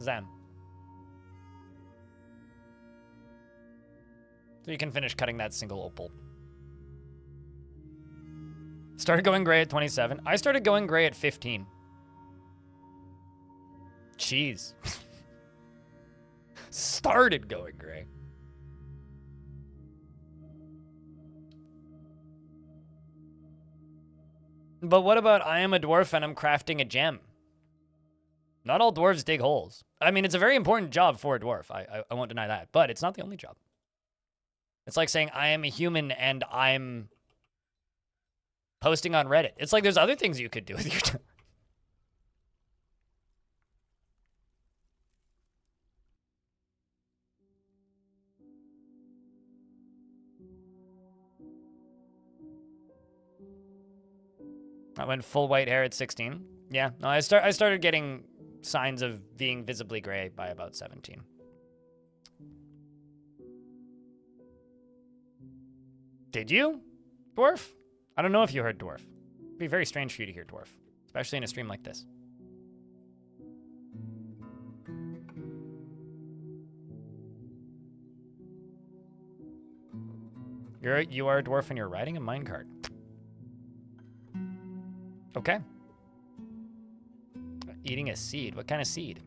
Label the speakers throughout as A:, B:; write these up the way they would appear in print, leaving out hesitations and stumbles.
A: Zam. So you can finish cutting that single opal. Started going gray at 27. I started going gray at 15. Jeez. Started going gray. But what about I am a dwarf and I'm crafting a gem? Not all dwarves dig holes. I mean, it's a very important job for a dwarf. I won't deny that. But it's not the only job. It's like saying I am a human and I'm posting on Reddit. It's like there's other things you could do with your time. I went full white hair at 16. Yeah, no, I started getting signs of being visibly gray by about 17. Did you, Dwarf? I don't know if you heard Dwarf. It'd be very strange for you to hear Dwarf, especially in a stream like this. You are a dwarf and you're riding a minecart. Okay. Eating a seed. What kind of seed?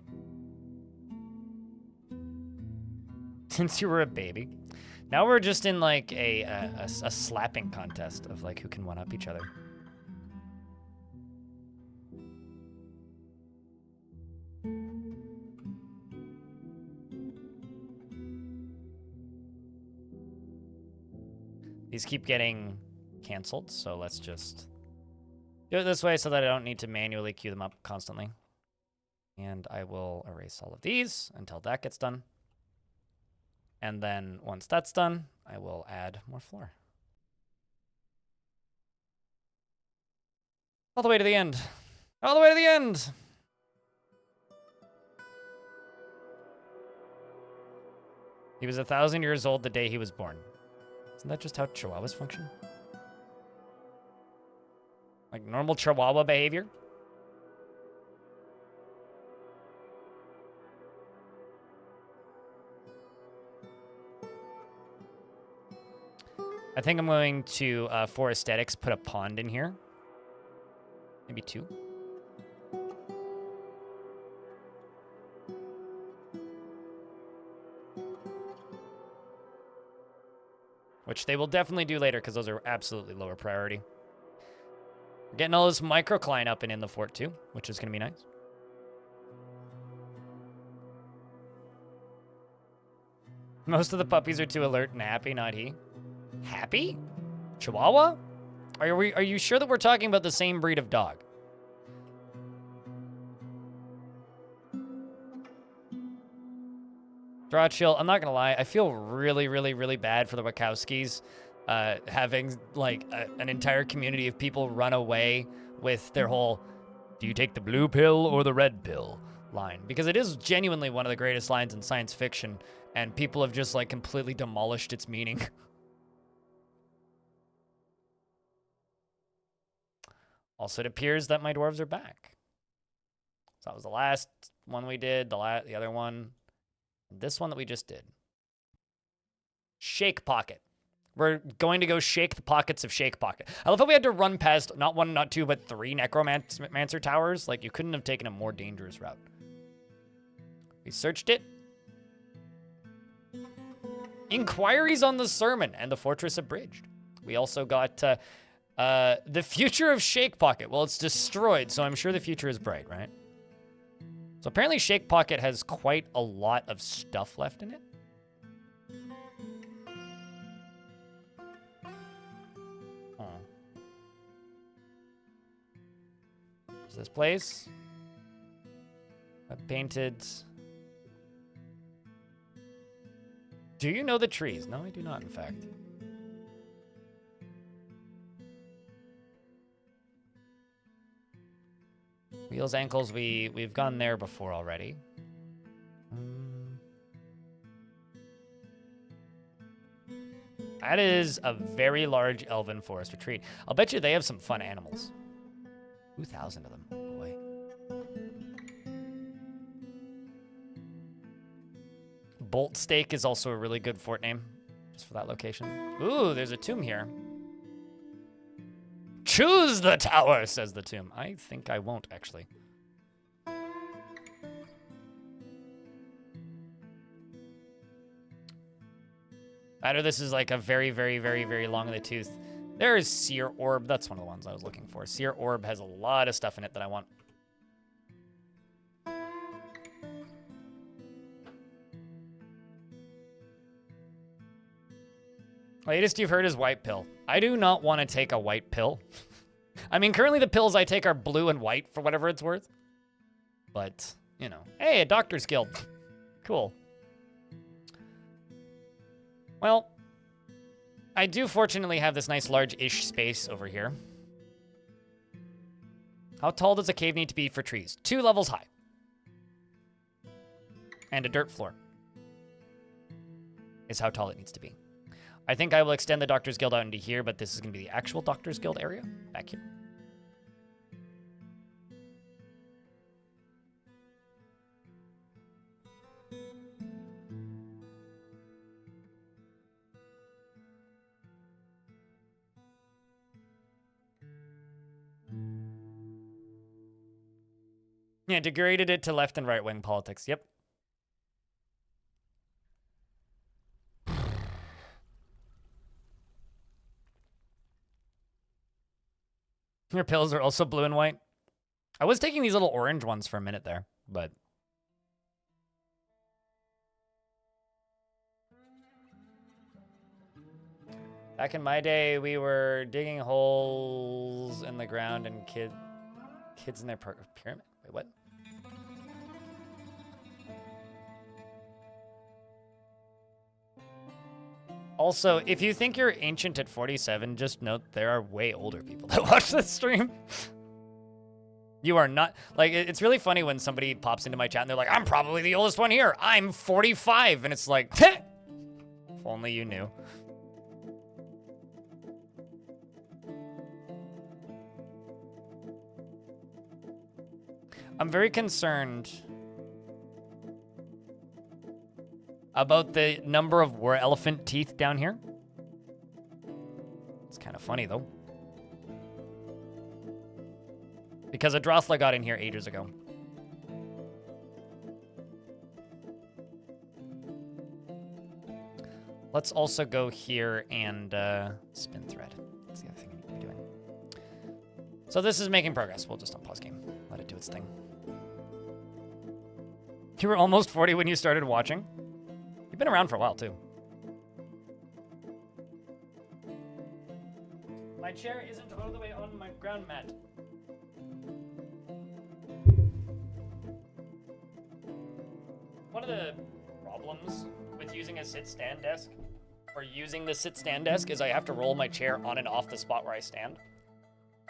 A: Since you were a baby. Now we're just in like a slapping contest of like who can one up each other. These keep getting canceled, so let's just do it this way so that I don't need to manually queue them up constantly. And I will erase all of these until that gets done. And then once that's done, I will add more floor. All the way to the end. All the way to the end. He was 1,000 years old the day he was born. Isn't that just how Chihuahuas function? Like normal Chihuahua behavior? I think I'm going to, for aesthetics, put a pond in here. Maybe 2. Which they will definitely do later because those are absolutely lower priority. We're getting all this microcline up and in the fort too, which is going to be nice. Most of the puppies are too alert and happy, not he. Happy? Chihuahua? Are you sure that we're talking about the same breed of dog? Draw chill. I'm not gonna lie. I feel really, really, really bad for the Wachowskis having like an entire community of people run away with their whole "Do you take the blue pill or the red pill?" line, because it is genuinely one of the greatest lines in science fiction, and people have just like completely demolished its meaning. Also, it appears that my dwarves are back. So that was the last one we did, the other one, this one that we just did. Shake Pocket. We're going to go shake the pockets of Shake Pocket. I love how we had to run past not 1, not 2, but 3 Necromancer towers. Like, you couldn't have taken a more dangerous route. We searched it. Inquiries on the sermon and the fortress abridged. We also got the future of Shake Pocket. Well, it's destroyed, so I'm sure the future is bright, right? So apparently Shake Pocket has quite a lot of stuff left in it. Oh. Is this place? I painted... Do you know the trees? No, I do not, in fact. Wheels, ankles, we've gone there before already. That is a very large elven forest retreat. I'll bet you they have some fun animals. 2,000 of them, boy. Bolt Steak is also a really good fort name, just for that location. Ooh, there's a tomb here. Choose the tower, says the tomb. I think I won't, actually. Either this is like a very, very, very, very long in the tooth. There is Seer Orb. That's one of the ones I was looking for. Seer Orb has a lot of stuff in it that I want. Latest you've heard is white pill. I do not want to take a white pill. I mean, currently the pills I take are blue and white for whatever it's worth. But, you know. Hey, a doctor's guild. Cool. Well, I do fortunately have this nice large-ish space over here. How tall does a cave need to be for trees? 2 levels high. And a dirt floor is how tall it needs to be. I think I will extend the Doctor's Guild out into here, but this is going to be the actual Doctor's Guild area back here. Yeah, degraded it to left and right wing politics. Yep. Your pills are also blue and white. I was taking these little orange ones for a minute there, but... Back in my day, we were digging holes in the ground and kids in their pyramid. Wait, what? Also, if you think you're ancient at 47, just note there are way older people that watch this stream. You are not. Like, it's really funny when somebody pops into my chat and they're like, I'm probably the oldest one here. I'm 45. And it's like, if only you knew. I'm very concerned about the number of war elephant teeth down here. It's kind of funny, though. Because a Drothla got in here ages ago. Let's also go here and spin thread. That's the other thing I need to be doing. So this is making progress. We'll just unpause game. Let it do its thing. You were almost 40 when you started watching? You've been around for a while, too. My chair isn't all the way on my ground mat. One of the problems with using a sit-stand desk, or using the sit-stand desk, is I have to roll my chair on and off the spot where I stand.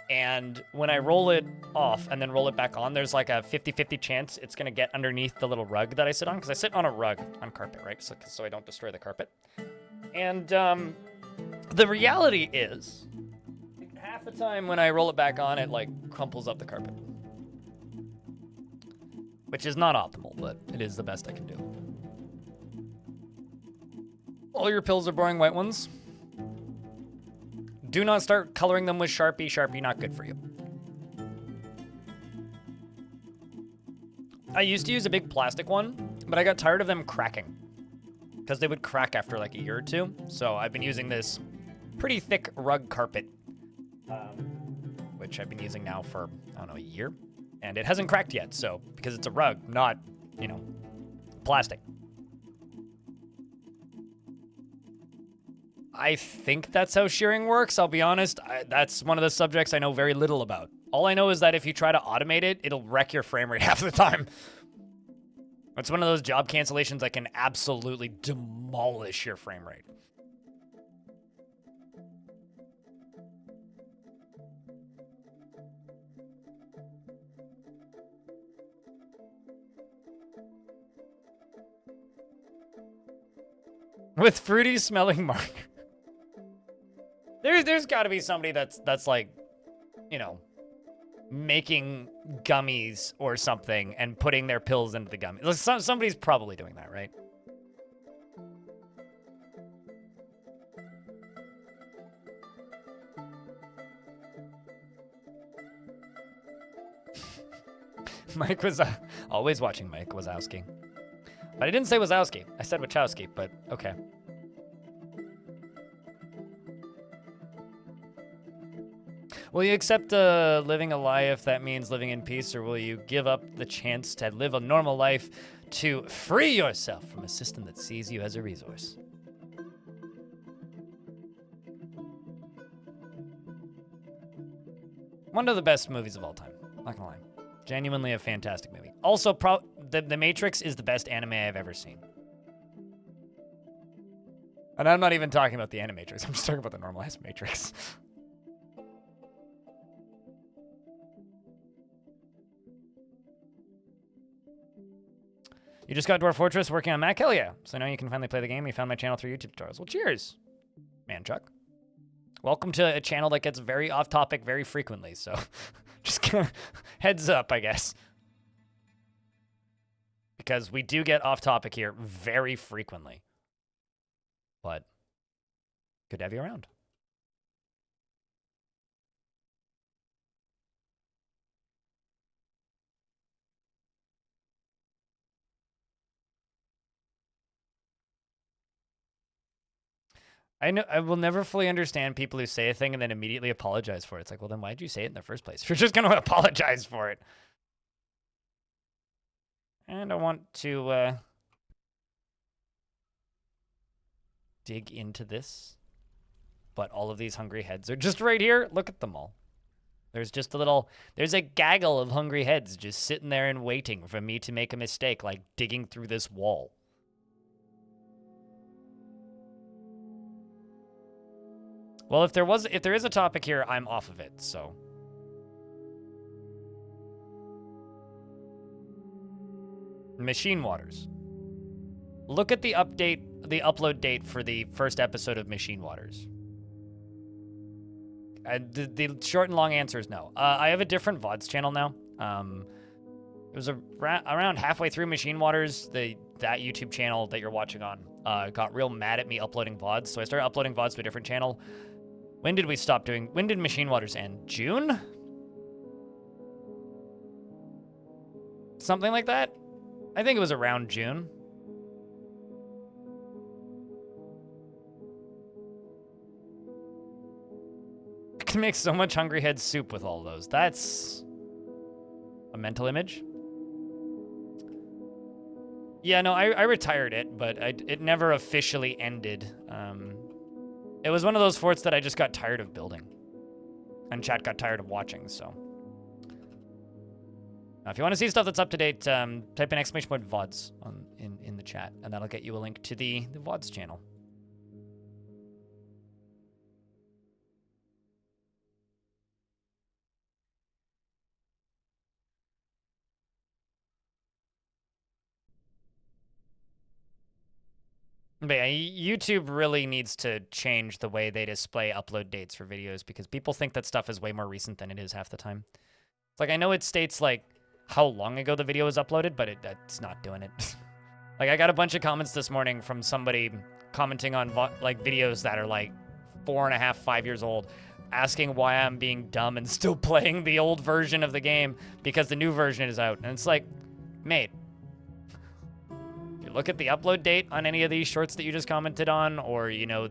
A: And when I roll it off and then roll it back on, there's like a 50-50 chance it's going to get underneath the little rug that I sit on. Because I sit on a rug on carpet, right? So I don't destroy the carpet. And the reality is, half the time when I roll it back on, it like crumples up the carpet. Which is not optimal, but it is the best I can do. All your pills are boring white ones. Do not start coloring them with Sharpie. Sharpie, not good for you. I used to use a big plastic one, but I got tired of them cracking. Because they would crack after like a year or two. So I've been using this pretty thick rug carpet. Which I've been using now for, I don't know, a year. And it hasn't cracked yet, so, because it's a rug, not, you know, plastic. I think that's how shearing works, I'll be honest. That's one of the subjects I know very little about. All I know is that if you try to automate it, it'll wreck your frame rate half the time. It's one of those job cancellations that can absolutely demolish your frame rate. With fruity smelling marker. There's got to be somebody that's like, you know, making gummies or something and putting their pills into the gummies. Somebody's probably doing that, right? Mike was always watching Mike Wazowski. But I didn't say Wazowski. I said Wachowski, but okay. Will you accept living a lie if that means living in peace, or will you give up the chance to live a normal life to free yourself from a system that sees you as a resource? One of the best movies of all time. Not gonna lie. Genuinely a fantastic movie. Also, The Matrix is the best anime I've ever seen. And I'm not even talking about the Animatrix. I'm just talking about the normalized Matrix. You just got Dwarf Fortress working on Mac? Hell yeah. So now you can finally play the game. You found my channel through YouTube tutorials. Well, cheers, man Chuck. Welcome to a channel that gets very off topic very frequently. So just kinda heads up, I guess. Because we do get off topic here very frequently. But good to have you around. I know I will never fully understand people who say a thing and then immediately apologize for it. It's like, well, then why'd you say it in the first place? If you're just going to apologize for it. And I want to dig into this. But all of these hungry heads are just right here. Look at them all. There's just there's a gaggle of hungry heads just sitting there and waiting for me to make a mistake, like digging through this wall. Well, if there is a topic here, I'm off of it, so. Machine Waters. Look at the upload date for the first episode of Machine Waters. The short and long answer is no. I have a different VODs channel now. It was around halfway through Machine Waters, that YouTube channel that you're watching on got real mad at me uploading VODs, so I started uploading VODs to a different channel. When did Machine Waters end? June? Something like that? I think it was around June. I can make so much Hungry Head soup with all those. That's a mental image. Yeah, no, I retired it, but it never officially ended. It was one of those forts that I just got tired of building. And chat got tired of watching, so. Now, if you want to see stuff that's up to date, type in !VODs in the chat, and that'll get you a link to the VODs channel. But yeah, YouTube really needs to change the way they display upload dates for videos because people think that stuff is way more recent than it is half the time. It's like, I know it states like how long ago the video was uploaded, but that's not doing it. Like, I got a bunch of comments this morning from somebody commenting on like videos that are like 4.5, 5 years old, asking why I'm being dumb and still playing the old version of the game because the new version is out. And it's like, mate, look at the upload date on any of these shorts that you just commented on, or, you know,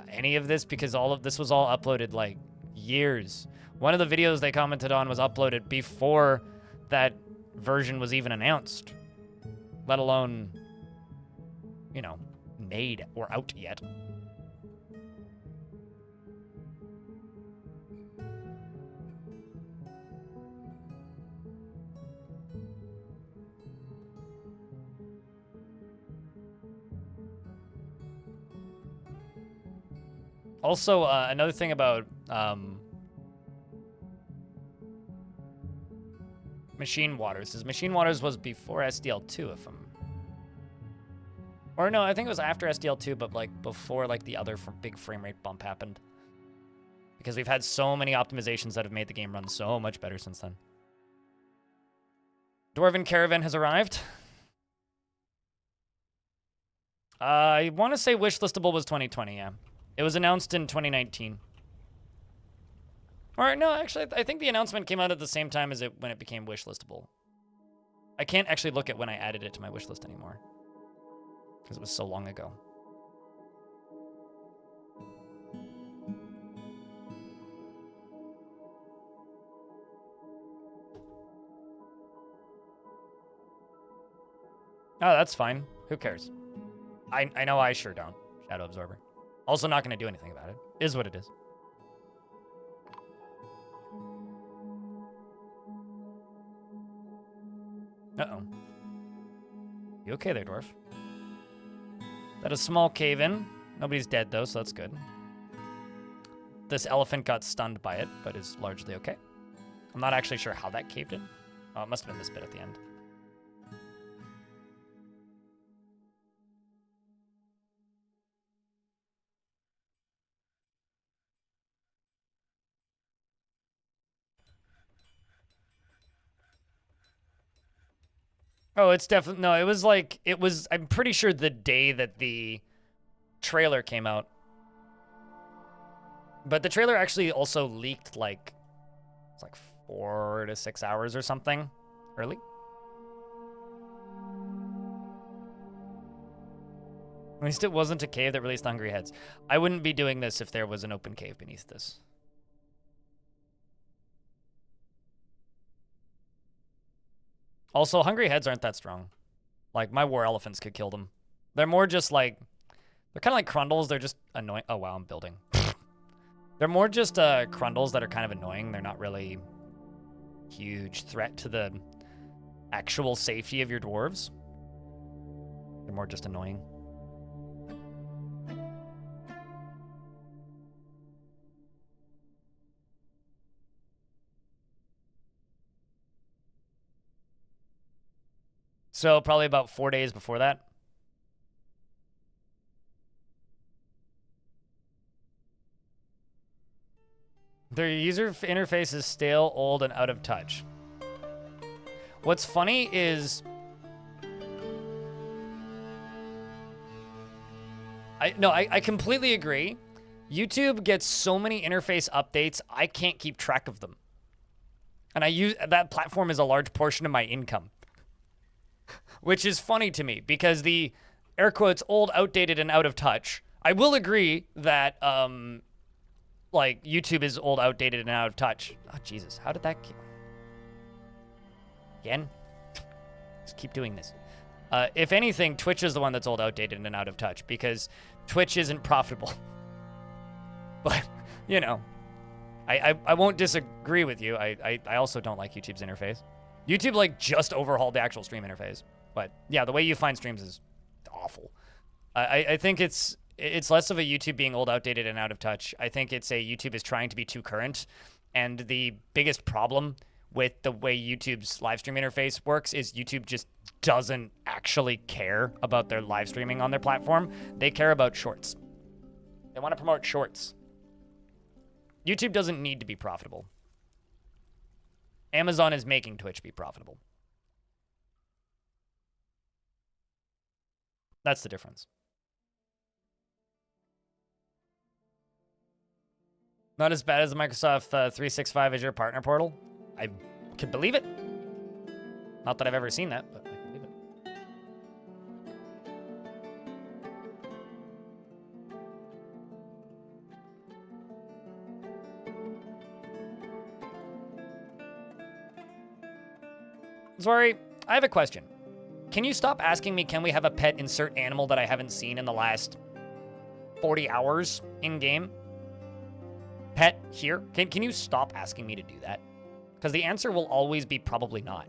A: any of this, because all of this was all uploaded like years. One of the videos they commented on was uploaded before that version was even announced, let alone, you know, made or out yet. Also, another thing about Machine Waters is Machine Waters was before SDL2, if I'm... Or no, I think it was after SDL2, but like before like the other big frame rate bump happened. Because we've had so many optimizations that have made the game run so much better since then. Dwarven Caravan has arrived. I want to say Wishlistable was 2020, yeah. It was announced in 2019. Or no, actually, I think the announcement came out at the same time as when it became wishlistable. I can't actually look at when I added it to my wishlist anymore because it was so long ago. Oh, that's fine. Who cares? I know I sure don't. Shadow Absorber. Also not going to do anything about it. Is what it is. Uh-oh. You okay there, Dwarf? That a small cave-in. Nobody's dead, though, so that's good. This elephant got stunned by it, but is largely okay. I'm not actually sure how that caved in. Oh, it must have been this bit at the end. Oh, it's definitely... No, it was like... It was... I'm pretty sure the day that the trailer came out. But the trailer actually also leaked, like... It's like 4 to 6 hours or something early. At least it wasn't a cave that released Hungry Heads. I wouldn't be doing this if there was an open cave beneath this. Also, Hungry Heads aren't that strong. Like, my War Elephants could kill them. They're more just like... They're kind of like Crundles. They're just annoying. Oh, wow, I'm building. They're more just Crundles that are kind of annoying. They're not really huge threat to the actual safety of your dwarves. They're more just annoying. So probably about 4 days before that. Their user interface is stale, old, and out of touch. What's funny is... I completely agree. YouTube gets so many interface updates, I can't keep track of them. And I use that platform is a large portion of my income. Which is funny to me, because the, air quotes, old, outdated, and out of touch. I will agree that, like, YouTube is old, outdated, and out of touch. Oh, Jesus. How did that... Again? Just keep doing this. If anything, Twitch is the one that's old, outdated, and out of touch, because Twitch isn't profitable. But, you know, I won't disagree with you. I also don't like YouTube's interface. YouTube, like, just overhauled the actual stream interface. But, yeah, the way you find streams is awful. I think it's less of a YouTube being old, outdated, and out of touch. I think it's a YouTube is trying to be too current. And the biggest problem with the way YouTube's live stream interface works is YouTube just doesn't actually care about their live streaming on their platform. They care about shorts. They want to promote shorts. YouTube doesn't need to be profitable. Amazon is making Twitch be profitable. That's the difference. Not as bad as the Microsoft 365 Azure Partner Portal. I could believe it. Not that I've ever seen that, but I can believe it. Sorry, I have a question. Can you stop asking me, can we have a pet insert animal that I haven't seen in the last 40 hours in-game? Pet here? Can you stop asking me to do that? Because the answer will always be probably not.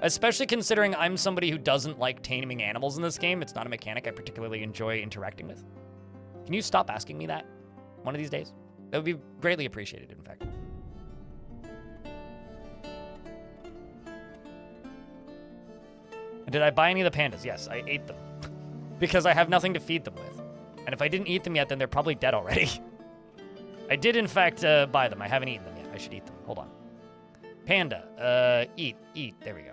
A: Especially considering I'm somebody who doesn't like taming animals in this game. It's not a mechanic I particularly enjoy interacting with. Can you stop asking me that one of these days? That would be greatly appreciated, in fact. Did I buy any of the pandas? Yes, I ate them. Because I have nothing to feed them with. And if I didn't eat them yet, then they're probably dead already. I did, in fact, buy them. I haven't eaten them yet. I should eat them. Hold on. Panda. Eat. There we go.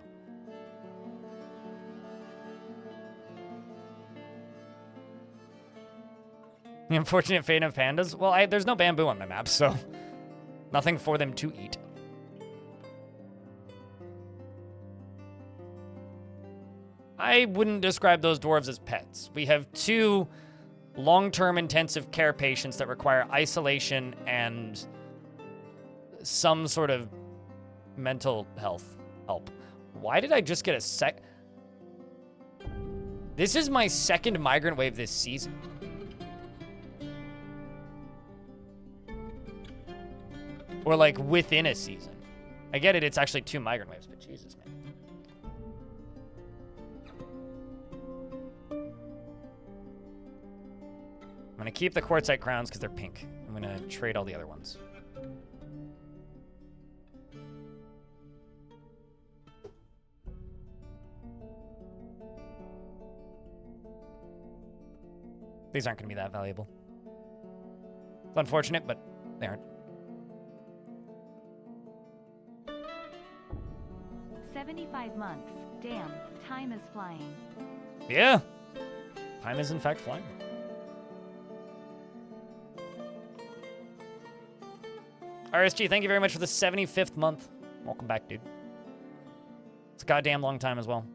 A: The unfortunate fate of pandas? Well, there's no bamboo on my map, so... Nothing for them to eat. I wouldn't describe those dwarves as pets. We have 2 long-term intensive care patients that require isolation and some sort of mental health help. Why did I just get a This is my 2nd migrant wave this season. Or like within a season. I get it, it's actually 2 migrant waves, but Jesus, man. I'm gonna keep the quartzite crowns because they're pink. I'm gonna trade all the other ones. These aren't gonna be that valuable. It's unfortunate, but they aren't.
B: 75 months. Damn, time is flying.
A: Yeah. Time is in fact flying. RSG, thank you very much for the 75th month. Welcome back, dude. It's a goddamn long time as well.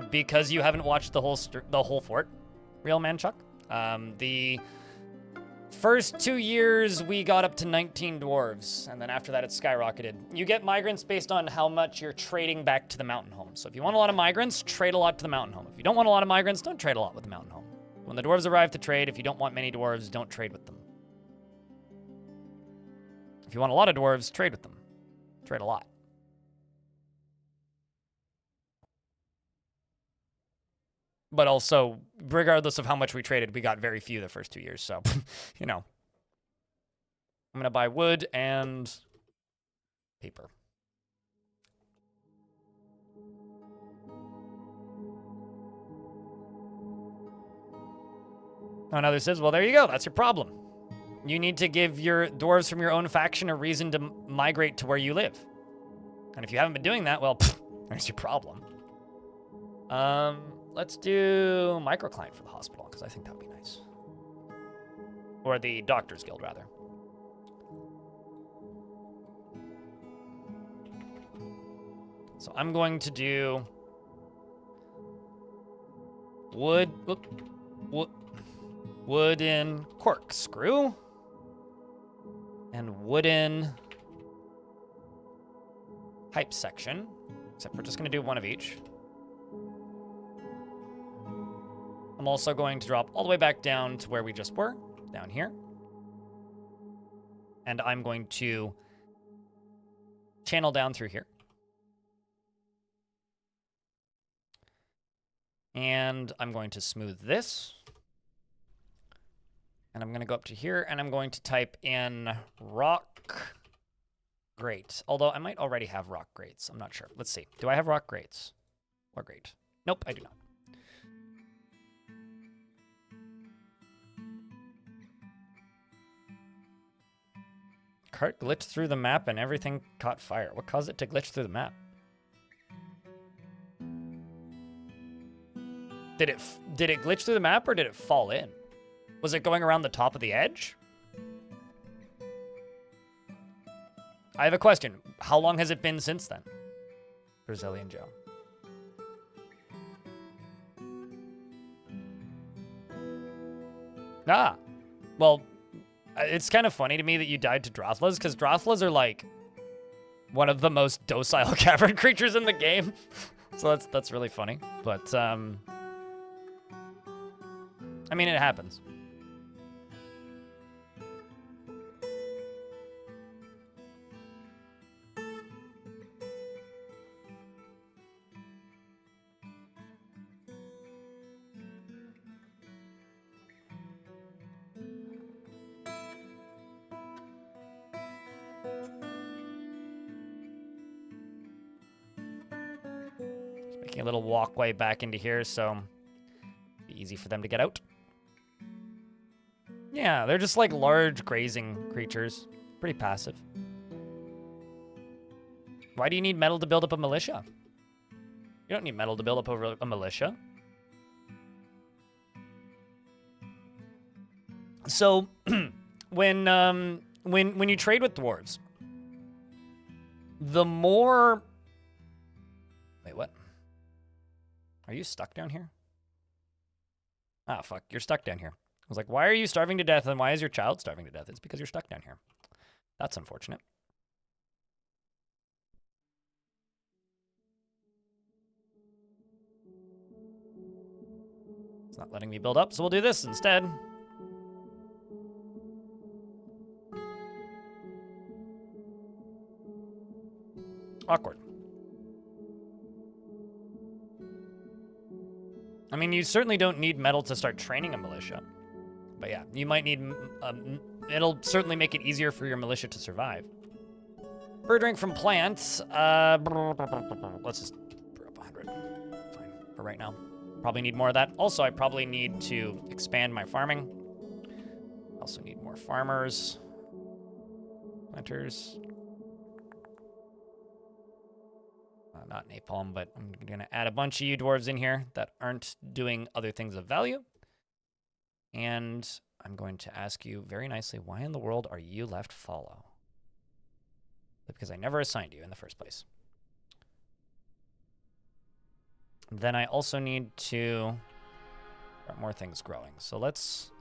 A: Because you haven't watched the whole fort, real man Chuck. The first 2 years we got up to 19 dwarves, and then after that it skyrocketed. You get migrants based on how much you're trading back to the mountain home. So if you want a lot of migrants, trade a lot to the mountain home. If you don't want a lot of migrants, don't trade a lot with the mountain home. When the dwarves arrive to trade, if you don't want many dwarves, don't trade with them. If you want a lot of dwarves, trade with them. Trade a lot. But also, regardless of how much we traded, we got very few the first 2 years, so, you know. I'm gonna buy wood and paper. Oh, another says, well, there you go, that's your problem. You need to give your dwarves from your own faction a reason to migrate to where you live. And if you haven't been doing that, well, there's your problem. Let's do microclient for the hospital, because I think that would be nice. Or the Doctors Guild, rather. So I'm going to do wooden corkscrew and wooden pipe section, except we're just going to do one of each. I'm also going to drop all the way back down to where we just were, down here. And I'm going to channel down through here. And I'm going to smooth this. And I'm going to go up to here, and I'm going to type in rock grate. Although I might already have rock grates. I'm not sure. Let's see. Do I have rock grates? Or grate? Nope, I do not. Cart glitched through the map and everything caught fire. What caused it to glitch through the map? Did it glitch through the map, or did it fall in? Was it going around the top of the edge? I have a question. How long has it been since then? Brazilian Joe. Ah, well, it's kind of funny to me that you died to Drothlas, because Drothlas are like one of the most docile cavern creatures in the game. So that's really funny. But I mean, it happens. A little walkway back into here, so be easy for them to get out. Yeah, they're just like large grazing creatures. Pretty passive. Why do you need metal to build up a militia? You don't need metal to build up a militia. So when you trade with dwarves, the more... Wait, what? Are you stuck down here? Ah, fuck, you're stuck down here. I was like, why are you starving to death and why is your child starving to death? It's because you're stuck down here. That's unfortunate. It's not letting me build up, so we'll do this instead. Awkward. I mean, you certainly don't need metal to start training a militia. But yeah, you might need... it'll certainly make it easier for your militia to survive. Bird drink from plants. Let's just brew up 100. Fine, for right now. Probably need more of that. Also, I probably need to expand my farming. Also need more farmers. Planters. Not napalm, but I'm going to add a bunch of you dwarves in here that aren't doing other things of value. And I'm going to ask you very nicely, why in the world are you left follow? Because I never assigned you in the first place. Then I also need to get more things growing. So let's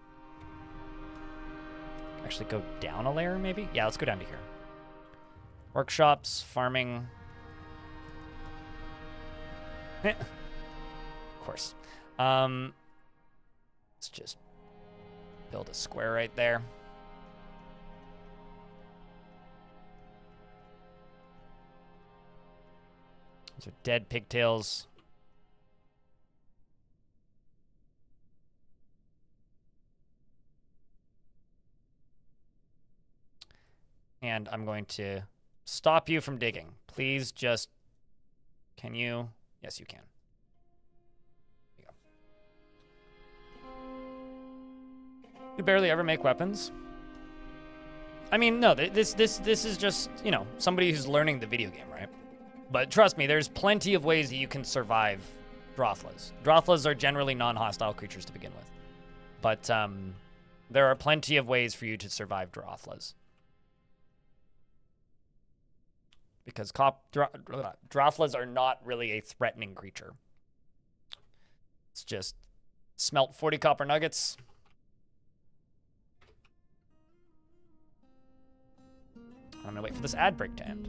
A: actually go down a layer, maybe? Yeah, let's go down to here. Workshops, farming... Of course. Let's just build a square right there. Those are dead pigtails. And I'm going to stop you from digging. Please just... Can you... Yes, you can. There you go. You barely ever make weapons. I mean, no, this is just, you know, somebody who's learning the video game, right? But trust me, there's plenty of ways that you can survive Drothlas. Drothlas are generally non-hostile creatures to begin with. But there are plenty of ways for you to survive Drothlas. Because Drothlas are not really a threatening creature. It's just smelt 40 copper nuggets. I'm gonna wait for this ad break to end.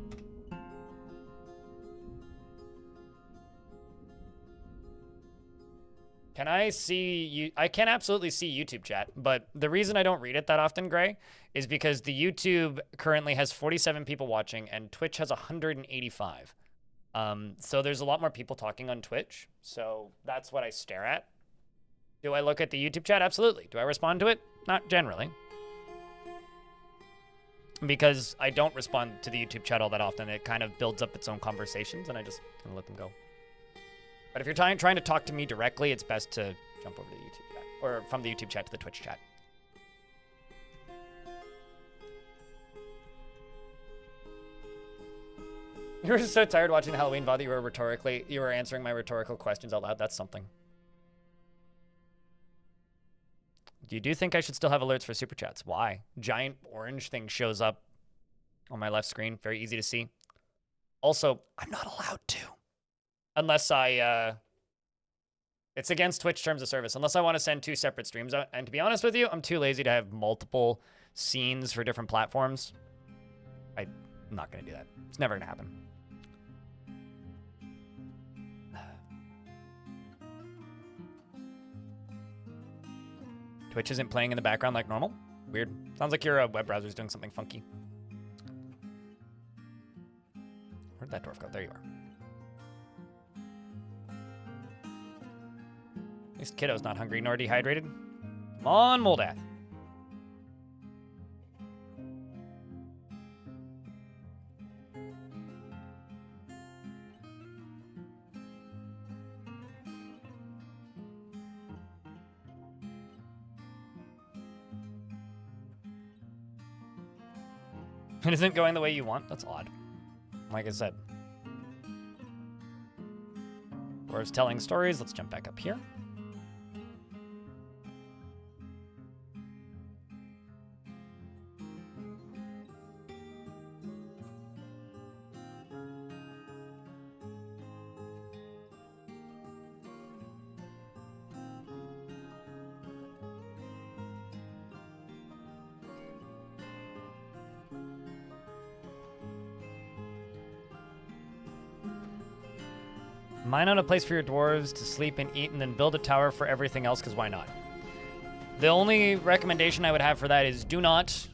A: Can I see you? I can absolutely see YouTube chat, but the reason I don't read it that often, Gray, is because the YouTube currently has 47 people watching and Twitch has 185. So there's a lot more people talking on Twitch. So that's what I stare at. Do I look at the YouTube chat? Absolutely. Do I respond to it? Not generally. Because I don't respond to the YouTube chat all that often. It kind of builds up its own conversations and I just kind of let them go. But if you're trying to talk to me directly, it's best to jump over to the YouTube chat. Or from the YouTube chat to the Twitch chat. You were just so tired watching the Halloween VOD that you were answering my rhetorical questions out loud. That's something. You do think I should still have alerts for super chats? Why? Giant orange thing shows up on my left screen. Very easy to see. Also, I'm not allowed to. Unless I, it's against Twitch terms of service. Unless I want to send 2 separate streams out. And to be honest with you, I'm too lazy to have multiple scenes for different platforms. I'm not going to do that. It's never going to happen. Twitch isn't playing in the background like normal? Weird. Sounds like your web browser's doing something funky. Where'd that dwarf go? There you are. At least Kiddo's not hungry nor dehydrated. Come on, Moldath. It isn't going the way you want? That's odd. Like I said. Dwarves telling stories. Let's jump back up here. Mine out a place for your dwarves to sleep and eat, and then build a tower for everything else, because why not? The only recommendation I would have for that is do not,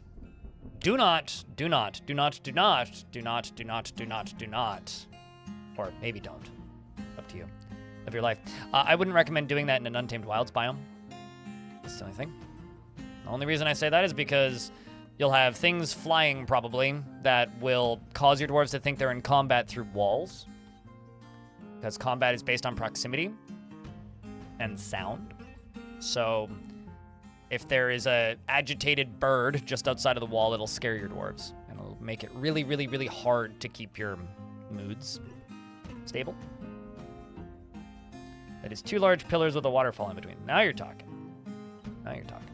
A: or maybe don't. Up to you. Of your life. I wouldn't recommend doing that in an Untamed Wilds biome. That's the only thing. The only reason I say that is because you'll have things flying, probably, that will cause your dwarves to think they're in combat through walls. Because combat is based on proximity and sound. So if there is a agitated bird just outside of the wall, it'll scare your dwarves. And it'll make it really, really, really hard to keep your moods stable. That is 2 large pillars with a waterfall in between. Now you're talking. Now you're talking.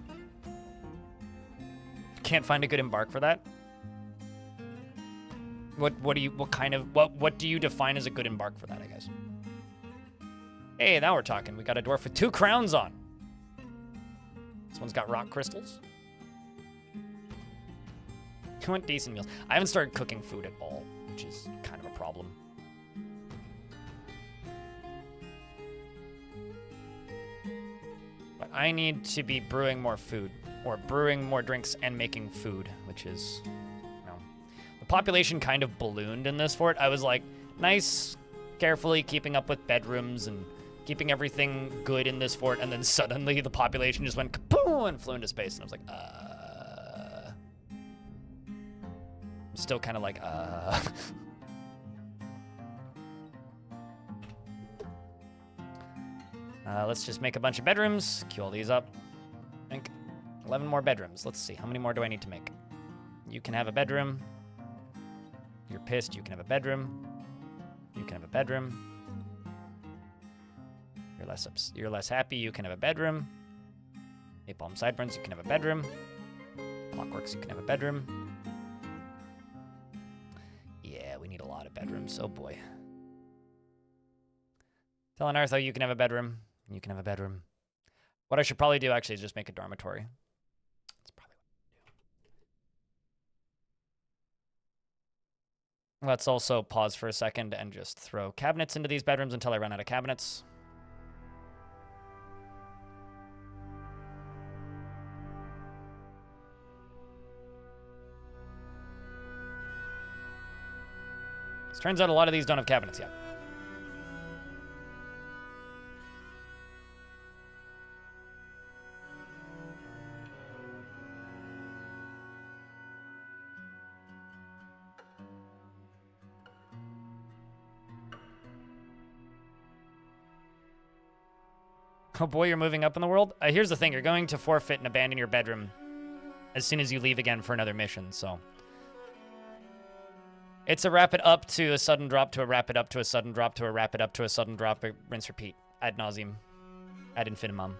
A: Can't find a good embark for that? What do you define as a good embark for that, I guess? Hey, now we're talking. We got a dwarf with 2 crowns on. This one's got rock crystals. I want decent meals. I haven't started cooking food at all, which is kind of a problem. But I need to be brewing more food, or brewing more drinks and making food, which is, the population kind of ballooned in this fort. I was like, nice, carefully keeping up with bedrooms and keeping everything good in this fort, and then suddenly the population just went kaboom and flew into space, and I was like, I'm still kind of like, let's just make a bunch of bedrooms, queue all these up. I think 11 more bedrooms. Let's see, how many more do I need to make? You can have a bedroom. You're pissed, you can have a bedroom. You can have a bedroom. You're less happy, you can have a bedroom. Napalm Sideburns, you can have a bedroom. Clockworks, you can have a bedroom. Yeah, we need a lot of bedrooms, oh boy. Telenartho, you can have a bedroom. You can have a bedroom. What I should probably do, actually, is just make a dormitory. That's probably what I'm do. Let's also pause for a second and just throw cabinets into these bedrooms until I run out of cabinets. It turns out a lot of these don't have cabinets yet. Oh boy, you're moving up in the world? Here's the thing, you're going to forfeit and abandon your bedroom as soon as you leave again for another mission, so. It's a rapid up to a sudden drop to a rapid up to a sudden drop to a rapid up to a sudden drop, rinse, repeat, ad nauseum, ad infinitum.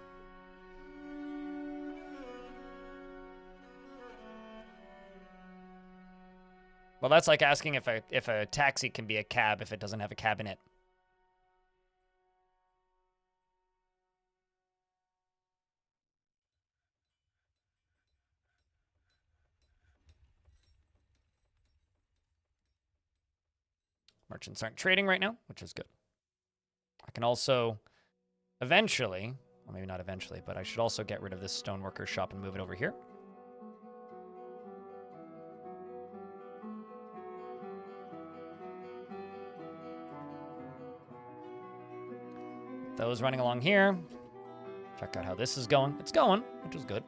A: Well, that's like asking if a taxi can be a cab if it doesn't have a cab in it. Merchants aren't trading right now, which is good. I can also eventually, well, maybe not eventually, but I should also get rid of this stoneworker shop and move it over here. Those running along here. Check out how this is going. It's going, which is good.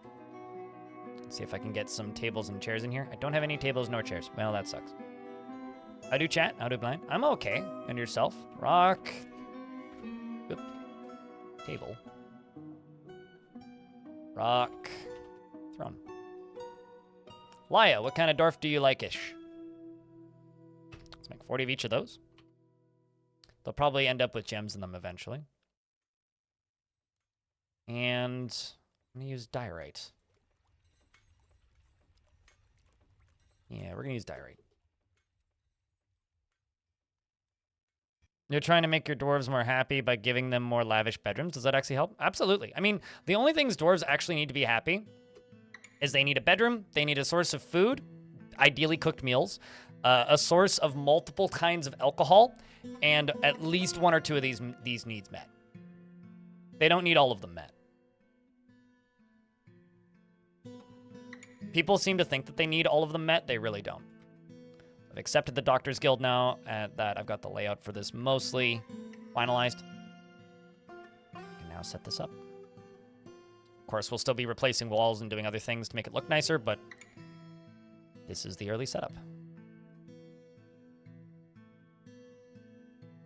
A: Let's see if I can get some tables and chairs in here. I don't have any tables nor chairs. Well, that sucks. How do chat? How do blind? I'm okay. And yourself? Rock. Oop. Table. Rock. Throne. Laya, what kind of dwarf do you like-ish? Let's make 40 of each of those. They'll probably end up with gems in them eventually. And I'm going to use diorite. Yeah, we're going to use diorite. You're trying to make your dwarves more happy by giving them more lavish bedrooms. Does that actually help? Absolutely. I mean, the only things dwarves actually need to be happy is they need a bedroom, they need a source of food, ideally cooked meals, a source of multiple kinds of alcohol, and at least one or two of these needs met. They don't need all of them met. People seem to think that they need all of them met. They really don't. I've accepted the Doctors Guild now, and that I've got the layout for this mostly finalized. I can now set this up. Of course, we'll still be replacing walls and doing other things to make it look nicer, but this is the early setup.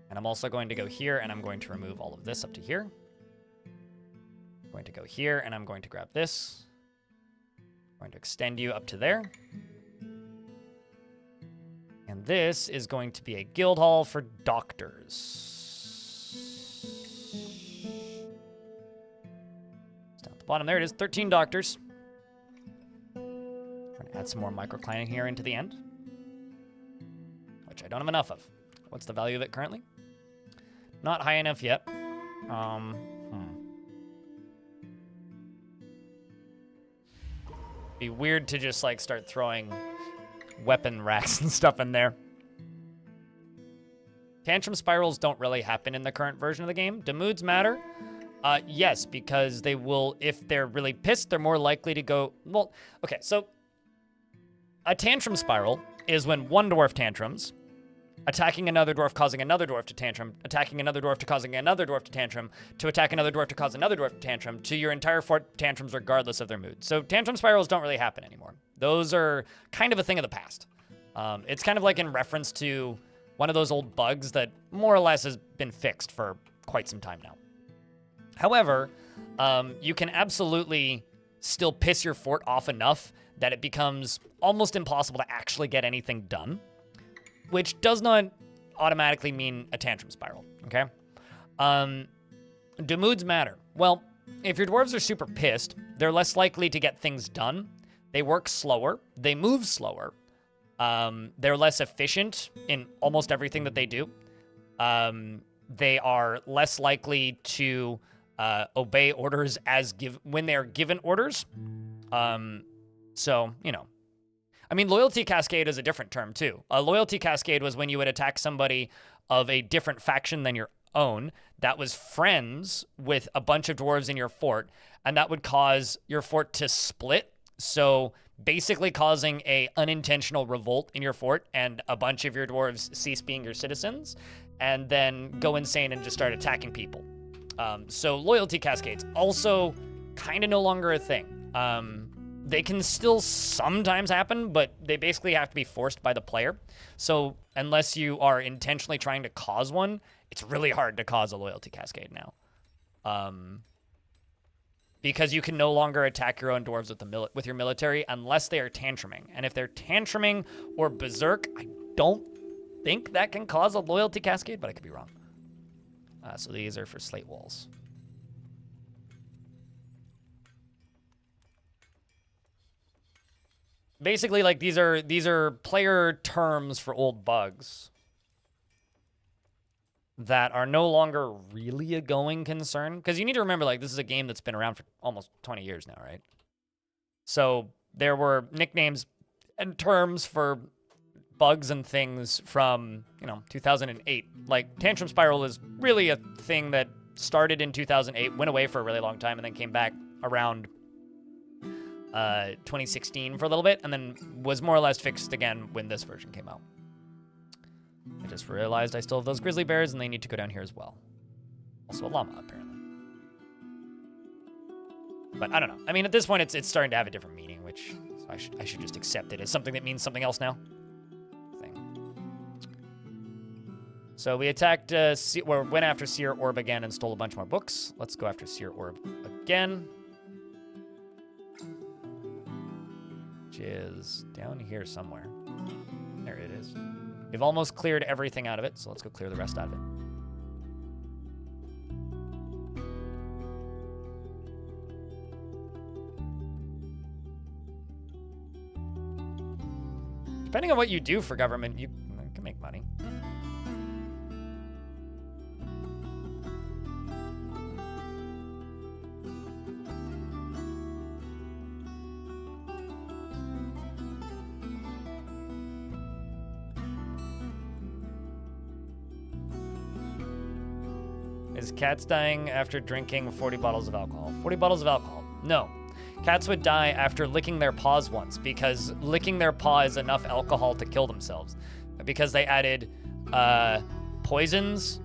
A: And I'm also going to go here, and I'm going to remove all of this up to here. I'm going to go here, and I'm going to grab this. I'm going to extend you up to there. And this is going to be a guild hall for doctors. It's down at the bottom there. It is 13 doctors. Trying to add some more microclining here into the end, which I don't have enough of. What's the value of it currently? Not high enough yet. Be weird to just like start throwing weapon racks and stuff in there. Tantrum spirals don't really happen in the current version of the game. Do moods matter? Yes, because they will, if they're really pissed, they're more likely to go, well, okay, so a tantrum spiral is when one dwarf tantrums, attacking another dwarf, causing another dwarf to tantrum, attacking another dwarf to causing another dwarf to tantrum, to attack another dwarf to cause another dwarf to tantrum, to your entire fort tantrums regardless of their mood. So tantrum spirals don't really happen anymore. Those are kind of a thing of the past. It's kind of like in reference to one of those old bugs that more or less has been fixed for quite some time now. However, you can absolutely still piss your fort off enough that it becomes almost impossible to actually get anything done, which does not automatically mean a tantrum spiral, okay? Do moods matter? Well, if your dwarves are super pissed, they're less likely to get things done. They work slower. They move slower. They're less efficient in almost everything that they do. They are less likely to obey orders when they are given orders. So, you know. I mean, loyalty cascade is a different term, too. A loyalty cascade was when you would attack somebody of a different faction than your own that was friends with a bunch of dwarves in your fort, and that would cause your fort to split. So basically causing a unintentional revolt in your fort, and a bunch of your dwarves cease being your citizens, and then go insane and just start attacking people. So loyalty cascades also kind of no longer a thing. They can still sometimes happen, but they basically have to be forced by the player. So unless you are intentionally trying to cause one, it's really hard to cause a loyalty cascade now. Because you can no longer attack your own dwarves with your military unless they are tantruming. And if they're tantruming or berserk, I don't think that can cause a loyalty cascade, but I could be wrong. So these are for slate walls. Basically, like these are player terms for old bugs that are no longer really a going concern. Because you need to remember, like, this is a game that's been around for almost 20 years now, right? So there were nicknames and terms for bugs and things from, 2008. Like, Tantrum Spiral is really a thing that started in 2008, went away for a really long time, and then came back around 2016 for a little bit, and then was more or less fixed again when this version came out. I just realized I still have those grizzly bears, and they need to go down here as well. Also a llama, apparently. But I don't know. I mean, at this point, it's starting to have a different meaning, which I should just accept it as something that means something else now. So we attacked, went after Seer Orb again and stole a bunch more books. Let's go after Seer Orb again. Which is down here somewhere. There it is. We've almost cleared everything out of it, so let's go clear the rest out of it. Depending on what you do for government, you can make money. Is cats dying after drinking 40 bottles of alcohol? 40 bottles of alcohol? No. Cats would die after licking their paws once, because licking their paw is enough alcohol to kill themselves. Because they added poisons,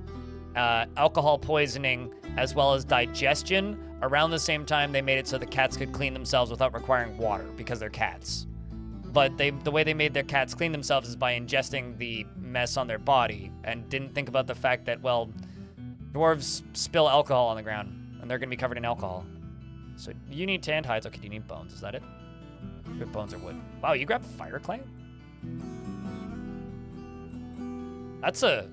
A: alcohol poisoning, as well as digestion. Around the same time, they made it so the cats could clean themselves without requiring water, because they're cats. But the way they made their cats clean themselves is by ingesting the mess on their body, and didn't think about the fact that, well, dwarves spill alcohol on the ground, and they're gonna be covered in alcohol. So you need tanned hides. Okay, do you need bones? Is that it? Good bones or wood. Wow, you grabbed fire clay? That's a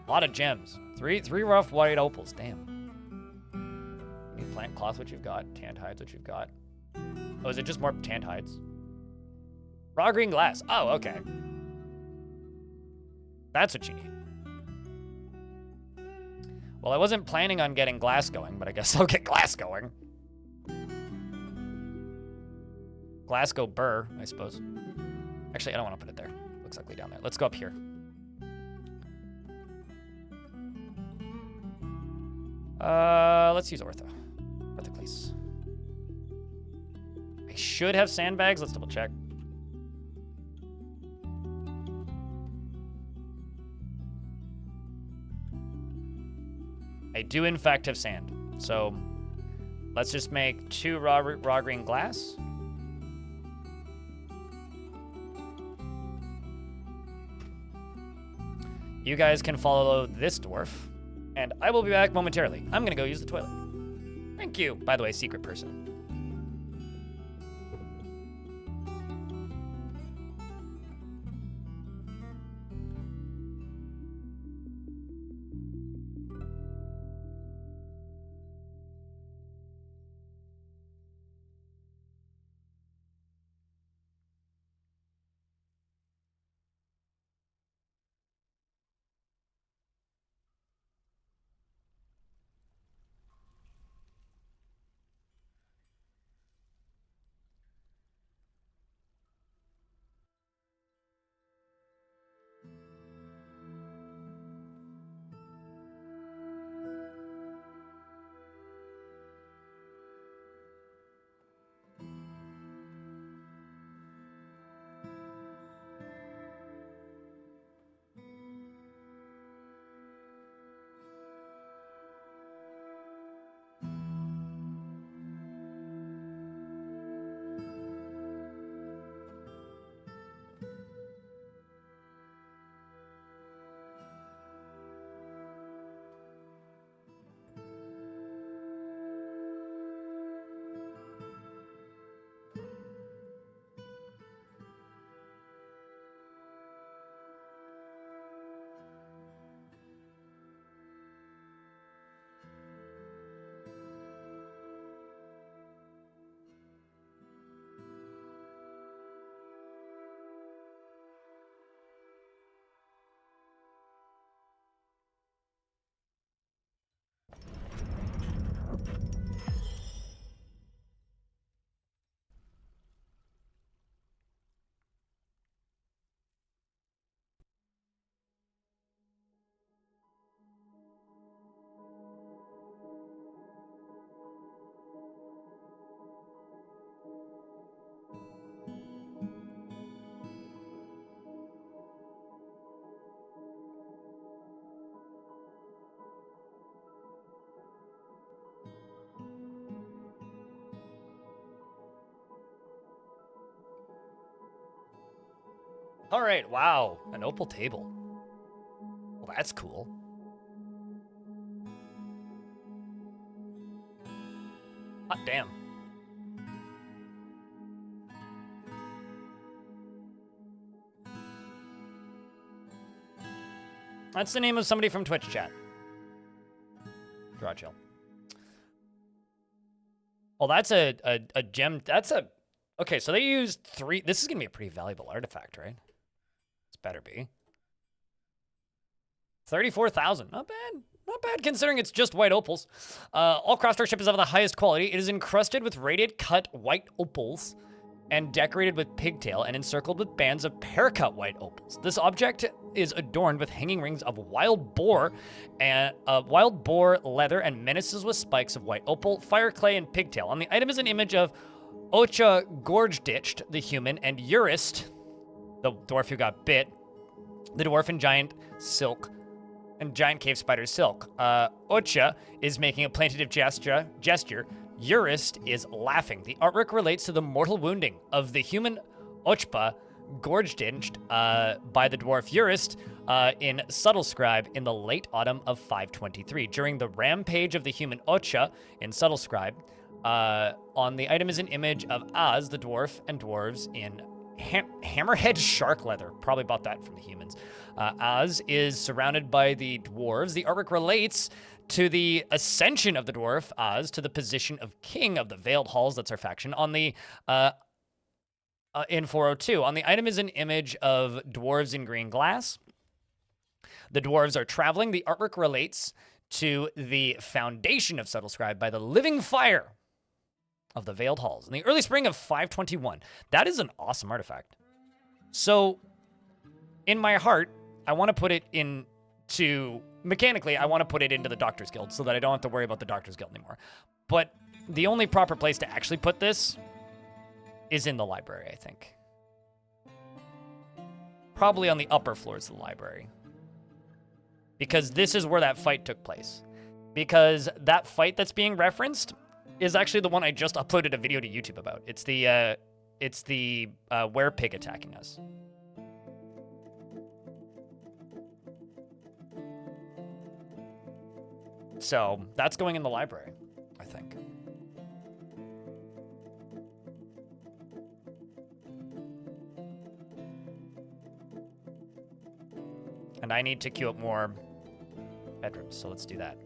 A: lot of gems. Three rough white opals. Damn. You need plant cloth, which you've got. Tanned hides, which you've got. Oh, is it just more tanned hides? Raw green glass. Oh, okay. That's what you need. Well, I wasn't planning on getting glass going, but I guess I'll get glass going. Glasgow burr, I suppose. Actually, I don't want to put it there. Looks ugly down there. Let's go up here. Let's use Orthoclease. I should have sandbags. Let's double check. I do, in fact, have sand. So let's just make 2 raw green glass. You guys can follow this dwarf, and I will be back momentarily. I'm gonna go use the toilet. Thank you. By the way, secret person. All right, wow, an opal table. Well, that's cool. Hot damn. That's the name of somebody from Twitch chat. Draw chill. Oh, that's a gem. That's a... Okay, so they used 3... This is going to be a pretty valuable artifact, right? It's better be. 34,000. Not bad. Not bad considering it's just white opals. All Crossdark ship is of the highest quality. It is encrusted with radiant cut white opals. and decorated with pigtail and encircled with bands of pear-cut white opals. This object is adorned with hanging rings of wild boar leather and menaces with spikes of white opal, fire clay, and pigtail. On the item is an image of Ocha Gorgeditched, the human, and Urist, the dwarf who got bit, the dwarf and giant silk, and giant cave spider silk. Ocha is making a plaintive gesture. Urist is laughing. The artwork relates to the mortal wounding of the human Ochpa Gorgeditched by the dwarf Urist in Subtlescribe in the late autumn of 523. During the rampage of the human Ocha in Subtlescribe, on the item is an image of Az, the dwarf, and dwarves in hammerhead shark leather. Probably bought that from the humans. Az is surrounded by the dwarves. The artwork relates to the ascension of the dwarf Az to the position of king of the Veiled Halls. That's our faction. On the in 402, on the item is an image of dwarves in green glass. The dwarves are traveling. The artwork relates to the foundation of Subtlescribe by the living fire of the Veiled Halls in the early spring of 521. That is an awesome artifact. So, in my heart, I want to put it into... Mechanically, I want to put it into the Doctor's Guild so that I don't have to worry about the Doctor's Guild anymore. But the only proper place to actually put this is in the library, I think. Probably on the upper floors of the library. Because this is where that fight took place. Because that fight that's being referenced is actually the one I just uploaded a video to YouTube about. It's the werepig attacking us. So that's going in the library, I think. And I need to queue up more bedrooms, so let's do that.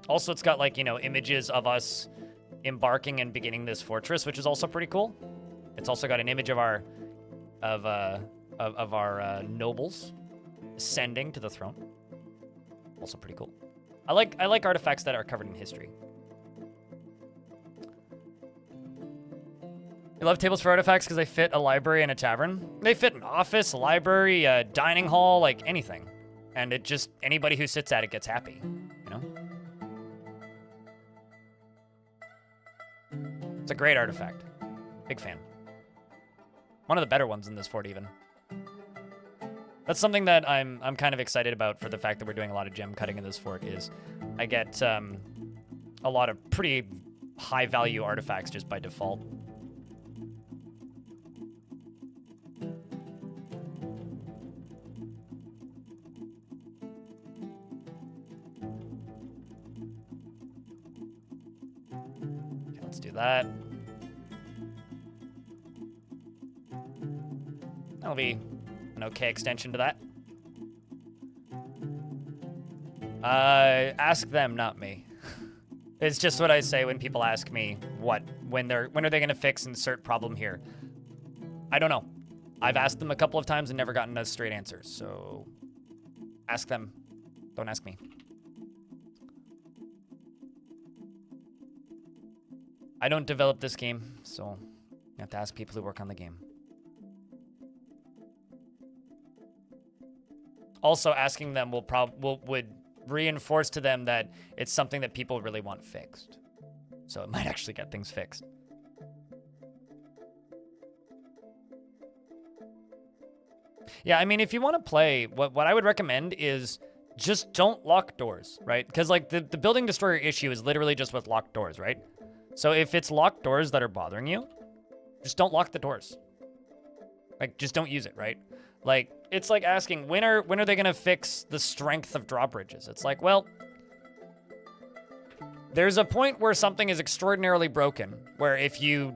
A: Also, it's got, like, you know, images of us embarking and beginning this fortress, which is also pretty cool. It's also got an image of our nobles ascending to the throne. Also pretty cool. I like artifacts that are covered in history. I love tables for artifacts because they fit a library and a tavern. They fit an office, a library, a dining hall, like anything. And it just, anybody who sits at it gets happy, you know? It's a great artifact. Big fan. One of the better ones in this fort, even. That's something that I'm kind of excited about for the fact that we're doing a lot of gem cutting in this fort is I get a lot of pretty high value artifacts just by default. Okay, let's do that. That'll be an okay extension to that. Ask them, not me. It's just what I say when people ask me when are they gonna fix insert problem here? I don't know. I've asked them a couple of times and never gotten a straight answer, so ask them. Don't ask me. I don't develop this game, so you have to ask people who work on the game. Also, asking them would reinforce to them that it's something that people really want fixed. So it might actually get things fixed. Yeah, I mean, if you want to play, what I would recommend is just don't lock doors, right? Because, like, the building destroyer issue is literally just with locked doors, right? So if it's locked doors that are bothering you, just don't lock the doors. Like, just don't use it, right? Like, it's like asking, when are they gonna fix the strength of drawbridges? It's like, well, there's a point where something is extraordinarily broken, where if you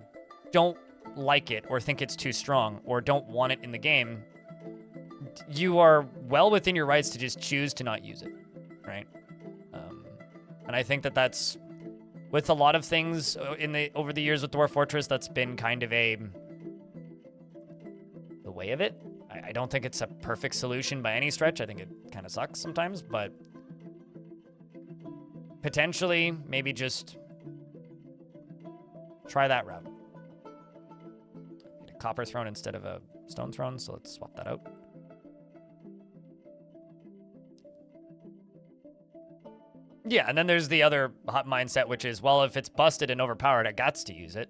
A: don't like it or think it's too strong or don't want it in the game, you are well within your rights to just choose to not use it, right? And I think that that's, with a lot of things over the years with Dwarf Fortress, that's been kind of the way of it. I don't think it's a perfect solution by any stretch. I think it kind of sucks sometimes, but potentially maybe just try that route. Need a copper throne instead of a stone throne, so let's swap that out. Yeah, and then there's the other hot mindset, which is, well, if it's busted and overpowered, I gots to use it.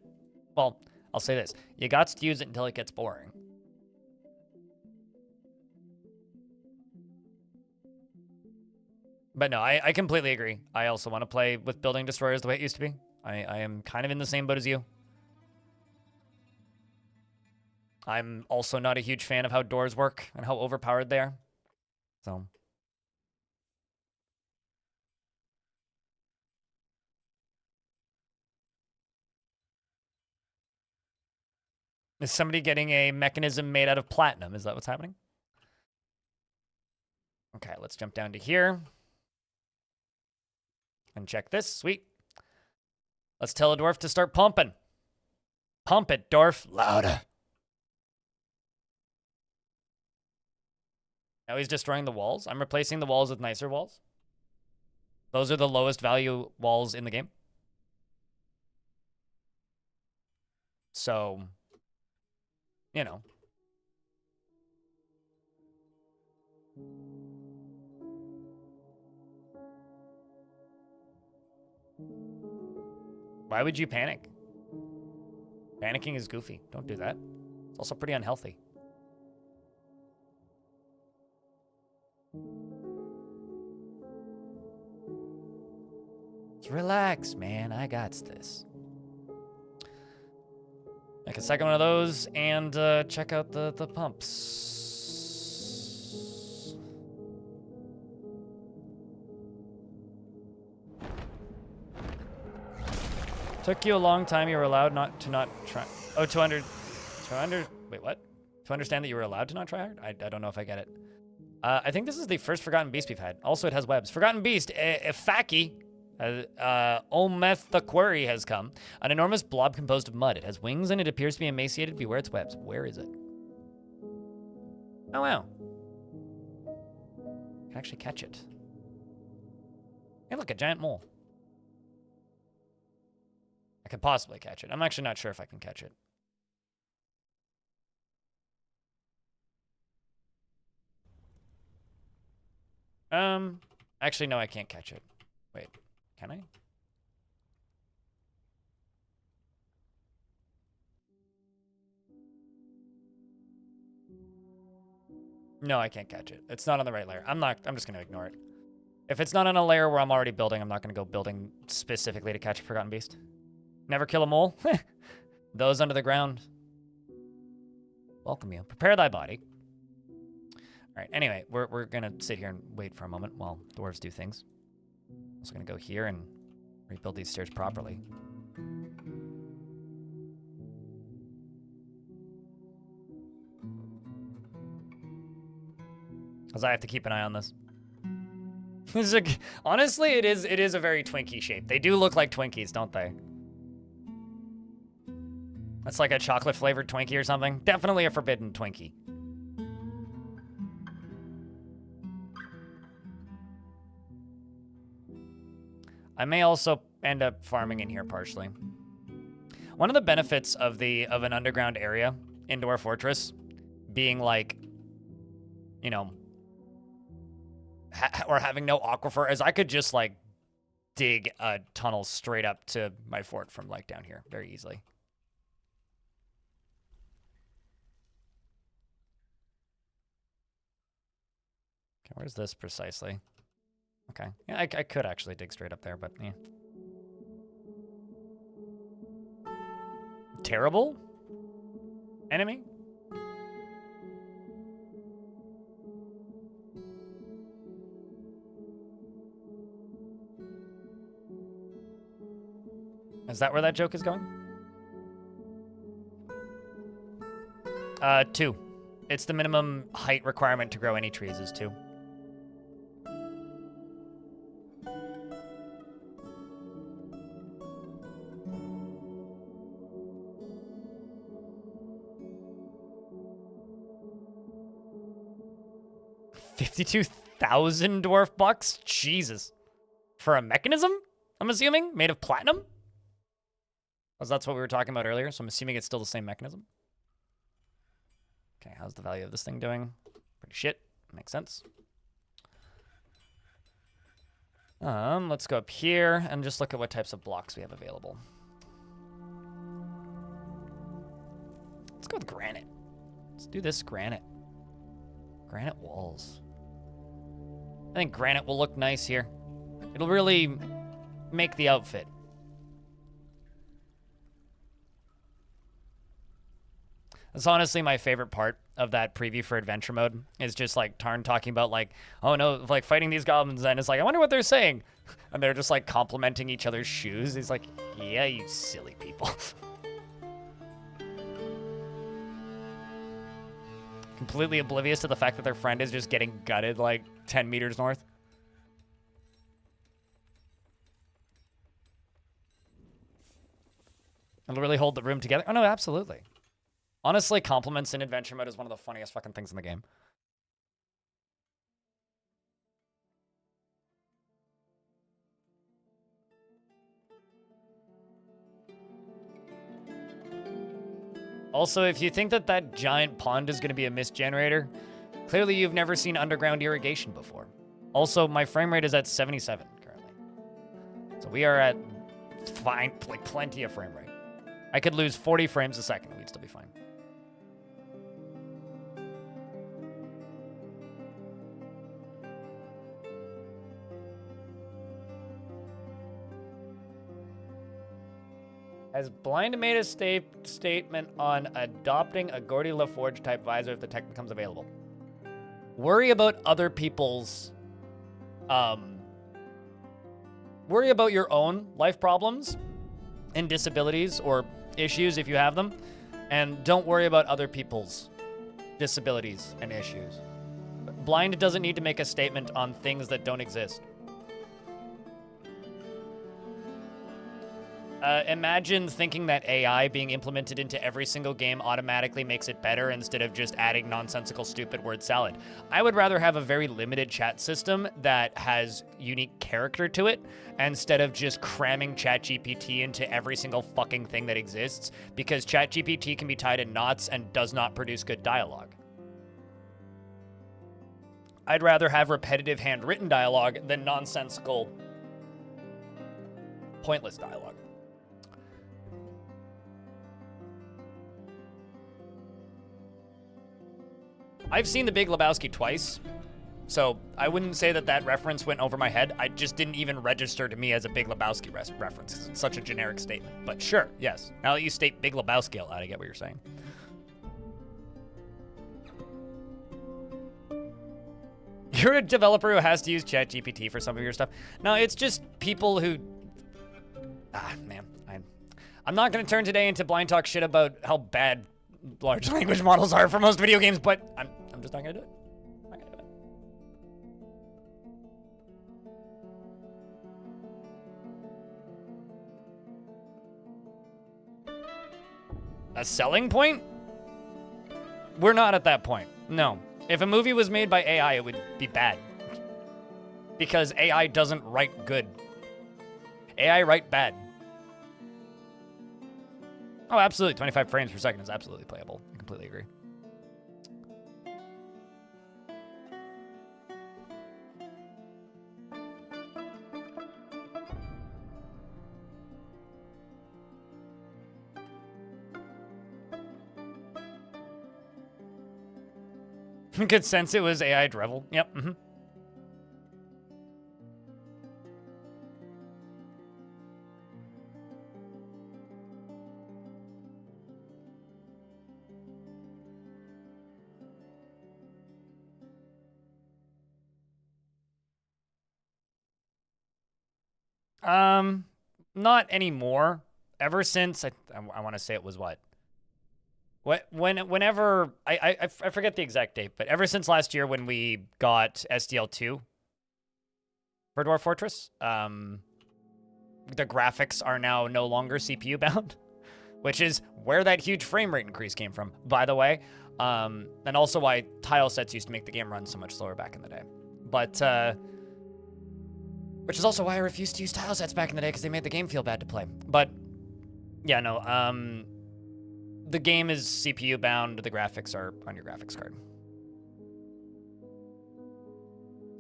A: Well, I'll say this. You gots to use it until it gets boring. But no, I completely agree. I also want to play with building destroyers the way it used to be. I am kind of in the same boat as you. I'm also not a huge fan of how doors work and how overpowered they are. So. Is somebody getting a mechanism made out of platinum? Is that what's happening? Okay, let's jump down to here. And check this. Sweet. Let's tell a dwarf to start pumping. Pump it, dwarf. Louder. Now he's destroying the walls. I'm replacing the walls with nicer walls. Those are the lowest value walls in the game. So, you know. Why would you panic? Panicking is goofy. Don't do that. It's also pretty unhealthy. Just relax, man. I got this. Make a second one of those and check out the pumps. Took you a long time. You were allowed not try. Oh, 200. Wait, what? To understand that you were allowed to not try hard? I don't know if I get it. I think this is the first Forgotten Beast we've had. Also, it has webs. Forgotten Beast, Ifaki, Ometh the Quarry has come. An enormous blob composed of mud. It has wings and it appears to be emaciated. Beware its webs. Where is it? Oh, wow. I can actually catch it. Hey, look, a giant mole. I could possibly catch it. I'm actually not sure if I can catch it. Actually, no, I can't catch it. Wait, can I? No, I can't catch it. It's not on the right layer. I'm just gonna ignore it. If it's not on a layer where I'm already building, I'm not gonna go building specifically to catch a Forgotten Beast. Never kill a mole? Those under the ground. Welcome you. Prepare thy body. All right, anyway, we're gonna sit here and wait for a moment while dwarves do things. I'm also gonna go here and rebuild these stairs properly. Because I have to keep an eye on this. Honestly, it is a very Twinkie shape. They do look like Twinkies, don't they? That's like a chocolate flavored Twinkie or something. Definitely a forbidden Twinkie. I may also end up farming in here partially. One of the benefits of an underground area, Indoor Fortress, being like, you know, or having no aquifer, is I could just like dig a tunnel straight up to my fort from like down here very easily. Okay, where's this precisely? Okay, yeah, I could actually dig straight up there, but yeah. Terrible enemy? Is that where that joke is going? 2. It's the minimum height requirement to grow any trees is 2. 52,000 dwarf bucks? Jesus. For a mechanism, I'm assuming? Made of platinum? Because that's what we were talking about earlier, so I'm assuming it's still the same mechanism. Okay, how's the value of this thing doing? Pretty shit. Makes sense. Let's go up here and just look at what types of blocks we have available. Let's go with granite. Let's do this granite. Granite walls. I think granite will look nice here. It'll really make the outfit. That's honestly my favorite part of that preview for adventure mode, is just like Tarn talking about like, oh no, like fighting these goblins, and it's like, I wonder what they're saying. And they're just like complimenting each other's shoes. He's like, yeah, you silly people. Completely oblivious to the fact that their friend is just getting gutted like 10 meters north. It'll really hold the room together. Oh no, absolutely. Honestly, compliments in adventure mode is one of the funniest fucking things in the game. Also, if you think that that giant pond is going to be a mist generator, clearly you've never seen underground irrigation before. Also, my frame rate is at 77 currently. So we are at fine, like plenty of frame rate. I could lose 40 frames a second and we'd still be fine. Has Blind made a statement on adopting a Gordy LaForge type visor if the tech becomes available? Worry about other people's, worry about your own life problems and disabilities or issues if you have them, and don't worry about other people's disabilities and issues. Blind doesn't need to make a statement on things that don't exist. Imagine thinking that AI being implemented into every single game automatically makes it better instead of just adding nonsensical, stupid word salad. I would rather have a very limited chat system that has unique character to it instead of just cramming ChatGPT into every single fucking thing that exists, because ChatGPT can be tied in knots and does not produce good dialogue. I'd rather have repetitive handwritten dialogue than nonsensical, pointless dialogue. I've seen The Big Lebowski twice, so I wouldn't say that that reference went over my head. I just didn't even register to me as a Big Lebowski reference. It's such a generic statement. But sure, yes. Now that you state Big Lebowski out loud, I get what you're saying. You're a developer who has to use ChatGPT for some of your stuff. No, it's just people who... man. I'm not going to turn today into blind talk shit about how bad large language models are for most video games, but I'm just not gonna do it. I'm not gonna do it. A selling point? We're not at that point. No. If a movie was made by AI, it would be bad. Because AI doesn't write good. AI write bad. Oh, absolutely. 25 frames per second is absolutely playable. I completely agree. Could sense it was AI drivel. Yep. Mm-hmm. Not anymore. Ever since I want to say it was what? Whenever I forget the exact date, but ever since last year when we got SDL2 for Dwarf Fortress, the graphics are now no longer CPU bound, which is where that huge frame rate increase came from. By the way, And also why tile sets used to make the game run so much slower back in the day. But, which is also why I refused to use tile sets back in the day, because they made the game feel bad to play. But, yeah, no, the game is CPU bound, the graphics are on your graphics card.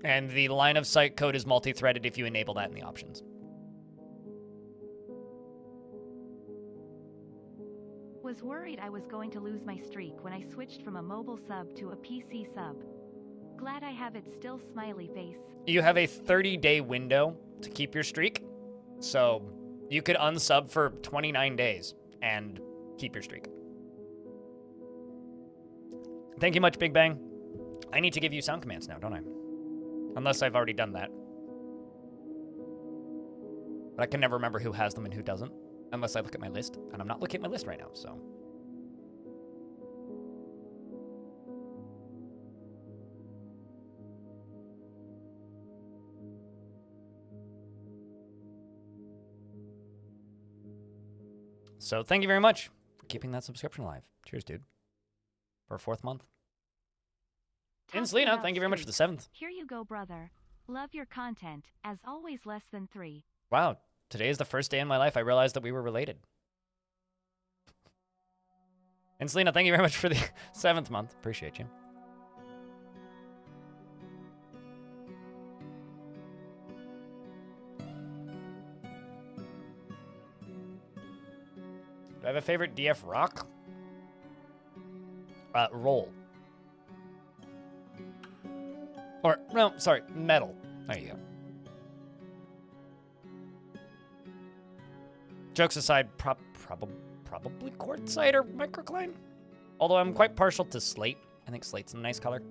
A: And the line of sight code is multi-threaded if you enable that in the options.
B: Was worried I was going to lose my streak when I switched from a mobile sub to a PC sub. Glad I have it still, smiley face.
A: You have a 30-day window to keep your streak. So you could unsub for 29 days and keep your streak. Thank you much, Big Bang. I need to give you sound commands now, don't I? Unless I've already done that. But I can never remember who has them and who doesn't. Unless I look at my list. And I'm not looking at my list right now, so. So thank you very much for keeping that subscription alive. Cheers, dude. For a 4th month. And Selena, thank you very much for the 7th.
B: Here you go, brother. Love your content. As always, less than 3.
A: Wow, today is the first day in my life I realized that we were related. And Selena, thank you very much for the 7th month. Appreciate you. Do I have a favorite DF rock? Roll. Or, no, sorry, metal. There you go. Jokes aside, probably quartzite or microcline. Although I'm quite partial to slate. I think slate's a nice color.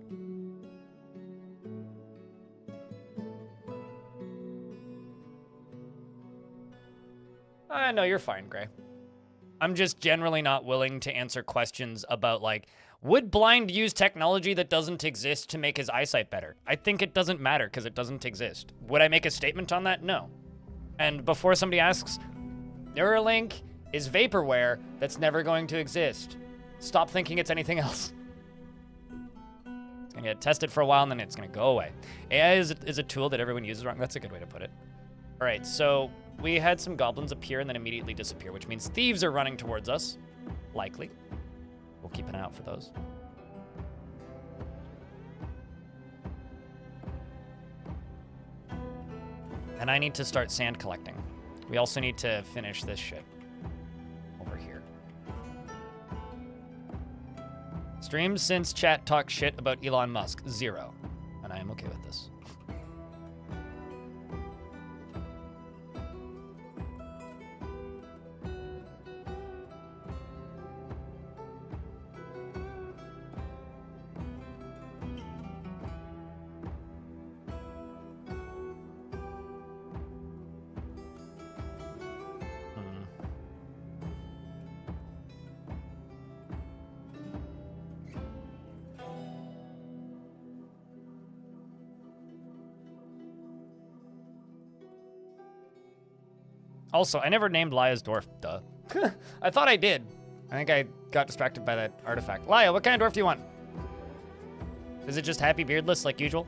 A: No, you're fine, Gray. I'm just generally not willing to answer questions about, like, would Blind use technology that doesn't exist to make his eyesight better? I think it doesn't matter because it doesn't exist. Would I make a statement on that? No. And before somebody asks, Neuralink is vaporware that's never going to exist. Stop thinking it's anything else. It's gonna get tested for a while and then it's gonna go away. AI is a tool that everyone uses wrong. That's a good way to put it. All right, so we had some goblins appear and then immediately disappear, which means thieves are running towards us. Likely. We'll keep an eye out for those. And I need to start sand collecting. We also need to finish this shit over here. Streams since chat talk shit about Elon Musk. 0. And I am okay with this. Also, I never named Laya's dwarf. Duh. I thought I did. I think I got distracted by that artifact. Laya, what kind of dwarf do you want? Is it just happy beardless like usual?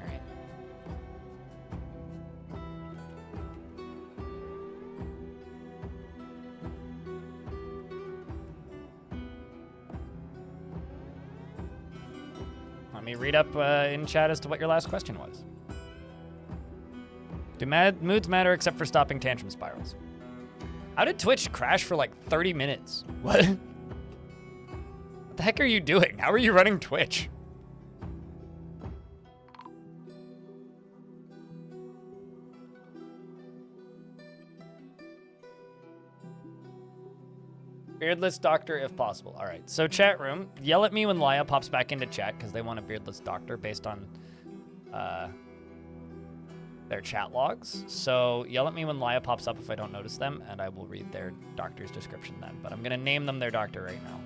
A: Alright. Let me read up in chat as to what your last question was. Do moods matter except for stopping tantrum spirals? How did Twitch crash for like 30 minutes? What? What the heck are you doing? How are you running Twitch? Beardless doctor if possible. All right, so chat room, yell at me when Laya pops back into chat because they want a beardless doctor based on their chat logs. So yell at me when Laya pops up if I don't notice them, and I will read their doctor's description then. But I'm gonna name them their doctor right now.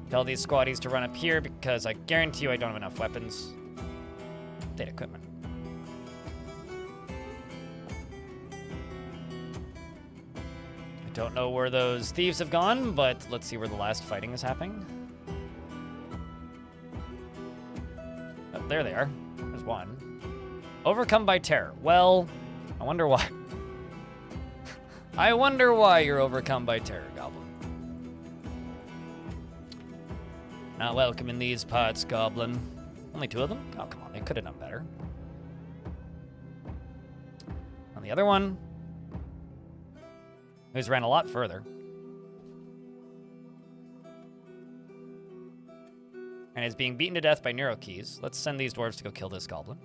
A: Tell these squaddies to run up here because I guarantee you I don't have enough weapons. Update equipment. I don't know where those thieves have gone, but let's see where the last fighting is happening. Oh, there they are. There's one. Overcome by terror. Well, I wonder why. I wonder why you're overcome by terror, Goblin. Not welcome in these parts, Goblin. Only 2 of them? Oh, come on. They could have done better. On the other one, who's ran a lot further. And is being beaten to death by Neuro Keys. Let's send these dwarves to go kill this goblin.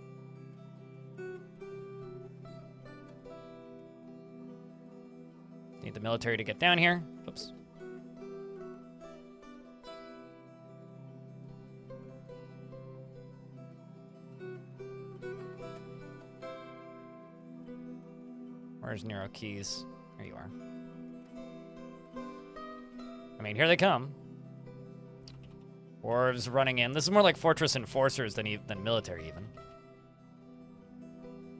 A: Need the military to get down here. Oops. Where's Neuro Keys? There you are. I mean, here they come. Dwarves running in. This is more like Fortress Enforcers than military, even.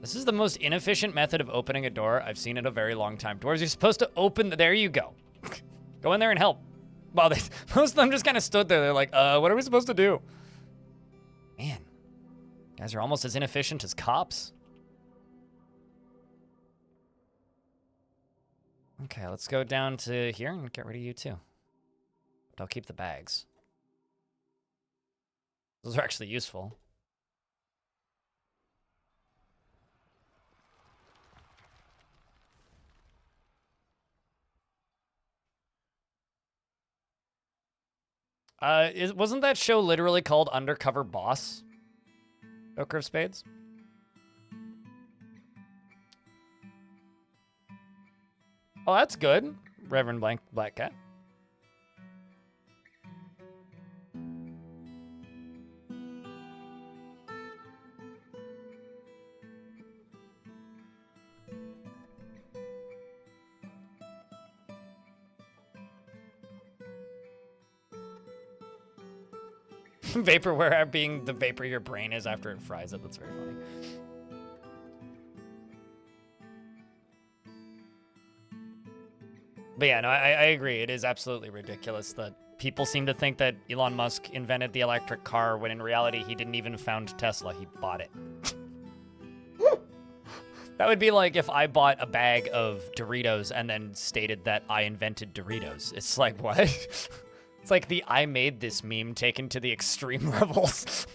A: This is the most inefficient method of opening a door I've seen in a very long time. Dwarves, you're supposed to open there you go. Go in there and help. Well, most of them just kind of stood there. They're like, what are we supposed to do? Man, guys are almost as inefficient as cops. Okay, let's go down to here and get rid of you too. But I'll keep the bags. Those are actually useful. Wasn't that show literally called Undercover Boss? Joker of Spades? Oh, that's good. Reverend Black Cat. Vaporware being the vapor your brain is after it fries it. That's very funny. But yeah, no, I agree. It is absolutely ridiculous that people seem to think that Elon Musk invented the electric car when in reality he didn't even found Tesla. He bought it. That would be like if I bought a bag of Doritos and then stated that I invented Doritos. It's like, what? It's like the I made this meme taken to the extreme levels.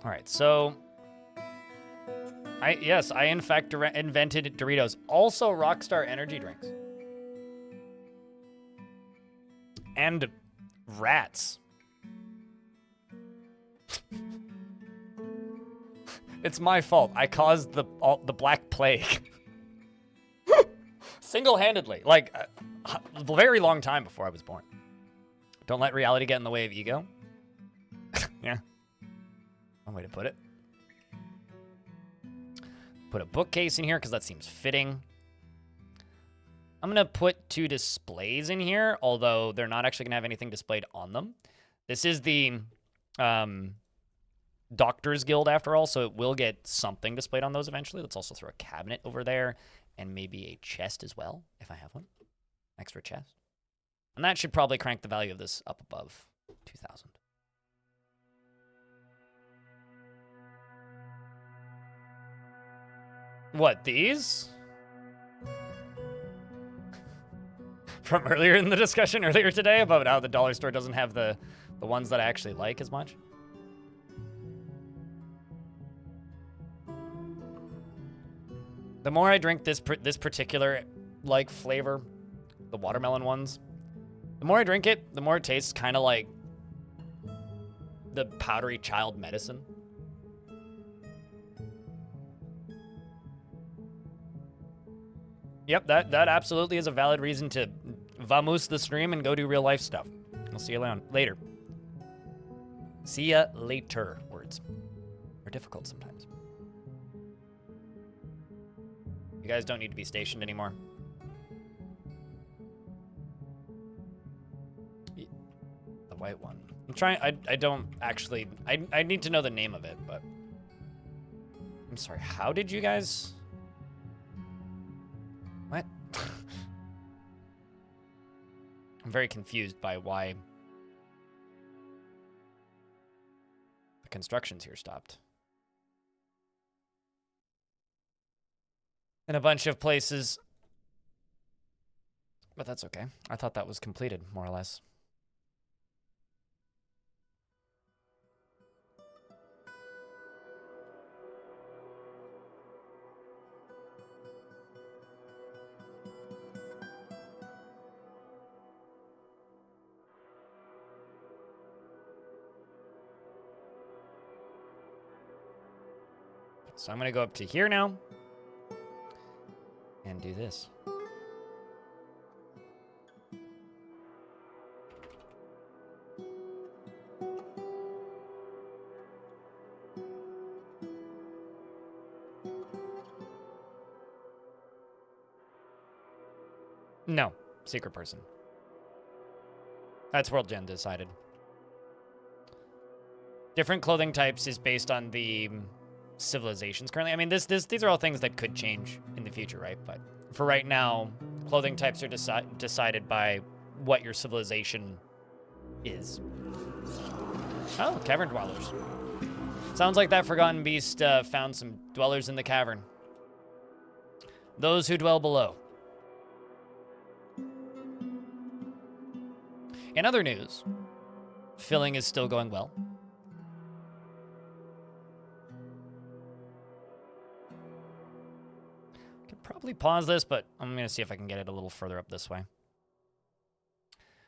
A: All right, so yes, I in fact invented Doritos. Also Rockstar energy drinks. And rats. It's my fault. I caused the Black Plague. Single-handedly. Like, a very long time before I was born. Don't let reality get in the way of ego. Yeah. One way to put it. Put a bookcase in here because that seems fitting. I'm going to put 2 displays in here, although they're not actually going to have anything displayed on them. This is the Doctors Guild after all, so it will get something displayed on those eventually. Let's also throw a cabinet over there and maybe a chest as well, if I have one. Extra chest. And that should probably crank the value of this up above 2,000. What, these? From earlier in the discussion earlier today about how the dollar store doesn't have the ones that I actually like as much. The more I drink this particular like flavor, the watermelon ones, the more I drink it, the more it tastes kind of like the powdery child medicine. Yep, that absolutely is a valid reason to vamoose the stream and go do real life stuff. I'll see you later. See ya later. Words are difficult sometimes. You guys don't need to be stationed anymore. white one. I'm trying. I don't actually. I need to know the name of it, but I'm sorry. How did you guys? What? I'm very confused by why the constructions here stopped. In a bunch of places. But that's okay. I thought that was completed, more or less. So I'm going to go up to here now and do this. No, secret person. That's World Gen decided. Different clothing types is based on the civilizations currently. I mean, these are all things that could change in the future, right? But for right now, clothing types are decided by what your civilization is. Oh, cavern dwellers. Sounds like that Forgotten Beast found some dwellers in the cavern. Those who dwell below. In other news, filling is still going well. Could probably pause this, but I'm going to see if I can get it a little further up this way.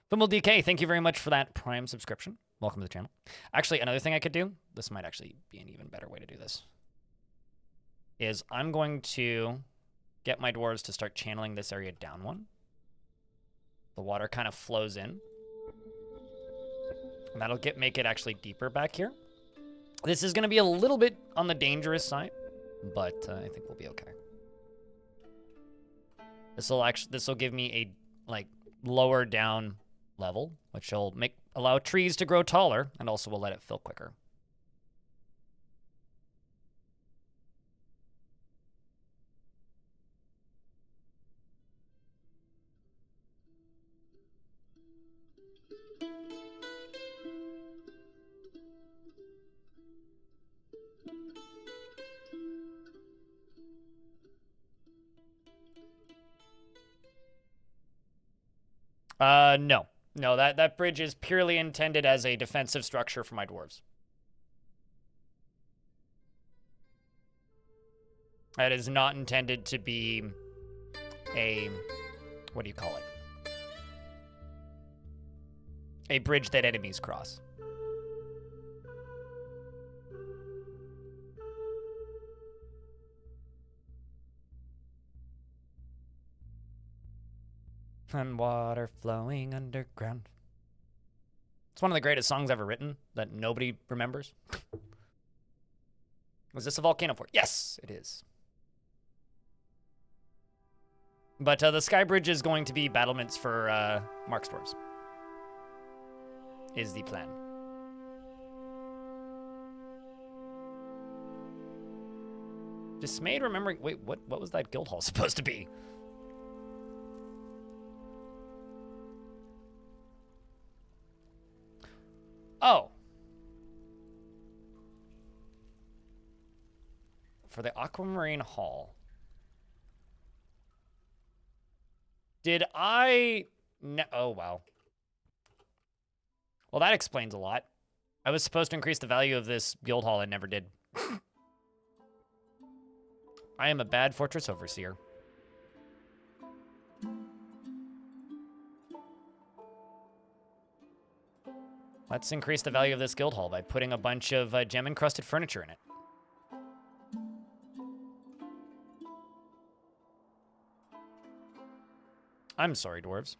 A: Thimble DK, thank you very much for that Prime subscription. Welcome to the channel. Actually, another thing I could do, this might actually be an even better way to do this, is I'm going to get my dwarves to start channeling this area down one. The water kind of flows in. And that'll make it actually deeper back here. This is going to be a little bit on the dangerous side, but I think we'll be okay. This will give me a lower down level, which will allow trees to grow taller, and also will let it fill quicker. No. No, that bridge is purely intended as a defensive structure for my dwarves. That is not intended to be a, what do you call it? A bridge that enemies cross. And water flowing underground. It's one of the greatest songs ever written that nobody remembers. Was this a volcano fort? Yes, it is. But the sky bridge is going to be battlements for Mark's dwarves. Is the plan. Dismayed remembering... Wait, what was that guild hall supposed to be? Oh. For the Aquamarine Hall. Did I... No, oh, wow. Well, that explains a lot. I was supposed to increase the value of this guild hall and never did. I am a bad fortress overseer. Let's increase the value of this guild hall by putting a bunch of gem-encrusted furniture in it. I'm sorry, dwarves.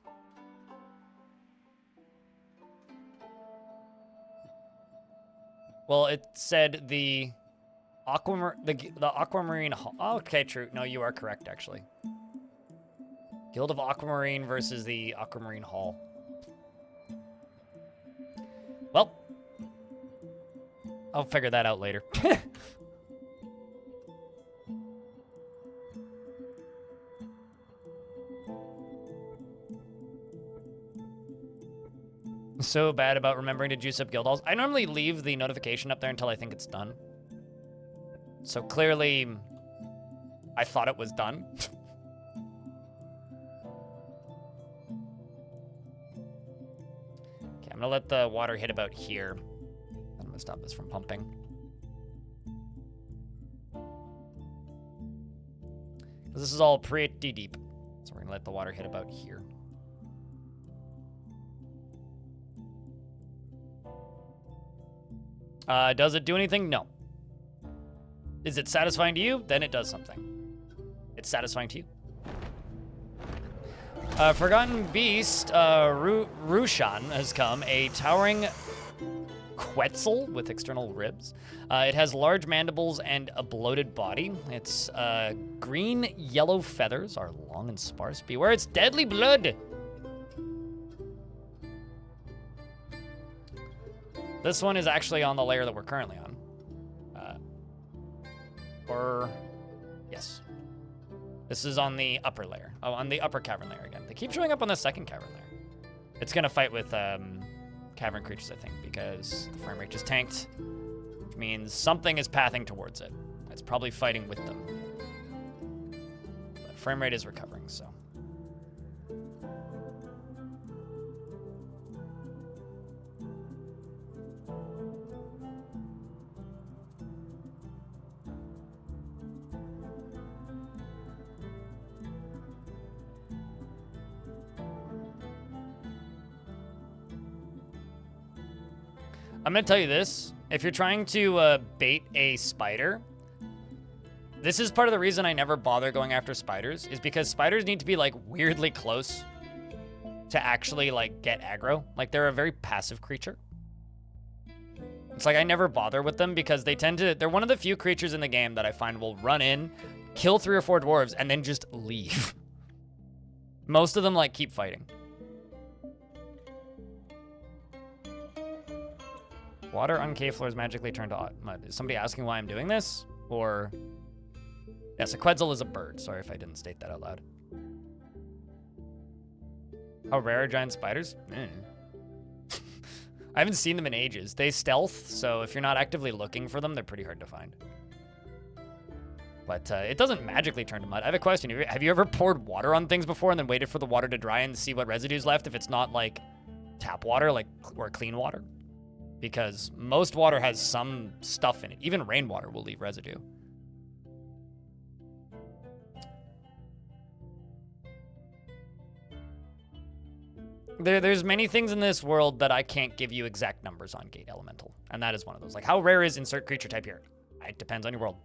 A: Well, it said the Aquamarine Hall. Oh, okay, true. No, you are correct, actually. Guild of Aquamarine versus the Aquamarine Hall. Well, I'll figure that out later. So bad about remembering to juice up guild halls. I normally leave the notification up there until I think it's done. So clearly, I thought it was done. Okay, I'm gonna let the water hit about here. I'm gonna stop this from pumping. This is all pretty deep. So we're gonna let the water hit about here. Does it do anything? No. Is it satisfying to you? Then it does something. It's satisfying to you. Forgotten Beast, Rushan has come, a towering Quetzal with external ribs. It has large mandibles and a bloated body. Its green yellow feathers are long and sparse. Beware its deadly blood. This one is actually on the layer that we're currently on. Yes. This is on the upper layer. Oh, on the upper cavern layer again. They keep showing up on the second cavern layer. It's gonna fight with cavern creatures, I think, because the frame rate just tanked, which means something is pathing towards it. It's probably fighting with them. But frame rate is recovering, so. I'm gonna tell you this. If you're trying to bait a spider, this is part of the reason I never bother going after spiders, is because spiders need to be like weirdly close to actually like get aggro. Like they're a very passive creature. It's like I never bother with them because they're one of the few creatures in the game that I find will run in, kill 3 or 4 dwarves, and then just leave. Most of them like keep fighting. Water on cave floors magically turned to mud. Is somebody asking why I'm doing this? Or... Yes, a Quetzal is a bird. Sorry if I didn't state that out loud. How rare are giant spiders? I haven't seen them in ages. They stealth, so if you're not actively looking for them, they're pretty hard to find. But it doesn't magically turn to mud. I have a question. Have you ever poured water on things before and then waited for the water to dry and see what residue's left if it's not like tap water, like, or clean water? Because most water has some stuff in it. Even rainwater will leave residue. There's many things in this world that I can't give you exact numbers on Gate Elemental. And that is one of those. Like, how rare is insert creature type here? It depends on your world.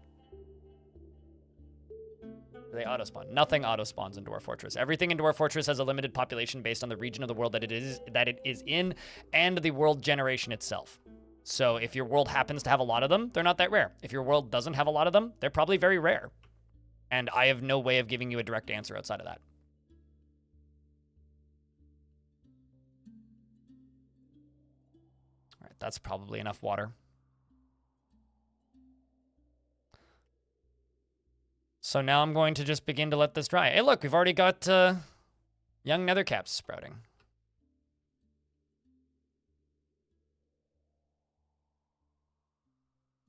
A: They auto-spawn. Nothing auto-spawns in Dwarf Fortress. Everything in Dwarf Fortress has a limited population based on the region of the world that it is in and the world generation itself. So if your world happens to have a lot of them, they're not that rare. If your world doesn't have a lot of them, they're probably very rare. And I have no way of giving you a direct answer outside of that. All right, that's probably enough water. So now I'm going to just begin to let this dry. Hey, look, we've already got young nethercaps sprouting.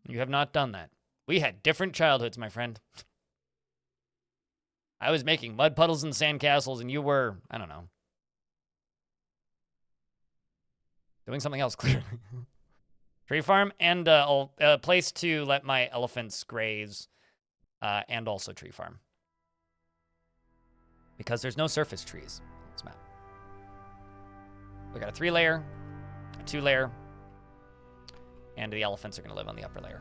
A: You have not done that. We had different childhoods, my friend. I was making mud puddles and sandcastles, and you were, I don't know, doing something else, clearly. Tree farm and a place to let my elephants graze. And also tree farm. Because there's no surface trees on this map. We got a 3-layer, a 2-layer, and the elephants are going to live on the upper layer.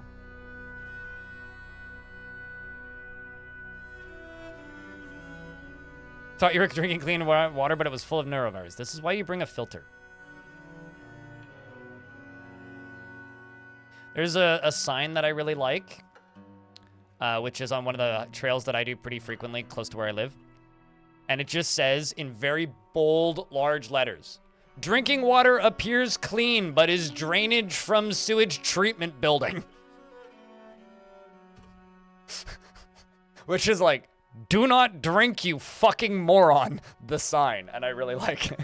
A: Thought you were drinking clean water, but it was full of neurovirus. This is why you bring a filter. There's a sign that I really like. Which is on one of the trails that I do pretty frequently close to where I live. And it just says in very bold, large letters, Drinking water appears clean, but is drainage from sewage treatment building. Which is like, do not drink, you fucking moron, the sign. And I really like it.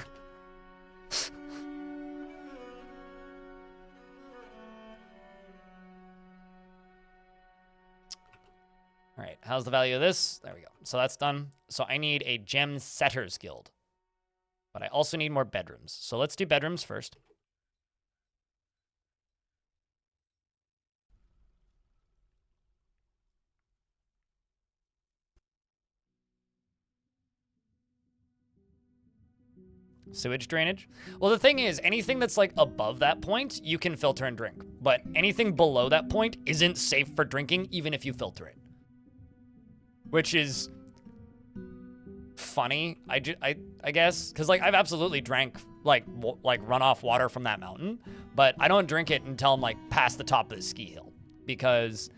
A: All right, how's the value of this? There we go. So that's done. So I need a gem setters guild. But I also need more bedrooms. So let's do bedrooms first. Sewage drainage. Well, the thing is, anything that's like above that point, you can filter and drink. But anything below that point isn't safe for drinking, even if you filter it. Which is funny, I guess, because like I've absolutely drank like runoff water from that mountain, but I don't drink it until I'm like past the top of the ski hill, because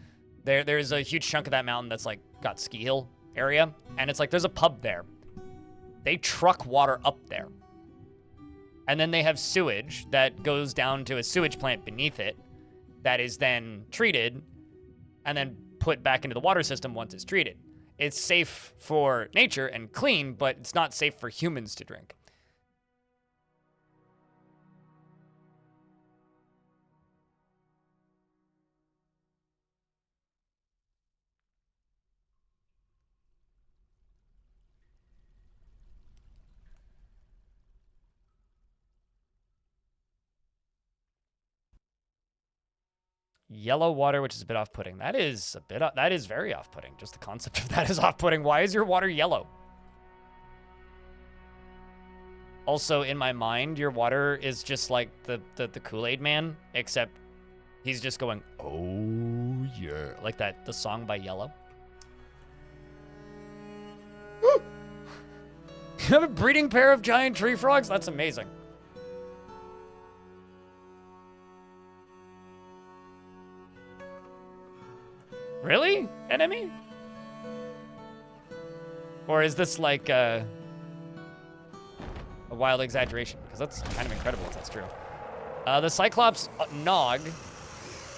A: there's a huge chunk of that mountain that's like got ski hill area, and it's like there's a pub there. They truck water up there, and then they have sewage that goes down to a sewage plant beneath it that is then treated and then put back into the water system once it's treated. It's safe for nature and clean, but it's not safe for humans to drink. Yellow water, which is a bit off-putting. That is very off-putting. Just the concept of that is off-putting. Why is your water yellow? Also, in my mind, your water is just like the Kool-Aid Man, except he's just going, oh yeah, like that, the song by Yellow. You have a breeding pair of giant tree frogs? That's amazing. Really? Enemy? Or is this like a wild exaggeration? Because that's kind of incredible if that's true. The Cyclops Nog,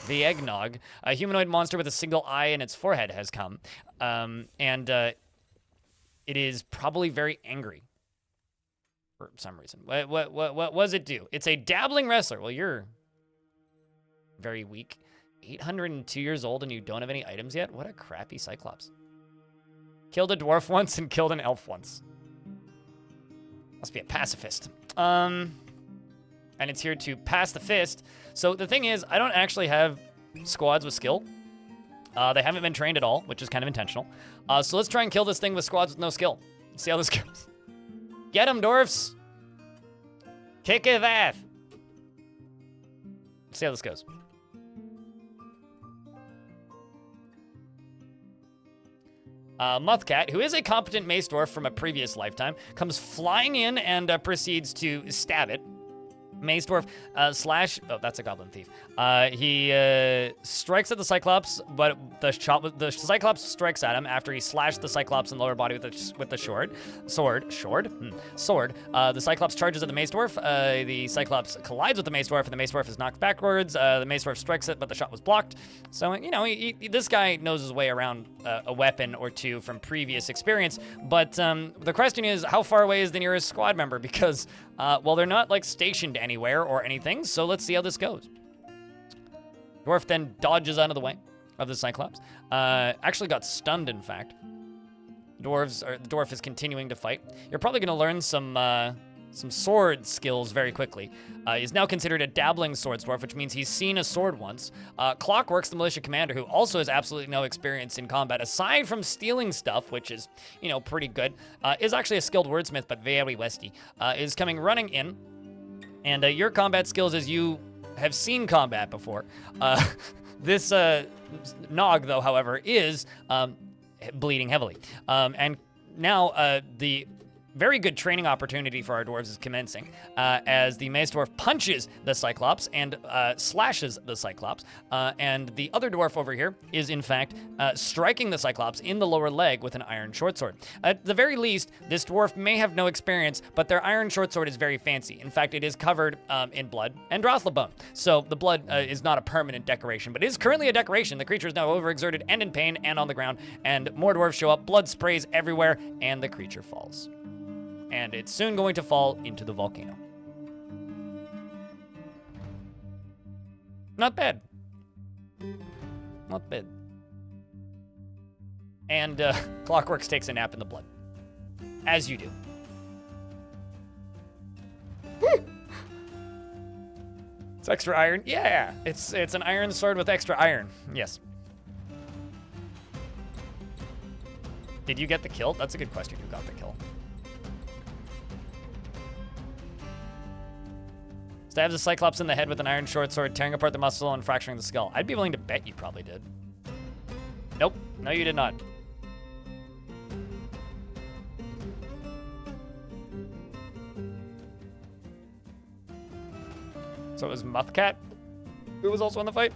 A: the Eggnog, a humanoid monster with a single eye in its forehead, has come. It is probably very angry for some reason. What does it do? It's a dabbling wrestler. Well, you're very weak. 802 years old and you don't have any items yet? What a crappy Cyclops. Killed a dwarf once and killed an elf once. Must be a pacifist. And it's here to pass the fist. So the thing is, I don't actually have squads with skill. They haven't been trained at all, which is kind of intentional. So let's try and kill this thing with squads with no skill. Let's see how this goes. Get him, dwarfs. Kick his ass. Let's see how this goes. Muthcat, who is a competent mace dwarf from a previous lifetime, comes flying in and proceeds to stab it. Mace dwarf oh, that's a goblin thief. He strikes at the Cyclops, but the Cyclops strikes at him after he slashed the Cyclops in the lower body with the sword. The Cyclops charges at the Mace dwarf. The Cyclops collides with the Mace dwarf, and the Mace dwarf is knocked backwards. The Mace dwarf strikes it, but the shot was blocked. So you know, this guy knows his way around a weapon or two from previous experience. But the question is, how far away is the nearest squad member? Because well, they're not like stationed anywhere or anything, so let's see how this goes. Dwarf then dodges out of the way of the Cyclops. Actually got stunned, in fact. The dwarf is continuing to fight. You're probably going to learn some sword skills very quickly. He's now considered a dabbling swords dwarf, which means he's seen a sword once. Clockworks, the militia commander, who also has absolutely no experience in combat, aside from stealing stuff, which is, you know, pretty good, is actually a skilled wordsmith, but very westy, is coming running in. And your combat skills, as you have seen combat before. This Nog, though, however, is bleeding heavily. And now the very good training opportunity for our dwarves is commencing as the mace dwarf punches the Cyclops and slashes the Cyclops. And the other dwarf over here is, in fact, striking the Cyclops in the lower leg with an iron short sword. At the very least, this dwarf may have no experience, but their iron short sword is very fancy. In fact, it is covered in blood and Drothla bone. So the blood is not a permanent decoration, but it is currently a decoration. The creature is now overexerted and in pain and on the ground, and more dwarves show up, blood sprays everywhere, and the creature falls. And it's soon going to fall into the volcano. Not bad. Not bad. And Clockworks takes a nap in the blood. As you do. It's extra iron? Yeah, it's an iron sword with extra iron. Yes. Did you get the kill? That's a good question. Who got the kill? Stabs a Cyclops in the head with an iron short sword, tearing apart the muscle and fracturing the skull. I'd be willing to bet you probably did. Nope. No, you did not. So it was Muthcat who was also in the fight?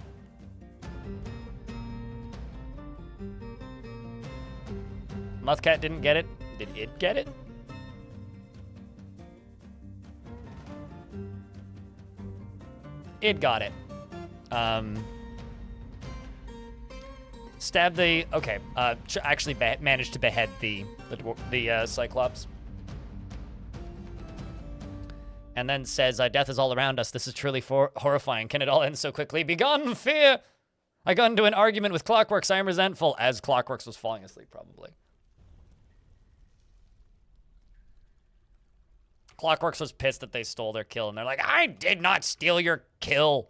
A: Muthcat didn't get it. Did it get it? It got it. Stabbed the... Okay. Actually managed to behead the Cyclops. And then says, death is all around us. This is truly horrifying. Can it all end so quickly? Begone, fear! I got into an argument with Clockworks. I am resentful. As Clockworks was falling asleep, probably. Clockworks was pissed that they stole their kill, and they're like, I did not steal your kill.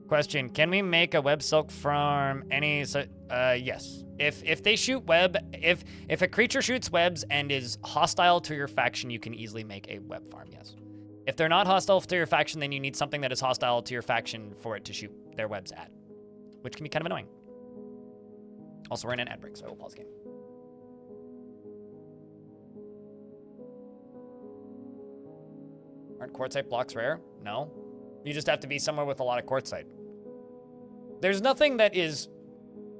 A: Question, can we make a web silk from any... yes. If they shoot web, if a creature shoots webs and is hostile to your faction, you can easily make a web farm, yes. If they're not hostile to your faction, then you need something that is hostile to your faction for it to shoot their webs at, which can be kind of annoying. Also, we're in an ad break, so I will pause the game. Aren't quartzite blocks rare? No. You just have to be somewhere with a lot of quartzite. There's nothing that is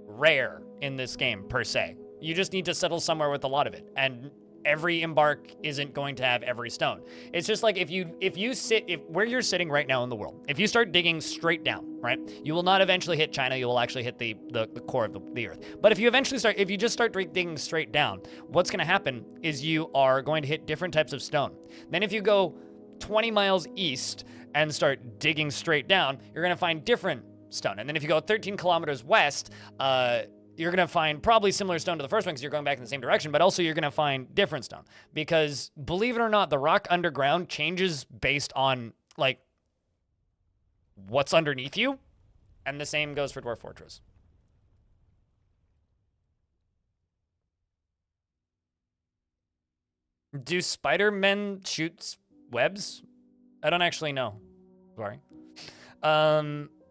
A: rare in this game, per se. You just need to settle somewhere with a lot of it. And every embark isn't going to have every stone. It's just like where you're sitting right now in the world, if you start digging straight down, right, you will not eventually hit China, you will actually hit the core of the earth. But if you just start digging straight down, what's gonna happen is you are going to hit different types of stone. Then if you go 20 miles east and start digging straight down, you're gonna find different stone. And then if you go 13 kilometers west, you're gonna find probably similar stone to the first one because you're going back in the same direction, but also you're gonna find different stone. Because believe it or not, the rock underground changes based on like what's underneath you. And the same goes for Dwarf Fortress. Do Spider-Men shoot webs? I don't actually know. Sorry.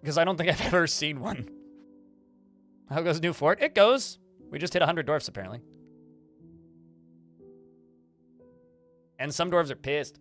A: Because I don't think I've ever seen one. How goes New Fort? It goes. We just hit 100 dwarfs, apparently. And some dwarves are pissed.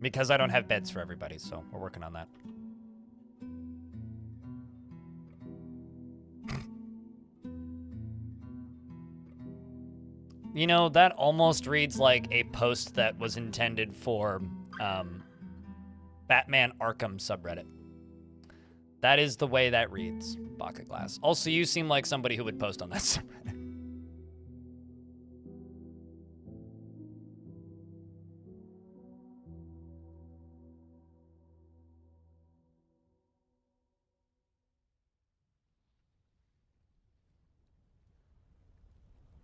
A: Because I don't have beds for everybody, so we're working on that. You know, that almost reads like a post that was intended for Batman Arkham subreddit. That is the way that reads, Baka Glass. Also, you seem like somebody who would post on that subreddit.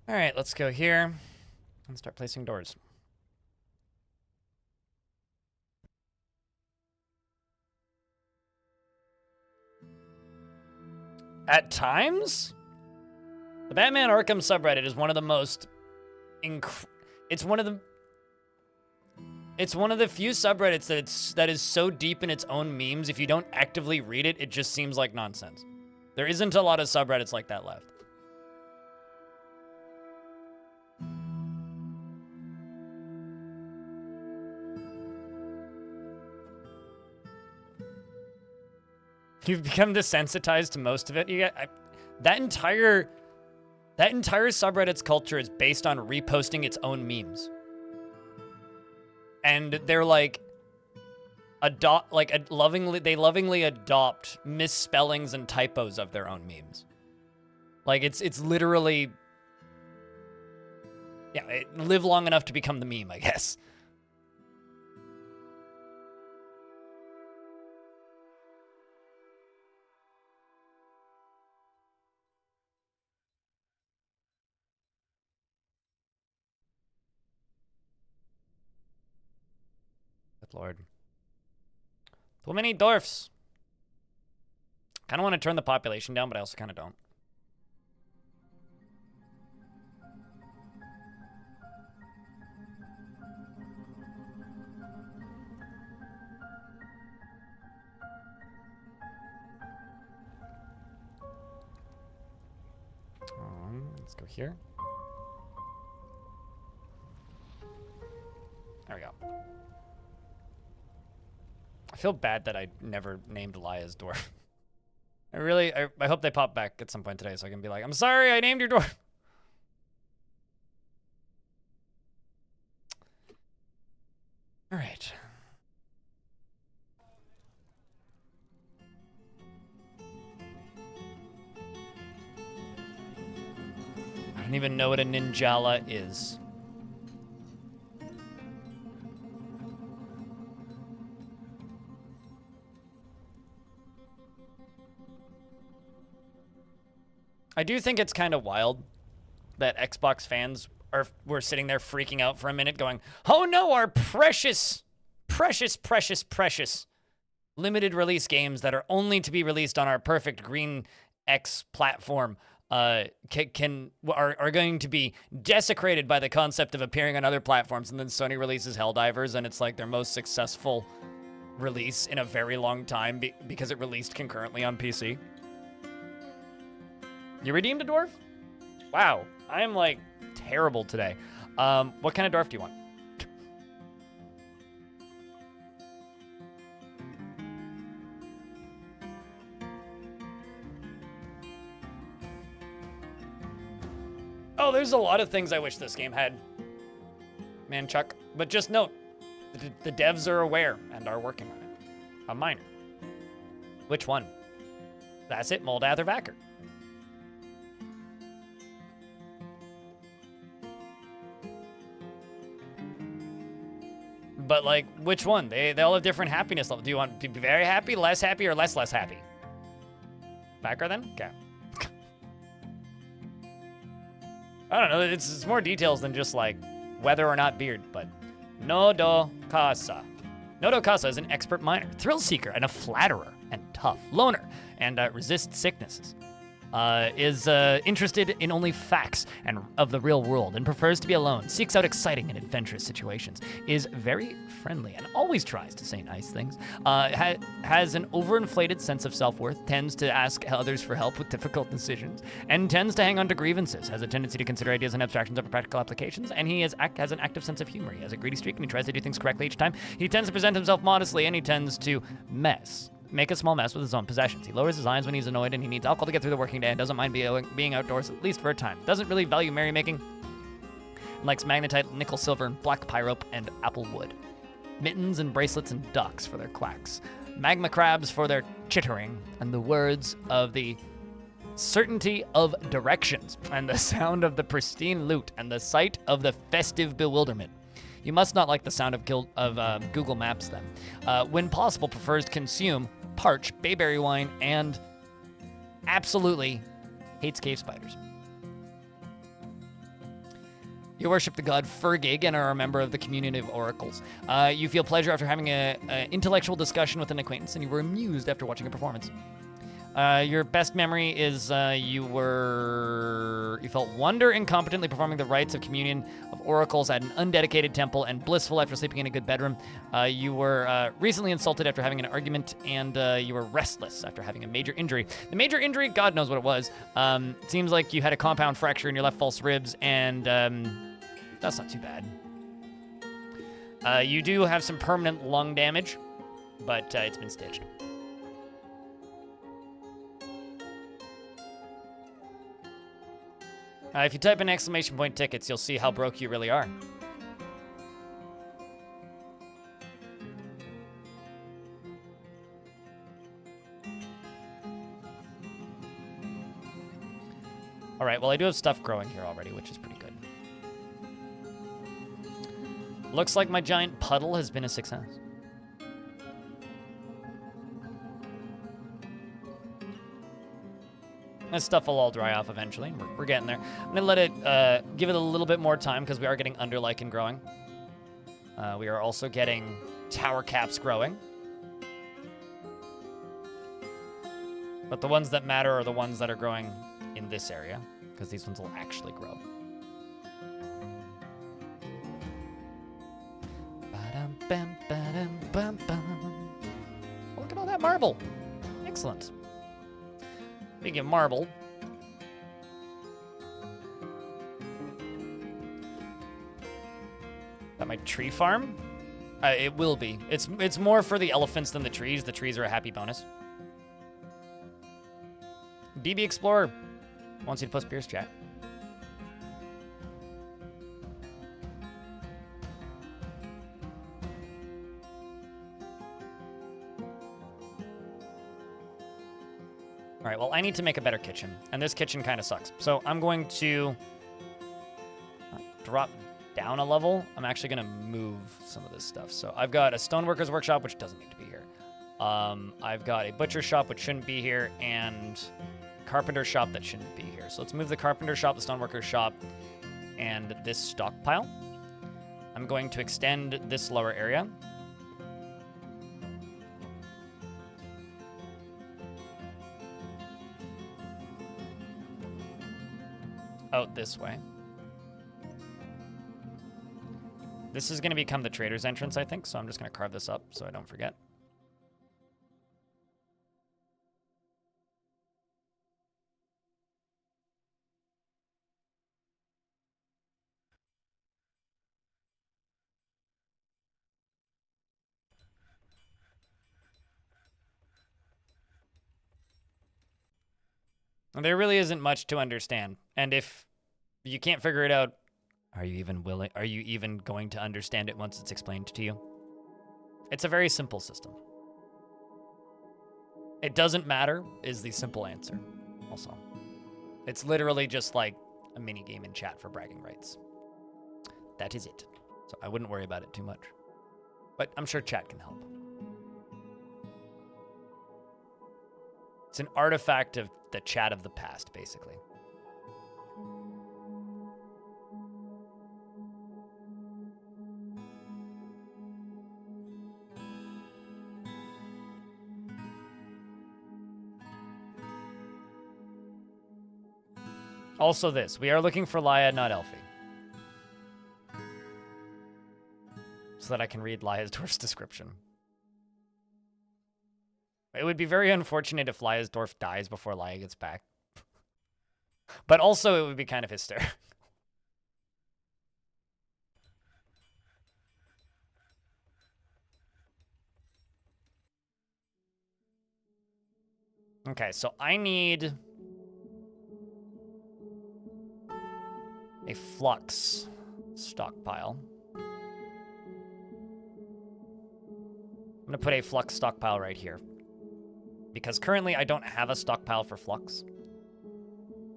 A: All right, let's go here and start placing doors. At times, the Batman Arkham subreddit is one of the most it's one of the few subreddits that is so deep in its own memes. If you don't actively read it, it just seems like nonsense. There isn't a lot of subreddits like that left. You've become desensitized to most of it. That entire subreddit's culture is based on reposting its own memes. And they're like they lovingly adopt misspellings and typos of their own memes. Like it's literally live long enough to become the meme, I guess. Good lord. Too many dwarfs. Kind of want to turn the population down, but I also kind of don't. Let's go here. There we go. I feel bad that I never named Laya's dwarf. I hope they pop back at some point today so I can be like, I'm sorry, I named your dwarf. All right. I don't even know what a ninjala is. I do think it's kind of wild that Xbox fans were sitting there freaking out for a minute going, oh no, our precious limited release games that are only to be released on our perfect Green X platform are going to be desecrated by the concept of appearing on other platforms. And then Sony releases Helldivers and it's like their most successful release in a very long time because it released concurrently on PC. You redeemed a dwarf? Wow, I am like terrible today. What kind of dwarf do you want? Oh, there's a lot of things I wish this game had, man, Chuck. But just note, the devs are aware and are working on it. A minor. Which one? That's it, Moldather Vacker. But like, which one? They all have different happiness levels. Do you want to be very happy, less happy, or less happy? Vacker then? Okay. I don't know, it's more details than just like whether or not beard, but Nodo Casa. Nodo Casa is an expert miner, thrill seeker, and a flatterer, and tough, loner, and resists sicknesses. Is interested in only facts and of the real world and prefers to be alone, seeks out exciting and adventurous situations, is very friendly and always tries to say nice things, has an overinflated sense of self-worth, tends to ask others for help with difficult decisions, and tends to hang on to grievances, has a tendency to consider ideas and abstractions over practical applications, and he has an active sense of humor. He has a greedy streak and he tries to do things correctly each time. He tends to present himself modestly and he tends to make a small mess with his own possessions. He lowers his eyes when he's annoyed and he needs alcohol to get through the working day and doesn't mind being outdoors, at least for a time. Doesn't really value merrymaking. Likes magnetite, nickel, silver, and black pyrope and apple wood. Mittens and bracelets and ducks for their quacks. Magma crabs for their chittering. And the words of the certainty of directions and the sound of the pristine loot and the sight of the festive bewilderment. You must not like the sound of Google Maps then. When possible, prefers to consume parch, bayberry wine, and absolutely hates cave spiders. You worship the god Fergig and are a member of the community of oracles. You feel pleasure after having an intellectual discussion with an acquaintance, and you were amused after watching a performance. Your best memory is you felt wonder incompetently performing the rites of communion of oracles at an undedicated temple, and blissful after sleeping in a good bedroom. You were recently insulted after having an argument, and you were restless after having a major injury. The major injury, God knows what it was. Seems like you had a compound fracture in your left false ribs, and that's not too bad. You do have some permanent lung damage, but it's been stitched. If you type in exclamation point tickets, you'll see how broke you really are. All right, well, I do have stuff growing here already, which is pretty good. Looks like my giant puddle has been a success. This stuff will all dry off eventually. We're getting there. I'm gonna let it, give it a little bit more time because we are getting underlichen growing. We are also getting tower caps growing. But the ones that matter are the ones that are growing in this area, because these ones will actually grow. Look at all that marble. Excellent. Speaking of marble, that my tree farm? It will be. It's more for the elephants than the trees. The trees are a happy bonus. BB Explorer wants you to post Beer's chat. All right, well, I need to make a better kitchen, and this kitchen kind of sucks. So I'm going to drop down a level. I'm actually going to move some of this stuff. So I've got a stoneworker's workshop, which doesn't need to be here. I've got a butcher shop, which shouldn't be here, and carpenter shop that shouldn't be here. So let's move the carpenter shop, the stoneworker's shop, and this stockpile. I'm going to extend this lower area. Out this way. This is going to become the trader's entrance, I think, so I'm just going to carve this up so I don't forget. There really isn't much to understand, and if you can't figure it out, are you even going to understand it once it's explained to you? It's a very simple system. It doesn't matter is the simple answer. Also, it's literally just like a mini game in chat for bragging rights. That is it. So I wouldn't worry about it too much, but I'm sure chat can help. It's an artifact of the chat of the past, basically. Also this, we are looking for Laia, not Elfie. So that I can read Laia's Dwarf's description. It would be very unfortunate if Laia's Dwarf dies before Laia gets back. But also it would be kind of hysterical. Okay, so I need a flux stockpile. I'm gonna put a flux stockpile right here, because currently I don't have a stockpile for flux.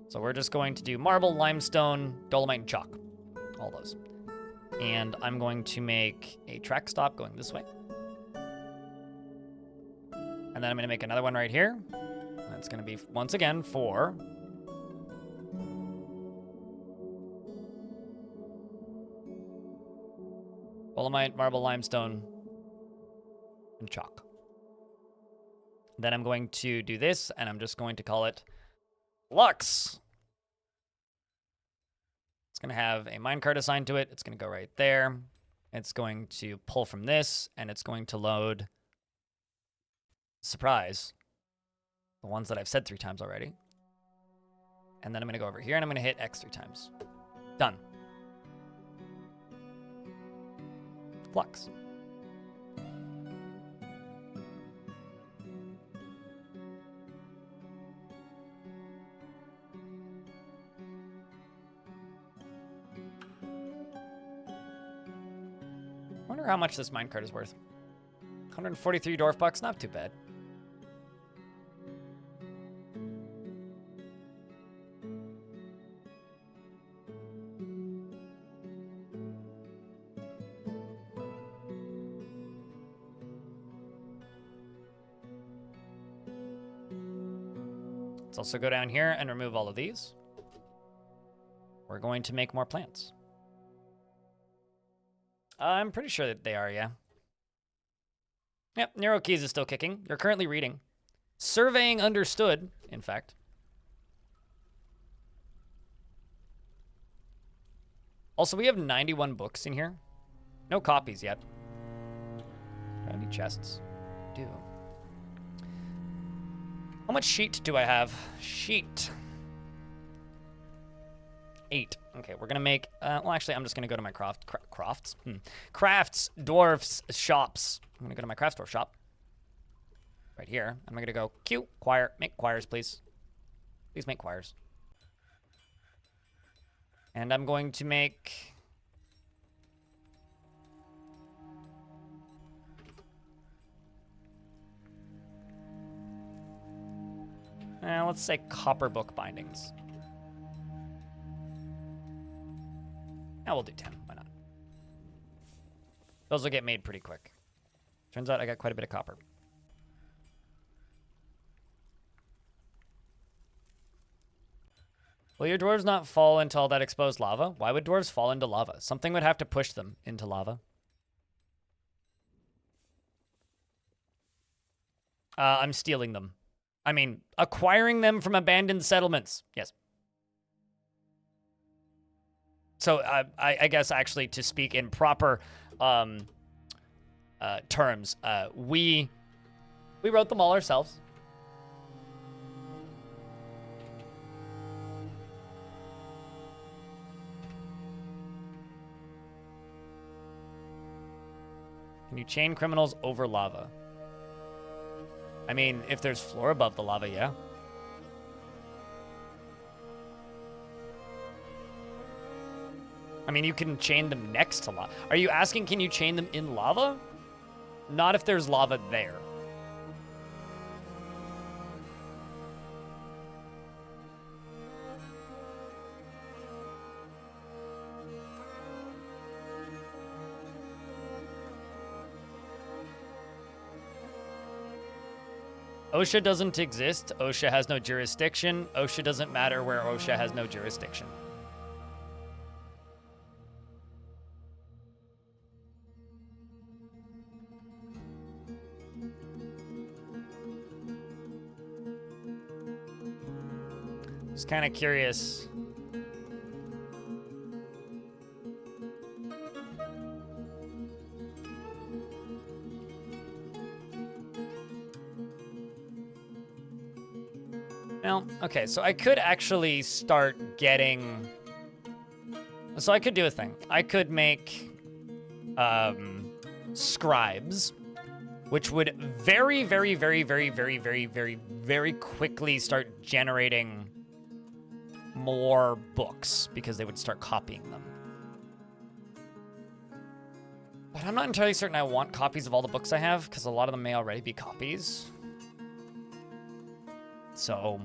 A: So we're just going to do marble, limestone, dolomite, and chalk. All those. And I'm going to make a track stop going this way. And then I'm gonna make another one right here. That's gonna be, once again, for Dolomite, marble, limestone, and chalk. Then I'm going to do this, and I'm just going to call it Lux. It's going to have a minecart assigned to it. It's going to go right there. It's going to pull from this, and it's going to load, surprise, the ones that I've said 3 times already. And then I'm going to go over here, and I'm going to hit X 3 times. Done. Flux. I wonder how much this minecart is worth. 143 dwarf bucks, not too bad. Let's also go down here and remove all of these. We're going to make more plants. I'm pretty sure that they are, yeah. Yep, Nero Keys is still kicking. You're currently reading. Surveying understood, in fact. Also, we have 91 books in here. No copies yet. Do I have any chests? I do. How much sheet do I have? Sheet. 8. Okay, we're gonna make, well, actually, I'm just gonna go to my crafts, dwarfs, shops. I'm gonna go to my crafts dwarf shop. Right here. I'm gonna go, Q, choir, make choirs, please. Please make choirs. And I'm going to make... let's say copper book bindings. We'll do 10. Why not? Those will get made pretty quick. Turns out I got quite a bit of copper. Will your dwarves not fall into all that exposed lava? Why would dwarves fall into lava? Something would have to push them into lava. I'm stealing them. I mean, acquiring them from abandoned settlements. Yes. So I guess actually to speak in proper terms, we wrote them all ourselves. Can you chain criminals over lava? I mean, if there's floor above the lava, yeah. I mean, you can chain them next to lava. Are you asking, can you chain them in lava? Not if there's lava there. OSHA doesn't exist. OSHA has no jurisdiction. OSHA doesn't matter where OSHA has no jurisdiction. Just kind of curious. Well, okay, so I could actually start getting... So I could do a thing. I could make scribes, which would very quickly start generating more books because they would start copying them. But I'm not entirely certain I want copies of all the books I have because a lot of them may already be copies. So...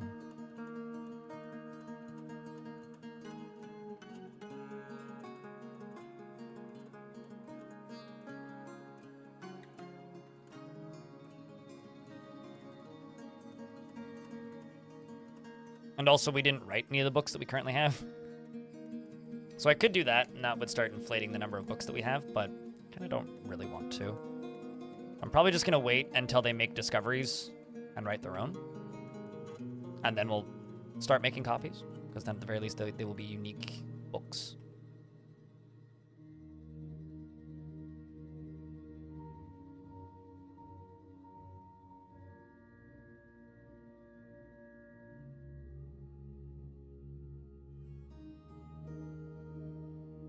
A: And also, we didn't write any of the books that we currently have. So I could do that, and that would start inflating the number of books that we have, but Kind of don't really want to. I'm probably just going to wait until they make discoveries and write their own. And then we'll start making copies. Because then at the very least, they will be unique books.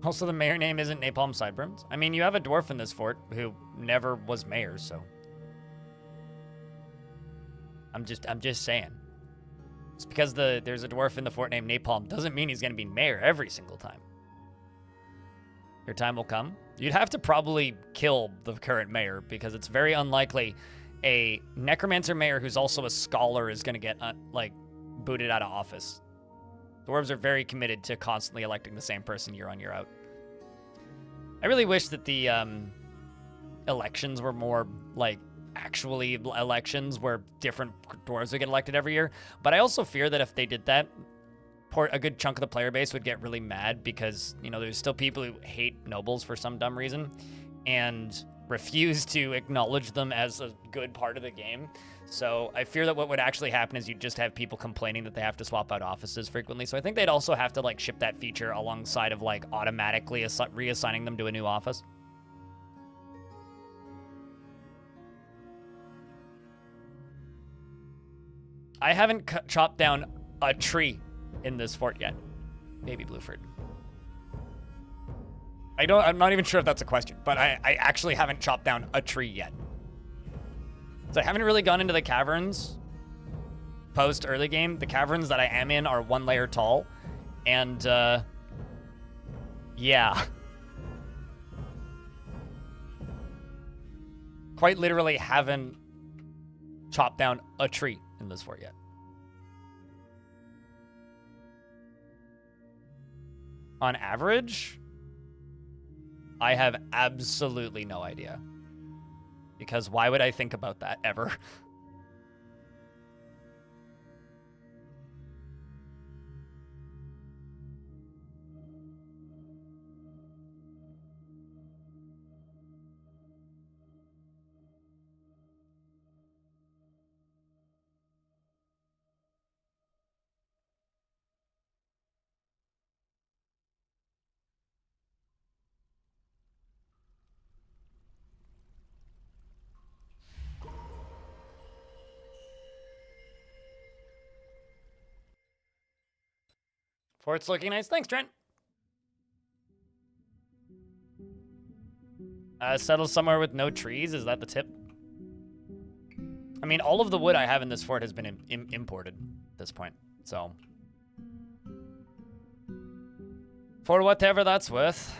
A: Also, the mayor name isn't Napalm Sideburns. I mean, you have a dwarf in this fort who never was mayor, so I'm just saying. It's because there's a dwarf in the fort named Napalm doesn't mean he's gonna be mayor every single time. Your time will come. You'd have to probably kill the current mayor because it's very unlikely a necromancer mayor who's also a scholar is gonna get like booted out of office. Dwarves are very committed to constantly electing the same person year on, year out. I really wish that the elections were more, like, actually elections where different dwarves would get elected every year. But I also fear that if they did that, a good chunk of the player base would get really mad because, you know, there's still people who hate nobles for some dumb reason and refuse to acknowledge them as a good part of the game. So I fear that what would actually happen is you'd just have people complaining that they have to swap out offices frequently. So I think they'd also have to like ship that feature alongside of like automatically reassigning them to a new office. I haven't chopped down a tree in this fort yet. Baby Blueford. I'm not even sure if that's a question, but I actually haven't chopped down a tree yet. So I haven't really gone into the caverns post early game. The caverns that I am in are 1 layer tall. And, yeah. Quite literally haven't chopped down a tree in this fort yet. On average, I have absolutely no idea. Because why would I think about that ever? Fort's looking nice. Thanks, Trent. Settle somewhere with no trees? Is that the tip? I mean, all of the wood I have in this fort has been imported at this point, so. For whatever that's worth.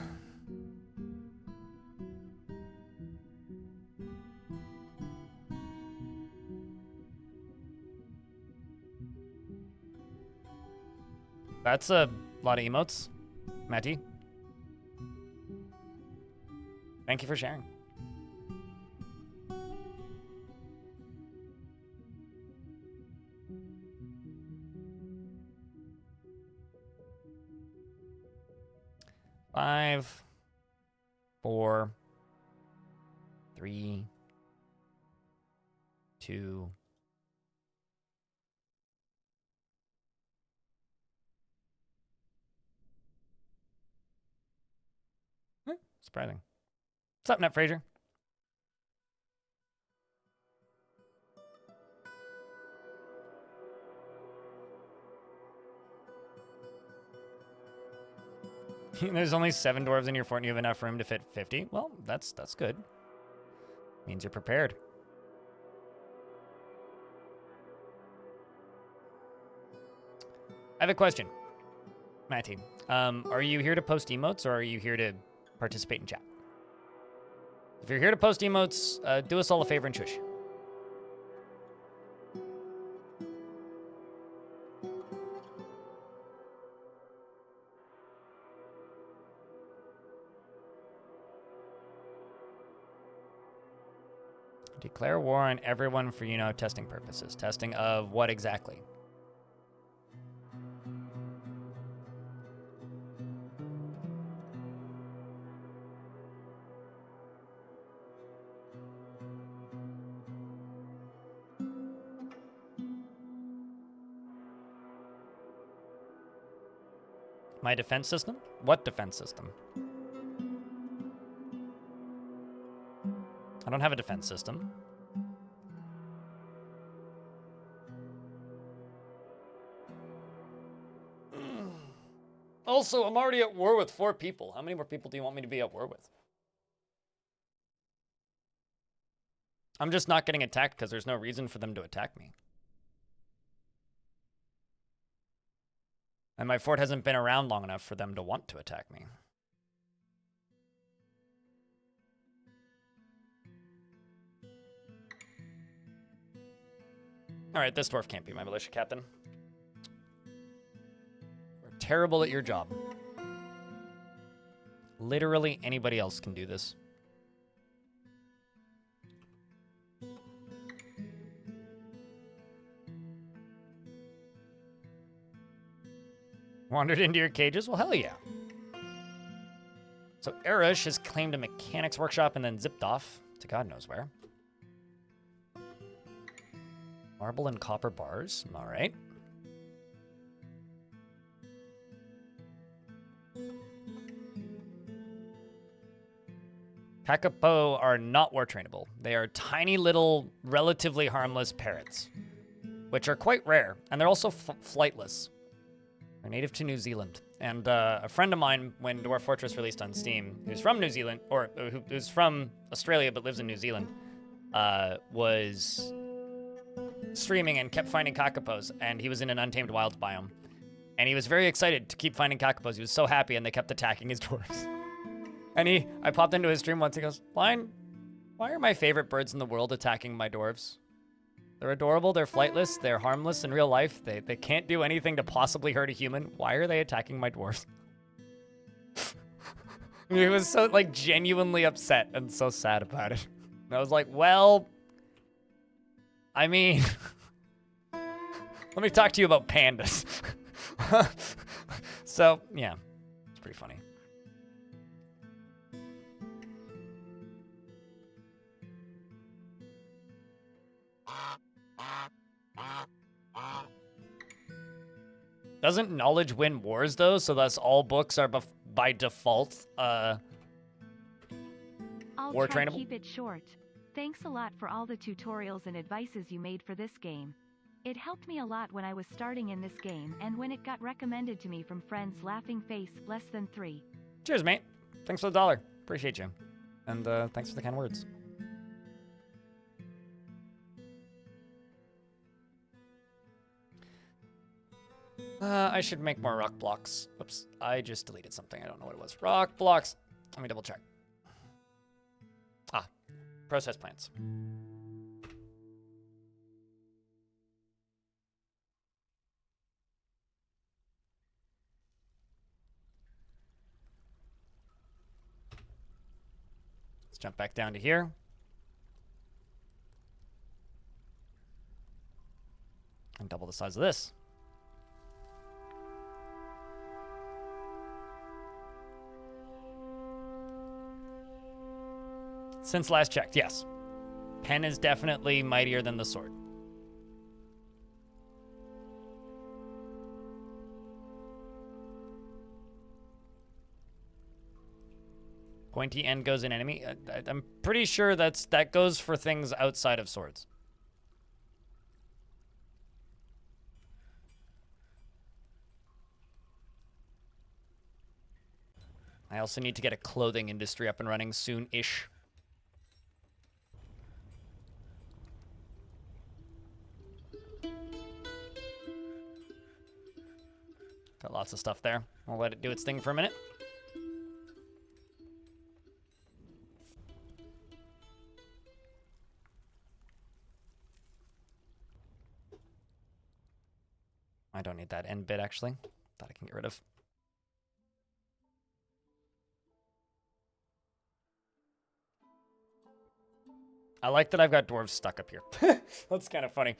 A: That's a lot of emotes, Matty. Thank you for sharing. Five, 4, 3, 2. Surprising. What's up, Net Fraser? There's only 7 dwarves in your fort and you have enough room to fit 50? Well, that's good. Means you're prepared. I have a question, Matty. Are you here to post emotes or are you here to participate in chat? If you're here to post emotes, do us all a favor and shush. Declare war on everyone for, testing purposes. Testing of what exactly? My defense system? What defense system? I don't have a defense system. Also, I'm already at war with 4 people. How many more people do you want me to be at war with? I'm just not getting attacked because there's no reason for them to attack me. And my fort hasn't been around long enough for them to want to attack me. Alright, this dwarf can't be my militia captain. We're terrible at your job. Literally anybody else can do this. Wandered into your cages? Well, hell yeah. So Erush has claimed a mechanics workshop and then zipped off to God knows where. Marble and copper bars. All right. Kakapo are not war trainable. They are tiny little, relatively harmless parrots, which are quite rare, and they're also flightless. They're native to New Zealand. And a friend of mine, when Dwarf Fortress released on Steam, who's from New Zealand, or who's from Australia but lives in New Zealand, was streaming and kept finding kakapos, and he was in an untamed wilds biome. And he was very excited to keep finding kakapos. He was so happy, and they kept attacking his dwarves. And I popped into his stream once, he goes, Lion, why are my favorite birds in the world attacking my dwarves? They're adorable, they're flightless, they're harmless in real life, they can't do anything to possibly hurt a human. Why are they attacking my dwarves? He was so, like, genuinely upset and so sad about it. And I was like, well, I mean, let me talk to you about pandas. So, yeah, it's pretty funny. Doesn't knowledge win wars, though? So thus all books are by default
B: I'll
A: war
B: try
A: trainable?
B: keep it short. Thanks a lot for all the tutorials and advices you made for this game. It helped me a lot when I was starting in this game and when it got recommended to me from friends. Laughing face, less than 3.
A: Cheers, mate. Thanks for the $1. Appreciate you. And thanks for the kind words. I should make more rock blocks. Oops, I just deleted something. I don't know what it was. Rock blocks. Let me double check. Ah, process plants. Let's jump back down to here. And double the size of this. Since last checked, yes. Pen is definitely mightier than the sword. Pointy end goes in enemy. I'm pretty sure that goes for things outside of swords. I also need to get a clothing industry up and running soon-ish. Got lots of stuff there. I'll let it do its thing for a minute. I don't need that end bit, actually. That I can get rid of. I like that I've got dwarves stuck up here. That's kind of funny.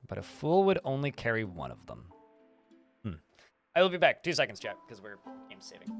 A: But a fool would only carry one of them. I will be back. 2 seconds, chat, because we're game saving.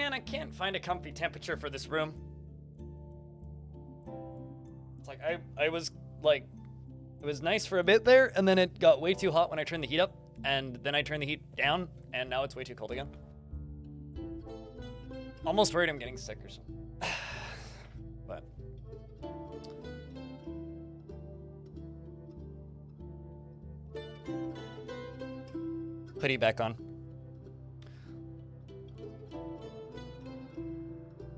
A: man, I can't find a comfy temperature for this room. It's like, I was like, it was nice for a bit there, and then it got way too hot when I turned the heat up, and then I turned the heat down, and now it's way too cold again. Almost worried I'm getting sick or something. But hoodie back on.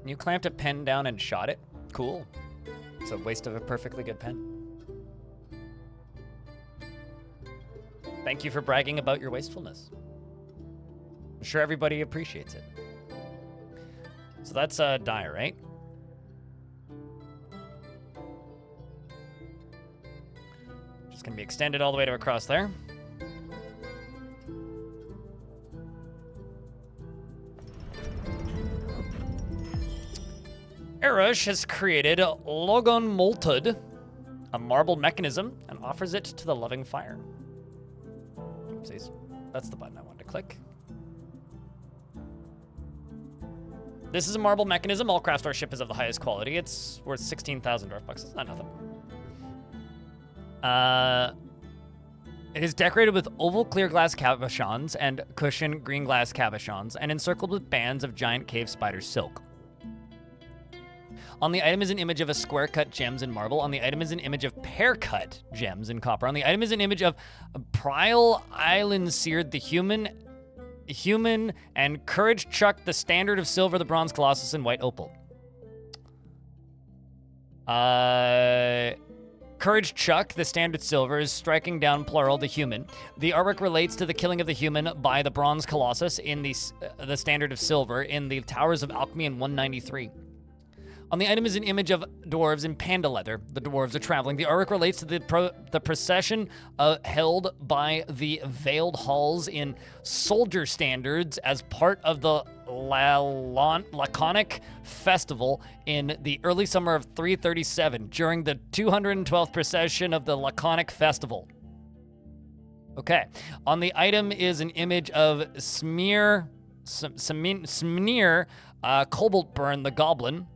A: You clamped a pen down and shot it? Cool. It's a waste of a perfectly good pen. Thank you for bragging about your wastefulness. I'm sure everybody appreciates it. So that's dye, right? Just gonna be extended all the way to across there. Erush has created Logon Molted, a marble mechanism, and offers it to the loving fire. Oopsies. That's the button I wanted to click. This is a marble mechanism. All craft ship is of the highest quality. It's worth 16,000 Dwarf bucks. It's not nothing. It is decorated with oval clear glass cabochons and cushion green glass cabochons and encircled with bands of giant cave spider silk. On the item is an image of a square cut gems in marble. On the item is an image of pear cut gems in copper. On the item is an image of Prile Island Seared the human, and Courage Chuck the standard of silver, the bronze colossus, and white opal. Courage Chuck, the standard silver, is striking down plural the human. The artwork relates to the killing of the human by the bronze colossus in the standard of silver in the Towers of Alchemy in 193. On the item is an image of dwarves in panda leather. The dwarves are traveling. The artwork relates to the procession held by the Veiled Halls in soldier standards as part of the Laconic Festival in the early summer of 337 during the 212th procession of the Laconic Festival. Okay. On the item is an image of Smear Cobaltburn the Goblin,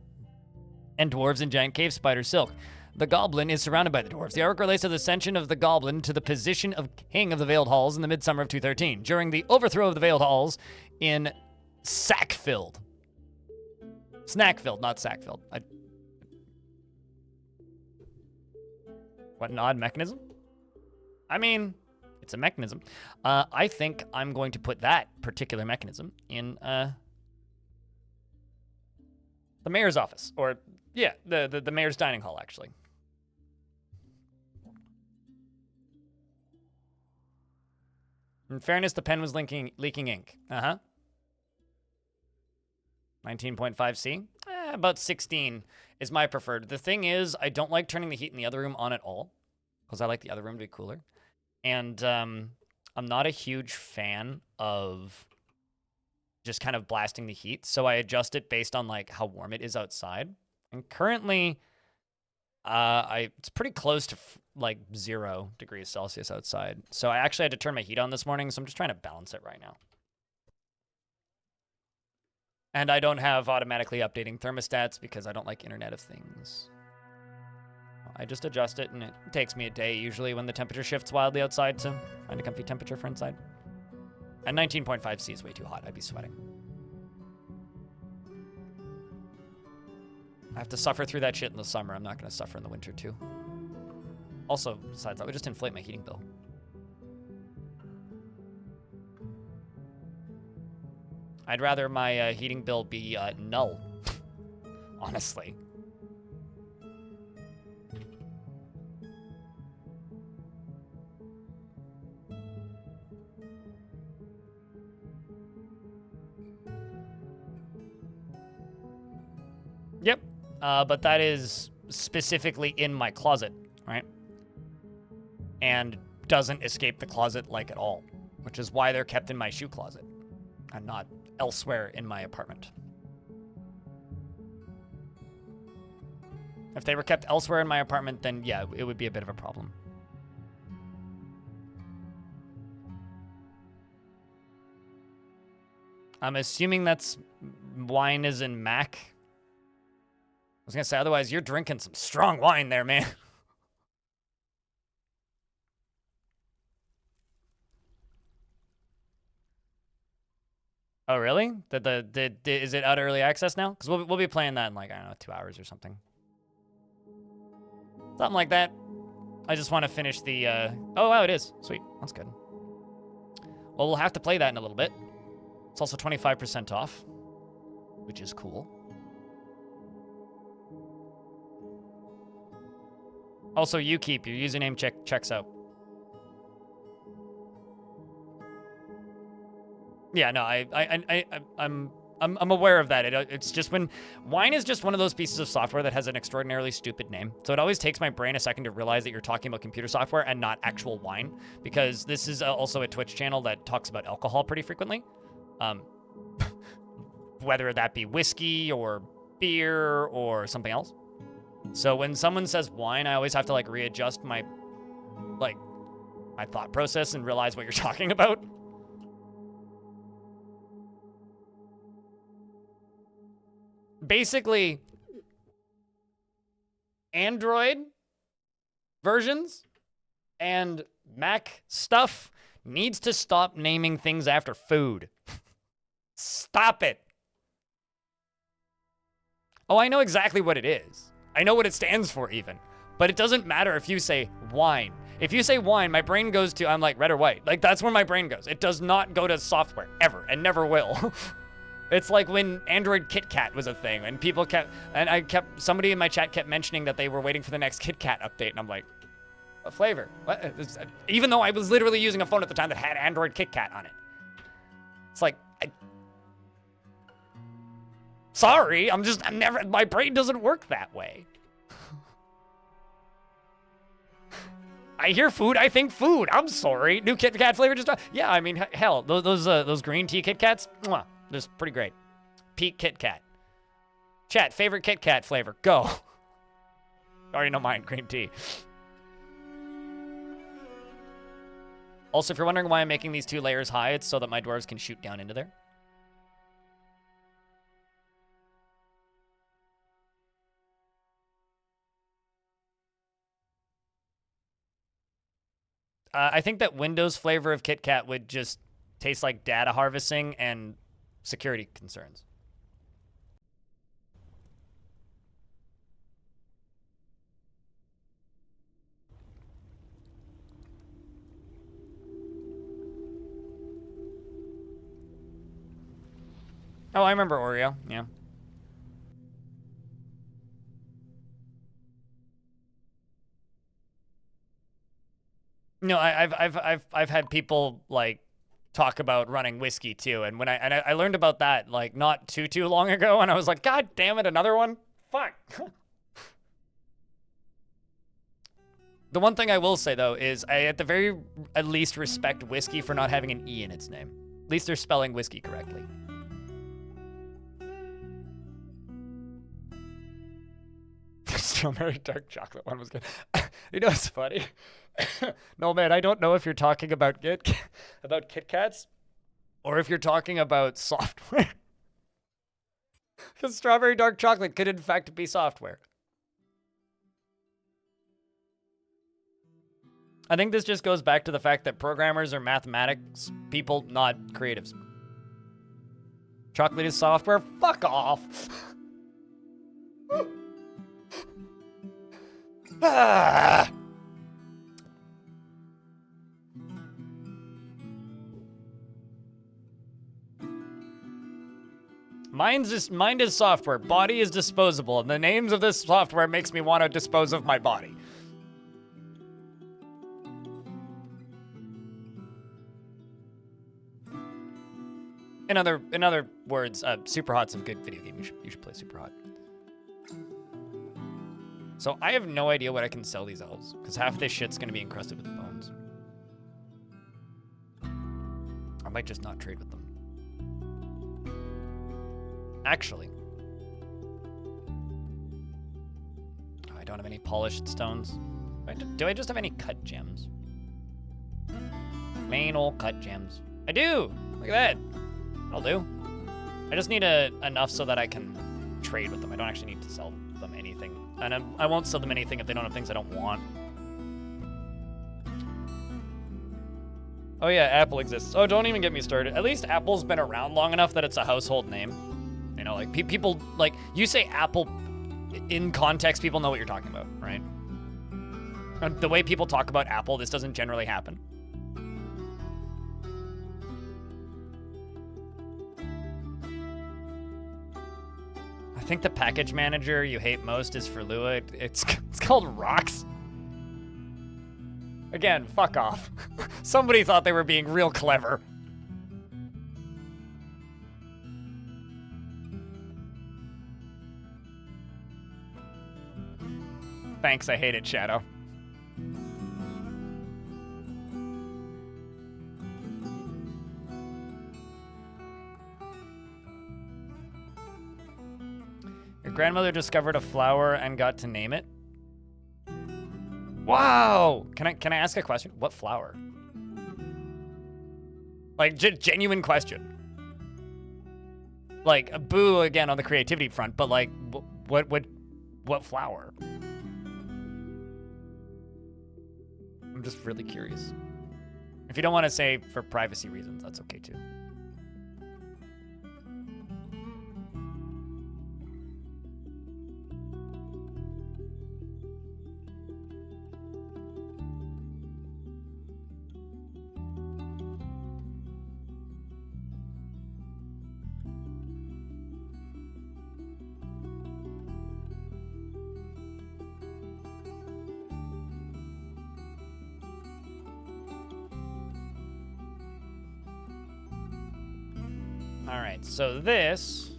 A: and dwarves in giant cave spider silk. The goblin is surrounded by the dwarves. The artwork relates to the ascension of the goblin to the position of king of the Veiled Halls in the midsummer of 213, during the overthrow of the Veiled Halls in Sackfilled. Snackfilled, not Sackfilled. What an odd mechanism. I mean, it's a mechanism. I think I'm going to put that particular mechanism in the mayor's office, or yeah, the mayor's dining hall, actually. In fairness, the pen was leaking ink. 19.5C. About 16 is my preferred. The thing is, I don't like turning the heat in the other room on at all, because I like the other room to be cooler. And I'm not a huge fan of just kind of blasting the heat, so I adjust it based on like how warm it is outside. And currently, it's pretty close to like 0 degrees Celsius outside. So I actually had to turn my heat on this morning, so I'm just trying to balance it right now. And I don't have automatically updating thermostats because I don't like Internet of Things. I just adjust it, and it takes me a day usually when the temperature shifts wildly outside to find a comfy temperature for inside. And 19.5C is way too hot. I'd be sweating. I have to suffer through that shit in the summer. I'm not going to suffer in the winter, too. Also, besides that, would just inflate my heating bill. I'd rather my heating bill be null, honestly. Yep, but that is specifically in my closet, right? And doesn't escape the closet like at all, which is why they're kept in my shoe closet and not elsewhere in my apartment. If they were kept elsewhere in my apartment, then yeah, it would be a bit of a problem. I'm assuming that's wine is in Mac. I was gonna say, otherwise you're drinking some strong wine there, man. Oh, really? Is it out of early access now? Because we'll be playing that in like, I don't know, 2 hours or something. Something like that. I just want to finish the, oh, wow, it is. Sweet. That's good. Well, we'll have to play that in a little bit. It's also 25% off, which is cool. Also, you keep your username checks out. Yeah, no, I'm aware of that. It's just when wine is just one of those pieces of software that has an extraordinarily stupid name. So it always takes my brain a second to realize that you're talking about computer software and not actual wine, because this is also a Twitch channel that talks about alcohol pretty frequently, whether that be whiskey or beer or something else. So when someone says wine, I always have to like readjust my thought process and realize what you're talking about. Basically, Android versions and Mac stuff needs to stop naming things after food. Stop it. Oh, I know exactly what it is. I know what it stands for even. But it doesn't matter if you say wine. If you say wine, my brain goes to, I'm like, red or white. Like, that's where my brain goes. It does not go to software, ever, and never will. It's like when Android KitKat was a thing, and people somebody in my chat kept mentioning that they were waiting for the next KitKat update, and I'm like, what flavor? What? Even though I was literally using a phone at the time that had Android KitKat on it. It's like, sorry, I'm never, my brain doesn't work that way. I hear food, I think food. I'm sorry. New Kit Kat flavor just, yeah, I mean, hell, those green tea Kit Kats, mwah. Just pretty great. Peak Kit Kat. Chat, favorite Kit Kat flavor. Go. Already know mine, green tea. Also, if you're wondering why I'm making these 2 layers high, it's so that my dwarves can shoot down into there. I think that Windows flavor of Kit Kat would just taste like data harvesting and security concerns. Oh, I remember Oreo. Yeah. No, I've had people like talk about running whiskey too, and when I learned about that like not too long ago, and I was like, God damn it, another one? Fuck. The one thing I will say though is I at least respect whiskey for not having an E in its name. At least they're spelling whiskey correctly. Strawberry dark chocolate one was good. You know what's funny? No, man, I don't know if you're talking about Kit Kats or if you're talking about software. Because strawberry dark chocolate could in fact be software. I think this just goes back to the fact that programmers are mathematics people, not creatives. Chocolate is software? Fuck off. Ah. Mind is software. Body is disposable. And the names of this software makes me want to dispose of my body. In other words, Superhot's a good video game. You should play Superhot. So I have no idea what I can sell these elves, because half this shit's gonna be encrusted with bones. I might just not trade with them. Actually, I don't have any polished stones. Do I just have any cut gems? Plain old cut gems. I do! Look at that. That'll do. I just need enough so that I can trade with them. I don't actually need to sell them anything. And I won't sell them anything if they don't have things I don't want. Oh yeah, Apple exists. Oh, don't even get me started. At least Apple's been around long enough that it's a household name. You know, like people, like, you say Apple in context, people know what you're talking about, right? And the way people talk about Apple, this doesn't generally happen. I think the package manager you hate most is for Lua. It's called Rocks. Again, fuck off. Somebody thought they were being real clever. Thanks, I hate it, Shadow. Your grandmother discovered a flower and got to name it? Wow! Can I ask a question? What flower? Like, genuine question. Like, a boo again on the creativity front, but like, what flower? I'm just really curious. If you don't want to say for privacy reasons, that's okay too. All right, so this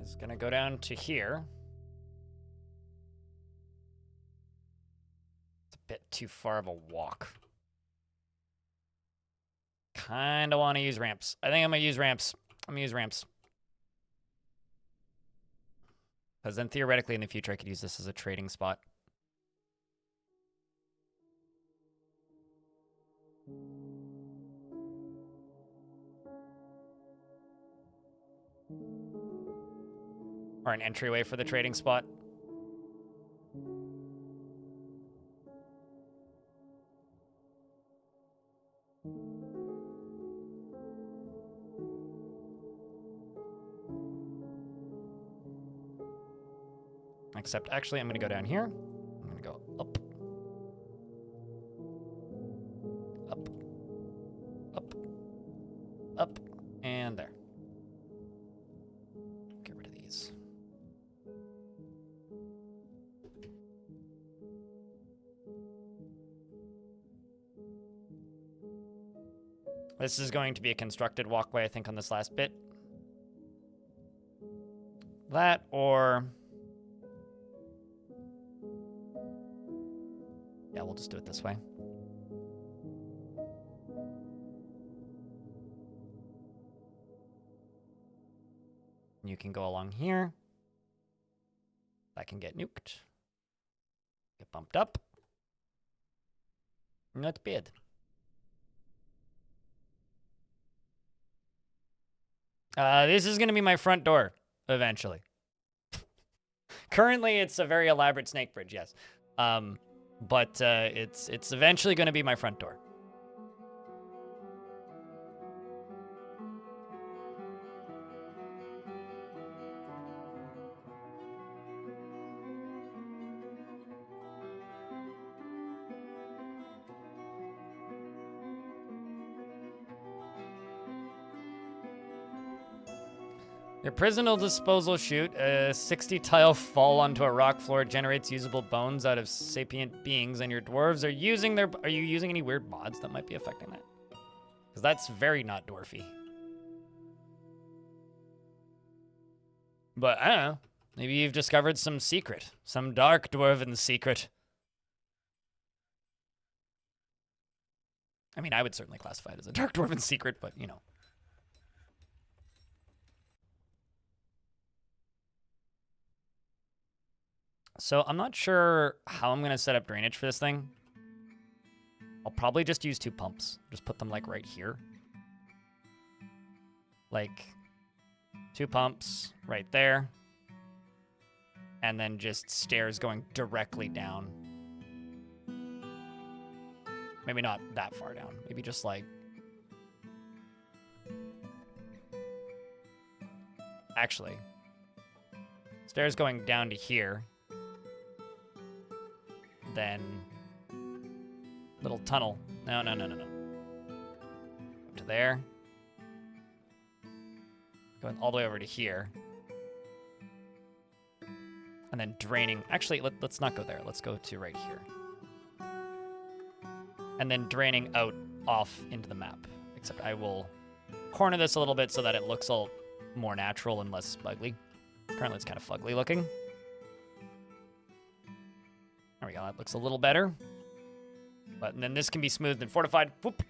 A: is gonna go down to here. It's a bit too far of a walk. Kinda want to use ramps. I think I'm gonna use ramps. I'm gonna use ramps. Because then theoretically in the future I could use this as a trading spot. Or an entryway for the trading spot. Except actually I'm gonna go down here. I'm gonna go up. Up. Up. Up. And there. Get rid of these. This is going to be a constructed walkway, I think, on this last bit. That or... yeah, we'll just do it this way. You can go along here. That can get nuked. Get bumped up. Not bad. This is going to be my front door, eventually. Currently, it's a very elaborate snake bridge, yes. But it's eventually going to be my front door. Your prisoner disposal chute, a 60 tile fall onto a rock floor generates usable bones out of sapient beings, and your dwarves are using their... are you using any weird mods that might be affecting that? Because that's very not dwarfy. But I don't know. Maybe you've discovered some secret. Some dark dwarven secret. I mean, I would certainly classify it as a dark dwarven secret, but you know. So I'm not sure how I'm going to set up drainage for this thing. I'll probably just use 2 pumps. Just put them like right here. Like 2 pumps right there. And then just stairs going directly down. Maybe not that far down. Maybe just like... Actually, stairs going down to here. Then little tunnel. No. Up to there. Going all the way over to here. And then draining. Actually, let's not go there. Let's go to right here. And then draining out off into the map. Except I will corner this a little bit so that it looks a more natural and less fugly. Currently it's kind of fugly looking. There we go, that looks a little better. But then this can be smoothed and fortified. Whoop.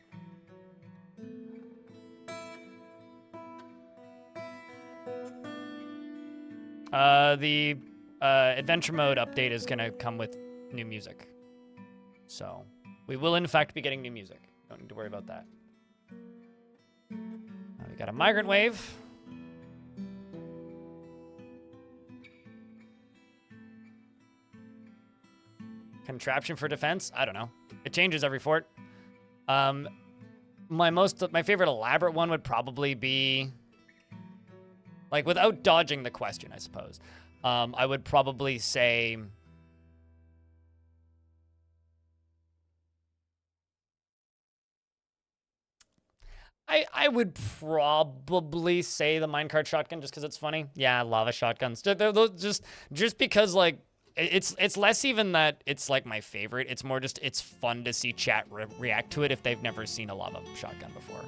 A: The adventure mode update is gonna come with new music. So we will in fact be getting new music. Don't need to worry about that. We got a migrant wave. Contraption for defense? I don't know. It changes every fort. My favorite elaborate one would probably be, like, without dodging the question, I suppose. I would probably say I would probably say the minecart shotgun just because it's funny. Yeah, lava shotguns. Just because, like, it's less even that it's like my favorite. It's more just it's fun to see chat react to it if they've never seen a lava shotgun before.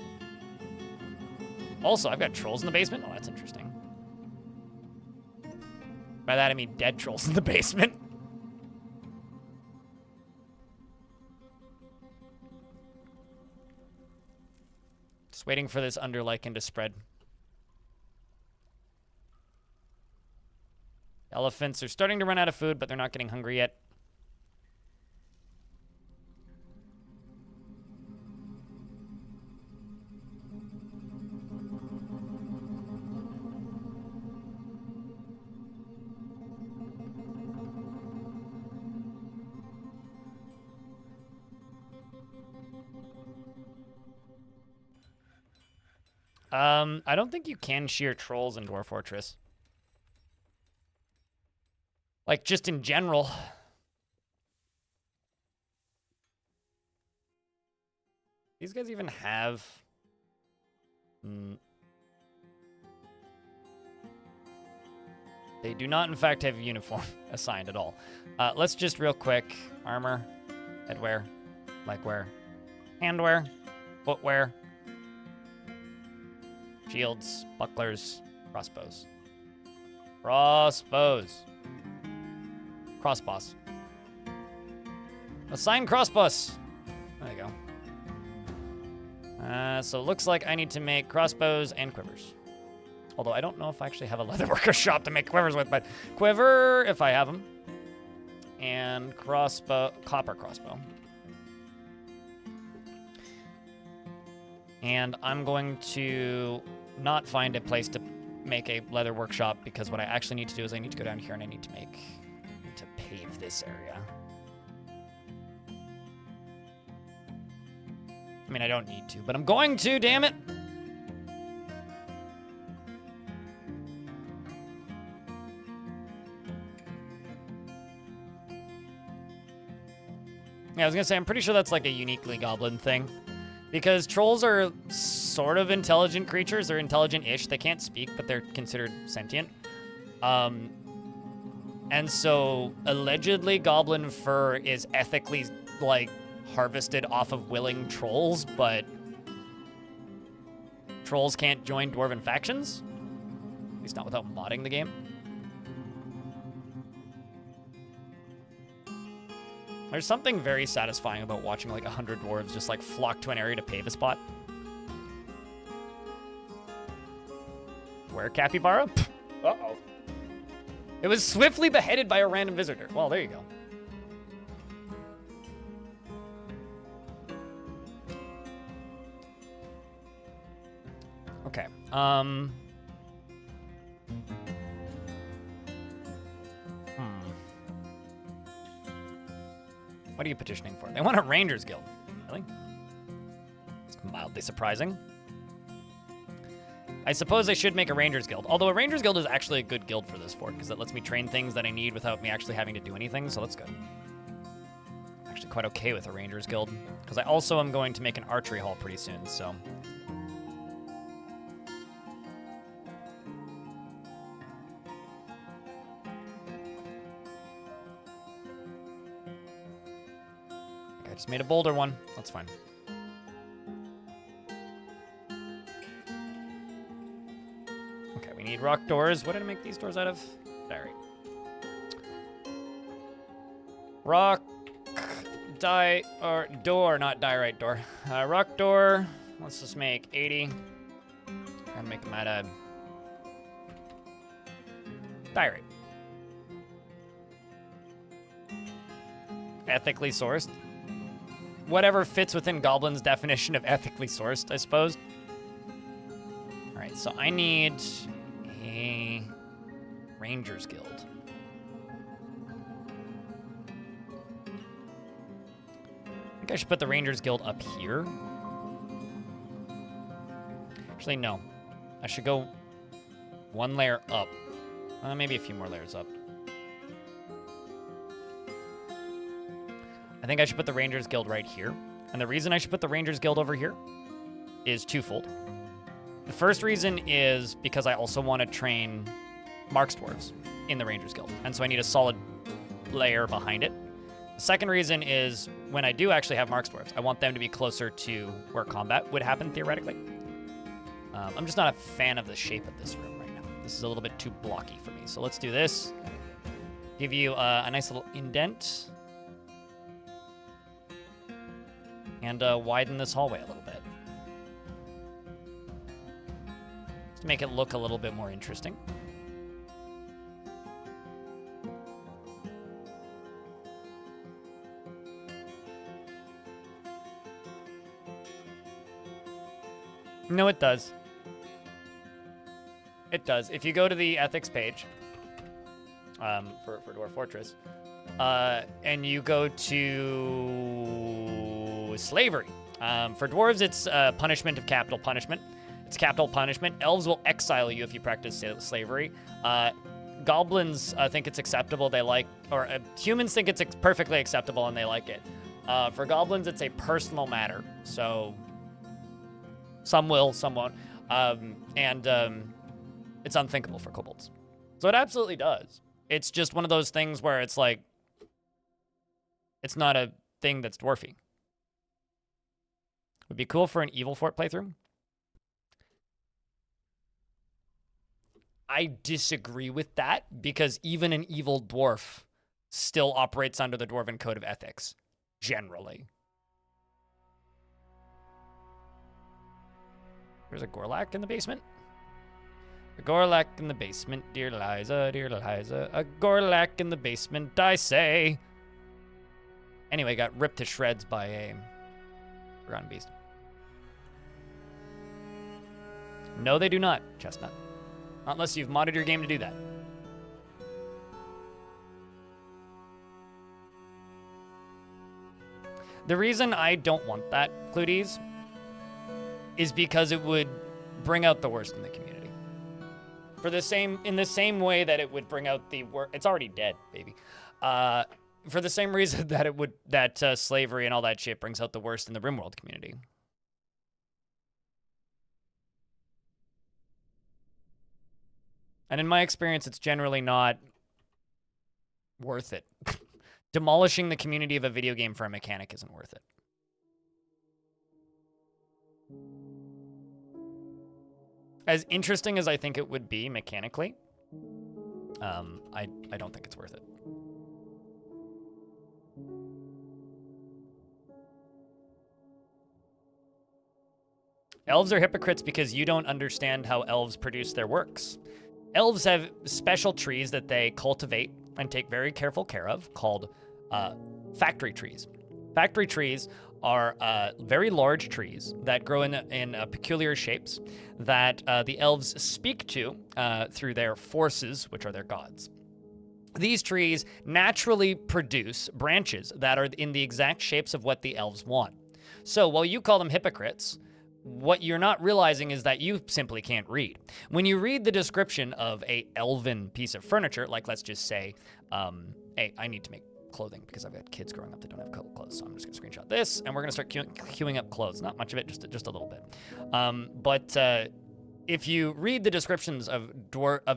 A: Also, I've got trolls in the basement. Oh, that's interesting. By that I mean dead trolls in the basement. Just waiting for this underlichen to spread. Elephants are starting to run out of food, but they're not getting hungry yet. I don't think you can shear trolls in Dwarf Fortress. Like, just in general. These guys even have... They do not, in fact, have uniform assigned at all. Let's just real quick. Armor, headwear, legwear, handwear, footwear, shields, bucklers, crossbows. Crossbows. Crossboss. Assign crossboss. There you go. So it looks like I need to make crossbows and quivers. Although I don't know if I actually have a leatherworker shop to make quivers with, but quiver if I have them. And crossbow, copper crossbow. And I'm going to not find a place to make a leather workshop because what I actually need to do is I need to go down here and I need to pave this area. I mean, I don't need to, but I'm going to, damn it. Yeah, I was gonna say, I'm pretty sure that's like a uniquely goblin thing. Because trolls are sort of intelligent creatures. They're intelligent-ish. They can't speak, but they're considered sentient. And so, allegedly, goblin fur is ethically, like, harvested off of willing trolls, but trolls can't join dwarven factions. At least not without modding the game. There's something very satisfying about watching like 100 dwarves just like flock to an area to pave a spot. Where capybara? Uh-oh. It was swiftly beheaded by a random visitor. Well, there you go. Okay. What are you petitioning for? They want a Rangers Guild. Really? It's mildly surprising. I suppose I should make a Rangers Guild. Although a Rangers Guild is actually a good guild for this fort, because it lets me train things that I need without me actually having to do anything, so that's good. I'm actually quite okay with a Rangers Guild, because I also am going to make an archery hall pretty soon, so... I just made a boulder one. That's fine. Okay, we need rock doors. What did I make these doors out of? Diorite. Rock, or door, not diorite door. Rock door. Let's just make 80. And make them out of diorite. Ethically sourced. Whatever fits within Goblin's definition of ethically sourced, I suppose. All right, so I need a Rangers Guild. I think I should put the Rangers Guild up here. Actually, no. I should go one layer up. Maybe a few more layers up. I think I should put the Rangers Guild right here. And the reason I should put the Rangers Guild over here is twofold. The first reason is because I also want to train Marks Dwarves in the Rangers Guild. And so I need a solid layer behind it. The second reason is when I do actually have Marks Dwarves, I want them to be closer to where combat would happen theoretically. I'm just not a fan of the shape of this room right now. This is a little bit too blocky for me. So let's do this. Give you a nice little indent. And widen this hallway a little bit. Just to make it look a little bit more interesting. No, it does. It does. If you go to the ethics page for Dwarf Fortress, and you go to slavery. For dwarves, it's punishment of capital punishment. It's capital punishment. Elves will exile you if you practice slavery. Goblins think it's acceptable. They like, or humans think it's perfectly acceptable and they like it. For goblins, it's a personal matter. So some will, some won't. It's unthinkable for kobolds. So it absolutely does. It's just one of those things where it's like, it's not a thing that's dwarfy. Would be cool for an Evil Fort playthrough. I disagree with that because even an evil dwarf still operates under the Dwarven Code of Ethics, generally. There's a Gorlak in the basement. A Gorlak in the basement, dear Liza, dear Liza. A Gorlak in the basement, I say. Anyway, got ripped to shreds by a Forgotten Beast. No, they do not, Chestnut. Not unless you've modded your game to do that. The reason I don't want that, Cluties, is because it would bring out the worst in the community. In the same way that it would bring out the worst. It's already dead, baby. For the same reason that slavery and all that shit brings out the worst in the RimWorld community. And in my experience, it's generally not worth it. Demolishing the community of a video game for a mechanic isn't worth it. As interesting as I think it would be mechanically, I don't think it's worth it. Elves are hypocrites because you don't understand how elves produce their works. Elves have special trees that they cultivate and take very careful care of called factory trees. Factory trees are very large trees that grow in peculiar shapes that the elves speak to through their forces, which are their gods. These trees naturally produce branches that are in the exact shapes of what the elves want. So while you call them hypocrites, what you're not realizing is that you simply can't read. When you read the description of a elven piece of furniture, like let's just say, hey, I need to make clothing because I've got kids growing up that don't have clothes, so I'm just gonna screenshot this, and we're gonna start queuing up clothes. Not much of it, just a little bit. But if you read the descriptions of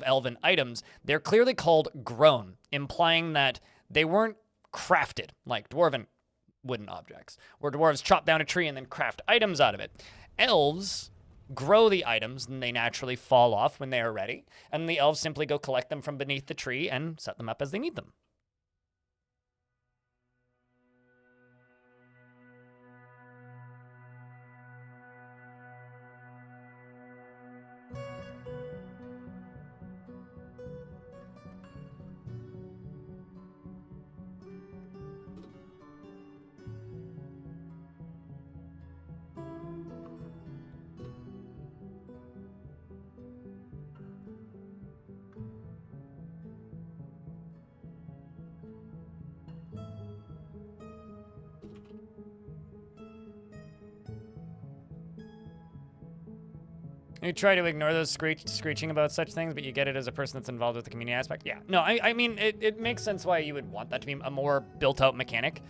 A: elven items, they're clearly called grown, implying that they weren't crafted like dwarven wooden objects, where dwarves chop down a tree and then craft items out of it. Elves grow the items and they naturally fall off when they are ready, and the elves simply go collect them from beneath the tree and set them up as they need them. You try to ignore those screeching about such things, but you get it as a person that's involved with the community aspect. Yeah, no, I mean, it makes sense why you would want that to be a more built-out mechanic.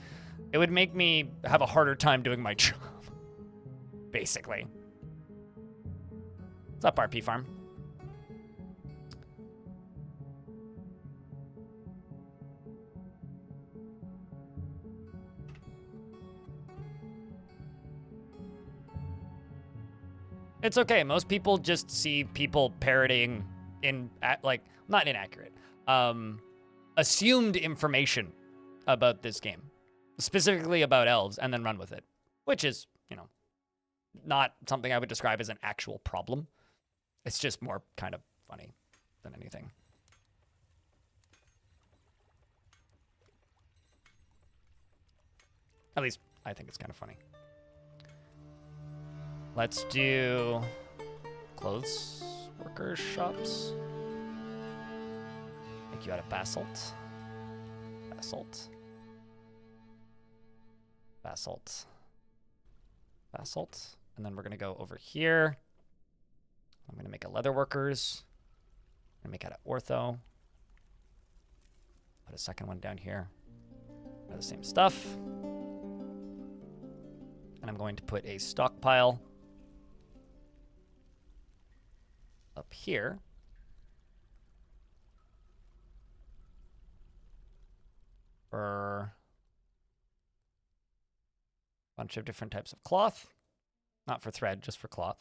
A: It would make me have a harder time doing my job, basically. What's up, RP Farm? It's okay. Most people just see people parroting not inaccurate, assumed information about this game, specifically about elves, and then run with it, which is, not something I would describe as an actual problem. It's just more kind of funny than anything. At least I think it's kind of funny. Let's do clothes workers shops. Make you out of basalt. Basalt. Basalt. Basalt. And then we're gonna go over here. I'm gonna make a leather workers. I'm gonna make out of ortho. Put a second one down here. The same stuff. And I'm going to put a stockpile up here. For a bunch of different types of cloth. Not for thread, just for cloth.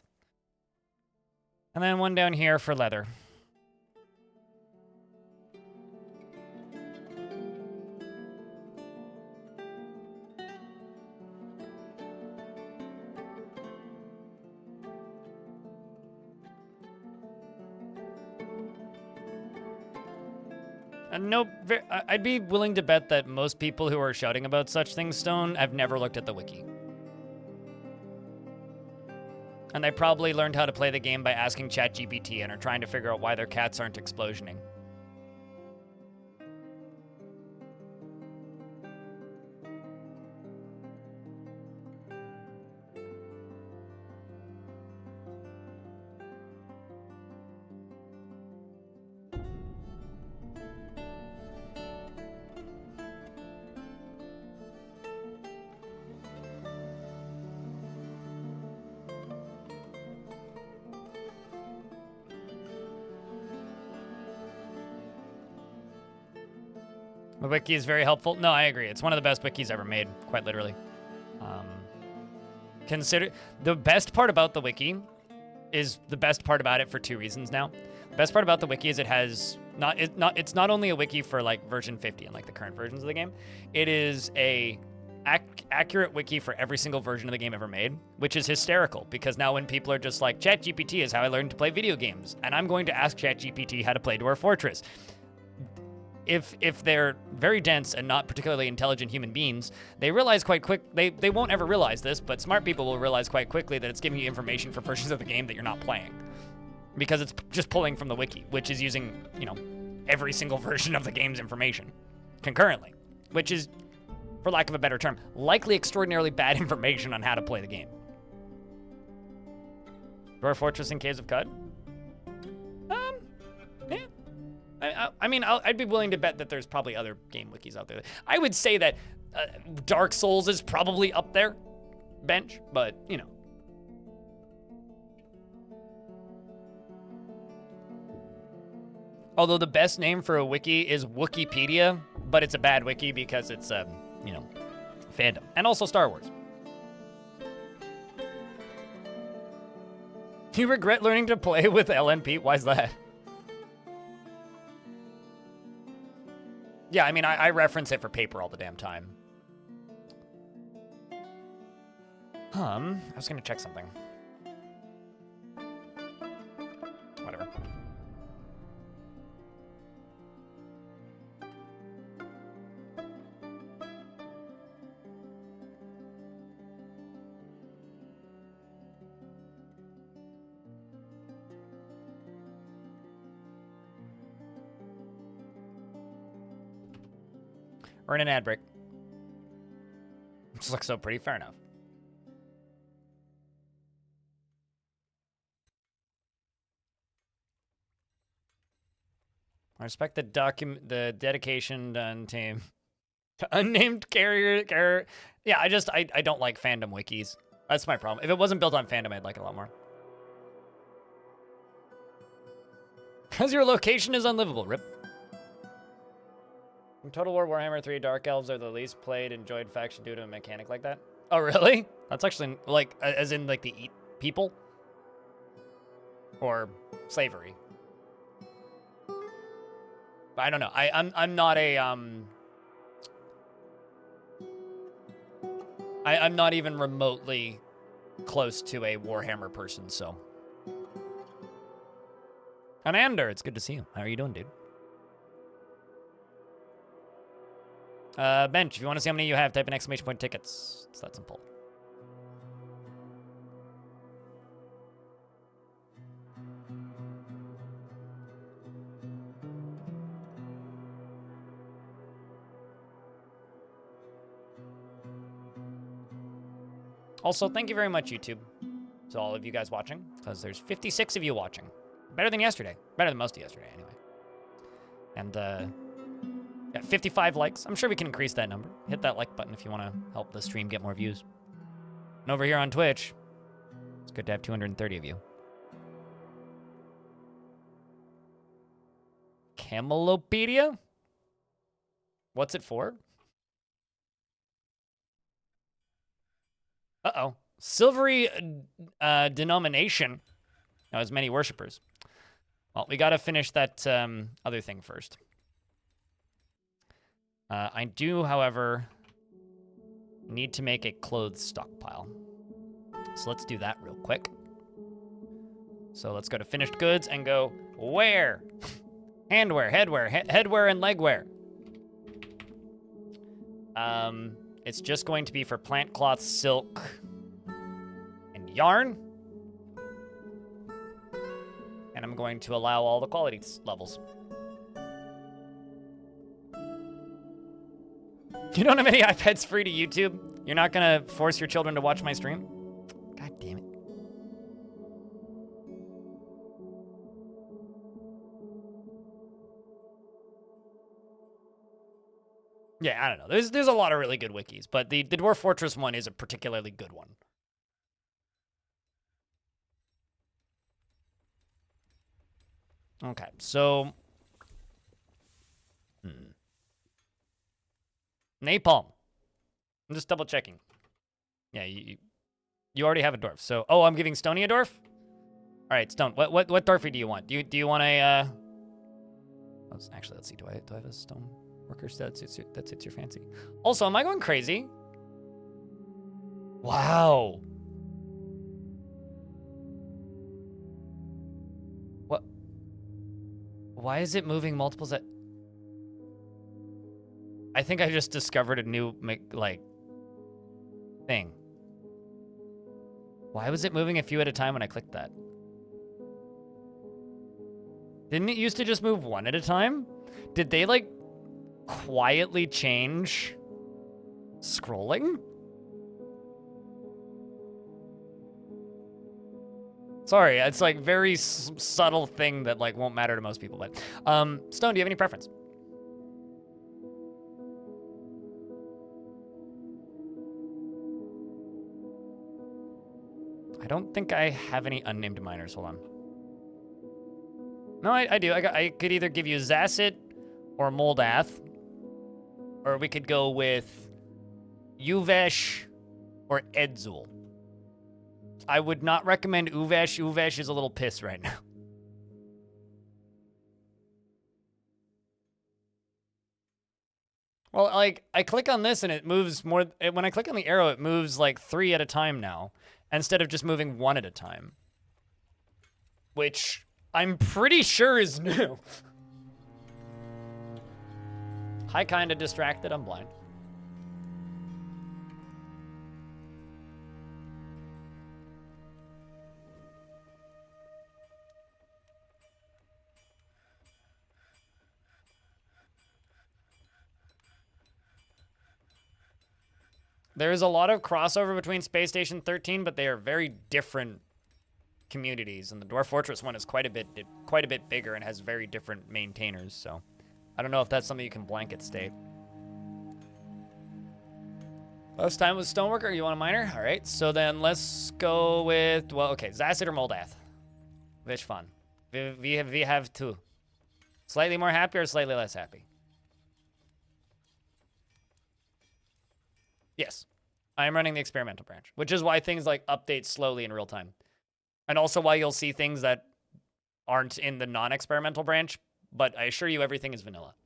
A: And then one down here for leather. No, I'd be willing to bet that most people who are shouting about such things, Stone, have never looked at the wiki. And they probably learned how to play the game by asking ChatGPT and are trying to figure out why their cats aren't explosioning. The wiki is very helpful. No, I agree. It's one of the best wikis ever made, quite literally. Consider the best part about the wiki is the best part about it for two reasons now. The best part about the wiki is it has it's not only a wiki for like version 50 and like the current versions of the game. It is a accurate wiki for every single version of the game ever made, which is hysterical because now when people are just like, ChatGPT is how I learned to play video games, and I'm going to ask ChatGPT how to play Dwarf Fortress. If they're very dense and not particularly intelligent human beings, they realize quite quick, they won't ever realize this, but smart people will realize quite quickly that it's giving you information for versions of the game that you're not playing. Because it's just pulling from the wiki, which is using, you know, every single version of the game's information concurrently, which is, for lack of a better term, likely extraordinarily bad information on how to play the game. Dwarf Fortress and Caves of Cud? Yeah. I mean, I'd be willing to bet that there's probably other game wikis out there. I would say that Dark Souls is probably up there, bench, but, you know. Although the best name for a wiki is Wikipedia, but it's a bad wiki because it's, you know, fandom. And also Star Wars. Do you regret learning to play with LNP? Why is that? Yeah, I mean, I reference it for paper all the damn time. I was gonna check something. Whatever. We're in an ad break. This looks so pretty. Fair enough. I respect the dedication done team. Unnamed carrier. Yeah, I don't like fandom wikis. That's my problem. If it wasn't built on fandom, I'd like it a lot more. Because your location is unlivable, rip. In Total War Warhammer 3, Dark Elves are the least played, enjoyed faction due to a mechanic like that. Oh, really? That's actually, like, as in, like, the eat people? Or slavery? I don't know. I'm not a, I'm not even remotely close to a Warhammer person, so. Commander, it's good to see you. How are you doing, dude? Bench, if you want to see how many you have, type in exclamation point tickets. It's that simple. Also, thank you very much, YouTube, to all of you guys watching, because there's 56 of you watching. Better than yesterday. Better than most of yesterday, anyway. And, yeah, 55 likes. I'm sure we can increase that number. Hit that like button if you want to help the stream get more views. And over here on Twitch, it's good to have 230 of you. Camelopedia? What's it for? Uh-oh. Silvery denomination. Now, as many worshippers. Well, we got to finish that other thing first. I do, however, need to make a clothes stockpile. So let's do that real quick. So let's go to finished goods and go wear. Handwear, headwear, and legwear. It's just going to be for plant cloth, silk, and yarn. And I'm going to allow all the quality levels. You don't have any iPads free to YouTube? You're not gonna force your children to watch my stream? God damn it. Yeah, I don't know. There's a lot of really good wikis, but the Dwarf Fortress one is a particularly good one. Okay, so... Napalm. I'm just double checking. Yeah, you already have a dwarf. So, oh, I'm giving Stony a dwarf? All right, Stone. What dwarfy do you want? Do you want a actually, let's see. Do I have a stone worker that suits your fancy? Also, am I going crazy? Wow. What? Why is it moving multiples at... I think I just discovered a new, like, thing. Why was it moving a few at a time when I clicked that? Didn't it used to just move one at a time? Did they, like, quietly change scrolling? Sorry, it's like very subtle thing that like won't matter to most people, but Stone, do you have any preference? I don't think I have any unnamed miners. Hold on. No, I do. I could either give you Zasset or Moldath, or we could go with Uvesh or Edzul. I would not recommend Uvesh. Uvesh is a little pissed right now. Well, like, I click on this and it moves more... When I click on the arrow, it moves, like, 3 at a time now, instead of just moving 1 at a time. Which I'm pretty sure is new. Hi, kinda distracted. I'm blind. There is a lot of crossover between Space Station 13, but they are very different communities, and the Dwarf Fortress one is quite a bit bigger and has very different maintainers. So, I don't know if that's something you can blanket state. Last time was Stoneworker. You want a miner? All right. So then let's go with Zasset or Moldath. Which fun? We have two. Slightly more happy or slightly less happy? Yes, I am running the experimental branch, which is why things like update slowly in real time. And also why you'll see things that aren't in the non-experimental branch, but I assure you everything is vanilla.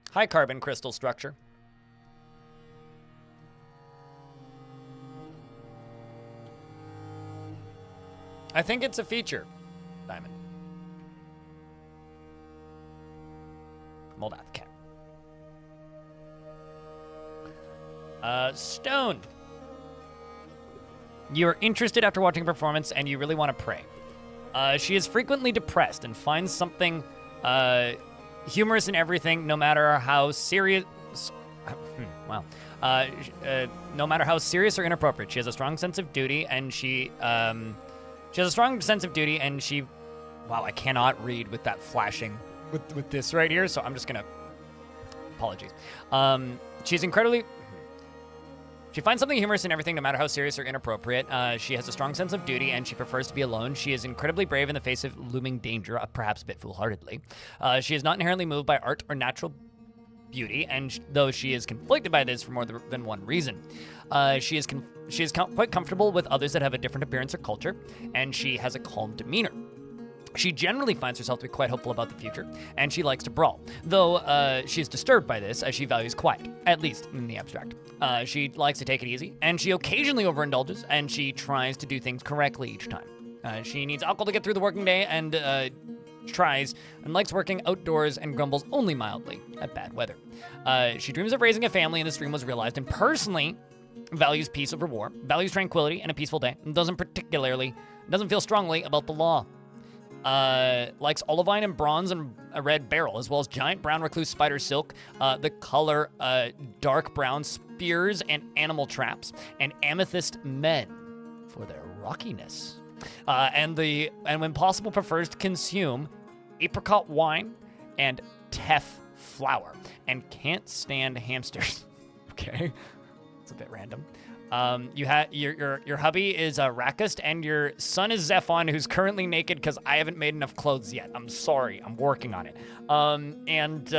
A: High carbon crystal structure. I think it's a feature, Diamond. Moldath cat. Stone. You're interested after watching a performance and you really want to pray. She is frequently depressed and finds something humorous in everything, no matter how serious... wow. No matter how serious or inappropriate. She has a strong sense of duty and she has a strong sense of duty and she... Wow, I cannot read with that flashing with this right here, so I'm just gonna... Apologies. She's incredibly... She finds something humorous in everything, no matter how serious or inappropriate. She has a strong sense of duty, and she prefers to be alone. She is incredibly brave in the face of looming danger, perhaps a bit foolhardily. She is not inherently moved by art or natural beauty, and though she is conflicted by this for more than one reason. She is quite comfortable with others that have a different appearance or culture, and she has a calm demeanor. She generally finds herself to be quite hopeful about the future, and she likes to brawl, though she is disturbed by this as she values quiet, at least in the abstract. She likes to take it easy, and she occasionally overindulges, and she tries to do things correctly each time. She needs alcohol to get through the working day, and tries and likes working outdoors and grumbles only mildly at bad weather. She dreams of raising a family, and this dream was realized, and personally values peace over war, values tranquility and a peaceful day, and doesn't feel strongly about the law. Likes olivine and bronze and a red beryl, as well as giant brown recluse spider silk, the color dark brown spears and animal traps, and amethyst men for their rockiness. And when possible prefers to consume apricot wine and teff flour, and can't stand hamsters. Okay, it's a bit random. You have your hubby is Rakust, and your son is Zephon, who's currently naked because I haven't made enough clothes yet. I'm sorry, I'm working on it. And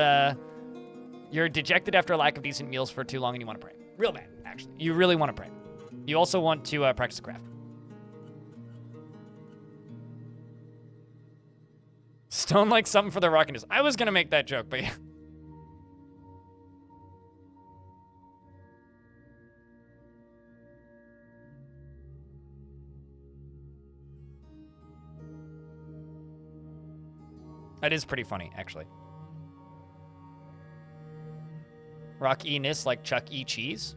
A: you're dejected after a lack of decent meals for too long, and you want to pray. Real bad, actually. You really want to pray. You also want to practice craft. Stone like something for the rock industry. I was gonna make that joke, but yeah. That is pretty funny, actually. Rock E-ness like Chuck E. Cheese?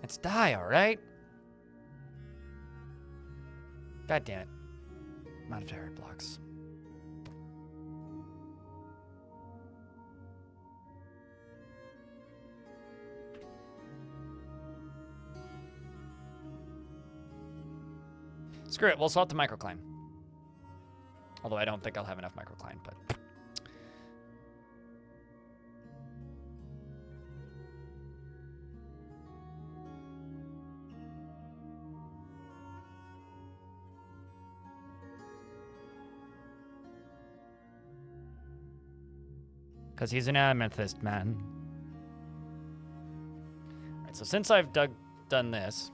A: Let's die, alright? God damn it. I'm out of terror blocks. Screw it, we'll swap to microclimb. Although I don't think I'll have enough microclimb, but... Because he's an amethyst man. Alright, so since I've done this,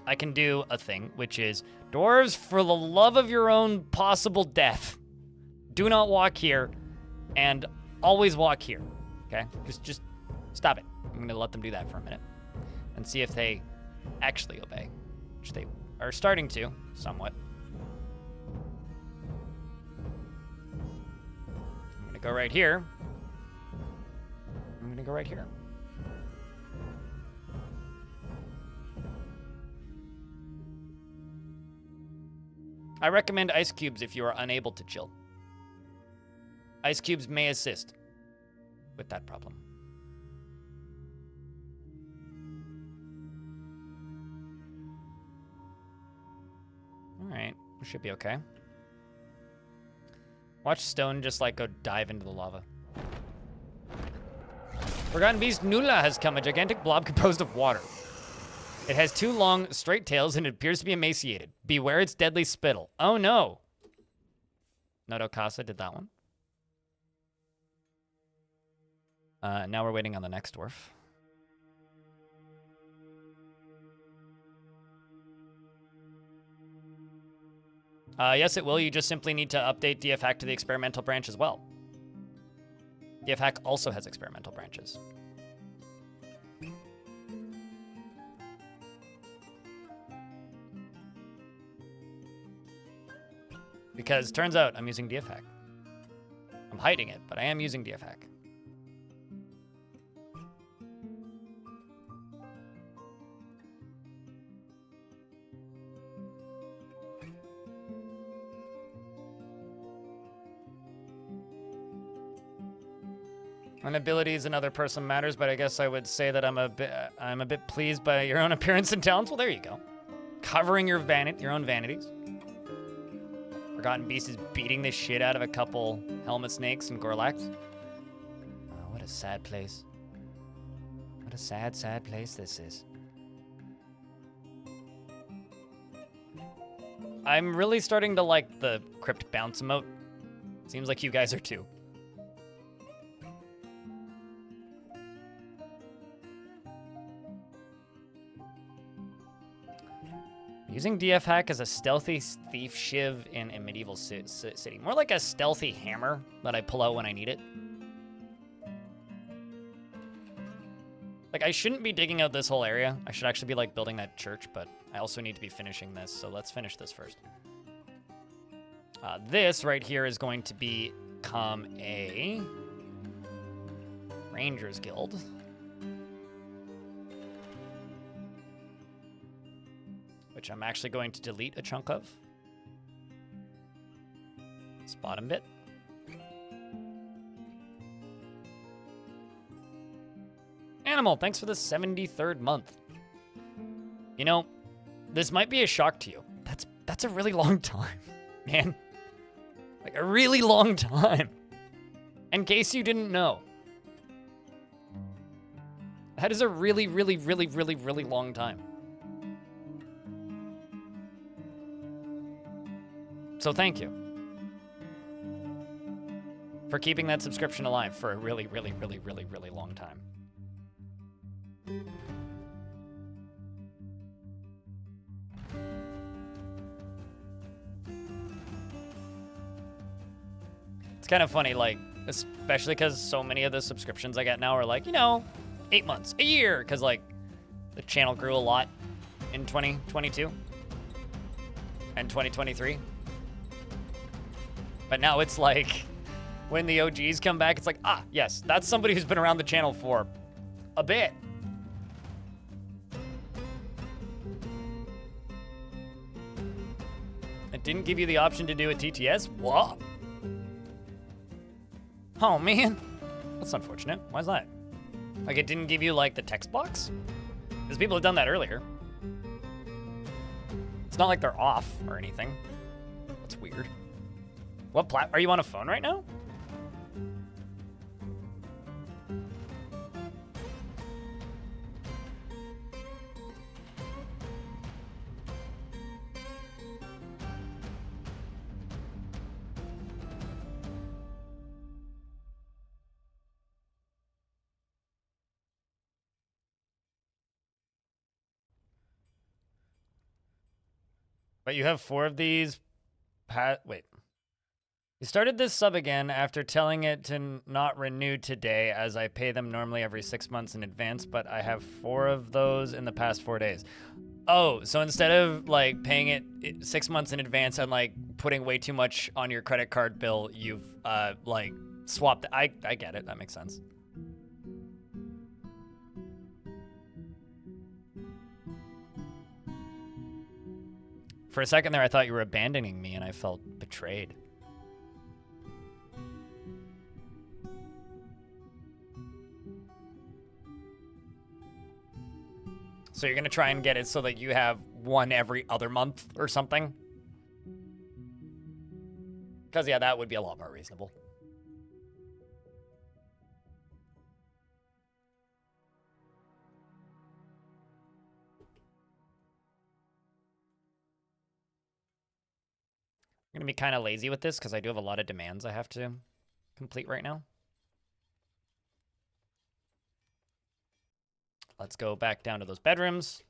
A: I can do a thing, which is, dwarves, for the love of your own possible death, do not walk here, and always walk here, okay? Just stop it. I'm gonna let them do that for a minute, and see if they actually obey, which they are starting to, somewhat. I'm gonna go right here. I'm gonna go right here. I recommend ice cubes if you are unable to chill. Ice cubes may assist with that problem. All right, we should be okay. Watch Stone just like go dive into the lava. Forgotten Beast Nula has come, a gigantic blob composed of water. It has 2 long, straight tails, and it appears to be emaciated. Beware its deadly spittle. Oh, no. Nodo Casa did that one. Now we're waiting on the next dwarf. Yes, it will. You just simply need to update DF Hack to the experimental branch as well. DF Hack also has experimental branches. Because turns out I'm using DF Hack. I'm hiding it, but I am using DF Hack. An ability is another person matters, but I guess I would say that I'm a bit pleased by your own appearance and talents. Well, there you go. Covering your own vanities. Forgotten Beast is beating the shit out of a couple helmet snakes and Gorlax. Oh, what a sad place. What a sad, sad place this is. I'm really starting to like the Crypt Bounce emote. Seems like you guys are too. Using DF Hack as a stealthy thief shiv in a medieval city. More like a stealthy hammer that I pull out when I need it. Like, I shouldn't be digging out this whole area. I should actually be, like, building that church, but I also need to be finishing this, so let's finish this first. This right here is going to become a Rangers Guild. Which I'm actually going to delete a chunk of. Bottom bit. Animal, thanks for the 73rd month. You know, this might be a shock to you. That's a really long time, man. Like, a really long time. In case you didn't know. That is a really, really, really, really, really long time. So thank you for keeping that subscription alive for a really, really, really, really, really long time. It's kind of funny, like, especially because so many of the subscriptions I get now are like, you know, 8 months, a year, because, like, the channel grew a lot in 2022 and 2023. But now it's like, when the OGs come back, it's like, ah, yes, that's somebody who's been around the channel for a bit. It didn't give you the option to do a TTS? What? Oh, man. That's unfortunate. Why is that? Like, it didn't give you, like, the text box? Because people have done that earlier. It's not like they're off or anything. That's weird. What are you on a phone right now? But you have 4 of these. Wait. You started this sub again after telling it to not renew today, as I pay them normally every 6 months in advance, but I have 4 of those in the past 4 days. Oh, so instead of like paying it 6 months in advance and like putting way too much on your credit card bill, you've like swapped. I get it. That makes sense. For a second there, I thought you were abandoning me, and I felt betrayed. So you're gonna try and get it so that you have 1 every other month or something? Because, yeah, that would be a lot more reasonable. I'm gonna be kind of lazy with this because I do have a lot of demands I have to complete right now. Let's go back down to those bedrooms.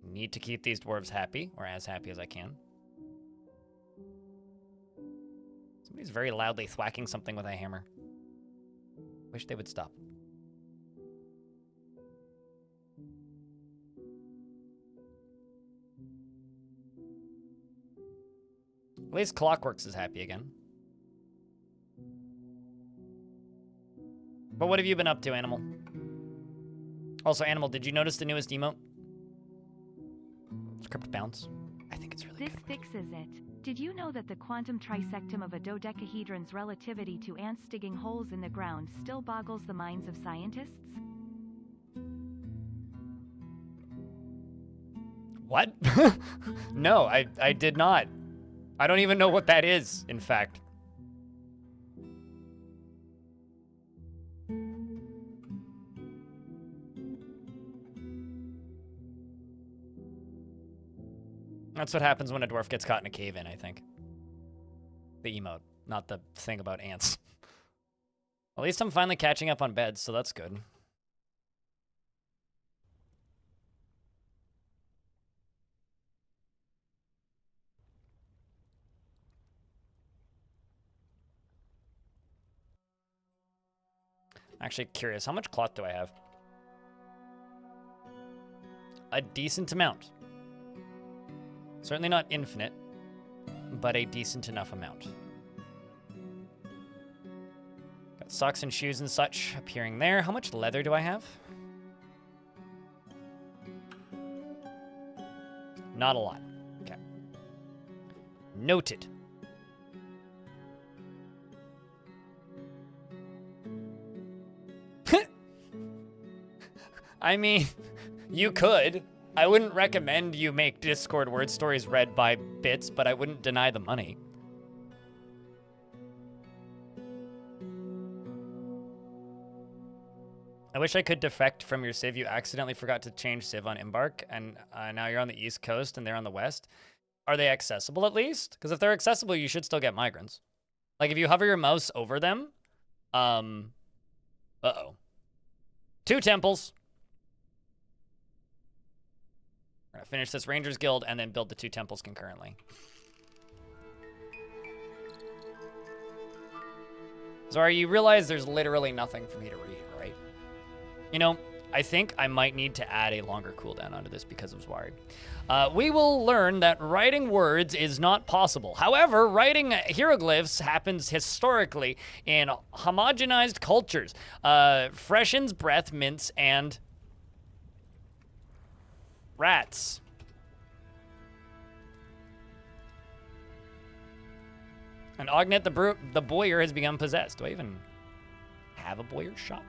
A: Need to keep these dwarves happy, or as happy as I can. Somebody's very loudly thwacking something with a hammer. Wish they would stop. At least Clockworks is happy again. But what have you been up to, Animal? Also, Animal, did you notice the newest emote? Script bounce. I think it's really
B: This
A: good.
B: fixes it. Did you know that the quantum trisectum of a dodecahedron's relativity to ants digging holes in the ground still boggles the minds of scientists?
A: What? No, I did not. I don't even know what that is, in fact. That's what happens when a dwarf gets caught in a cave-in, I think. The emote, not the thing about ants. At least I'm finally catching up on beds, so that's good. Actually curious, how much cloth do I have? A decent amount. Certainly not infinite, but a decent enough amount. Got socks and shoes and such appearing there. How much leather do I have? Not a lot. Okay. Noted. I mean, you could. I wouldn't recommend you make Discord word stories read by bits, but I wouldn't deny the money. I wish I could defect from your Civ. You accidentally forgot to change Civ on Embark, and now you're on the East Coast and they're on the West. Are they accessible at least? Because if they're accessible, you should still get migrants. Like, if you hover your mouse over them, Uh-oh. 2 temples. We're gonna finish this Rangers Guild and then build the 2 temples concurrently. Zara, you realize there's literally nothing for me to read, right? You know, I think I might need to add a longer cooldown onto this because of Zwari. We will learn that writing words is not possible. However, writing hieroglyphs happens historically in homogenized cultures. Freshens breath mints and rats. And Ognet the Boyer has become possessed. Do I even have a Boyer shop?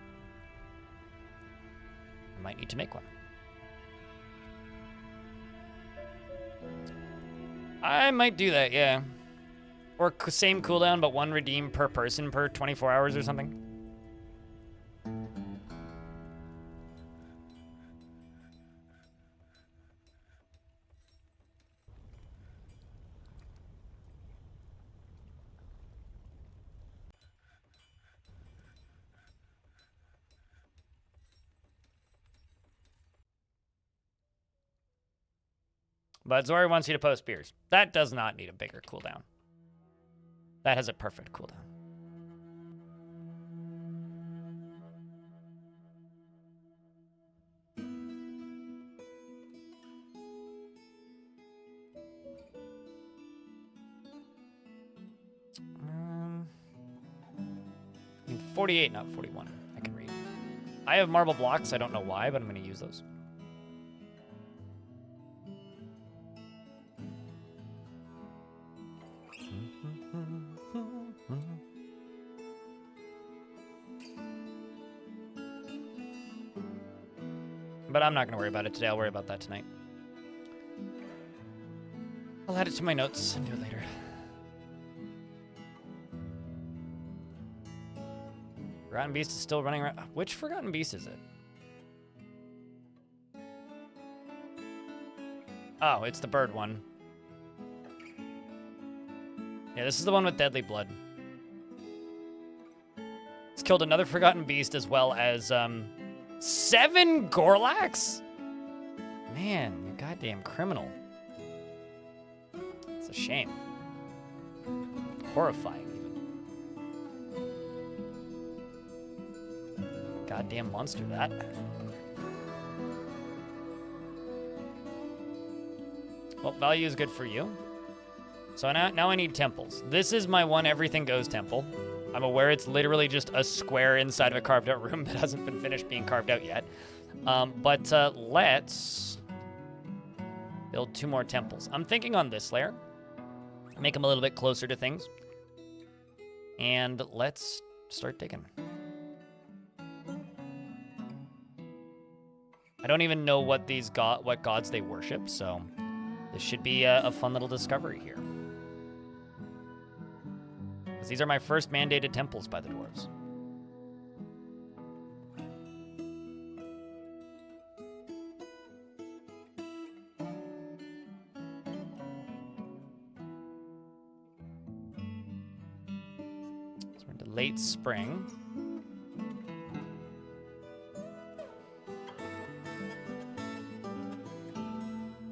A: I might need to make one. I might do that, yeah. Or same cooldown, but 1 redeem per person per 24 hours or something. But Zori wants you to post beers. That does not need a bigger cooldown. That has a perfect cooldown. I mean, 48, not 41. I can read. I have marble blocks. I don't know why, but I'm going to use those. But I'm not going to worry about it today. I'll worry about that tonight. I'll add it to my notes and do it later. Forgotten Beast is still running around. Which Forgotten Beast is it? Oh, it's the bird one. Yeah, this is the one with deadly blood. It's killed another Forgotten Beast as well as 7 Gorlax? Man, you goddamn criminal. It's a shame. Horrifying, even. Goddamn monster, that. Well, value is good for you. So now I need temples. This is my one everything goes temple. I'm aware it's literally just a square inside of a carved out room that hasn't been finished being carved out yet. But let's build 2 more temples. I'm thinking on this layer. Make them a little bit closer to things. And let's start digging. I don't even know what what gods they worship, so this should be a fun little discovery here. Because these are my first mandated temples by the dwarves. So we're into late spring.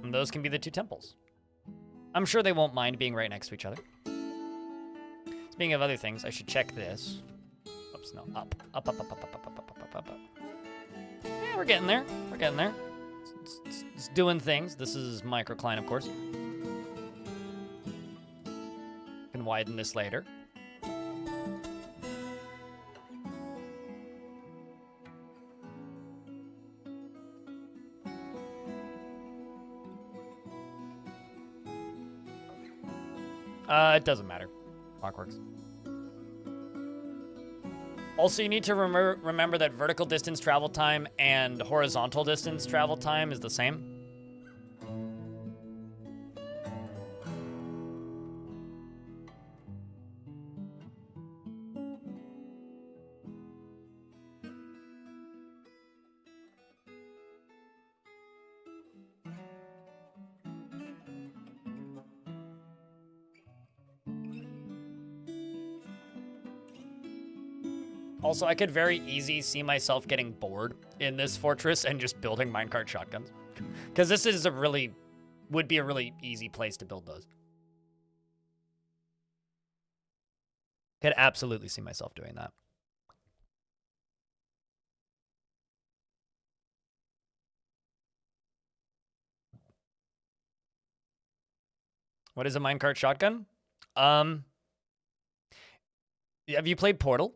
A: And those can be the 2 temples. I'm sure they won't mind being right next to each other. Speaking of other things, I should check this. Oops, no, up. Up. Yeah, we're getting there. We're getting there. It's doing things. This is microcline, of course. Can widen this later. It doesn't matter. Clockworks. Also, you need to remember that vertical distance travel time and horizontal distance travel time is the same. Also, I could very easy see myself getting bored in this fortress and just building minecart shotguns. Because this is would be a really easy place to build those. Could absolutely see myself doing that. What is a minecart shotgun? Have you played Portal?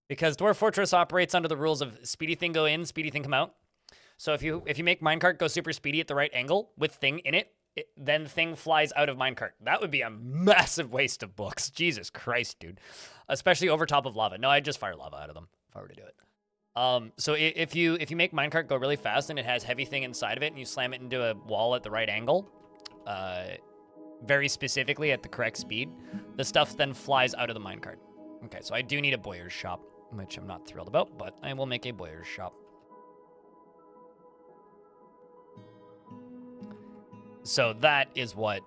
A: Because Dwarf Fortress operates under the rules of speedy thing go in, speedy thing come out. So if you make minecart go super speedy at the right angle with thing in it, then thing flies out of minecart. That would be a massive waste of books. Jesus Christ, dude. Especially over top of lava. No, I'd just fire lava out of them if I were to do it. So if you make minecart go really fast and it has heavy thing inside of it and you slam it into a wall at the right angle, very specifically at the correct speed, the stuff then flies out of the minecart. Okay, so I do need a bowyer's shop, which I'm not thrilled about, but I will make a bowyer's shop. So that is what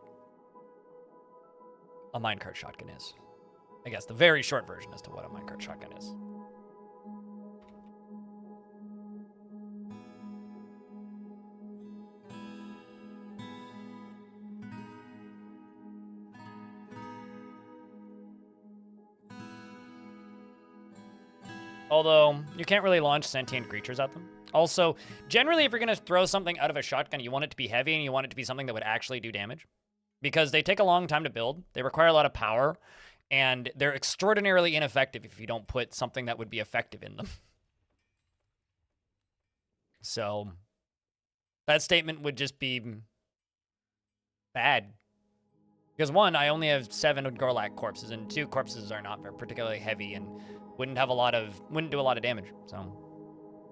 A: a minecart shotgun is. I guess the very short version as to what a minecart shotgun is. Although, you can't really launch sentient creatures at them. Also, generally, if you're going to throw something out of a shotgun, you want it to be heavy and you want it to be something that would actually do damage. Because they take a long time to build, they require a lot of power, and they're extraordinarily ineffective if you don't put something that would be effective in them. So, that statement would just be bad. Because one, I only have 7 Gorlak corpses, and 2 corpses are not particularly heavy and wouldn't do a lot of damage. So,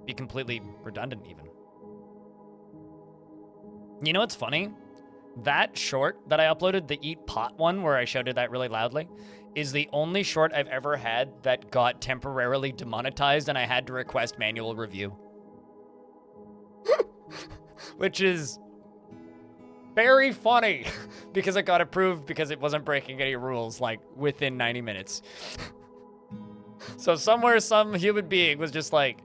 A: be completely redundant even. You know what's funny? That short that I uploaded, the Eat Pot one, where I showed it that really loudly, is the only short I've ever had that got temporarily demonetized and I had to request manual review. Which is very funny because it got approved because it wasn't breaking any rules, like, within 90 minutes. So somewhere some human being was just, like,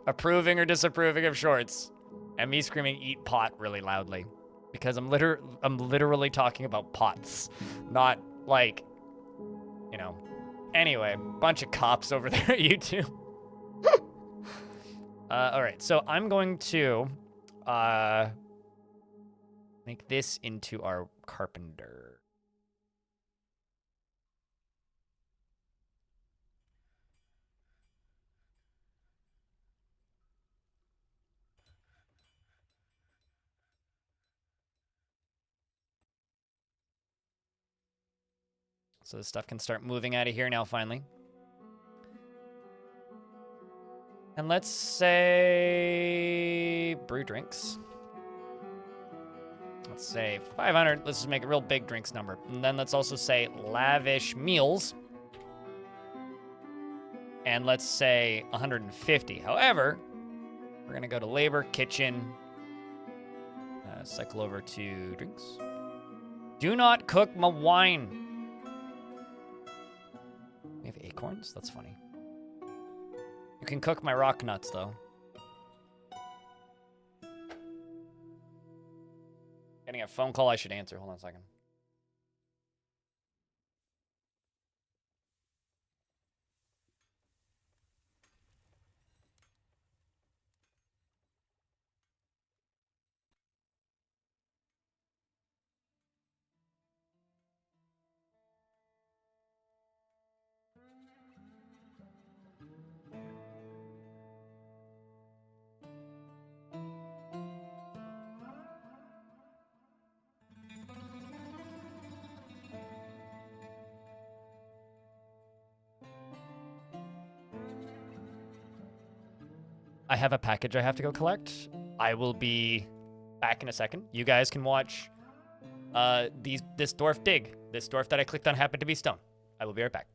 A: approving or disapproving of shorts, and me screaming "Eat pot" really loudly. Because I'm literally talking about pots, not, like, you know. Anyway, bunch of cops over there at YouTube. All right, so I'm going to make this into our carpenter. So this stuff can start moving out of here now, finally. And let's say brew drinks. Let's say 500. Let's just make a real big drinks number. And then let's also say lavish meals. And let's say 150. However, we're going to go to labor, kitchen, cycle over to drinks. Do not cook my wine. We have acorns? That's funny. You can cook my rock nuts, though. Getting a phone call I should answer. Hold on a second. I have a package I have to go collect. I will be back in a second. You guys can watch this dwarf dig. This dwarf that I clicked on happened to be stone. I will be right back.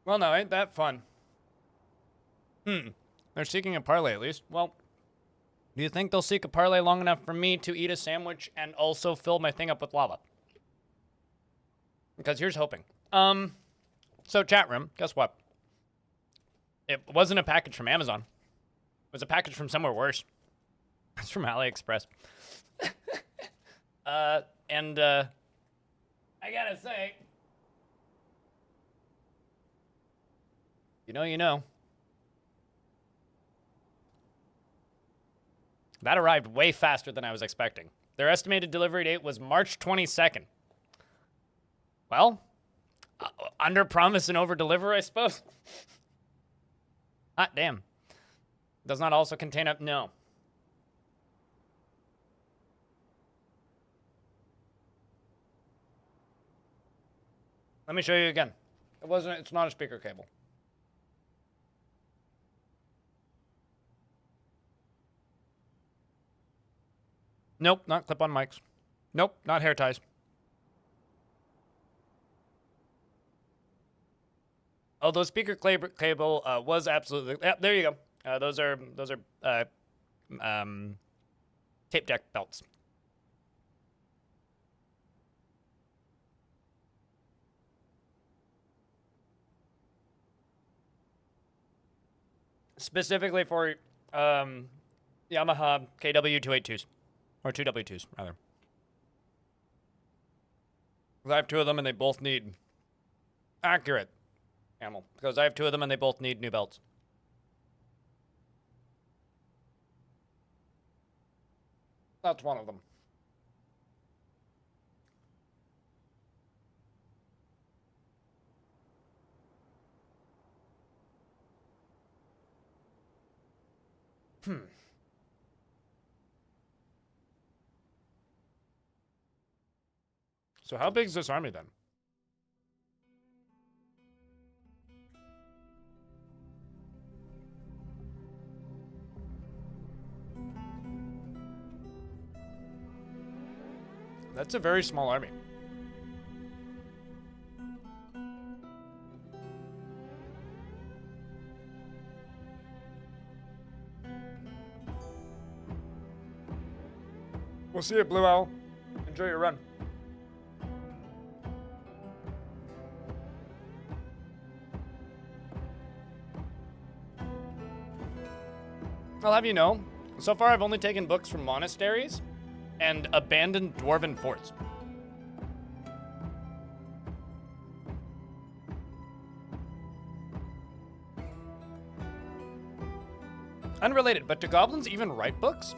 A: Well, no, ain't that fun. They're seeking a parlay at least. Well, do you think they'll seek a parlay long enough for me to eat a sandwich and also fill my thing up with lava? Because here's hoping. So chat room, guess what? It wasn't a package from Amazon. It was a package from somewhere worse. It's from AliExpress. And I gotta say, you know. That arrived way faster than I was expecting. Their estimated delivery date was March 22nd. Well, under promise and over deliver, I suppose. Hot damn. Does not also contain a... No. Let me show you again. It's not a speaker cable. Nope, not clip-on mics. Nope, not hair ties. Although speaker cable was absolutely... Yeah, there you go. Those are tape deck belts. Specifically for Yamaha KW282s. Or 2W2s, rather. I have two of them and they both need... Accurate. Camel. Because I have two of them and they both need new belts. That's one of them. So how big is this army then? That's a very small army. We'll see you, Blue Owl. Enjoy your run. I'll have you know, so far I've only taken books from monasteries and abandoned dwarven forts. Unrelated, but do goblins even write books?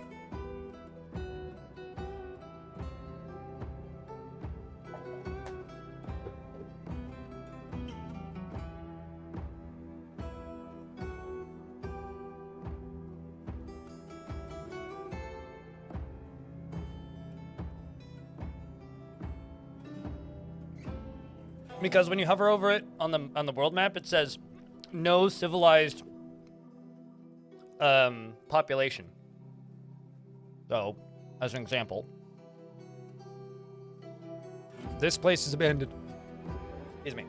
A: Because when you hover over it on the world map, it says no civilized population. So, as an example, this place is abandoned. Excuse me.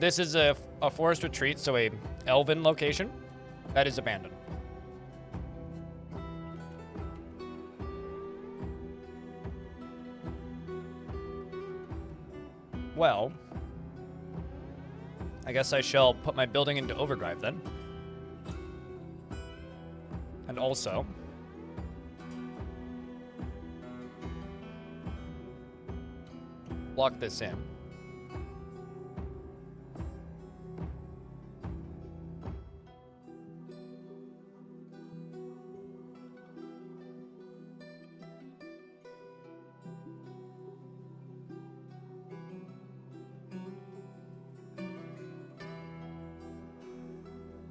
A: This is a forest retreat, so a elven location that is abandoned. Well, I guess I shall put my building into overdrive then. And also, lock this in.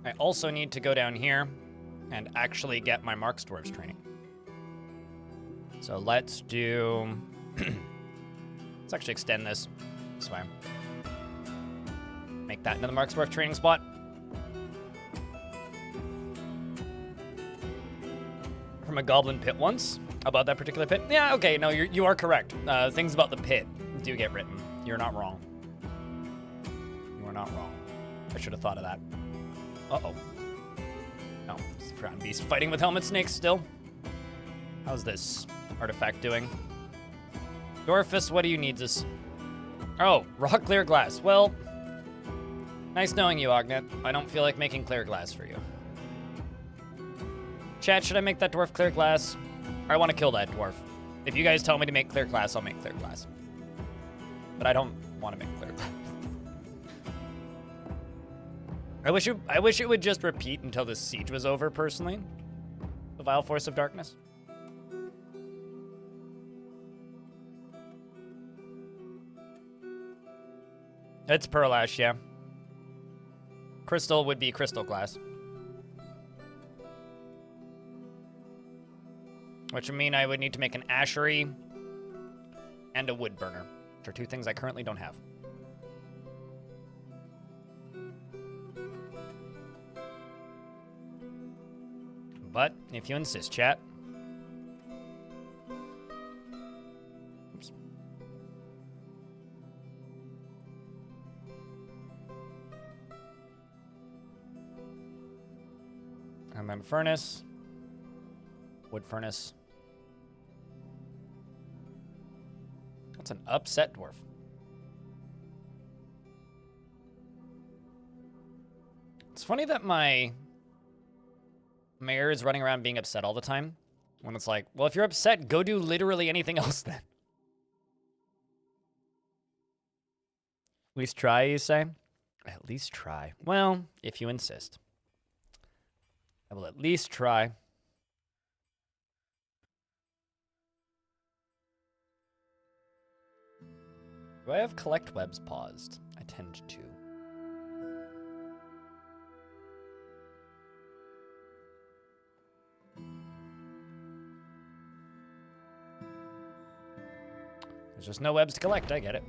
A: I also need to go down here and actually get my Marks Dwarves training. So let's do... let's actually extend this way. Make that into the Marks Dwarf training spot. From a goblin pit once about that particular pit. Yeah, okay, no, you are correct. Things about the pit do get written. You're not wrong. You are not wrong. I should have thought of that. Uh-oh. No, it's Forgotten Beast fighting with helmet snakes still. How's this artifact doing? Dwarfus, what do you need this? Oh, rock clear glass. Well, nice knowing you, Ognet. I don't feel like making clear glass for you. Chat, should I make that dwarf clear glass? I want to kill that dwarf. If you guys tell me to make clear glass, I'll make clear glass. But I don't want to make clear glass. I wish it would just repeat until the siege was over, personally. The Vile Force of Darkness. It's Pearl Ash, yeah. Crystal would be crystal glass. Which would mean I would need to make an ashery and a wood burner, which are two things I currently don't have. But if you insist, chat. Oops. And then furnace, wood furnace. That's an upset dwarf. It's funny that my mayor is running around being upset all the time. When it's like, well, if you're upset, go do literally anything else then. At least try, you say? At least try. Well, if you insist. I will at least try. Do I have collect webs paused? I tend to. There's just no webs to collect, I get it.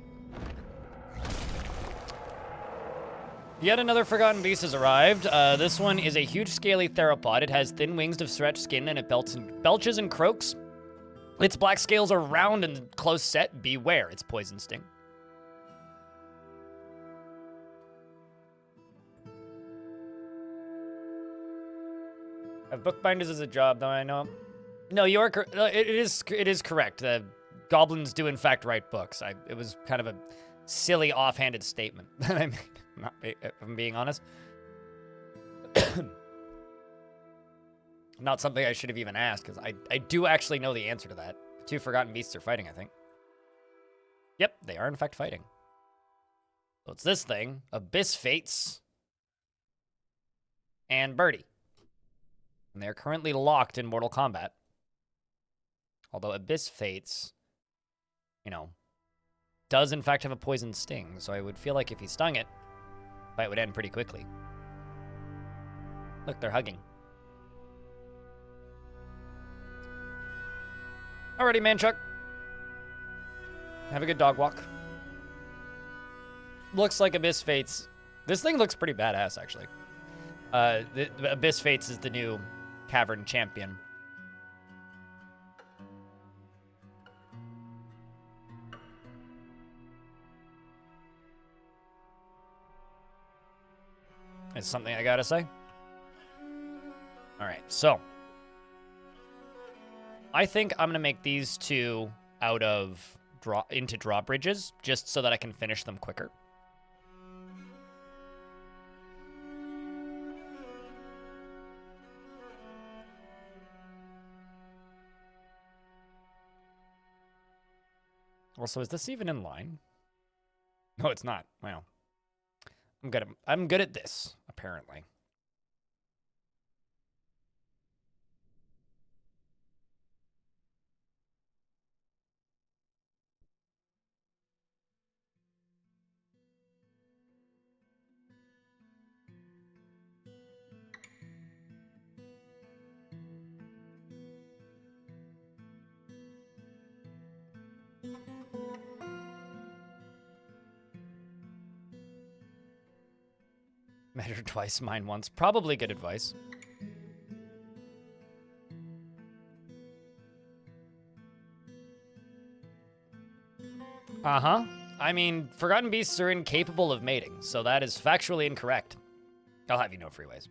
A: Yet another Forgotten Beast has arrived. This one is a huge scaly theropod. It has thin wings of stretched skin and it belches and croaks. Its black scales are round and close set. Beware, its poison sting. I have bookbinders as a job, though I know. No, you are. It is correct. The goblins do in fact write books. It was kind of a silly, offhanded statement that I made. If I'm being honest. Not something I should have even asked, because I do actually know the answer to that. The two Forgotten Beasts are fighting, I think. Yep, they are in fact fighting. So it's this thing, Abyss Fates, and Birdie. And they're currently locked in Mortal Kombat. Although Abyss Fates, you know, does in fact have a poison sting, so I would feel like if he stung it, the fight would end pretty quickly. Look, they're hugging. Alrighty, Manchuck. Have a good dog walk. Looks like Abyss Fates. This thing looks pretty badass, actually. The Abyss Fates is the new Cavern Champion. Is something I gotta say. All right, so I think I'm gonna make these two out of into drawbridges, just so that I can finish them quicker. Also, is this even in line? No, it's not. Wow. I'm good at this, apparently. Measure twice, mine once. Probably good advice. Uh-huh. I mean, forgotten beasts are incapable of mating, so that is factually incorrect. I'll have you know freeways.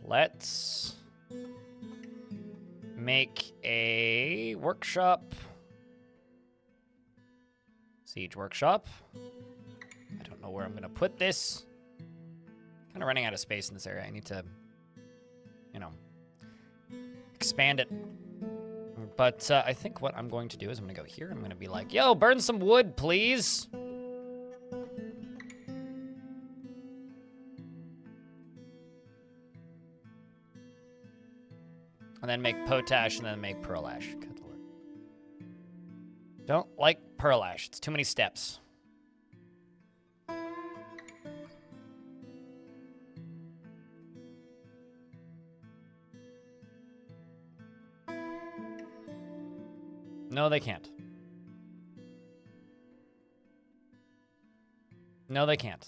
A: Let's make a workshop. Siege workshop. I don't know where I'm gonna put this. Kind of running out of space in this area. I need to, you know, expand it. But I think what I'm going to do is I'm gonna go here. I'm gonna be like, yo, burn some wood, please. And then make potash and then make pearl ash. Good lord. Don't like pearl ash. It's too many steps. No, they can't. No, they can't.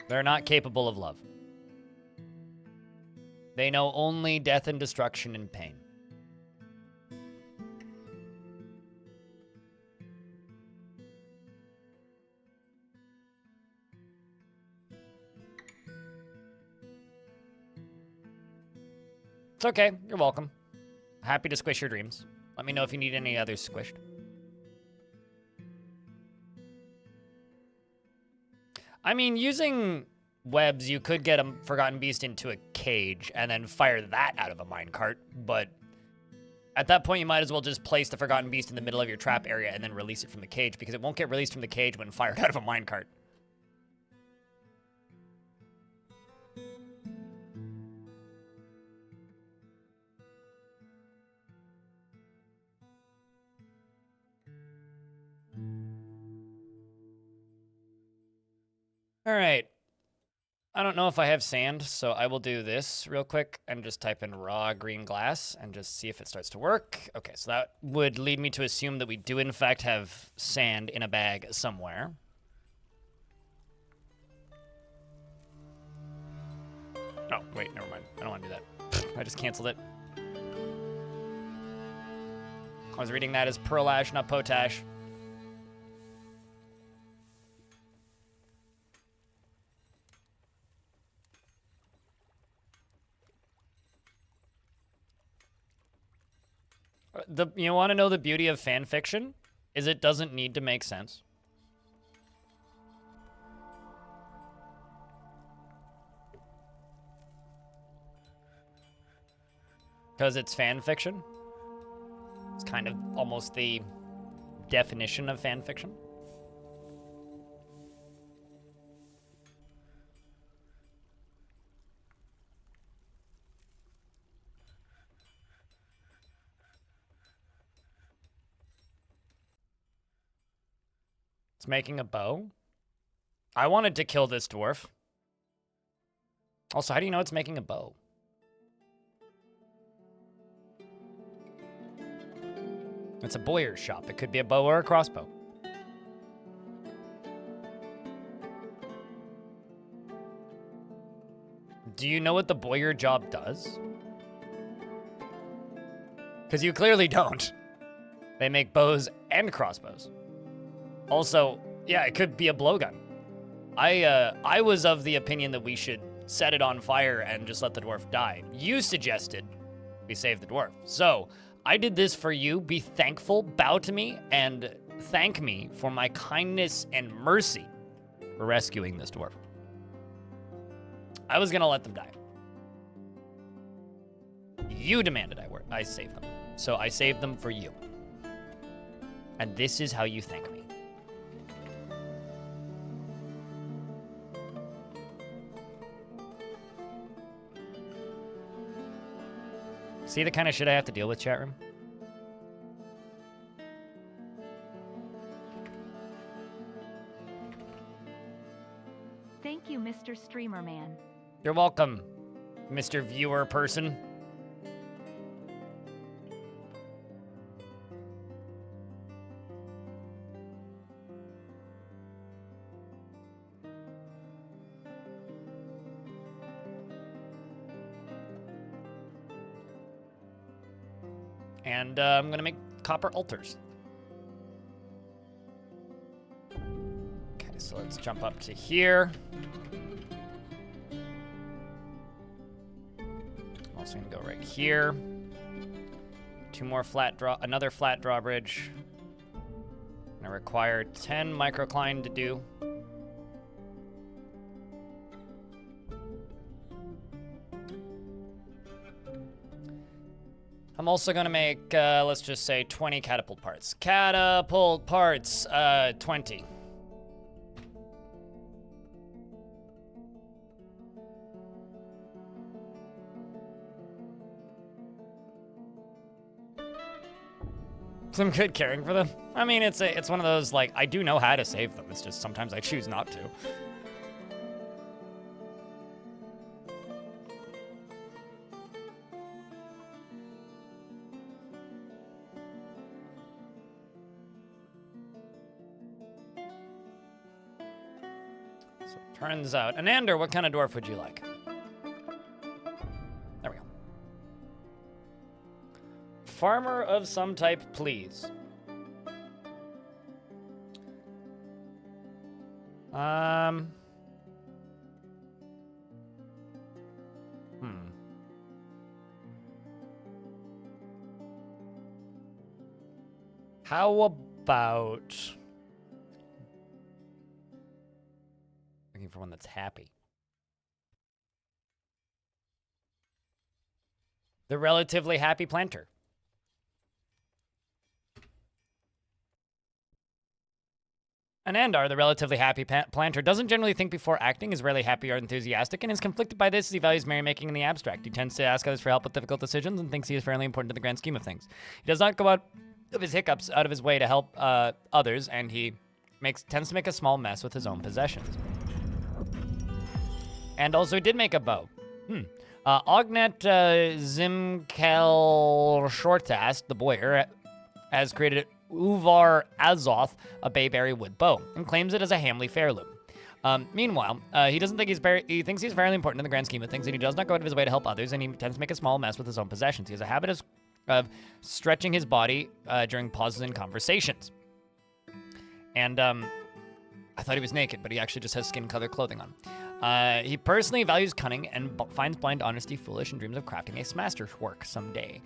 A: They're not capable of love. They know only death and destruction and pain. It's okay. You're welcome. Happy to squish your dreams. Let me know if you need any others squished. I mean, using webs, you could get a Forgotten Beast into a cage and then fire that out of a minecart, but at that point, you might as well just place the Forgotten Beast in the middle of your trap area and then release it from the cage, because it won't get released from the cage when fired out of a minecart. All right. I don't know if I have sand, so I will do this real quick and just type in raw green glass and just see if it starts to work. Okay, so that would lead me to assume that we do in fact have sand in a bag somewhere. Oh, wait, never mind. I don't want to do that. I just canceled it. I was reading that as pearl ash, not potash. You want to know the beauty of fan fiction? Is it doesn't need to make sense. Because it's fan fiction. It's kind of almost the definition of fan fiction. It's making a bow. I wanted to kill this dwarf. Also, how do you know it's making a bow? It's a bowyer's shop. It could be a bow or a crossbow. Do you know what the bowyer job does? Because you clearly don't. They make bows and crossbows. Also, yeah, it could be a blowgun. I was of the opinion that we should set it on fire and just let the dwarf die. You suggested we save the dwarf. So, I did this for you. Be thankful, bow to me, and thank me for my kindness and mercy for rescuing this dwarf. I was gonna let them die. You demanded I save them. So I saved them for you. And this is how you thank me. See the kind of shit I have to deal with, chat room?
B: Thank you, Mr. Streamer Man.
A: You're welcome, Mr. Viewer person. And I'm going to make copper altars. Okay, so let's jump up to here. I'm also going to go right here. Two more another flat drawbridge. I require 10 microcline to do. I'm also gonna make, let's just say 20 catapult parts. Catapult parts, 20. Some good caring for them. I mean, it's one of those, like, I do know how to save them. It's just sometimes I choose not to. So it turns out, Anander, what kind of dwarf would you like? There we go. Farmer of some type, please. How about looking for one that's happy? The relatively happy planter. Anandar, the relatively happy planter, doesn't generally think before acting, is rarely happy or enthusiastic, and is conflicted by this as he values merrymaking in the abstract. He tends to ask others for help with difficult decisions and thinks he is fairly important to the grand scheme of things. He does not go out of his way to help others, and he tends to make a small mess with his own possessions. And also did make a bow. Ognet Zimkel Shortast, the boyer, has created Uvar Azoth, a bayberry wood bow, and claims it as a Hamley heirloom. Meanwhile, he thinks he's fairly important in the grand scheme of things, and he does not go out of his way to help others, and he tends to make a small mess with his own possessions. He has a habit of stretching his body during pauses in conversations. And I thought he was naked, but he actually just has skin-colored clothing on. He personally values cunning and finds blind honesty foolish and dreams of crafting a masterwork someday.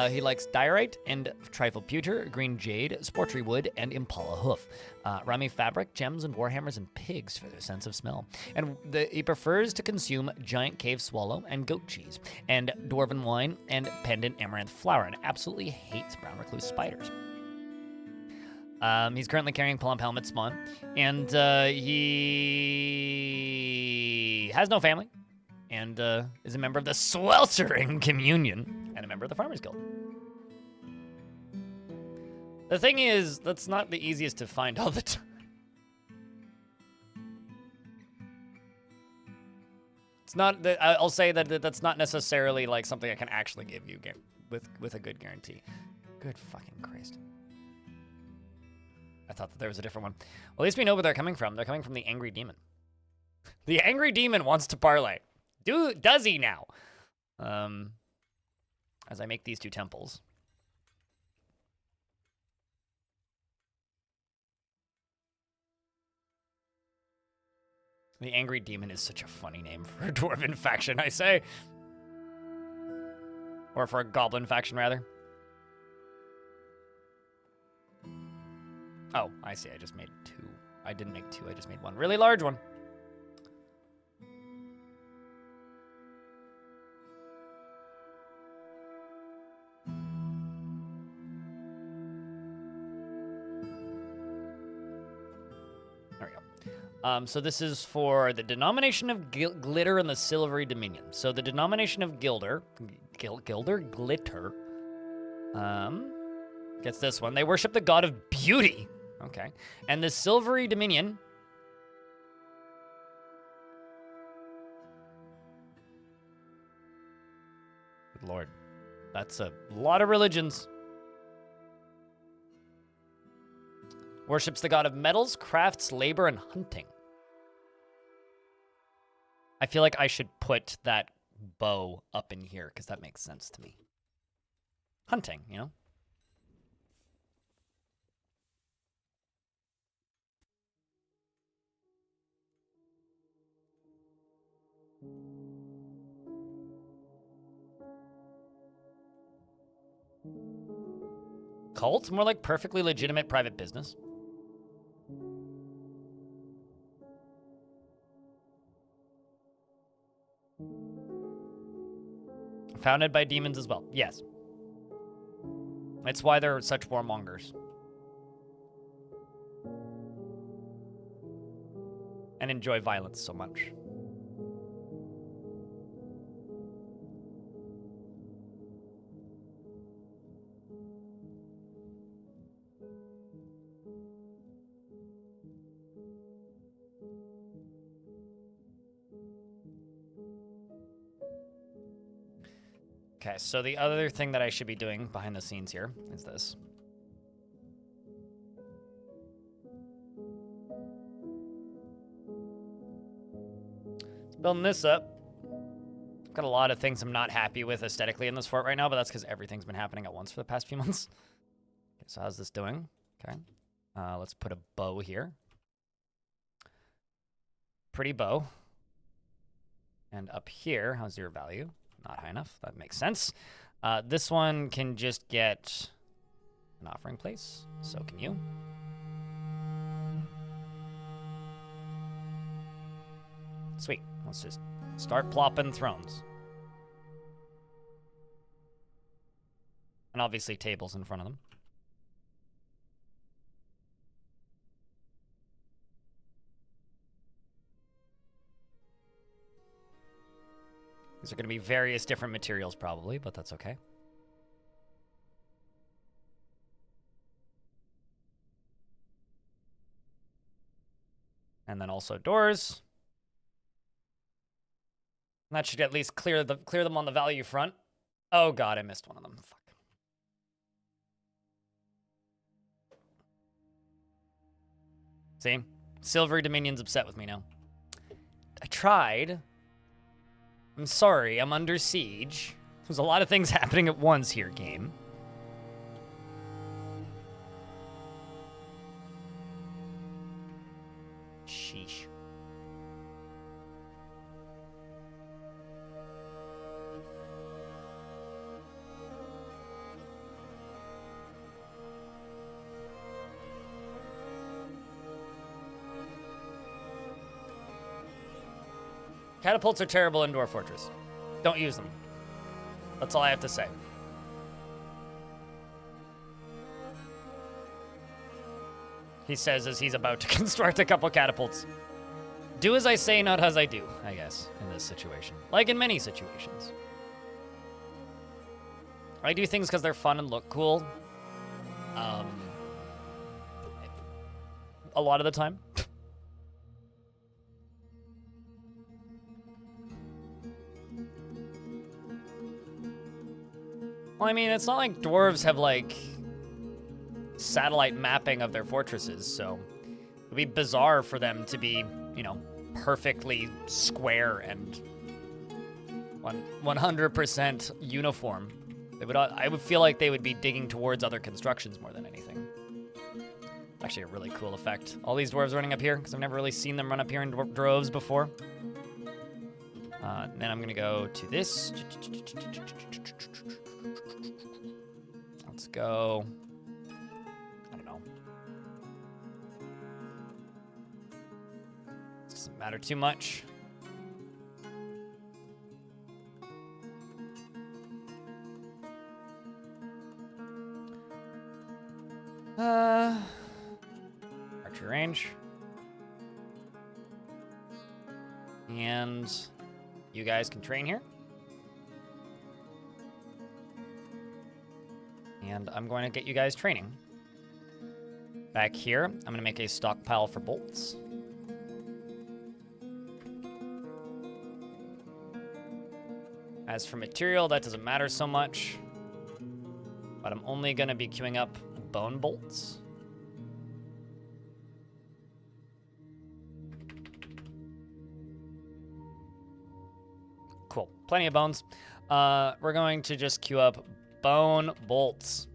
A: He likes diorite and trifle pewter, green jade, sportry wood, and impala hoof. Rummy fabric, gems, and warhammers and pigs for their sense of smell. And he prefers to consume giant cave swallow and goat cheese, and dwarven wine and pendant amaranth flower, and absolutely hates brown recluse spiders. He's currently carrying Plump Helmet Spawn, and he has no family, and is a member of the Sweltering Communion, and a member of the Farmers Guild. The thing is, that's not the easiest to find all the time. It's not, I'll say that that's not necessarily like something I can actually give you with a good guarantee. Good fucking Christ. I thought that there was a different one. Well, at least we know where they're coming from. They're coming from the Angry Demon. The Angry Demon wants to parlay. Does he now? As I make these two temples. The Angry Demon is such a funny name for a dwarven faction, I say. Or for a goblin faction, rather. Oh, I see. I just made two. I didn't make two. I just made one really large one. There we go. So this is for the denomination of Glitter and the Silvery Dominion. So the denomination of Glitter, gets this one. They worship the god of beauty. Okay. And the Silvery Dominion. Good Lord. That's a lot of religions. Worships the god of metals, crafts, labor, and hunting. I feel like I should put that bow up in here because that makes sense to me. hunting, you know? Cult? More like perfectly legitimate private business. Founded by demons as well. Yes. It's why they're such warmongers. And enjoy violence so much. Okay, so the other thing that I should be doing behind the scenes here is this. Building this up. I've got a lot of things I'm not happy with aesthetically in this fort right now, but that's because everything's been happening at once for the past few months. Okay, so how's this doing? Okay. Let's put a bow here. Pretty bow. And up here, how's your value? Not high enough. That makes sense. This one can just get an offering place. So can you. Sweet. Let's just start plopping thrones. And obviously tables in front of them. These are going to be various different materials probably, but that's okay. And then also doors. And that should at least clear them on the value front. Oh god, I missed one of them. Fuck. See? Silvery Dominion's upset with me now. I tried. I'm sorry, I'm under siege. There's a lot of things happening at once here, game. Sheesh. Catapults are terrible in Dwarf Fortress. Don't use them. That's all I have to say. He says as he's about to construct a couple catapults. Do as I say, not as I do, I guess, in this situation. Like in many situations. I do things because they're fun and look cool. A lot of the time. Well, I mean, it's not like dwarves have, like, satellite mapping of their fortresses, so it would be bizarre for them to be, you know, perfectly square and 100% uniform. I would feel like they would be digging towards other constructions more than anything. Actually, a really cool effect. All these dwarves running up here, because I've never really seen them run up here in droves before. Then I'm going to go to this. Let's go. I don't know. Doesn't matter too much. Archery range. And you guys can train here. And I'm going to get you guys training. Back here, I'm going to make a stockpile for bolts. As for material, that doesn't matter so much. But I'm only going to be queuing up bone bolts. Cool. Plenty of bones. We're going to just queue up bone bolts.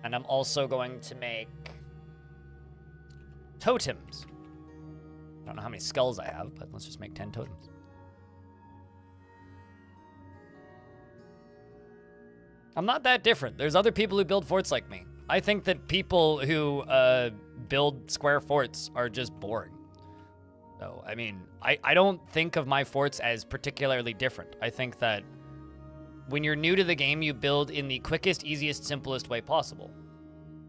A: And I'm also going to make totems. I don't know how many skulls I have, but let's just make 10 totems. I'm not that different. There's other people who build forts like me. I think that people who build square forts are just boring. So, I mean, I don't think of my forts as particularly different. I think that when you're new to the game, you build in the quickest, easiest, simplest way possible.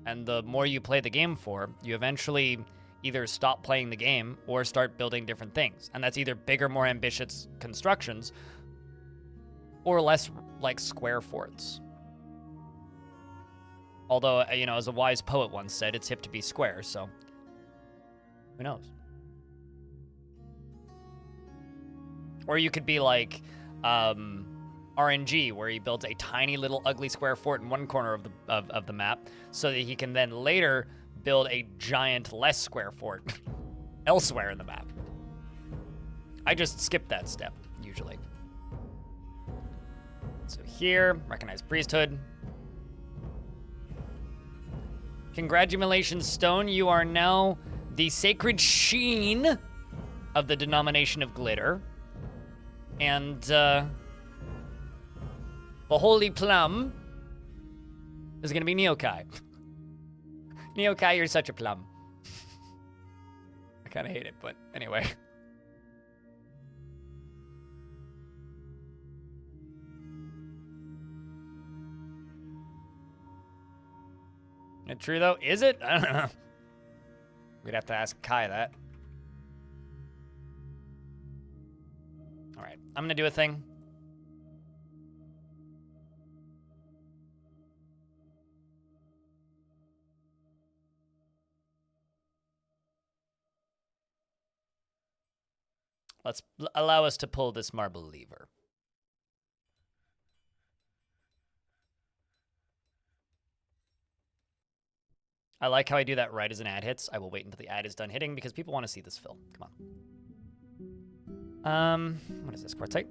A: And the more you play the game for, you eventually either stop playing the game or start building different things. And that's either bigger, more ambitious constructions or less like square forts. Although, you know, as a wise poet once said, it's hip to be square, so who knows? Or you could be like RNG, where he builds a tiny little ugly square fort in one corner of the map, so that he can then later build a giant less square fort elsewhere in the map. I just skip that step, usually. So here, recognize priesthood. Congratulations, Stone. You are now the sacred sheen of the denomination of glitter. And the holy plum is going to be Neokai. Neokai, you're such a plum. I kind of hate it, but anyway. Is it true, though? Is it? I don't know. We'd have to ask Kai that. All right, I'm going to do a thing. Let's allow us to pull this marble lever. I like how I do that right as an ad hits. I will wait until the ad is done hitting because people want to see this fill. Come on. What is this? Quartzite?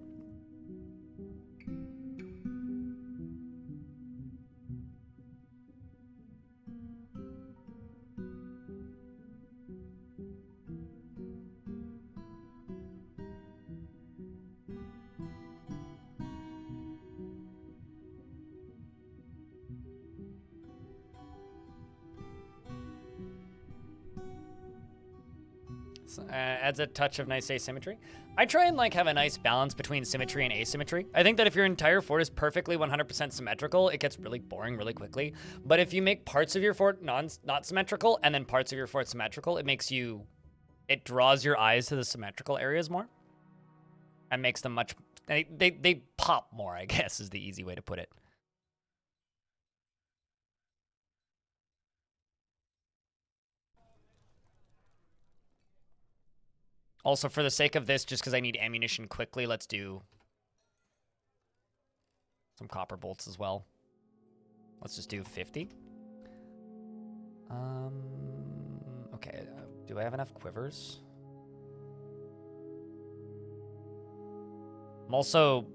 A: Adds a touch of nice asymmetry. I try and like have a nice balance between symmetry and asymmetry. I think that if your entire fort is perfectly 100% symmetrical, it gets really boring really quickly. But if you make parts of your fort not symmetrical and then parts of your fort symmetrical, it draws your eyes to the symmetrical areas more and makes them much, they pop more, I guess is the easy way to put it. Also, for the sake of this, just because I need ammunition quickly, let's do some copper bolts as well. Let's just do 50. Okay, do I have enough quivers? I'm also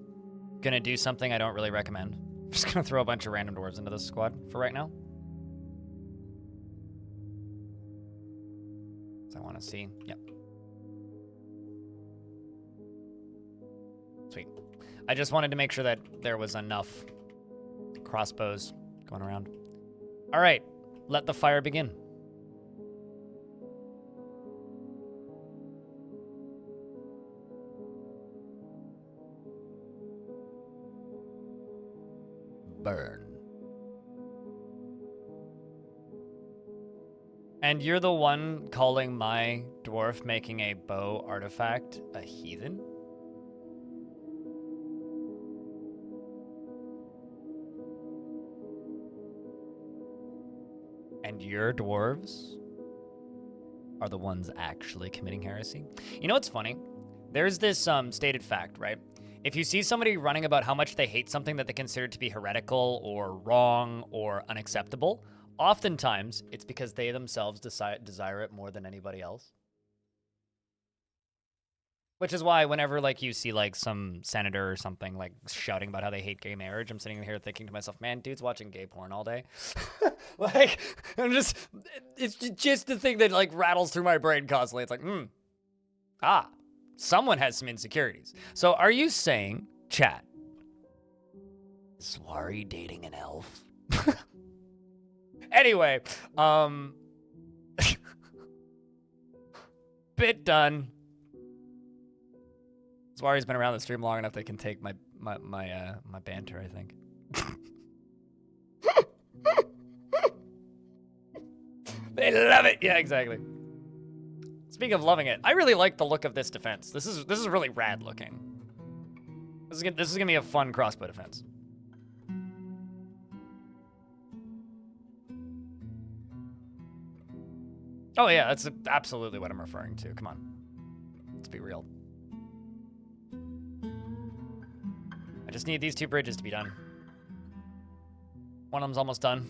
A: gonna do something I don't really recommend. I'm just gonna throw a bunch of random dwarves into this squad for right now. So I want to see, yep. Sweet. I just wanted to make sure that there was enough crossbows going around. All right, let the fire begin. Burn. And you're the one calling my dwarf making a bow artifact a heathen? And your dwarves are the ones actually committing heresy? You know what's funny? There's this stated fact, right? If you see somebody running about how much they hate something that they consider to be heretical or wrong or unacceptable, Oftentimes, it's because they themselves desire it more than anybody else. Which is why whenever like you see like some senator or something like shouting about how they hate gay marriage, I'm sitting here thinking to myself, man, dude's watching gay porn all day. Like, it's just the thing that like rattles through my brain constantly. It's like, someone has some insecurities. So are you saying, chat, Swari dating an elf? Anyway, bit done. Zwari's been around the stream long enough they can take my banter, I think. They love it. Yeah, exactly. Speaking of loving it, I really like the look of this defense. This is really rad looking. This is gonna be a fun crossbow defense. Oh yeah, that's absolutely what I'm referring to. Come on, let's be real. I just need these 2 bridges to be done. One of them's almost done.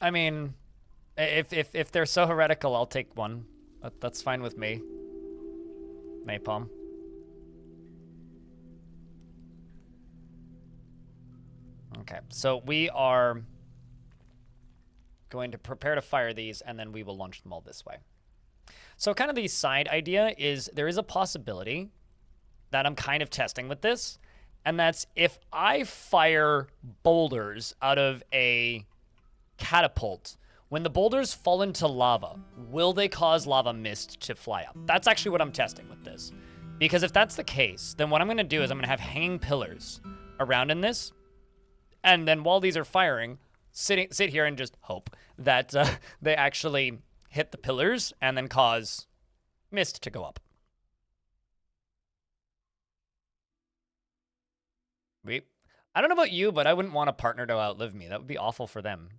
A: I mean, if they're so heretical, I'll take one. That's fine with me. Napalm. Okay, so we are going to prepare to fire these, and then we will launch them all this way. So kind of the side idea is there is a possibility that I'm kind of testing with this, and that's if I fire boulders out of a catapult, when the boulders fall into lava, will they cause lava mist to fly up? That's actually what I'm testing with this. Because if that's the case, then what I'm gonna do is I'm gonna have hanging pillars around in this, and then while these are firing, sit here and just hope that they actually hit the pillars and then cause mist to go up. I don't know about you, but I wouldn't want a partner to outlive me. That would be awful for them.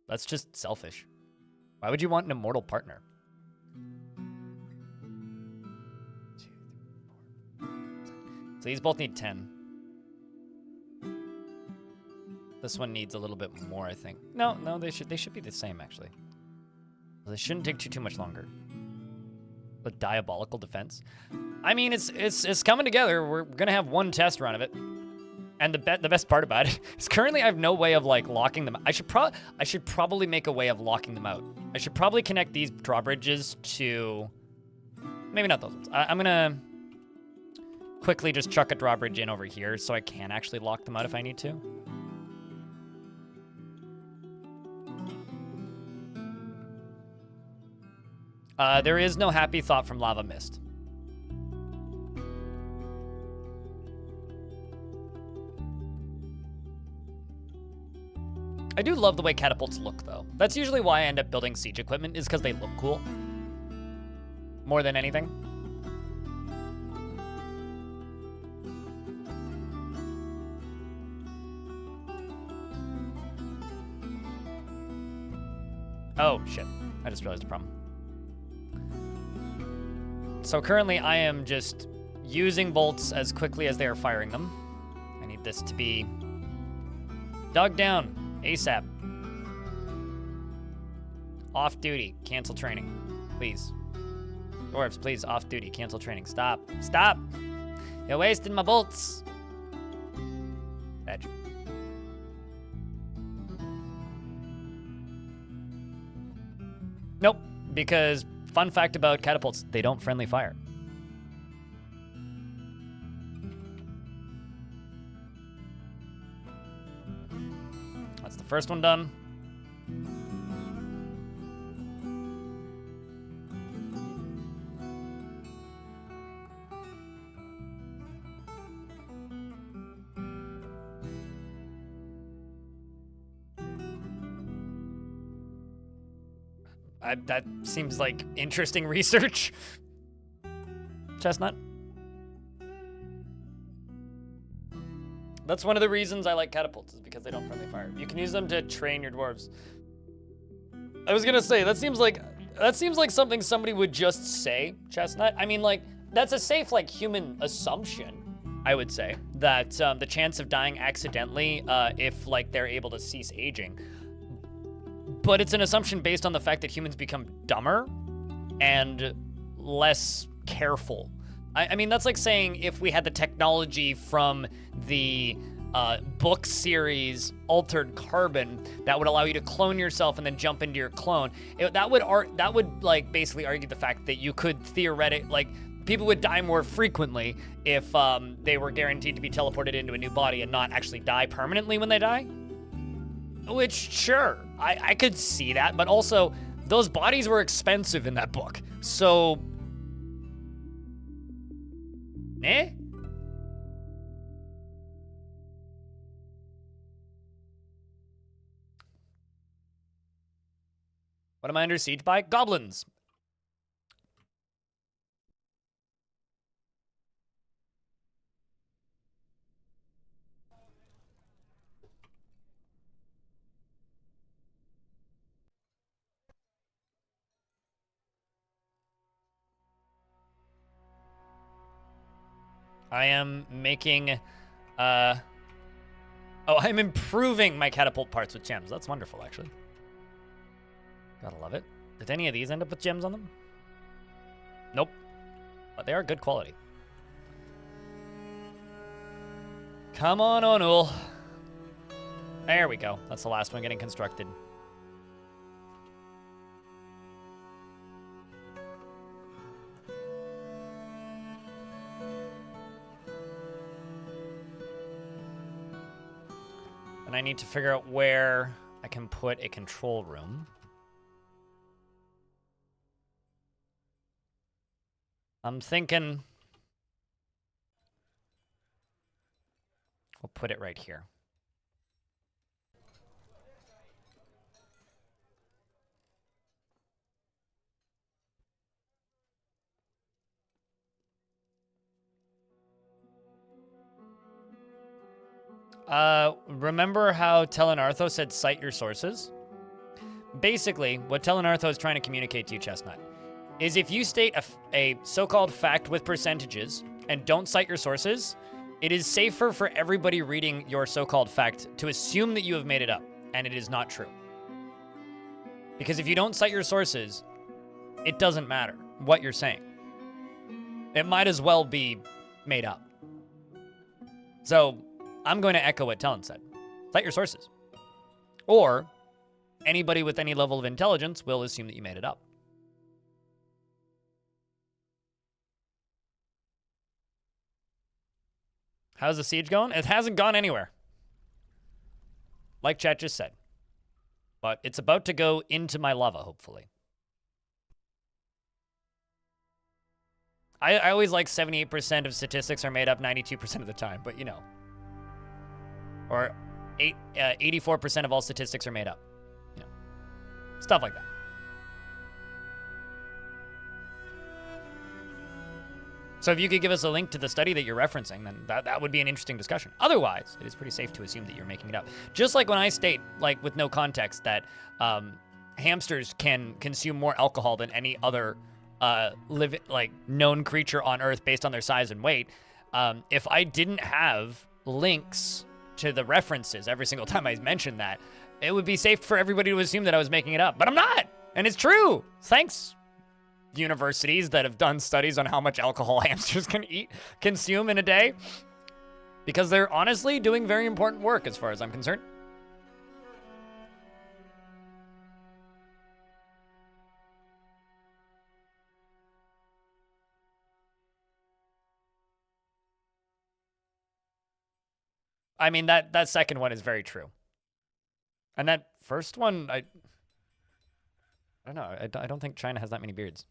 A: That's just selfish. Why would you want an immortal partner? 2, 3, 4. So these both need 10. This one needs a little bit more, I think. No, they should be the same actually. They shouldn't take too much longer. The diabolical defense. I mean, it's coming together. We're gonna have one test run of it. And the best part about it is currently I have no way of like locking them. I should probably make a way of locking them out. I should probably connect these drawbridges to, maybe not those ones. I'm gonna quickly just chuck a drawbridge in over here so I can actually lock them out if I need to. There is no happy thought from lava mist. I do love the way catapults look, though. That's usually why I end up building siege equipment, is because they look cool. More than anything. Oh, shit. I just realized a problem. So currently I am just using bolts as quickly as they are firing them. I need this to be dug down. ASAP. Off duty. Cancel training. Please. Dwarves, please. Off duty. Cancel training. Stop. Stop! You're wasting my bolts. Edge. Nope. Because, fun fact about catapults, they don't friendly fire. First one done. That seems like interesting research. Chestnut. That's one of the reasons I like catapults, is because they don't friendly fire. You can use them to train your dwarves. I was gonna say, that seems like something somebody would just say, Chestnut. I mean, like, that's a safe, like, human assumption, I would say, that the chance of dying accidentally if, like, they're able to cease aging. But it's an assumption based on the fact that humans become dumber and less careful. I mean, that's like saying if we had the technology from the book series Altered Carbon that would allow you to clone yourself and then jump into your clone, that would like basically argue the fact that you could theoretically, like, people would die more frequently if they were guaranteed to be teleported into a new body and not actually die permanently when they die. Which, sure, I could see that, but also those bodies were expensive in that book, so eh? What am I under siege by? Goblins. I am making, I'm improving my catapult parts with gems. That's wonderful, actually. Gotta love it. Did any of these end up with gems on them? Nope. But they are good quality. Come on, Onul. There we go. That's the last one getting constructed. And I need to figure out where I can put a control room. I'm thinking we'll put it right here. Remember how Telenartho said cite your sources? Basically, what Telenartho is trying to communicate to you, Chestnut, is if you state a so-called fact with percentages and don't cite your sources, it is safer for everybody reading your so-called fact to assume that you have made it up, and it is not true. Because if you don't cite your sources, it doesn't matter what you're saying. It might as well be made up. So I'm going to echo what Telen said. Cite your sources. Or anybody with any level of intelligence will assume that you made it up. How's the siege going? It hasn't gone anywhere. Like chat just said. But it's about to go into my lava, hopefully. I always like 78% of statistics are made up 92% of the time, but you know. Or 84% of all statistics are made up. You know, stuff like that. So if you could give us a link to the study that you're referencing, then that would be an interesting discussion. Otherwise, it is pretty safe to assume that you're making it up. Just like when I state, like with no context, that hamsters can consume more alcohol than any other known creature on Earth based on their size and weight. If I didn't have links to the references every single time I mentioned that, it would be safe for everybody to assume that I was making it up. But I'm not, and it's true. Thanks, universities that have done studies on how much alcohol hamsters can consume in a day, because they're honestly doing very important work as far as I'm concerned. I mean, that second one is very true. And that first one, I don't know. I don't think China has that many beards.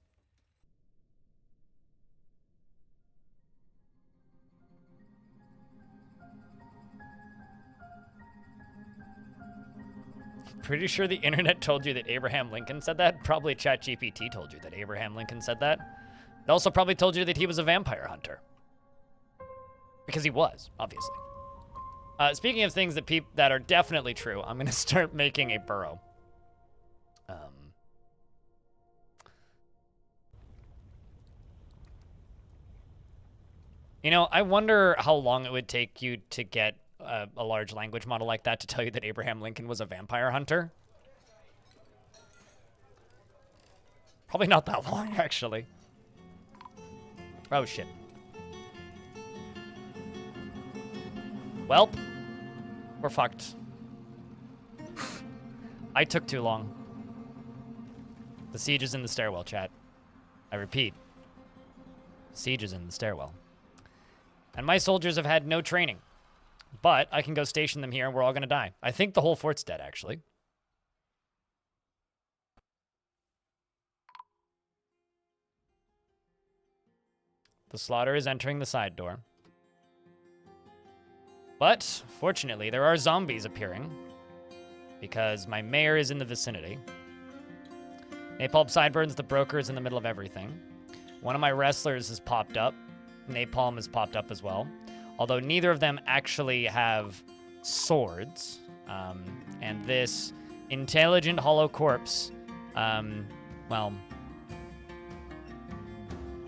A: Pretty sure the internet told you that Abraham Lincoln said that. Probably ChatGPT told you that Abraham Lincoln said that. It also probably told you that he was a vampire hunter. Because he was, obviously. Speaking of things that are definitely true, I'm gonna start making a burrow. You know, I wonder how long it would take you to get a large language model like that to tell you that Abraham Lincoln was a vampire hunter. Probably not that long, actually. Oh, shit. Welp. We're fucked. I took too long. The siege is in the stairwell, chat. I repeat. Siege is in the stairwell. And my soldiers have had no training. But I can go station them here and we're all gonna die. I think the whole fort's dead, actually. The slaughter is entering the side door. But, fortunately, there are zombies appearing. Because my mayor is in the vicinity. Napalm Sideburns, the broker, is in the middle of everything. One of my wrestlers has popped up. Napalm has popped up as well. Although neither of them actually have swords. And this intelligent hollow corpse, well,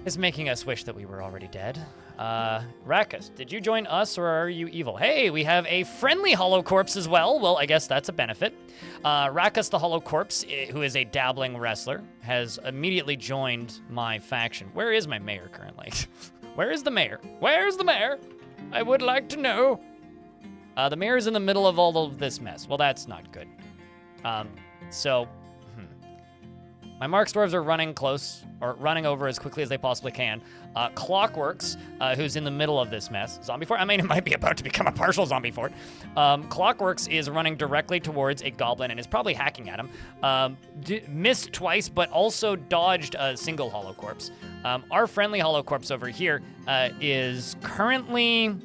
A: is making us wish that we were already dead. Rakus, did you join us or are you evil? Hey, we have a friendly hollow corpse as well. Well, I guess that's a benefit. Rakus the hollow corpse, who is a dabbling wrestler, has immediately joined my faction. Where is my mayor currently? Where is the mayor? Where's the mayor? I would like to know. The mayor is in the middle of all of this mess. Well, that's not good. My Marks dwarves are running close, or running over as quickly as they possibly can. Clockworks, who's in the middle of this mess. Zombie fort? I mean, it might be about to become a partial zombie fort. Clockworks is running directly towards a goblin and is probably hacking at him. Missed twice, but also dodged a single hollow corpse. Our friendly hollow corpse over here is currently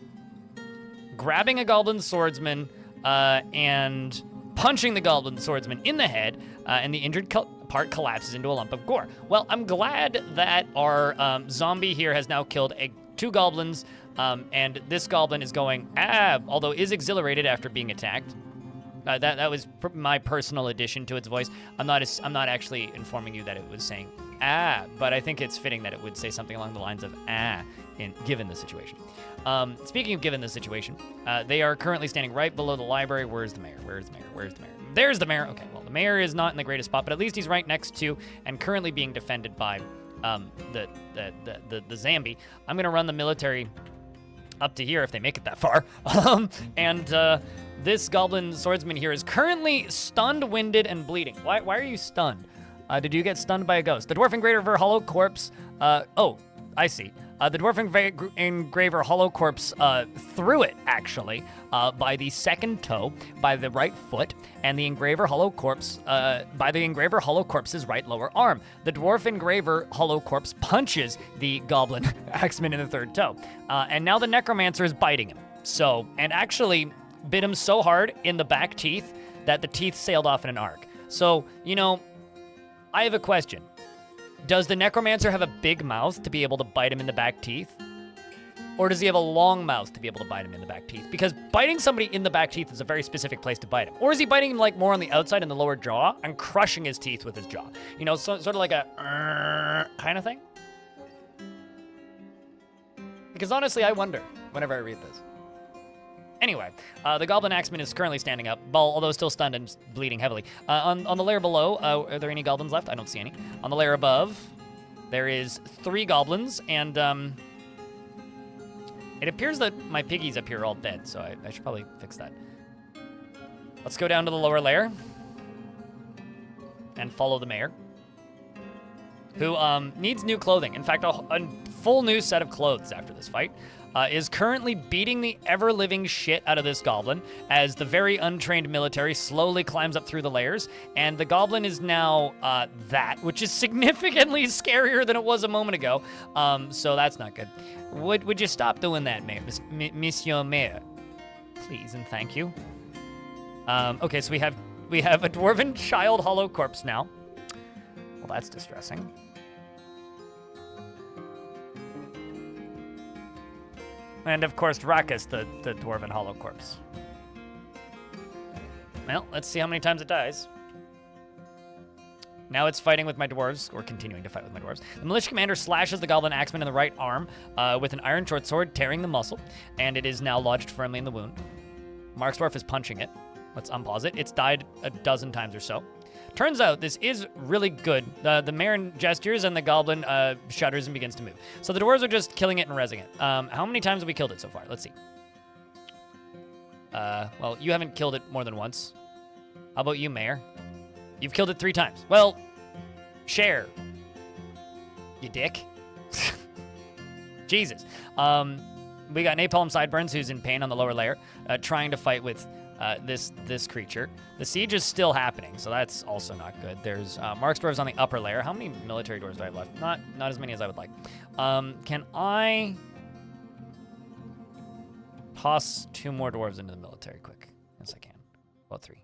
A: grabbing a goblin swordsman and punching the goblin swordsman in the head, and the injured part collapses into a lump of gore. Well, I'm glad that our zombie here has now killed two goblins, and this goblin is going, although is exhilarated after being attacked. That was my personal addition to its voice. I'm not actually informing you that it was saying but I think it's fitting that it would say something along the lines of given the situation. Speaking of given the situation, they are currently standing right below the library. Where's the mayor? Where's the mayor? Where's the mayor? There's the mayor. Okay, well, the mayor is not in the greatest spot, but at least he's right next to and currently being defended by the Zambi. I'm gonna run the military up to here if they make it that far. This goblin swordsman here is currently stunned, winded, and bleeding. Why are you stunned? Did you get stunned by a ghost? The Dwarf Engraver Hollow Corpse, oh, I see. The Dwarf Engraver Hollow Corpse threw it, actually, by the second toe, by the right foot, and the Engraver Hollow Corpse, by the Engraver Hollow Corpse's right lower arm. The Dwarf Engraver Hollow Corpse punches the Goblin Axeman in the third toe. And now the Necromancer is biting him. So, and actually bit him so hard in the back teeth that the teeth sailed off in an arc. So, you know, I have a question. Does the Necromancer have a big mouth to be able to bite him in the back teeth? Or does he have a long mouth to be able to bite him in the back teeth? Because biting somebody in the back teeth is a very specific place to bite him. Or is he biting him like more on the outside in the lower jaw and crushing his teeth with his jaw? You know, sort of like a kind of thing? Because honestly, I wonder whenever I read this. Anyway, the Goblin Axeman is currently standing up, although still stunned and bleeding heavily. On the layer below, are there any goblins left? I don't see any. On the layer above, there is 3 goblins, and it appears that my piggies up here are all dead, so I should probably fix that. Let's go down to the lower layer and follow the mayor, who needs new clothing. In fact, a full new set of clothes after this fight. Is currently beating the ever-living shit out of this goblin as the very untrained military slowly climbs up through the layers, and the goblin is now which is significantly scarier than it was a moment ago, so that's not good. Would you stop doing that, Mayor, Monsieur Mayor? Please and thank you. Okay, so we have We have a dwarven child hollow corpse now. Well, that's distressing. And of course, Rakus, the dwarven hollow corpse. Well, let's see how many times it dies. Now it's fighting with my dwarves, or continuing to fight with my dwarves. The militia commander slashes the goblin axeman in the right arm with an iron short sword, tearing the muscle, and it is now lodged firmly in the wound. Mark's dwarf is punching it. Let's unpause it. It's died a dozen times or so. Turns out this is really good. The mare gestures and the goblin shudders and begins to move. So the dwarves are just killing it and rezzing it. How many times have we killed it so far? Let's see. Well, you haven't killed it more than once. How about you, Mayor? You've killed it 3 times. Well, share. You dick. Jesus. We got Napalm Sideburns, who's in pain on the lower layer, trying to fight with this creature. The siege is still happening, so that's also not good. There's Mark's dwarves on the upper layer. How many military dwarves do I have left? Not as many as I would like. Can I toss 2 more dwarves into the military quick? Yes, I can. Well, 3.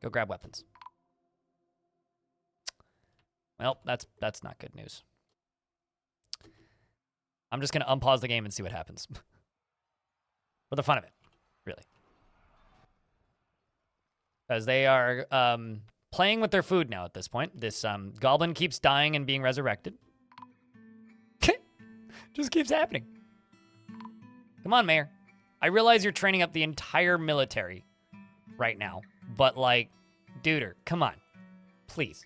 A: Go grab weapons. Well, that's not good news. I'm just going to unpause the game and see what happens. For the fun of it, really. Because they are playing with their food now at this point. This goblin keeps dying and being resurrected. Just keeps happening. Come on, Mayor. I realize you're training up the entire military right now. But, like, duder, come on. Please.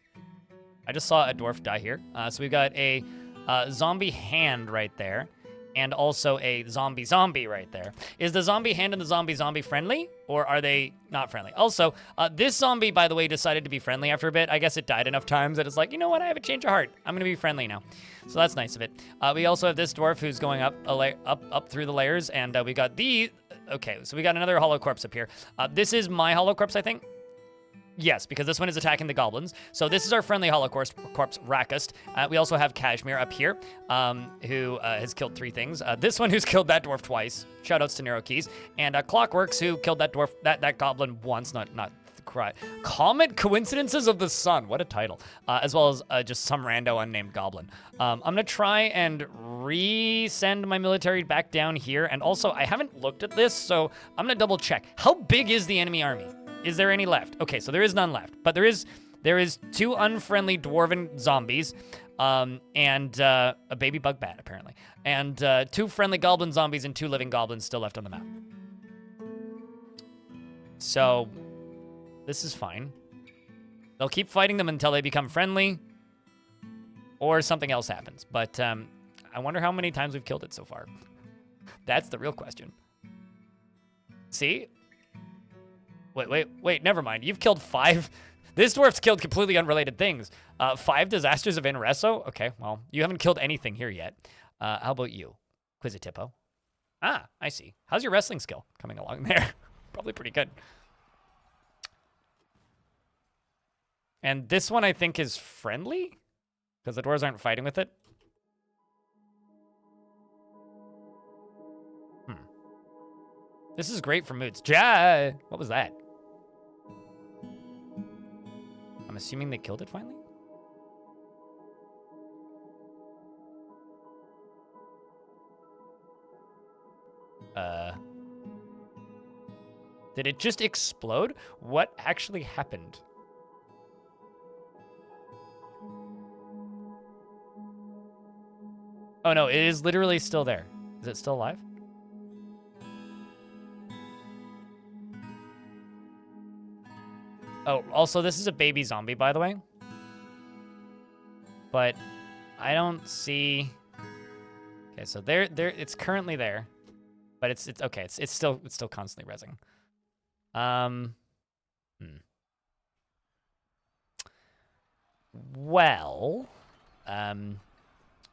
A: I just saw a dwarf die here. So we've got a zombie hand right there. And also a zombie right there. Is the zombie hand and the zombie friendly? Or are they not friendly? Also, this zombie, by the way, decided to be friendly after a bit. I guess it died enough times that it's like, you know what? I have a change of heart. I'm going to be friendly now. So that's nice of it. We also have this dwarf who's going up through the layers. And we got the... Okay, so we got another hollow corpse up here. This is my hollow corpse, I think. Yes, because this one is attacking the goblins. So this is our friendly hollow corpse, Rakus. We also have Kashmir up here, who has killed 3 things. This one who's killed that dwarf twice. Shoutouts to Narrow Keys. And Clockworks, who killed that dwarf, that goblin once, not cry. Comet Coincidences of the Sun. What a title. As well as just some rando unnamed goblin. I'm going to try and resend my military back down here. And also, I haven't looked at this, so I'm going to double check. How big is the enemy army? Is there any left? Okay, so there is none left. But there is 2 unfriendly dwarven zombies, and a baby bug bat, apparently. And 2 friendly goblin zombies and 2 living goblins still left on the map. So, this is fine. They'll keep fighting them until they become friendly, or something else happens. But I wonder how many times we've killed it so far. That's the real question. See? Wait, never mind. You've killed 5. This dwarf's killed completely unrelated things. 5 disasters of Inresso? Okay, well, you haven't killed anything here yet. How about you, Quizitipo? Ah, I see. How's your wrestling skill coming along there? Probably pretty good. And this one, I think, is friendly? Because the dwarves aren't fighting with it? This is great for moods. What was that? I'm assuming they killed it finally? Did it just explode? What actually happened? Oh no, it is literally still there. Is it still alive? Oh, also, this is a baby zombie, by the way. But I don't see... Okay, so there, it's currently there. But it's okay. It's still constantly rezzing. Well,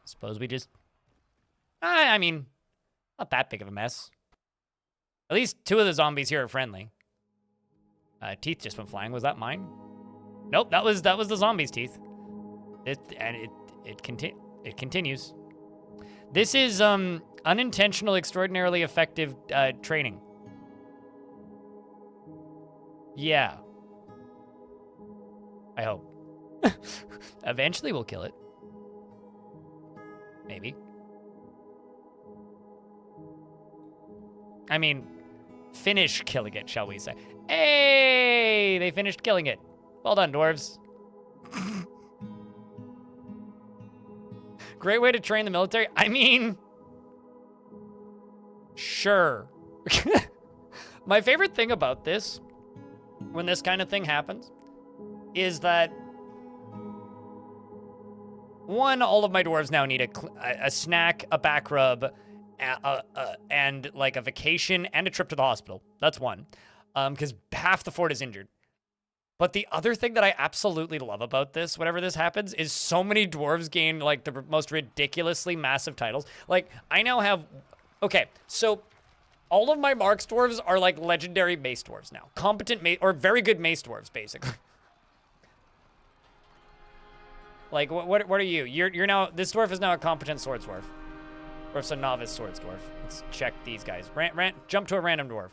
A: suppose we just... I mean, not that big of a mess. At least 2 of the zombies here are friendly. Teeth just went flying. Was that mine? Nope, that was the zombie's teeth. It continues. This is unintentional, extraordinarily effective training. Yeah. I hope. Eventually we'll kill it. Maybe. I mean, finish killing it, shall we say. Hey! They finished killing it. Well done, dwarves. Great way to train the military. I mean, sure. My favorite thing about this, when this kind of thing happens, is that one, all of my dwarves now need a snack, a back rub, and like a vacation and a trip to the hospital. That's one, because half the fort is injured. But the other thing that I absolutely love about this, whenever this happens, is so many dwarves gain like the most ridiculously massive titles. Like I now have, okay, so all of my Marks dwarves are like legendary mace dwarves now, competent mace or very good mace dwarves basically. Like what are you? You're now, this dwarf is now a competent swords dwarf, or it's a novice swords dwarf. Let's check these guys. Jump to a random dwarf.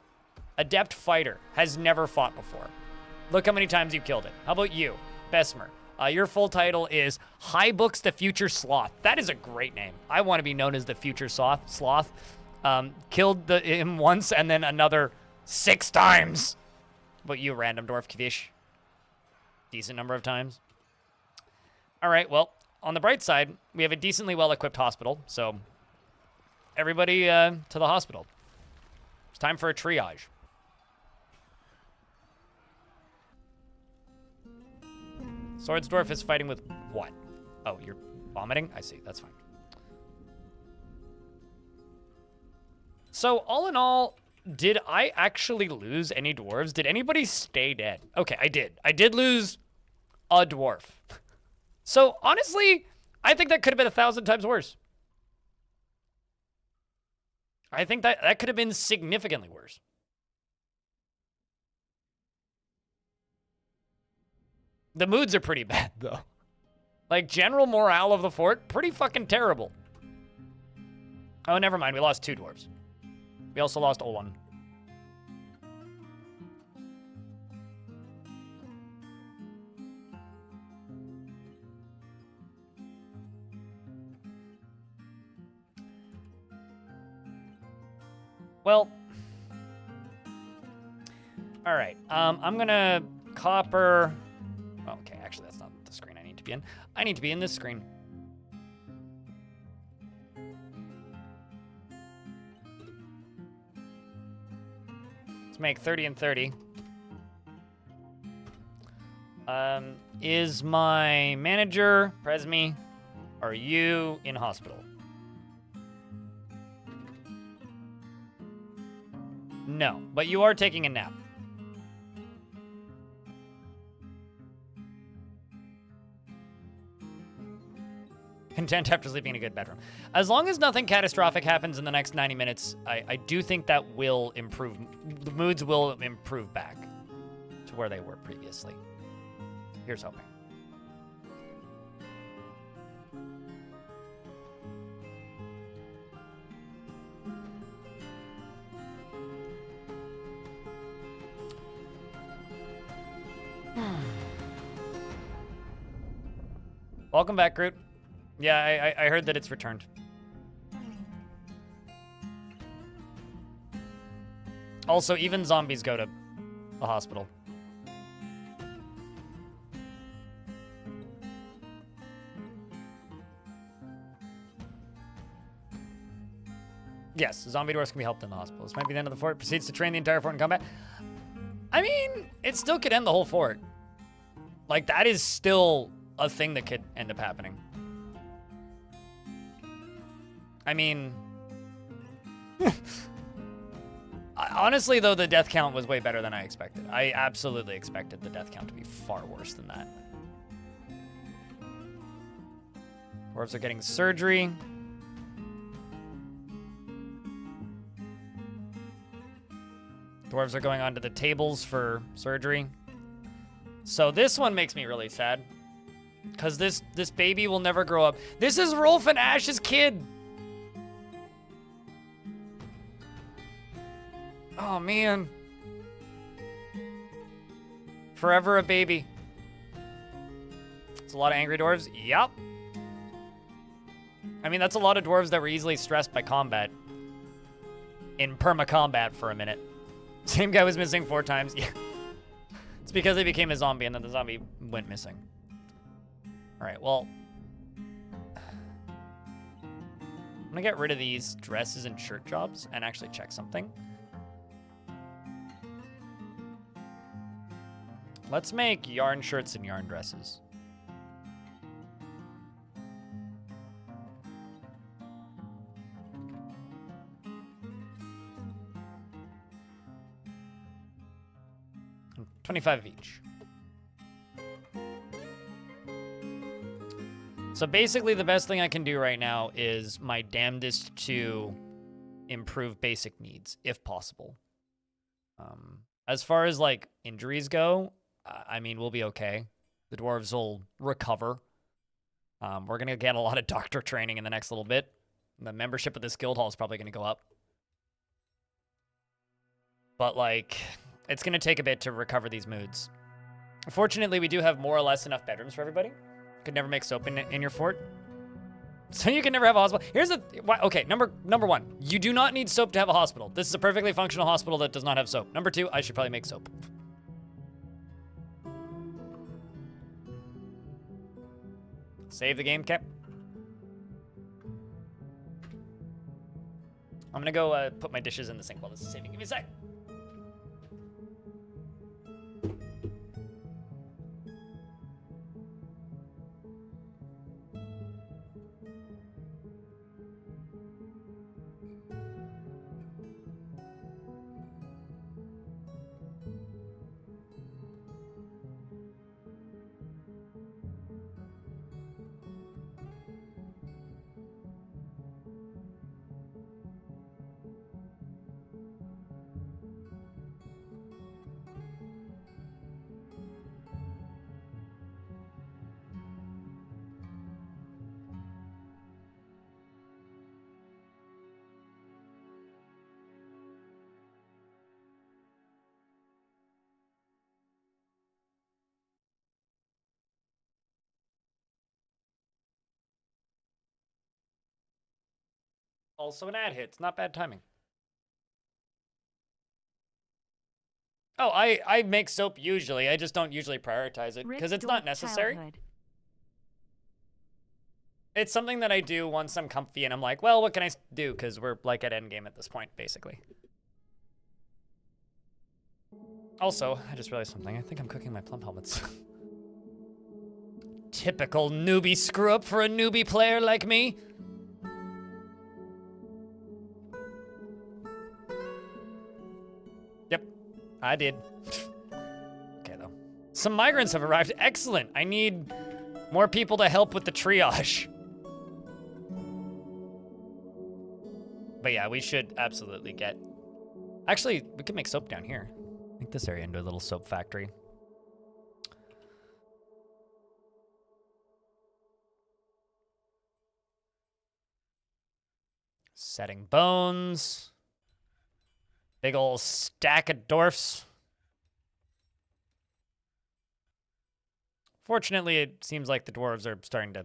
A: Adept fighter, has never fought before. Look how many times you killed it. How about you, Besmer? Your full title is High Books the Future Sloth. That is a great name. I want to be known as the Future Sloth. Killed him once and then another 6 times. But you, random dwarf Kvish. Decent number of times. All right, well, on the bright side, we have a decently well-equipped hospital. So everybody to the hospital. It's time for a triage. Swordsdwarf is fighting with what? Oh, you're vomiting? I see, that's fine. So, all in all, did I actually lose any dwarves? Did anybody stay dead? Okay, I did. I did lose a dwarf. So, honestly, I think that could have been 1,000 times worse. I think that could have been significantly worse. The moods are pretty bad, though. Like, general morale of the fort, pretty fucking terrible. Oh, never mind. We lost 2 dwarves. We also lost Olan. Well. All right. I'm going to copper... Okay, actually, that's not the screen I need to be in. I need to be in this screen. Let's make 30 and 30. Is my manager, Presme, are you in hospital? No, but you are taking a nap. Content after sleeping in a good bedroom. As long as nothing catastrophic happens in the next 90 minutes, I do think that will improve. The moods will improve back to where they were previously. Here's hoping. Welcome back, Groot. Yeah, I heard that it's returned. Also, even zombies go to the hospital. Yes, zombie dwarfs can be helped in the hospital. This might be the end of the fort. Proceeds to train the entire fort in combat. I mean, it still could end the whole fort. Like, that is still a thing that could end up happening. I mean, honestly, though, the death count was way better than I expected. I absolutely expected the death count to be far worse than that. Dwarves are getting surgery. Dwarves are going onto the tables for surgery. So this one makes me really sad. Because this baby will never grow up. This is Rolf and Ash's kid. Oh, man. Forever a baby. It's a lot of angry dwarves. Yup. I mean, that's a lot of dwarves that were easily stressed by combat. In perma-combat for a minute. Same guy was missing 4 times. Yeah. It's because they became a zombie and then the zombie went missing. Alright, well. I'm gonna get rid of these dresses and shirt jobs and actually check something. Let's make yarn shirts and yarn dresses. $25 each. So basically the best thing I can do right now is my damnedest to improve basic needs, if possible. As far as like injuries go, I mean, we'll be okay. The dwarves will recover. We're gonna get a lot of doctor training in the next little bit. The membership of this guild hall is probably gonna go up. But like, it's gonna take a bit to recover these moods. Fortunately, we do have more or less enough bedrooms for everybody. Could never make soap in your fort. So you can never have a hospital. Here's the, okay, number 1. You do not need soap to have a hospital. This is a perfectly functional hospital that does not have soap. Number 2, I should probably make soap. Save the game, Cap. I'm gonna go put my dishes in the sink while this is saving. Give me a sec. Also an ad hit. It's not bad timing. Oh, I make soap usually. I just don't usually prioritize it because it's not necessary. Childhood. It's something that I do once I'm comfy and I'm like, well, what can I do? Because we're like at endgame at this point, basically. Also, I just realized something. I think I'm cooking my plum helmets. Typical newbie screw up for a newbie player like me. Yep, I did. Okay, though. Some migrants have arrived. Excellent. I need more people to help with the triage. But yeah, we should absolutely get... Actually, we could make soap down here. Make this area into a little soap factory. Setting bones. Big ol' stack of dwarfs. Fortunately, it seems like the dwarves are starting to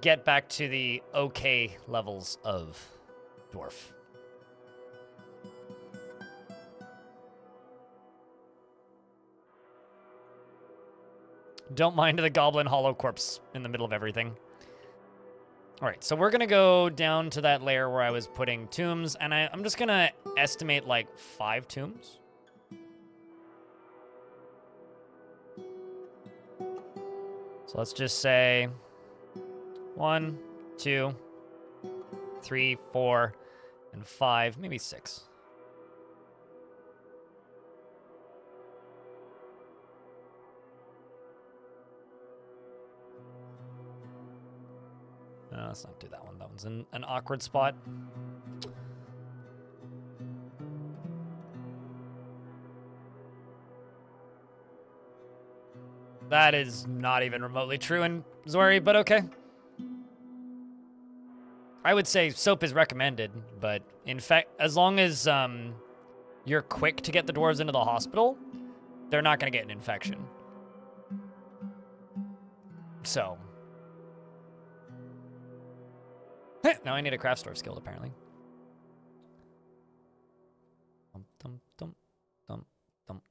A: get back to the okay levels of dwarf. Don't mind the goblin hollow corpse in the middle of everything. All right, so we're gonna go down to that layer where I was putting tombs, and I'm just gonna estimate like 5 tombs. So let's just say 1, 2, 3, 4, and 5, maybe 6. No, let's not do that one. That one's in an awkward spot. That is not even remotely true in Zori, but okay. I would say soap is recommended, but in fact, as long as you're quick to get the dwarves into the hospital, they're not going to get an infection. So. Now I need a craft store skill, apparently. Dum, dum, dum, dum, dum.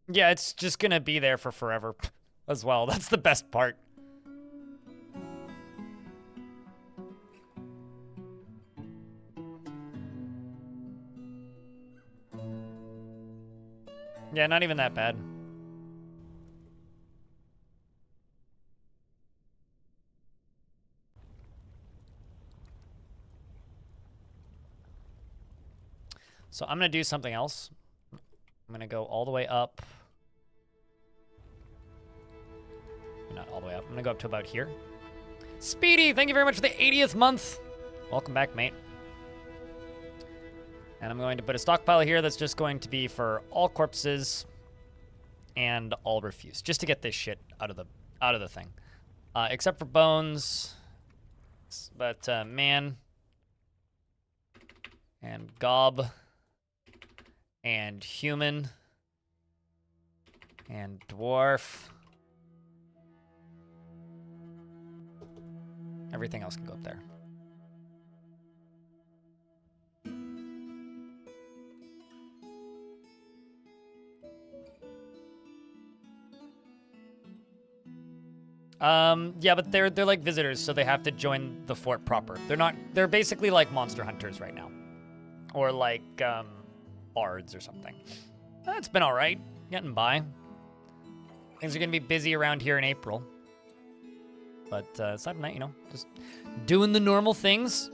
A: Yeah, it's just gonna be there for forever as well. That's the best part. Yeah, not even that bad. So I'm gonna do something else. I'm gonna go all the way up. Not all the way up. I'm gonna go up to about here. Speedy, thank you very much for the 80th month. Welcome back, mate. And I'm going to put a stockpile here that's just going to be for all corpses and all refuse, just to get this shit out of the thing. Except for bones, but man and gob and human and dwarf. Everything else can go up there. Yeah, but they're like visitors, so they have to join the fort proper. They're basically like monster hunters right now. Or like, bards or something. It's been alright. Getting by. Things are gonna be busy around here in April. But, aside from that, you know, just doing the normal things.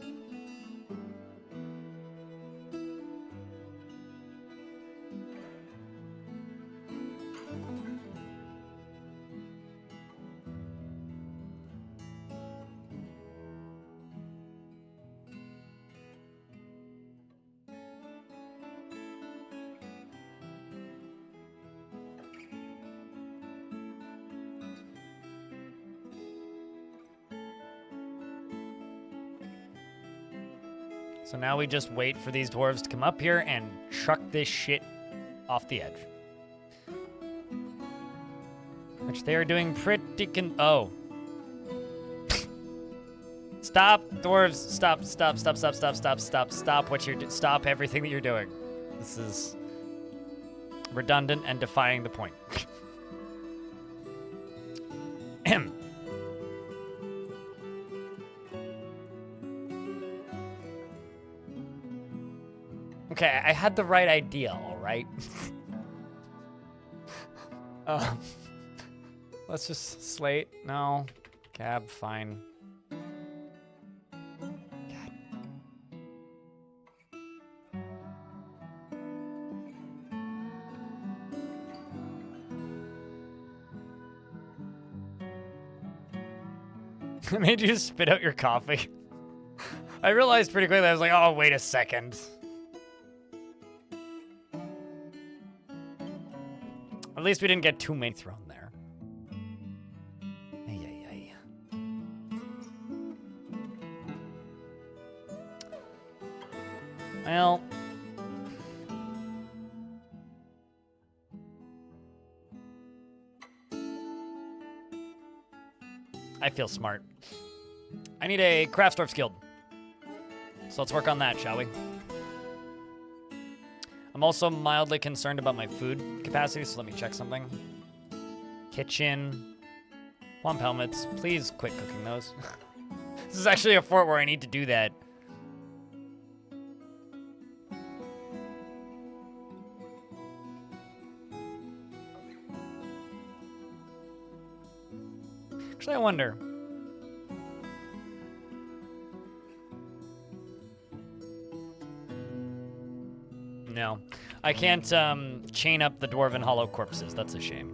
A: So now we just wait for these dwarves to come up here and chuck this shit off the edge. Which they are doing pretty oh. Stop, dwarves. Stop what you're stop everything that you're doing. This is redundant and defying the point. Okay, I had the right idea, all right? Let's just slate. No. Cab, fine. God. I made you spit out your coffee. I realized pretty quickly, I was like, oh, wait a second. At least we didn't get too many thrown there. Ay, ay, ay. Well. I feel smart. I need a craft store guild. So let's work on that, shall we? I'm also mildly concerned about my food capacity, so let me check something. Kitchen. Plump helmets. Please quit cooking those. This is actually a fort where I need to do that. Actually, I wonder. No. I can't chain up the dwarven hollow corpses. That's a shame.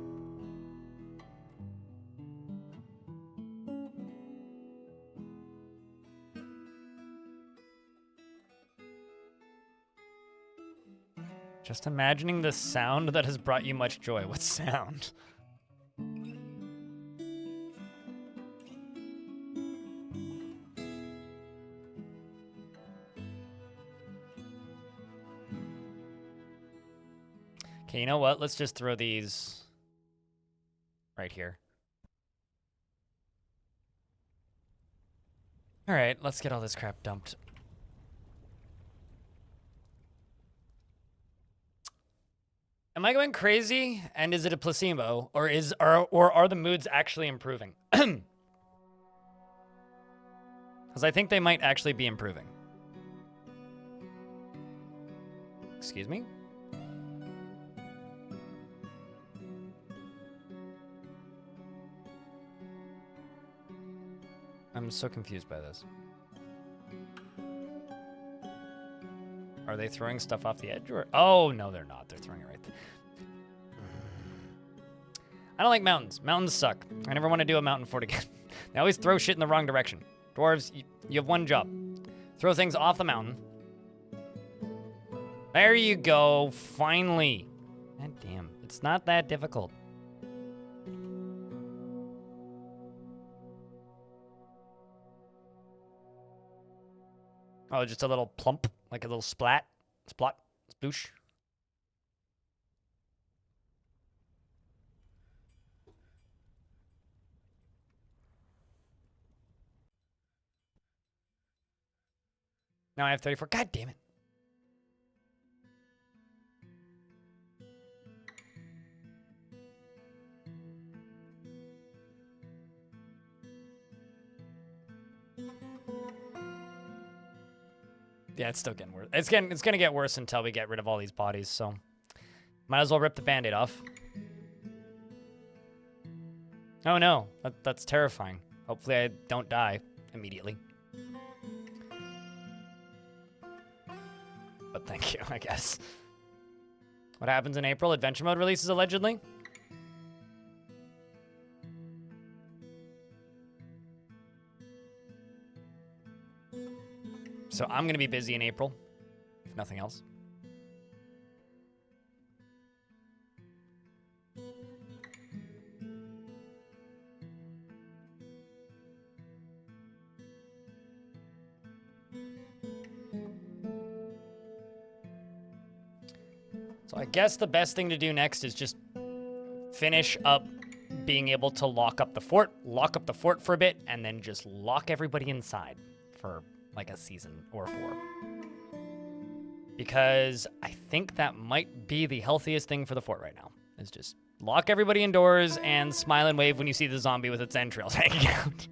A: Just imagining the sound that has brought you much joy. What sound? Okay, you know what? Let's just throw these right here. All right, let's get all this crap dumped. Am I going crazy? And is it a placebo, or are the moods actually improving? Because I think they might actually be improving. Excuse me? I'm so confused by this. Are they throwing stuff off the edge? Or oh, no, they're not. They're throwing it right there. I don't like mountains. Mountains suck. I never want to do a mountain fort again. They always throw shit in the wrong direction. Dwarves, you have one job. Throw things off the mountain. There you go. Finally. God damn. It's not that difficult. Oh, just a little plump, like a little splat, splot, sploosh. Now I have 34. God damn it. Yeah, it's still getting worse. It's gonna get worse until we get rid of all these bodies, so might as well rip the band-aid off. Oh no, that's terrifying. Hopefully I don't die immediately. But thank you, I guess. What happens in April? Adventure mode releases allegedly? So I'm gonna be busy in April, if nothing else. So I guess the best thing to do next is just finish up being able to lock up the fort for a bit, and then just lock everybody inside for like a season or 4. Because I think that might be the healthiest thing for the fort right now, is just lock everybody indoors and smile and wave when you see the zombie with its entrails hanging out.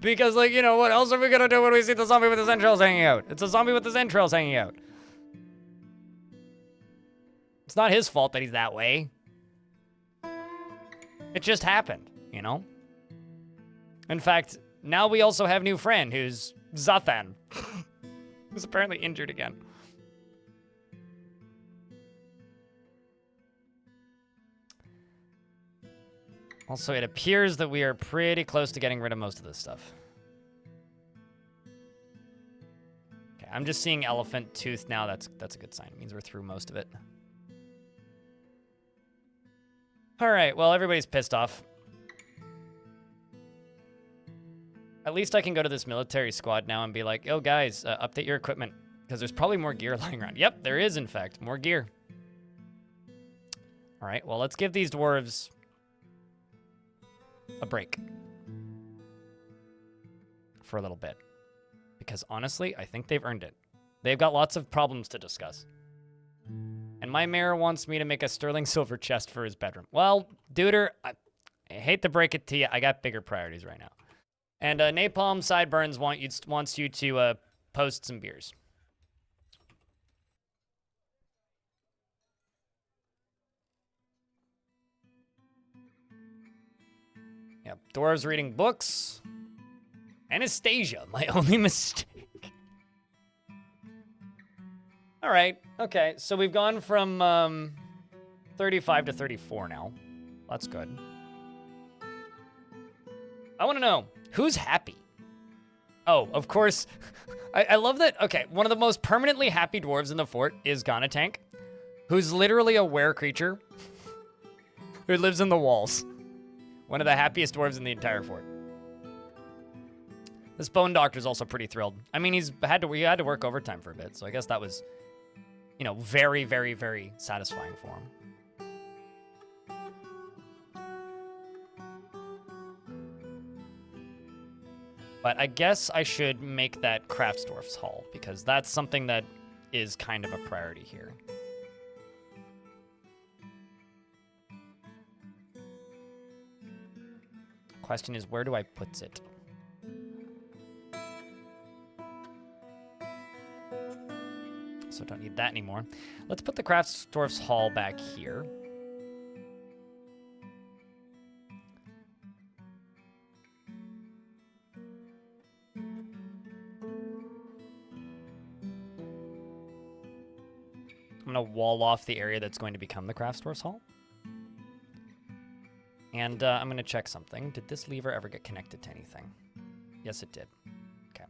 A: Because, like, you know, what else are we gonna do when we see the zombie with his entrails hanging out? It's a zombie with his entrails hanging out. It's not his fault that he's that way. It just happened, you know? In fact, now we also have a new friend who's Zathan. Who's apparently injured again. Also, it appears that we are pretty close to getting rid of most of this stuff. Okay, I'm just seeing elephant tooth now. That's a good sign. It means we're through most of it. All right, well, everybody's pissed off. At least I can go to this military squad now and be like, yo, guys, update your equipment. Because there's probably more gear lying around. Yep, there is, in fact, more gear. All right, well, let's give these dwarves a break. For a little bit. Because honestly, I think they've earned it. They've got lots of problems to discuss. And my mayor wants me to make a sterling silver chest for his bedroom. Well, Duder, I hate to break it to you, I got bigger priorities right now. And Napalm Sideburns wants you to post some beers. Yep, Dwarves reading books. Anastasia, my only mistake. All right, okay, so we've gone from 35 to 34 now. That's good. I want to know, who's happy? Oh, of course. I love that. Okay, one of the most permanently happy dwarves in the fort is Ganatank, who's literally a were creature who lives in the walls. One of the happiest dwarves in the entire fort. This bone doctor's also pretty thrilled. I mean, he had to work overtime for a bit, so I guess that was you know, very, very, very satisfying for him. But I guess I should make that Craftsdorf's Hall, because that's something that is kind of a priority here. Question is, where do I put it? So don't need that anymore. Let's put the Craftsdorf's Hall back here. I'm going to wall off the area that's going to become the Craftsdorf's Hall. And I'm going to check something. Did this lever ever get connected to anything? Yes, it did. Okay.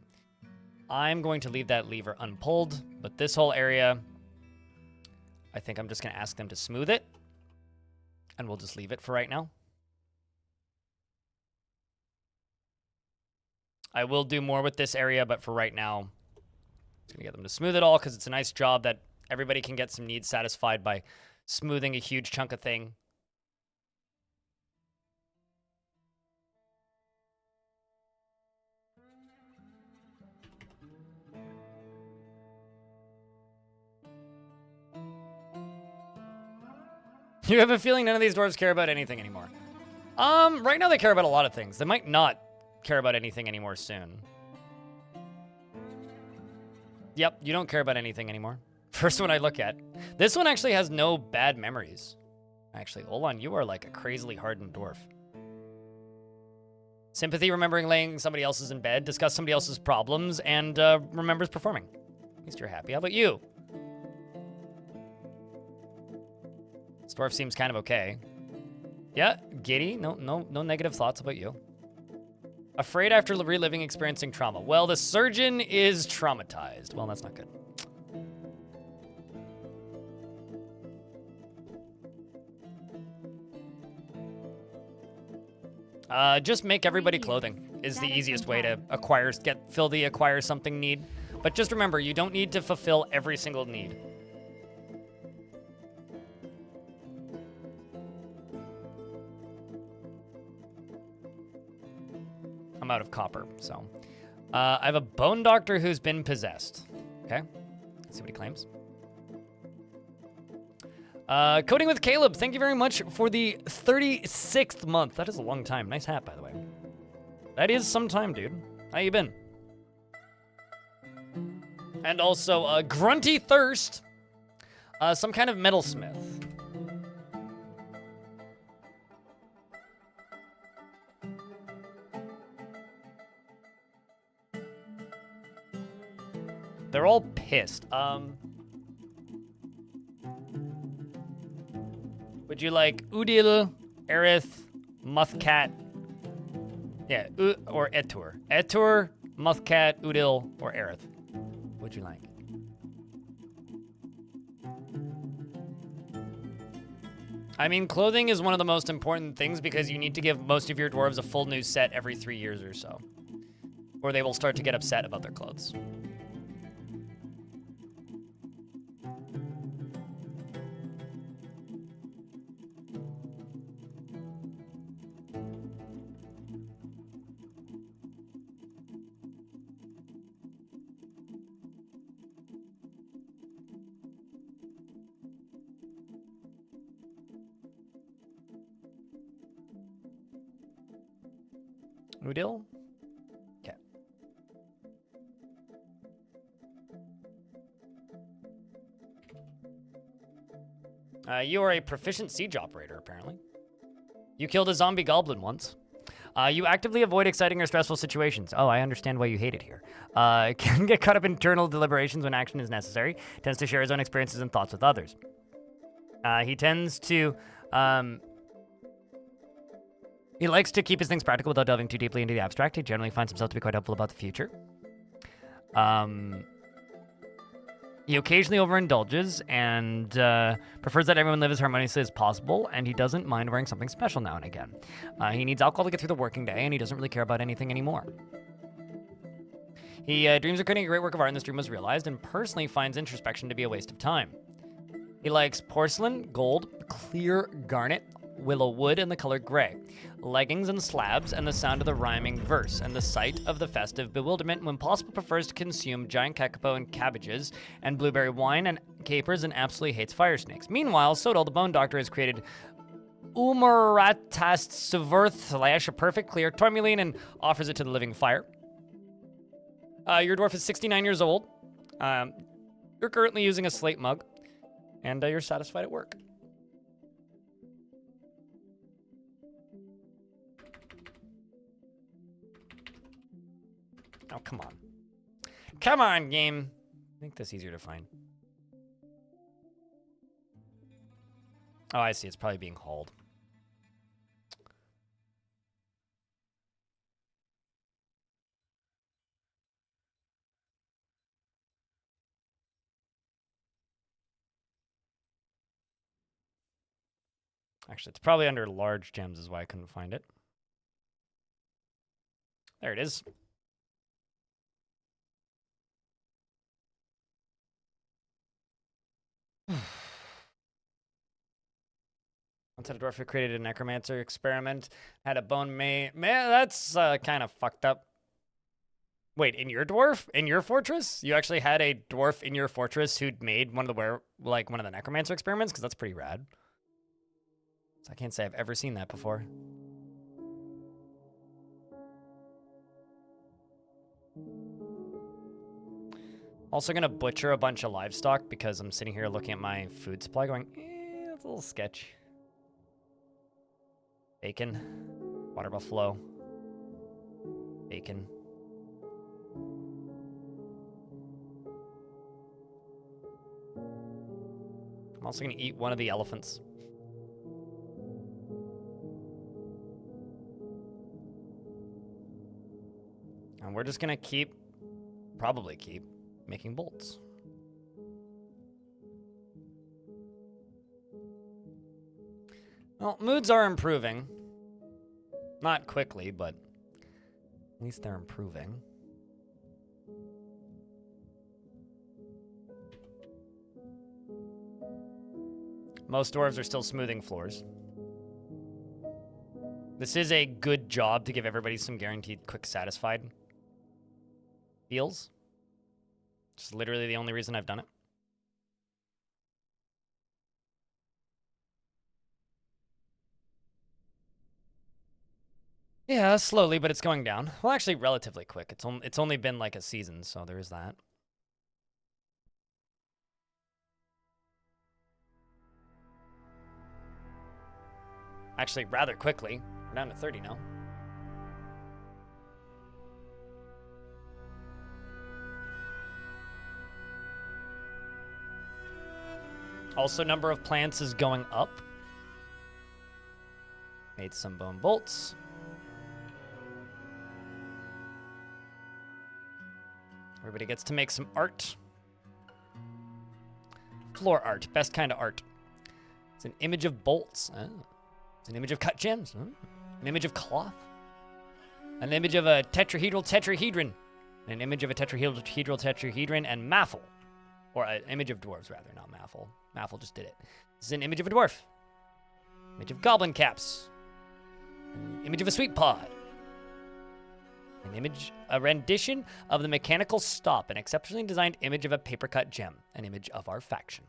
A: I'm going to leave that lever unpulled, but this whole area, I think I'm just going to ask them to smooth it. And we'll just leave it for right now. I will do more with this area, but for right now, I'm just going to get them to smooth it all, because it's a nice job that everybody can get some needs satisfied by smoothing a huge chunk of thing. You have a feeling none of these dwarves care about anything anymore. Right now they care about a lot of things. They might not care about anything anymore soon. Yep, you don't care about anything anymore. First one I look at. This one actually has no bad memories. Actually, Olan, you are like a crazily hardened dwarf. Sympathy, remembering laying somebody else's in bed, discuss somebody else's problems, and remembers performing. At least you're happy. How about you? This dwarf seems kind of okay. Yeah, giddy. No negative thoughts about you. Afraid after reliving experiencing trauma. Well, the surgeon is traumatized. Well, that's not good. Just make everybody clothing is the easiest way to fill the acquire something need. But just remember, you don't need to fulfill every single need. I'm out of copper, so. I have a bone doctor who's been possessed. Okay, let's see what he claims. Coding with Caleb, thank you very much for the 36th month. That is a long time. Nice hat, by the way. That is some time, dude. How you been? And also, Grunty Thirst, some kind of metalsmith. They're all pissed. Would you like Udil, Aerith, Muthcat? Yeah, or Etur. Etur, Muthcat, Udil, or Aerith. What'd you like? I mean, clothing is one of the most important things because you need to give most of your dwarves a full new set every 3 years or so. Or they will start to get upset about their clothes. Udil? Okay. You are a proficient siege operator, apparently. You killed a zombie goblin once. You actively avoid exciting or stressful situations. Oh, I understand why you hate it here. Can get caught up in internal deliberations when action is necessary. Tends to share his own experiences and thoughts with others. He tends to... He likes to keep his things practical without delving too deeply into the abstract. He generally finds himself to be quite helpful about the future. He occasionally overindulges and prefers that everyone live as harmoniously as possible, and he doesn't mind wearing something special now and again. He needs alcohol to get through the working day, and he doesn't really care about anything anymore. He dreams of creating a great work of art, and this dream was realized, and personally finds introspection to be a waste of time. He likes porcelain, gold, clear garnet, willow wood, and the color gray, leggings and slabs, and the sound of the rhyming verse, and the sight of the festive bewilderment. When possible, prefers to consume giant kakapo and cabbages, and blueberry wine and capers, and absolutely hates fire snakes. Meanwhile, Sodal, the bone doctor, has created Umaratast Suverth, a perfect clear tourmaline, and offers it to the living fire. Your dwarf is 69 years old. You're currently using a slate mug, and you're satisfied at work. Oh, come on. Come on, game. Make this easier to find. Oh, I see. It's probably being hauled. Actually, it's probably under large gems is why I couldn't find it. There it is. Once had a dwarf who created a necromancer experiment, had a bone made. Man, that's kind of fucked up. Wait, in your dwarf? In your fortress? You actually had a dwarf in your fortress who'd made one of the necromancer experiments? Because that's pretty rad. So I can't say I've ever seen that before. Also gonna butcher a bunch of livestock because I'm sitting here looking at my food supply going, that's a little sketch. Bacon, water buffalo, bacon. I'm also gonna eat one of the elephants. And we're just gonna probably keep making bolts. Well, moods are improving. Not quickly, but at least they're improving. Most dwarves are still smoothing floors. This is a good job to give everybody some guaranteed quick satisfied feels. It's literally the only reason I've done it. Yeah, slowly, but it's going down. Well, actually, relatively quick. It's only been like a season, so there is that. Actually, rather quickly. We're down to 30 now. Also, number of plants is going up. Made some bone bolts. Everybody gets to make some art. Floor art, best kind of art. It's an image of bolts. Oh. It's an image of cut gems. Oh. An image of cloth. An image of a tetrahedral tetrahedron. An image of a tetrahedral tetrahedron and Maffle. Or an image of dwarves, rather, not Maffle. Maffle just did it. This is an image of a dwarf. Image of goblin caps. An image of a sweet pod. An image, a rendition of the mechanical stop. An exceptionally designed image of a paper cut gem. An image of our faction.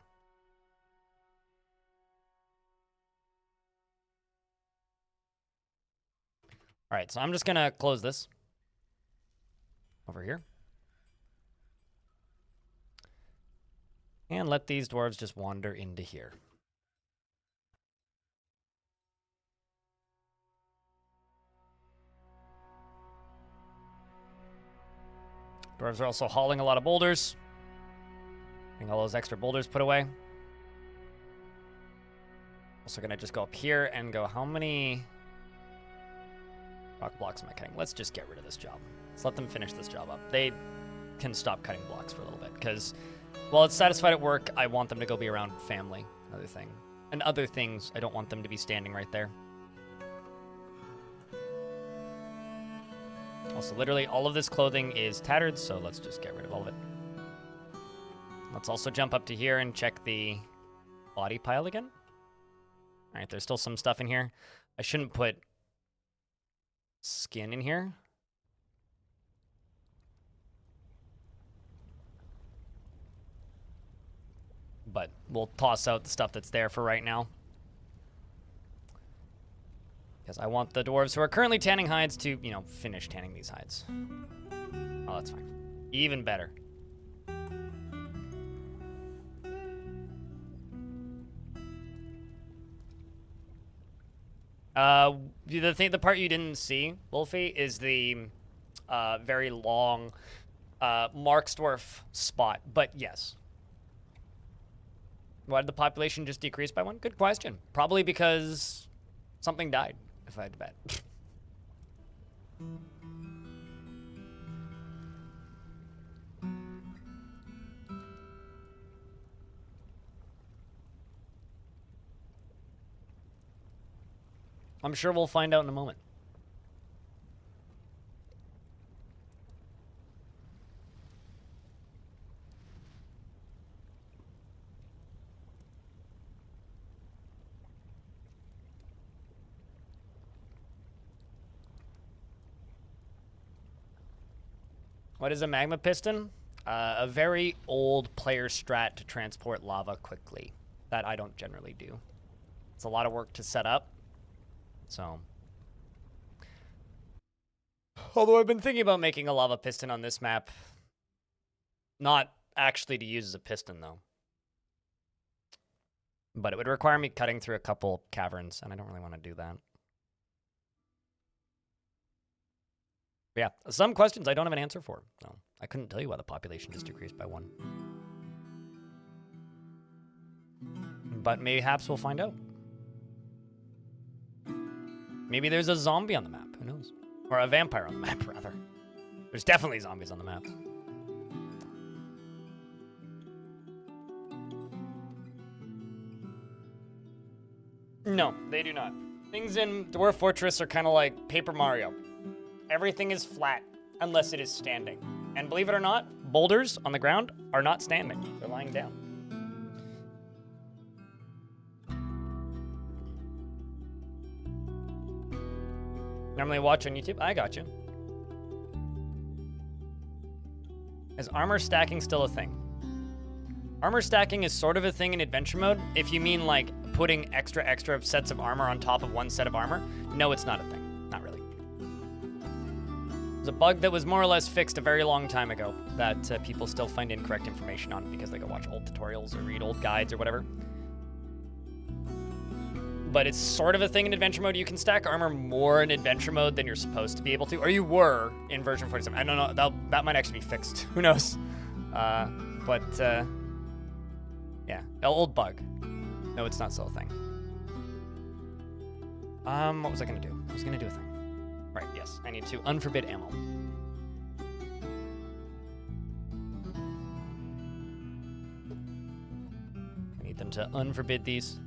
A: All right, so I'm just going to close this over here. And let these dwarves just wander into here. Dwarves are also hauling a lot of boulders. Getting all those extra boulders put away. Also gonna just go up here and go, how many rock blocks am I cutting? Let's just get rid of this job. Let's let them finish this job up. They can stop cutting blocks for a little bit, because while it's satisfied at work, I want them to go be around family, another thing. And other things, I don't want them to be standing right there. Also, literally all of this clothing is tattered, so let's just get rid of all of it. Let's also jump up to here and check the body pile again. All right, there's still some stuff in here. I shouldn't put skin in here. But we'll toss out the stuff that's there for right now. Because I want the dwarves who are currently tanning hides to, you know, finish tanning these hides. Oh, that's fine. Even better. The part you didn't see, Wolfie, is the very long Mark's Dwarf spot. But yes. Why did the population just decrease by 1? Good question. Probably because something died, if I had to bet. I'm sure we'll find out in a moment. What is a magma piston? A very old player strat to transport lava quickly. That I don't generally do. It's a lot of work to set up. So. Although I've been thinking about making a lava piston on this map. Not actually to use as a piston, though. But it would require me cutting through a couple caverns, and I don't really want to do that. But yeah, some questions I don't have an answer for. So I couldn't tell you why the population just decreased by 1. But mayhaps we'll find out. Maybe there's a zombie on the map. Who knows? Or a vampire on the map, rather. There's definitely zombies on the map. No, they do not. Things in Dwarf Fortress are kind of like Paper Mario. Everything is flat unless it is standing. And believe it or not, boulders on the ground are not standing. They're lying down. Normally watch on YouTube? I got you. Is armor stacking still a thing? Armor stacking is sort of a thing in adventure mode. If you mean like putting extra sets of armor on top of one set of armor, no, it's not a thing. Not really. It's a bug that was more or less fixed a very long time ago that people still find incorrect information on because they go watch old tutorials or read old guides or whatever. But it's sort of a thing in adventure mode. You can stack armor more in adventure mode than you're supposed to be able to, or you were in version 47. I don't know, that might actually be fixed. Who knows? Yeah, old bug. No, it's not still a thing. What was I gonna do? I was gonna do a thing. Right, yes, I need to unforbid ammo. I need them to unforbid these.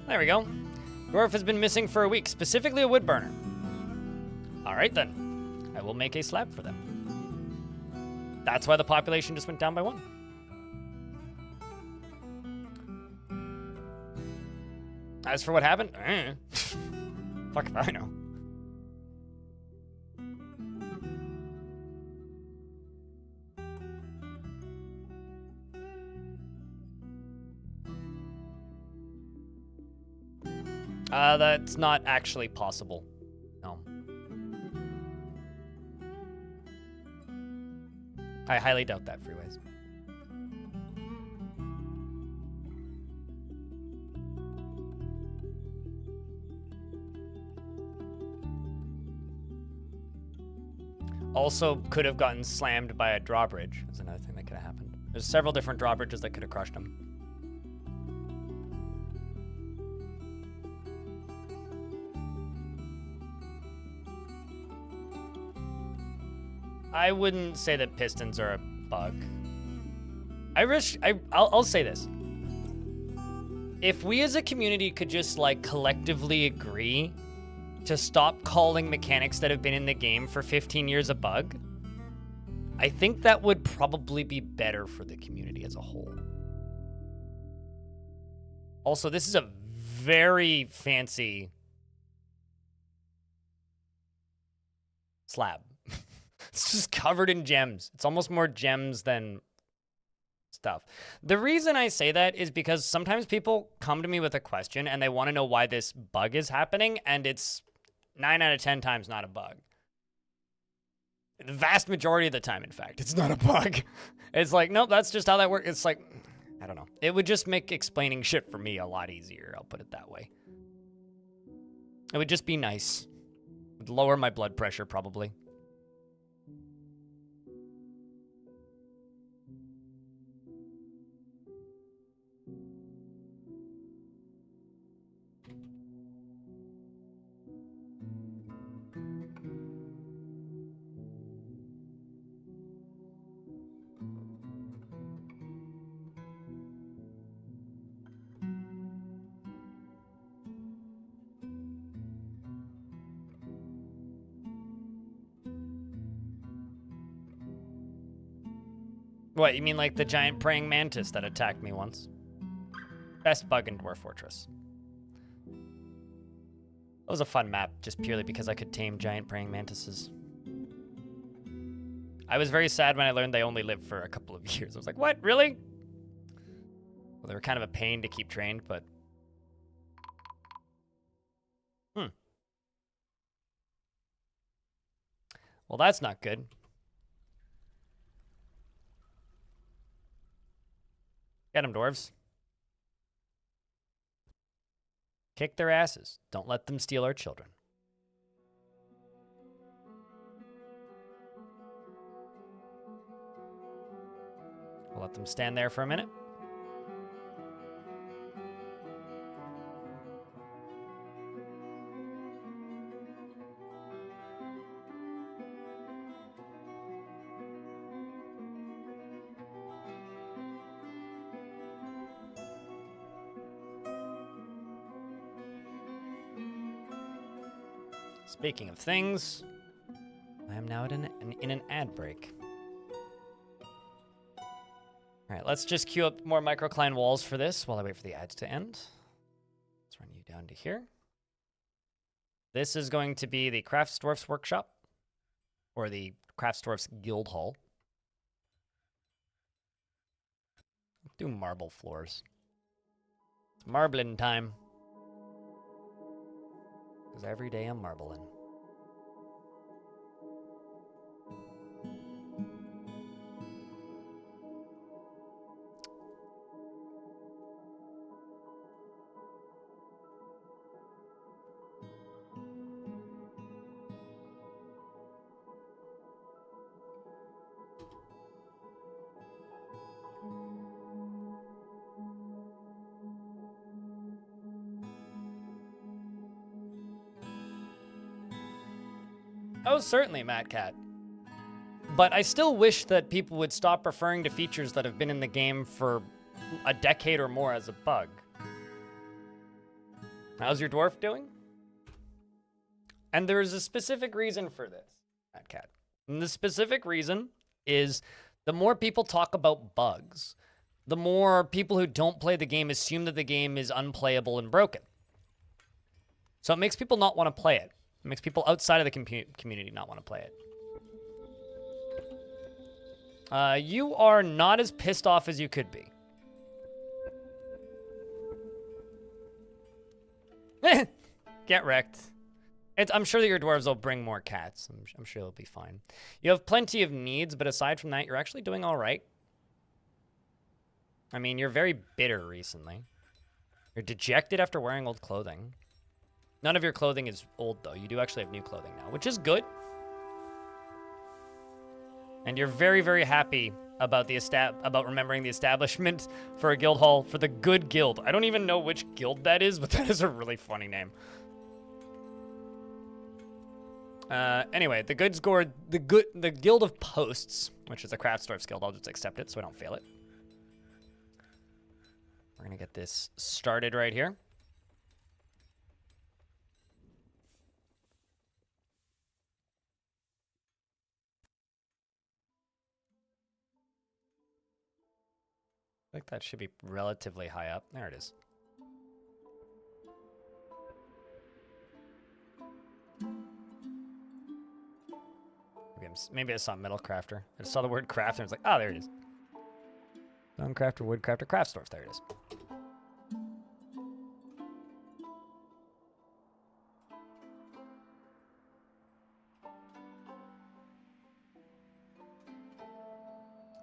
A: There we go. Dwarf has been missing for a week, specifically a wood burner. All right, then. I will make a slab for them. That's why the population just went down by 1. As for what happened, fuck if I know. That's not actually possible. No. I highly doubt that, Freeways. Also could have gotten slammed by a drawbridge. That's another thing that could have happened. There's several different drawbridges that could have crushed him. I wouldn't say that pistons are a bug. I'll say this. If we as a community could just, like, collectively agree to stop calling mechanics that have been in the game for 15 years a bug, I think that would probably be better for the community as a whole. Also, this is a very fancy slab. It's just covered in gems. It's almost more gems than stuff. The reason I say that is because sometimes people come to me with a question and they want to know why this bug is happening, and it's 9 out of 10 times not a bug. The vast majority of the time, in fact, it's not a bug. It's like, nope, that's just how that works. It's like, I don't know. It would just make explaining shit for me a lot easier. I'll put it that way. It would just be nice. It would lower my blood pressure, probably. What, you mean like the giant praying mantis that attacked me once? Best bug in Dwarf Fortress. That was a fun map, just purely because I could tame giant praying mantises. I was very sad when I learned they only lived for a couple of years. I was like, what, really? Well, they were kind of a pain to keep trained, but... Well, that's not good. Get them, dwarves. Kick their asses. Don't let them steal our children. We'll let them stand there for a minute. Speaking of things, I am now in an ad break. All right, let's just queue up more microcline walls for this while I wait for the ads to end. Let's run you down to here. This is going to be the Craftsdwarf's Workshop, or the Craftsdwarf's Guild Hall. Do marble floors. It's marbling time. Because every day I'm marbling. Oh, certainly, Matt Cat. But I still wish that people would stop referring to features that have been in the game for a decade or more as a bug. How's your dwarf doing? And there is a specific reason for this, Matt Cat. And the specific reason is the more people talk about bugs, the more people who don't play the game assume that the game is unplayable and broken. So it makes people not want to play it. It makes people outside of the community not want to play it. You are not as pissed off as you could be. Get wrecked. I'm sure that your dwarves will bring more cats. I'm sure it'll be fine. You have plenty of needs, but aside from that, you're actually doing all right. I mean, you're very bitter recently. You're dejected after wearing old clothing. None of your clothing is old, though. You do actually have new clothing now, which is good. And you're very, very happy about about remembering the establishment for a guild hall for the good guild. I don't even know which guild that is, but that is a really funny name. Anyway, the Guild of Posts, which is a Craftsdwarf's guild. I'll just accept it so I don't fail it. We're gonna get this started right here. I think that should be relatively high up. There it is. Maybe I saw Metal Crafter. I saw the word craft and I was like, oh, there it is. Stone Crafter, Wood Crafter, Craftsdorf. There it is.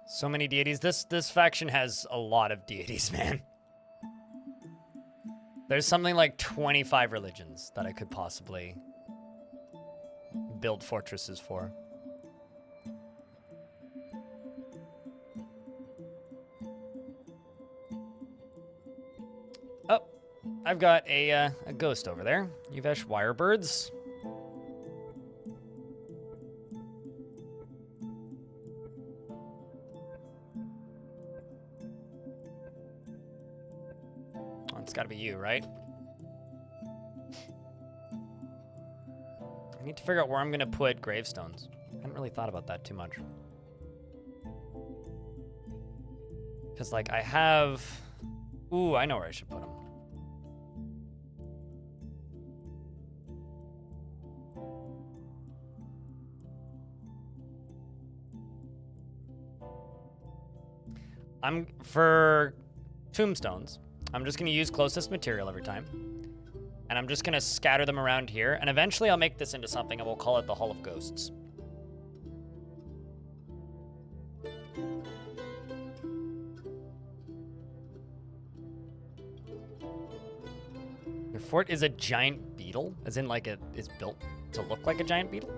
A: So many deities. This faction has a lot of deities, man. There's something like 25 religions that I could possibly build fortresses for. Oh, I've got a ghost over there. Yuvesh Wirebirds. Oh, it's got to be you, right? I need to figure out where I'm going to put gravestones. I hadn't really thought about that too much. Because, like, I have... Ooh, I know where I should put them. For tombstones, I'm just going to use closest material every time. And I'm just going to scatter them around here. And eventually I'll make this into something and we'll call it the Hall of Ghosts. Your fort is a giant beetle? As in, like, it is built to look like a giant beetle?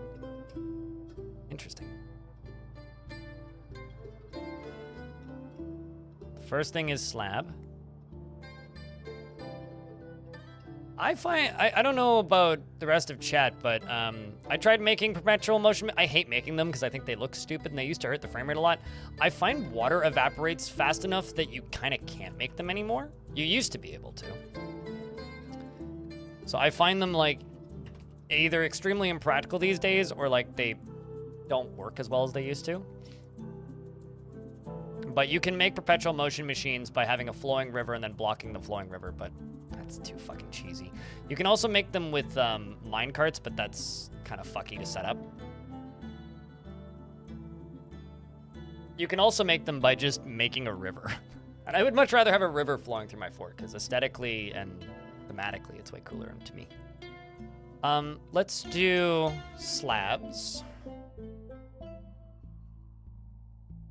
A: Interesting. First thing is slab. I don't know about the rest of chat, but I tried making perpetual motion. I hate making them because I think they look stupid and they used to hurt the frame rate a lot. I find water evaporates fast enough that you kind of can't make them anymore. You used to be able to. So I find them, like, either extremely impractical these days or, like, they don't work as well as they used to. But you can make perpetual motion machines by having a flowing river and then blocking the flowing river, but that's too fucking cheesy. You can also make them with mine carts, but that's kind of fucky to set up. You can also make them by just making a river. And I would much rather have a river flowing through my fort, because aesthetically and thematically, it's way cooler to me. Let's do slabs.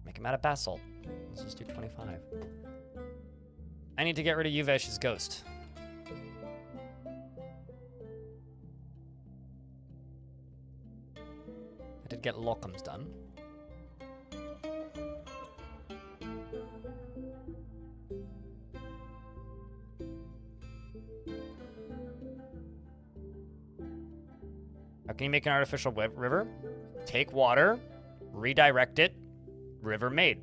A: Make them out of basalt. Let's just do 25. I need to get rid of Yuvesh's ghost. I did get Locum's done. How can you make an artificial river? Take water, redirect it, river made.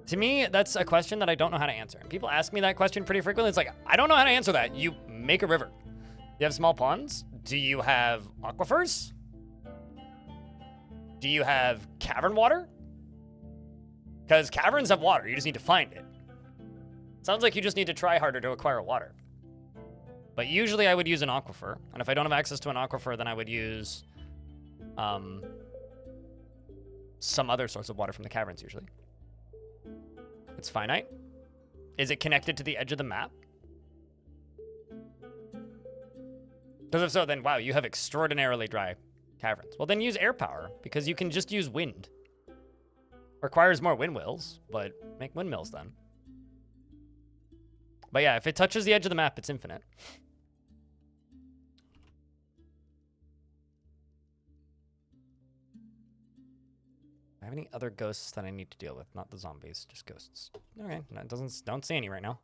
A: To me, that's a question that I don't know how to answer. People ask me that question pretty frequently. It's like, I don't know how to answer that. You make a river. You have small ponds? Do you have aquifers? Do you have cavern water? Because caverns have water. You just need to find it. Sounds like you just need to try harder to acquire water. But usually I would use an aquifer. And if I don't have access to an aquifer, then I would use some other source of water from the caverns usually. It's finite. Is it connected to the edge of the map? Because if so, then wow, you have extraordinarily dry caverns. Well, then use air power, because you can just use wind. Requires more windmills, but make windmills then. But yeah, if it touches the edge of the map, it's infinite. Do I have any other ghosts that I need to deal with? Not the zombies, just ghosts. Okay, don't see any right now.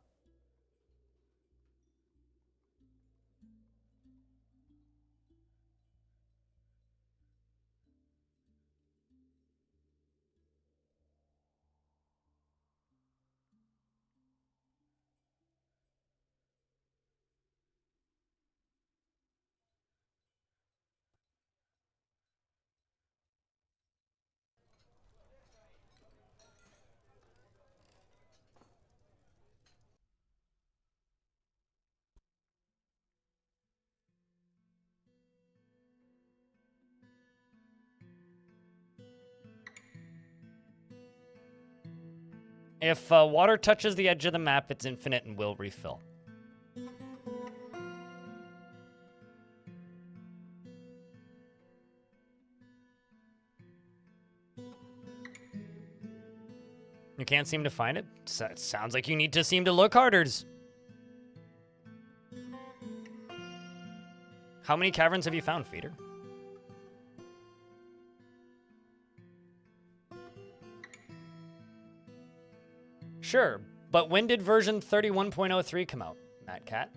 A: If water touches the edge of the map, it's infinite and will refill. You can't seem to find it? Sounds like you need to seem to look harder. How many caverns have you found, Feeder? Sure, but when did version 31.03 come out, Matt Cat?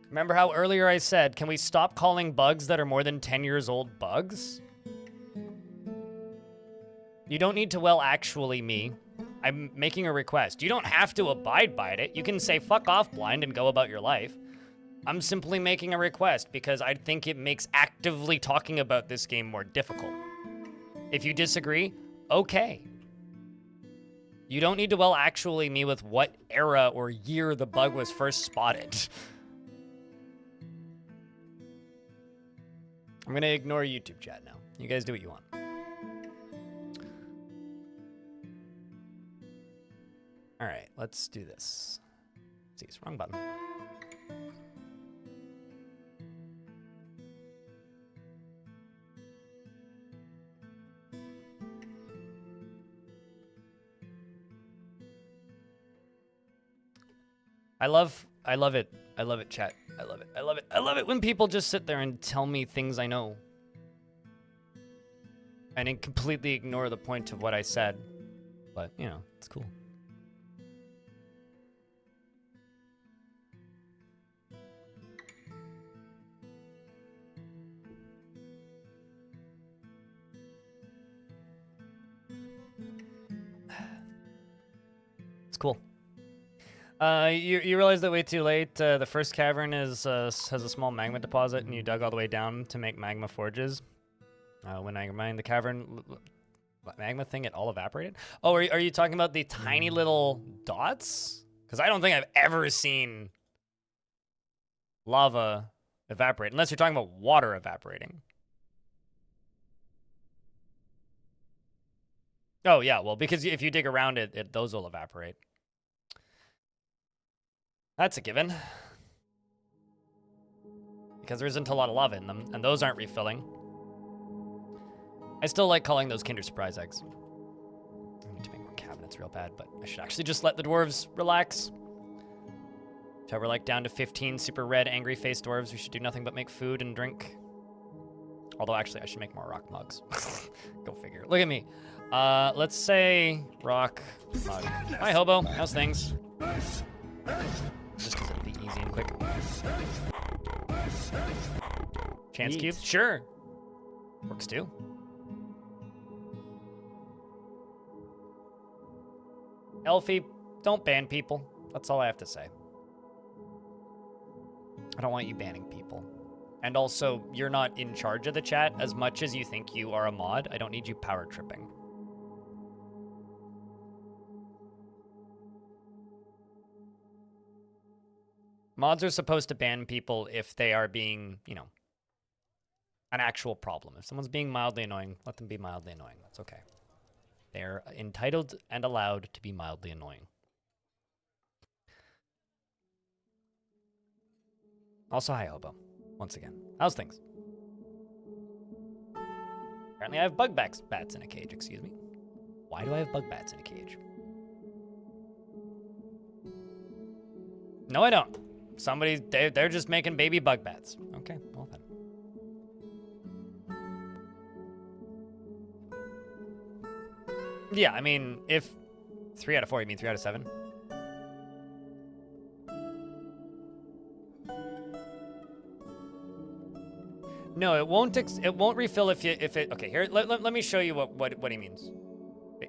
A: Remember how earlier I said, can we stop calling bugs that are more than 10 years old bugs? You don't need to, well, actually me. I'm making a request. You don't have to abide by it. You can say, fuck off, blind, and go about your life. I'm simply making a request because I think it makes actively talking about this game more difficult. If you disagree, okay. You don't need to, well, actually me with what era or year the bug was first spotted. I'm gonna ignore YouTube chat now. You guys do what you want. All right, let's do this. See, it's wrong button. I love it. I love it, chat. I love it. I love it. I love it when people just sit there and tell me things I know. And then completely ignore the point of what I said. But, you know, it's cool. It's cool. You realize that way too late. The first cavern has a small magma deposit, and you dug all the way down to make magma forges. When I mined the cavern, magma thing, it all evaporated. Oh, are you talking about the tiny little dots? Because I don't think I've ever seen lava evaporate, unless you're talking about water evaporating. Oh yeah, well, because if you dig around it, those will evaporate. That's a given. Because there isn't a lot of lava in them, and those aren't refilling. I still like calling those Kinder Surprise eggs. I need to make more cabinets real bad, but I should actually just let the dwarves relax. So we're like down to 15 super red, angry-faced dwarves. We should do nothing but make food and drink. Although, actually, I should make more rock mugs. Go figure. Look at me. Let's say rock mug. Hi, Hobo. How's things? Just because it'll be easy and quick. Chance cubes? Sure. Works too. Elfie, don't ban people. That's all I have to say. I don't want you banning people. And also, you're not in charge of the chat as much as you think you are a mod. I don't need you power tripping. Mods are supposed to ban people if they are being, you know, an actual problem. If someone's being mildly annoying, let them be mildly annoying. That's okay. They're entitled and allowed to be mildly annoying. Also, hi, Hobo. Once again. How's things? Apparently I have bug bats in a cage, excuse me. Why do I have bug bats in a cage? No, I don't. They're just making baby bug bats. Okay, well then. Yeah, I mean, if 3 out of 4, you mean 3 out of 7? No, it won't refill if it, okay, here, let me show you what he means.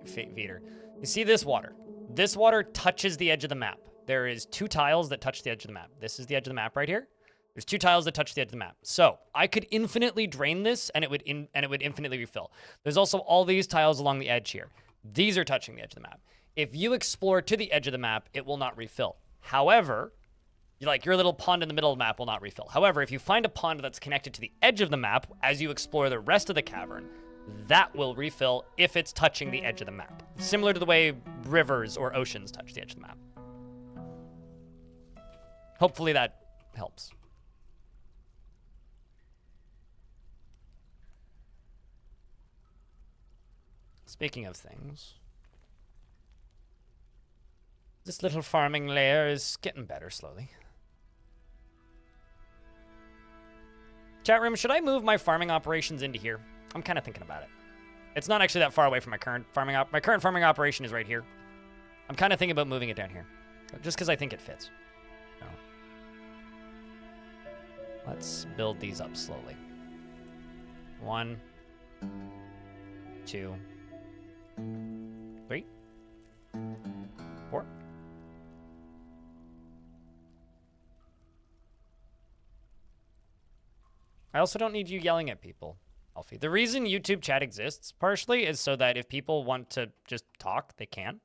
A: Feeder. You see this water? This water touches the edge of the map. There is 2 tiles that touch the edge of the map. This is the edge of the map right here. There's 2 tiles that touch the edge of the map. So I could infinitely drain this, and it would infinitely refill. There's also all these tiles along the edge here. These are touching the edge of the map. If you explore to the edge of the map, it will not refill. However, your little pond in the middle of the map will not refill. However, if you find a pond that's connected to the edge of the map as you explore the rest of the cavern, that will refill if it's touching the edge of the map. Similar to the way rivers or oceans touch the edge of the map. Hopefully that helps. Speaking of things, this little farming layer is getting better slowly. Chat room, should I move my farming operations into here? I'm kind of thinking about it. It's not actually that far away from my current farming my current farming operation is right here. I'm kind of thinking about moving it down here, just because I think it fits. So, let's build these up slowly. 1, 2, 3, 4. I also don't need you yelling at people, Alfie. The reason YouTube chat exists, partially, is so that if people want to just talk, they can.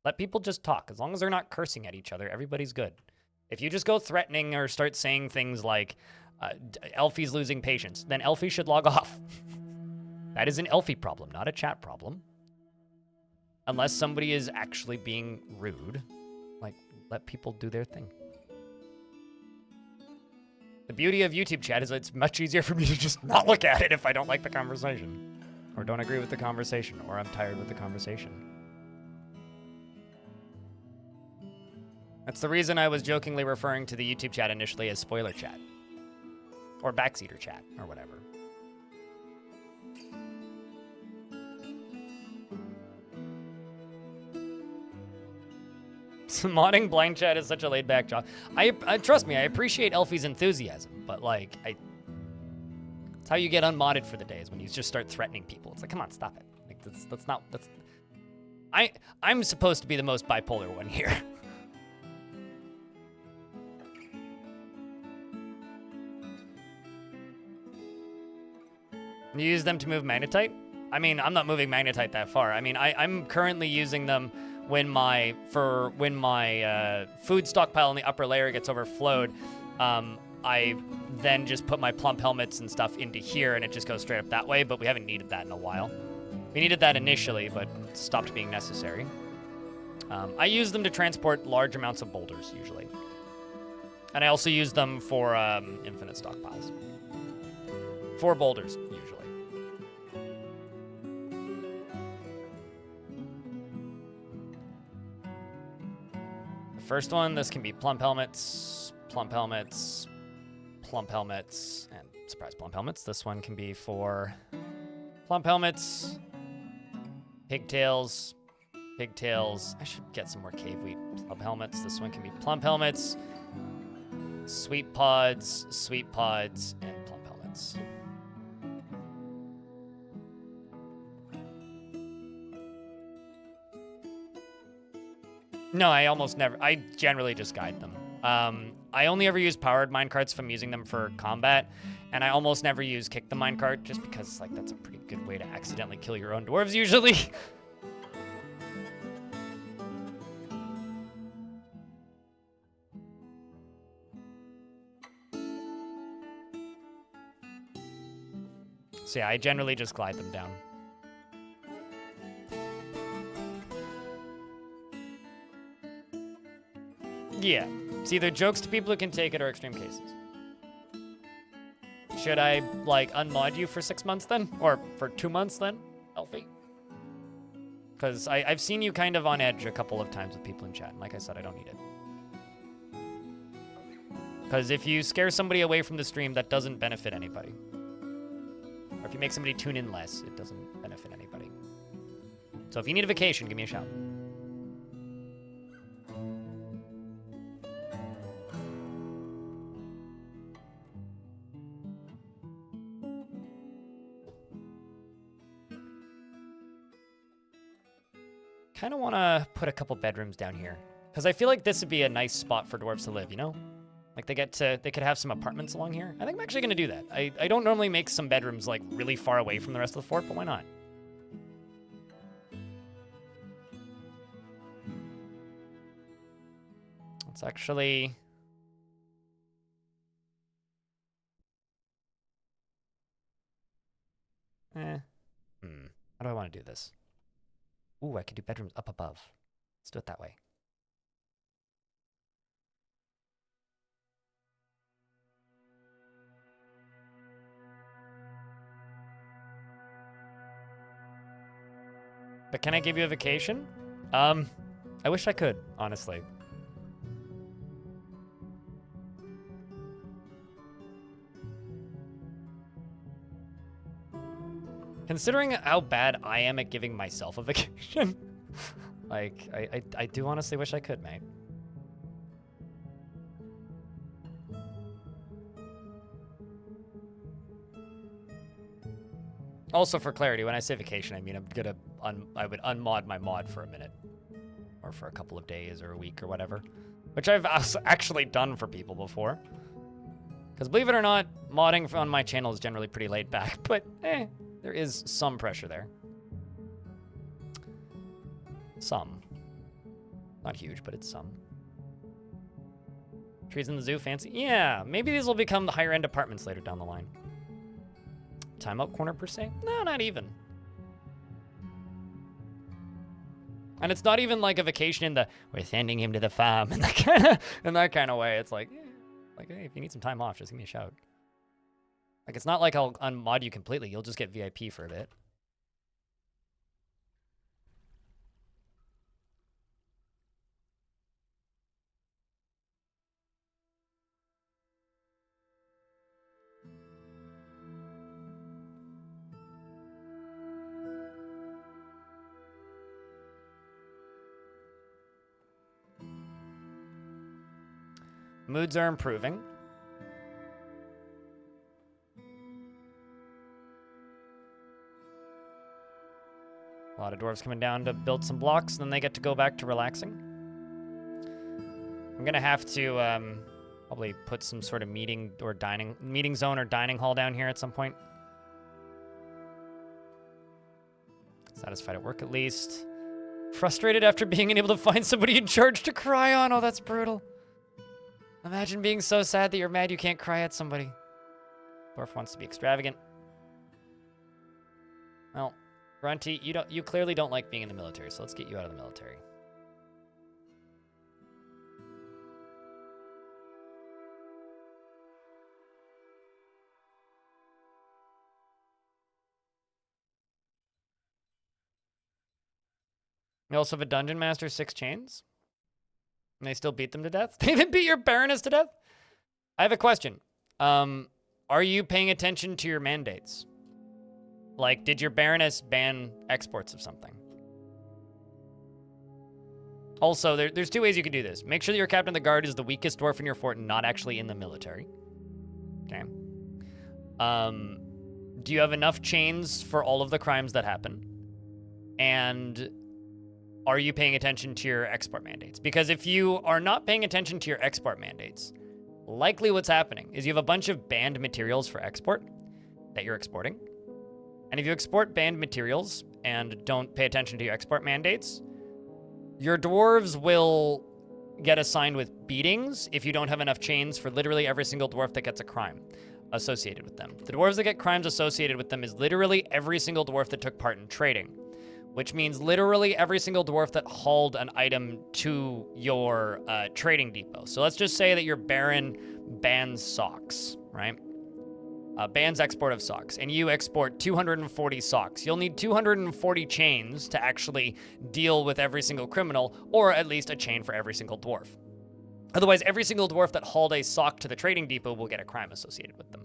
A: Let people just talk. As long as they're not cursing at each other, everybody's good. If you just go threatening or start saying things like, Elfie's losing patience, then Elfie should log off. That is an Elfie problem, not a chat problem. Unless somebody is actually being rude, like, let people do their thing. The beauty of YouTube chat is it's much easier for me to just not look at it if I don't like the conversation, or don't agree with the conversation, or I'm tired with the conversation. That's the reason I was jokingly referring to the YouTube chat initially as spoiler chat, or backseater chat, or whatever. Modding blind chat is such a laid-back job. I trust me, I appreciate Elfie's enthusiasm, but like, it's how you get unmodded for the day is when you just start threatening people. It's like, come on, stop it. Like, that's not. I'm supposed to be the most bipolar one here. You use them to move magnetite? I mean, I'm not moving magnetite that far. I mean, I'm currently using them when my food stockpile in the upper layer gets overflowed. I then just put my plump helmets and stuff into here, and it just goes straight up that way, but we haven't needed that in a while. We needed that initially, but it stopped being necessary. I use them to transport large amounts of boulders, usually. And I also use them for infinite stockpiles. 4 boulders, usually. First one, this can be plump helmets, and surprise plump helmets. This one can be for plump helmets, pigtails. I should get some more cave wheat plump helmets. This one can be plump helmets, sweet pods, and plump helmets. No, I generally just guide them. I only ever use powered minecarts if I'm using them for combat, and I almost never use kick the minecart just because, like, that's a pretty good way to accidentally kill your own dwarves usually. So yeah, I generally just glide them down. Yeah, it's either jokes to people who can take it or extreme cases. Should I, like, unmod you for 6 months then? Or for 2 months then, Elfie? Because I've seen you kind of on edge a couple of times with people in chat, and like I said, I don't need it. Because if you scare somebody away from the stream, that doesn't benefit anybody. Or if you make somebody tune in less, it doesn't benefit anybody. So if you need a vacation, give me a shout. Kind of want to put a couple bedrooms down here, because I feel like this would be a nice spot for dwarves to live, you know? Like they could have some apartments along here. I think I'm actually going to do that. I don't normally make some bedrooms like really far away from the rest of the fort, but why not? Let's actually Ooh, I could do bedrooms up above. Let's do it that way. But can I give you a vacation? I wish I could, honestly. Considering how bad I am at giving myself a vacation, like, I do honestly wish I could, mate. Also, for clarity, when I say vacation, I mean I would unmod my mod for a minute. Or for a couple of days or a week or whatever. Which I've actually done for people before. Because believe it or not, modding on my channel is generally pretty laid back. But, there is some pressure there. Some. Not huge, but it's some. Trees in the zoo, fancy? Yeah, maybe these will become the higher end apartments later down the line. Timeout corner per se? No, not even. And it's not even like a vacation in the, we're sending him to the farm in that kind of way. It's like, hey, if you need some time off, just give me a shout. Like, it's not like I'll unmod you completely. You'll just get VIP for a bit. Moods are improving. A lot of dwarves coming down to build some blocks, and then they get to go back to relaxing. I'm gonna have to probably put some sort of meeting zone or dining hall down here at some point. Satisfied at work at least. Frustrated after being unable to find somebody in charge to cry on. Oh, that's brutal. Imagine being so sad that you're mad you can't cry at somebody. Dwarf wants to be extravagant. Well, Grunty, you clearly don't like being in the military, so let's get you out of the military. You also have a dungeon master, 6 chains. And they still beat them to death? They even beat your Baroness to death? I have a question. Are you paying attention to your mandates? Like, did your Baroness ban exports of something? Also, there's 2 ways you can do this. Make sure that your captain of the guard is the weakest dwarf in your fort and not actually in the military. Okay. Do you have enough chains for all of the crimes that happen? And are you paying attention to your export mandates? Because if you are not paying attention to your export mandates, likely what's happening is you have a bunch of banned materials for export that you're exporting. And if you export banned materials and don't pay attention to your export mandates, your dwarves will get assigned with beatings if you don't have enough chains for literally every single dwarf that gets a crime associated with them. The dwarves that get crimes associated with them is literally every single dwarf that took part in trading, which means literally every single dwarf that hauled an item to your trading depot. So let's just say that your Baron bans socks, right? Bans export of socks, and you export 240 socks. You'll need 240 chains to actually deal with every single criminal, or at least a chain for every single dwarf. Otherwise, every single dwarf that hauled a sock to the trading depot will get a crime associated with them.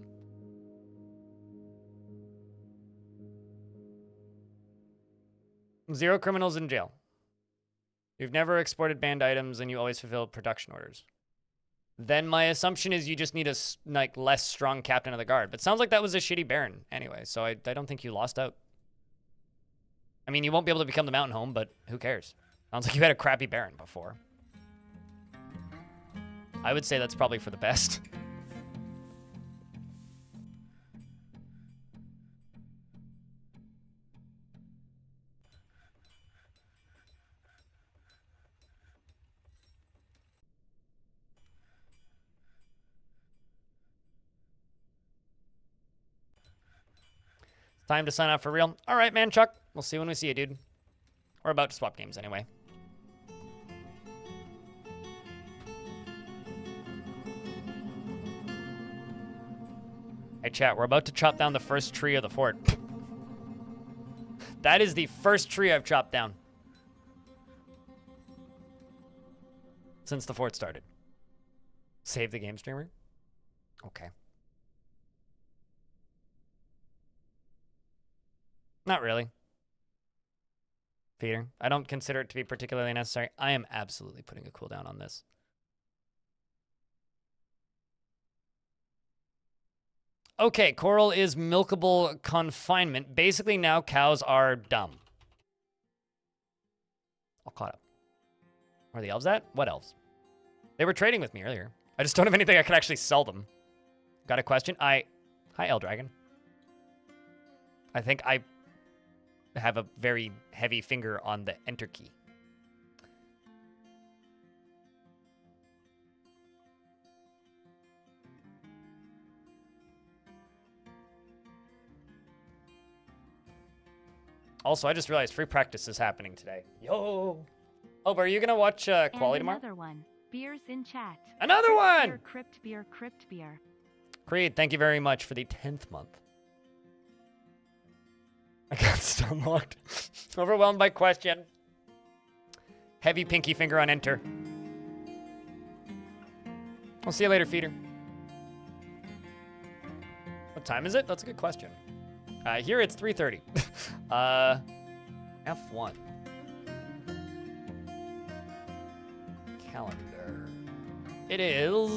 A: Zero criminals in jail. You've never exported banned items and you always fulfill production orders. Then my assumption is you just need a less strong captain of the guard. But sounds like that was a shitty Baron anyway, so I don't think you lost out. I mean, you won't be able to become the mountain home, but who cares? Sounds like you had a crappy Baron before. I would say that's probably for the best. Time to sign off for real. All right, man, Chuck. We'll see you when we see you, dude. We're about to swap games anyway. Hey, chat, we're about to chop down the first tree of the fort. That is the first tree I've chopped down since the fort started. Save the game, streamer? Okay. Not really. Peter, I don't consider it to be particularly necessary. I am absolutely putting a cooldown on this. Okay, coral is milkable confinement. Basically, now cows are dumb. All caught up. Where are the elves at? What elves? They were trading with me earlier. I just don't have anything I could actually sell them. Got a question? Hi, Eldragon. I think I have a very heavy finger on the enter key. Also, I just realized free practice is happening today. Yo! Oh, but are you gonna watch Quality tomorrow?
B: Another one. Beers in chat.
A: Another one!
B: Crypt beer, crypt beer.
A: Creed, thank you very much for the 10th month. I got stomach. Overwhelmed by question. Heavy pinky finger on enter. I'll see you later, feeder. What time is it? That's a good question. Here it's 3:30. F1. Calendar. It is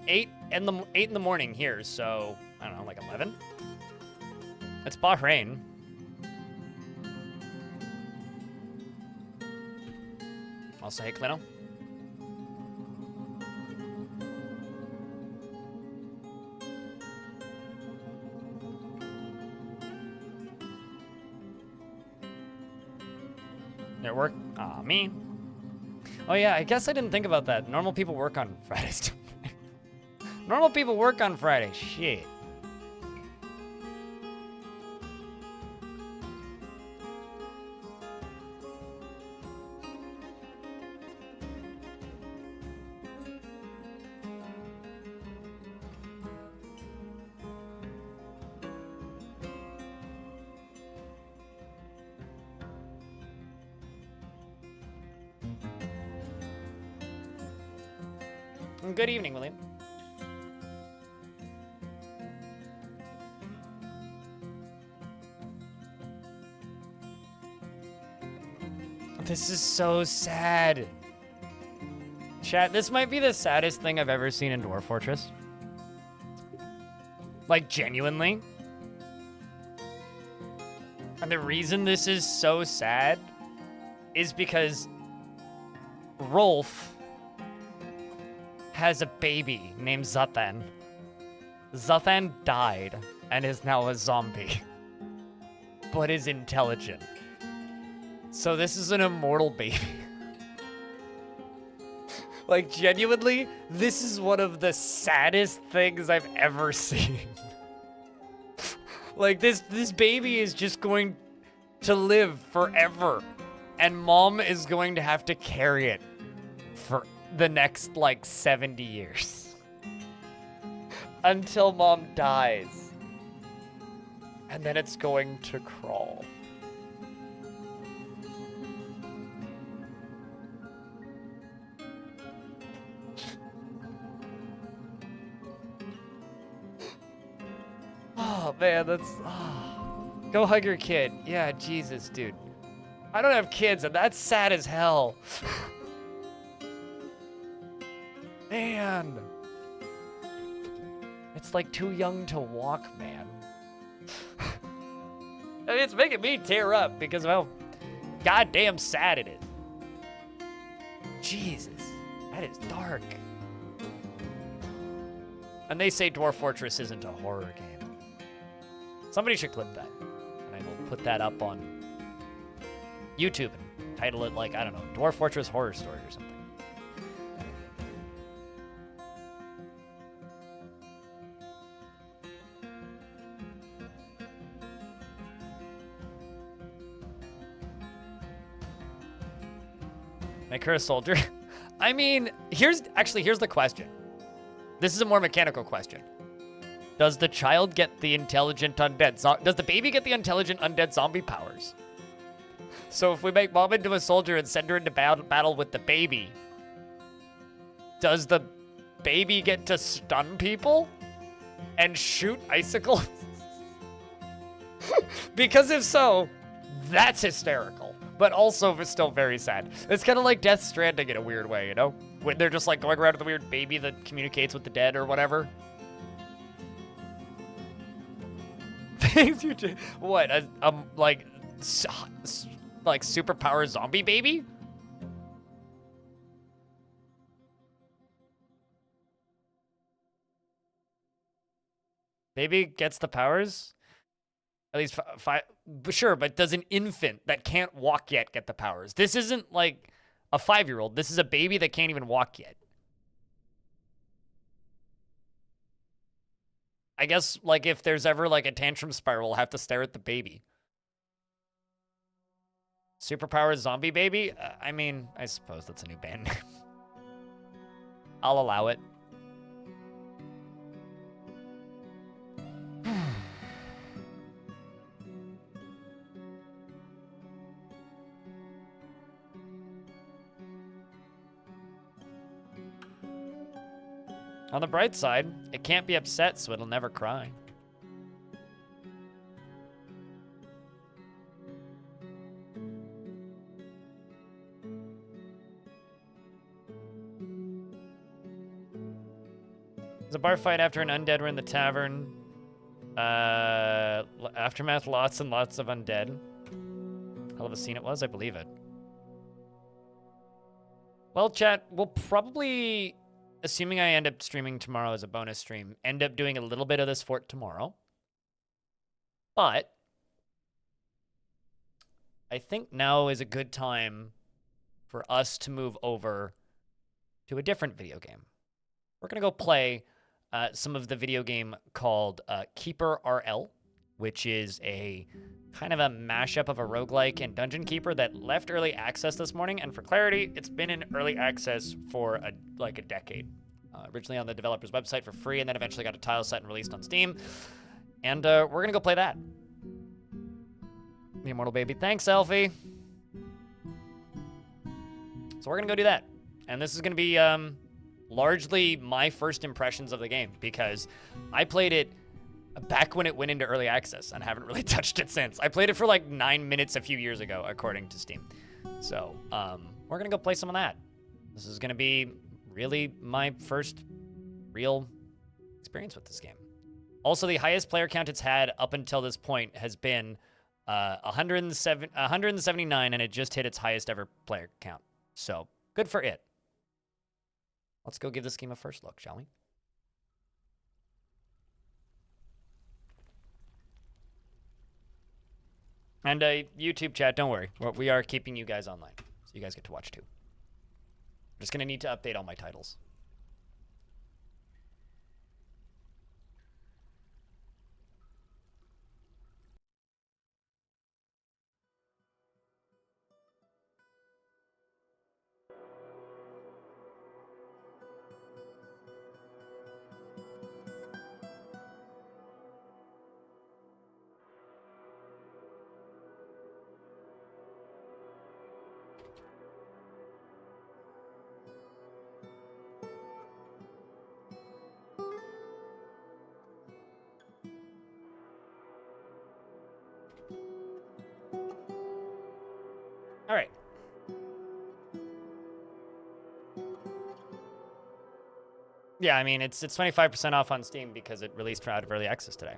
A: 8 in the morning here, so I don't know, like 11. It's Bahrain. I'll say, hey, Clino. Their work? Aw, me. Oh yeah, I guess I didn't think about that. Normal people work on Fridays. Normal people work on Friday. Shit. Good evening, William. This is so sad. Chat, this might be the saddest thing I've ever seen in Dwarf Fortress. Like, genuinely. And the reason this is so sad is because Rolf has a baby named Zathan. Zathan died and is now a zombie, but is intelligent. So this is an immortal baby. Like, genuinely, this is one of the saddest things I've ever seen. Like, this baby is just going to live forever, and mom is going to have to carry it for the next, like, 70 years. Until mom dies. And then it's going to crawl. Oh, man, that's... Oh. Go hug your kid. Yeah, Jesus, dude. I don't have kids, and that's sad as hell. Man. It's like too young to walk, man. I mean, it's making me tear up because of how goddamn sad it is. Jesus, that is dark. And they say Dwarf Fortress isn't a horror game. Somebody should clip that. And I will put that up on YouTube and title it like, I don't know, Dwarf Fortress Horror Story or something. Make her a soldier. I mean, here's the question. This is a more mechanical question. Does the child get the intelligent undead? Does the baby get the intelligent undead zombie powers? So if we make mom into a soldier and send her into battle with the baby, does the baby get to stun people and shoot icicles? Because if so, that's hysterical. But also it's still very sad. It's kind of like Death Stranding in a weird way, you know? When they're just like going around with a weird baby that communicates with the dead or whatever. What? Like superpower zombie baby? Baby gets the powers? At least five. Sure, but does an infant that can't walk yet get the powers? This isn't like a 5-year-old. This is a baby that can't even walk yet. I guess, like, if there's ever, like, a tantrum spiral, we'll have to stare at the baby. Superpower zombie baby? I mean, I suppose that's a new band name. I'll allow it. On the bright side, it can't be upset, so it'll never cry. There's a bar fight after an undead were in the tavern. Aftermath, lots and lots of undead. Hell of a scene it was, I believe it. Well, chat, we'll probably, assuming I end up streaming tomorrow as a bonus stream, end up doing a little bit of this fort tomorrow. But I think now is a good time for us to move over to a different video game. We're going to go play some of the video game called Keeper RL, which is a kind of a mashup of a roguelike and Dungeon Keeper that left early access this morning. And for clarity, it's been in early access for like a decade. Originally on the developer's website for free, and then eventually got a tile set and released on Steam. And we're going to go play that. The Immortal Baby. Thanks, Elfie. So we're going to go do that. And this is going to be largely my first impressions of the game, because I played it back when it went into early access and haven't really touched it since. I played it for like 9 minutes a few years ago, according to Steam. So we're going to go play some of that. This is going to be really my first real experience with this game. Also, the highest player count it's had up until this point has been 179, and it just hit its highest ever player count. So good for it. Let's go give this game a first look, shall we? And YouTube chat, don't worry. We are keeping you guys online, so you guys get to watch too. I'm just going to need to update all my titles. All right. Yeah, I mean, it's 25% off on Steam because it released out of early access today.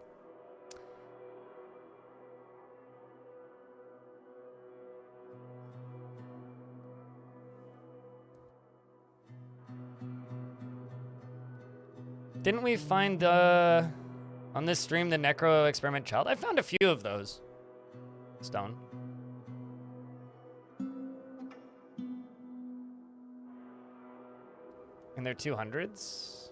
A: Didn't we find on this stream the Necro Experiment Child? I found a few of those. Stone. And they're 200s.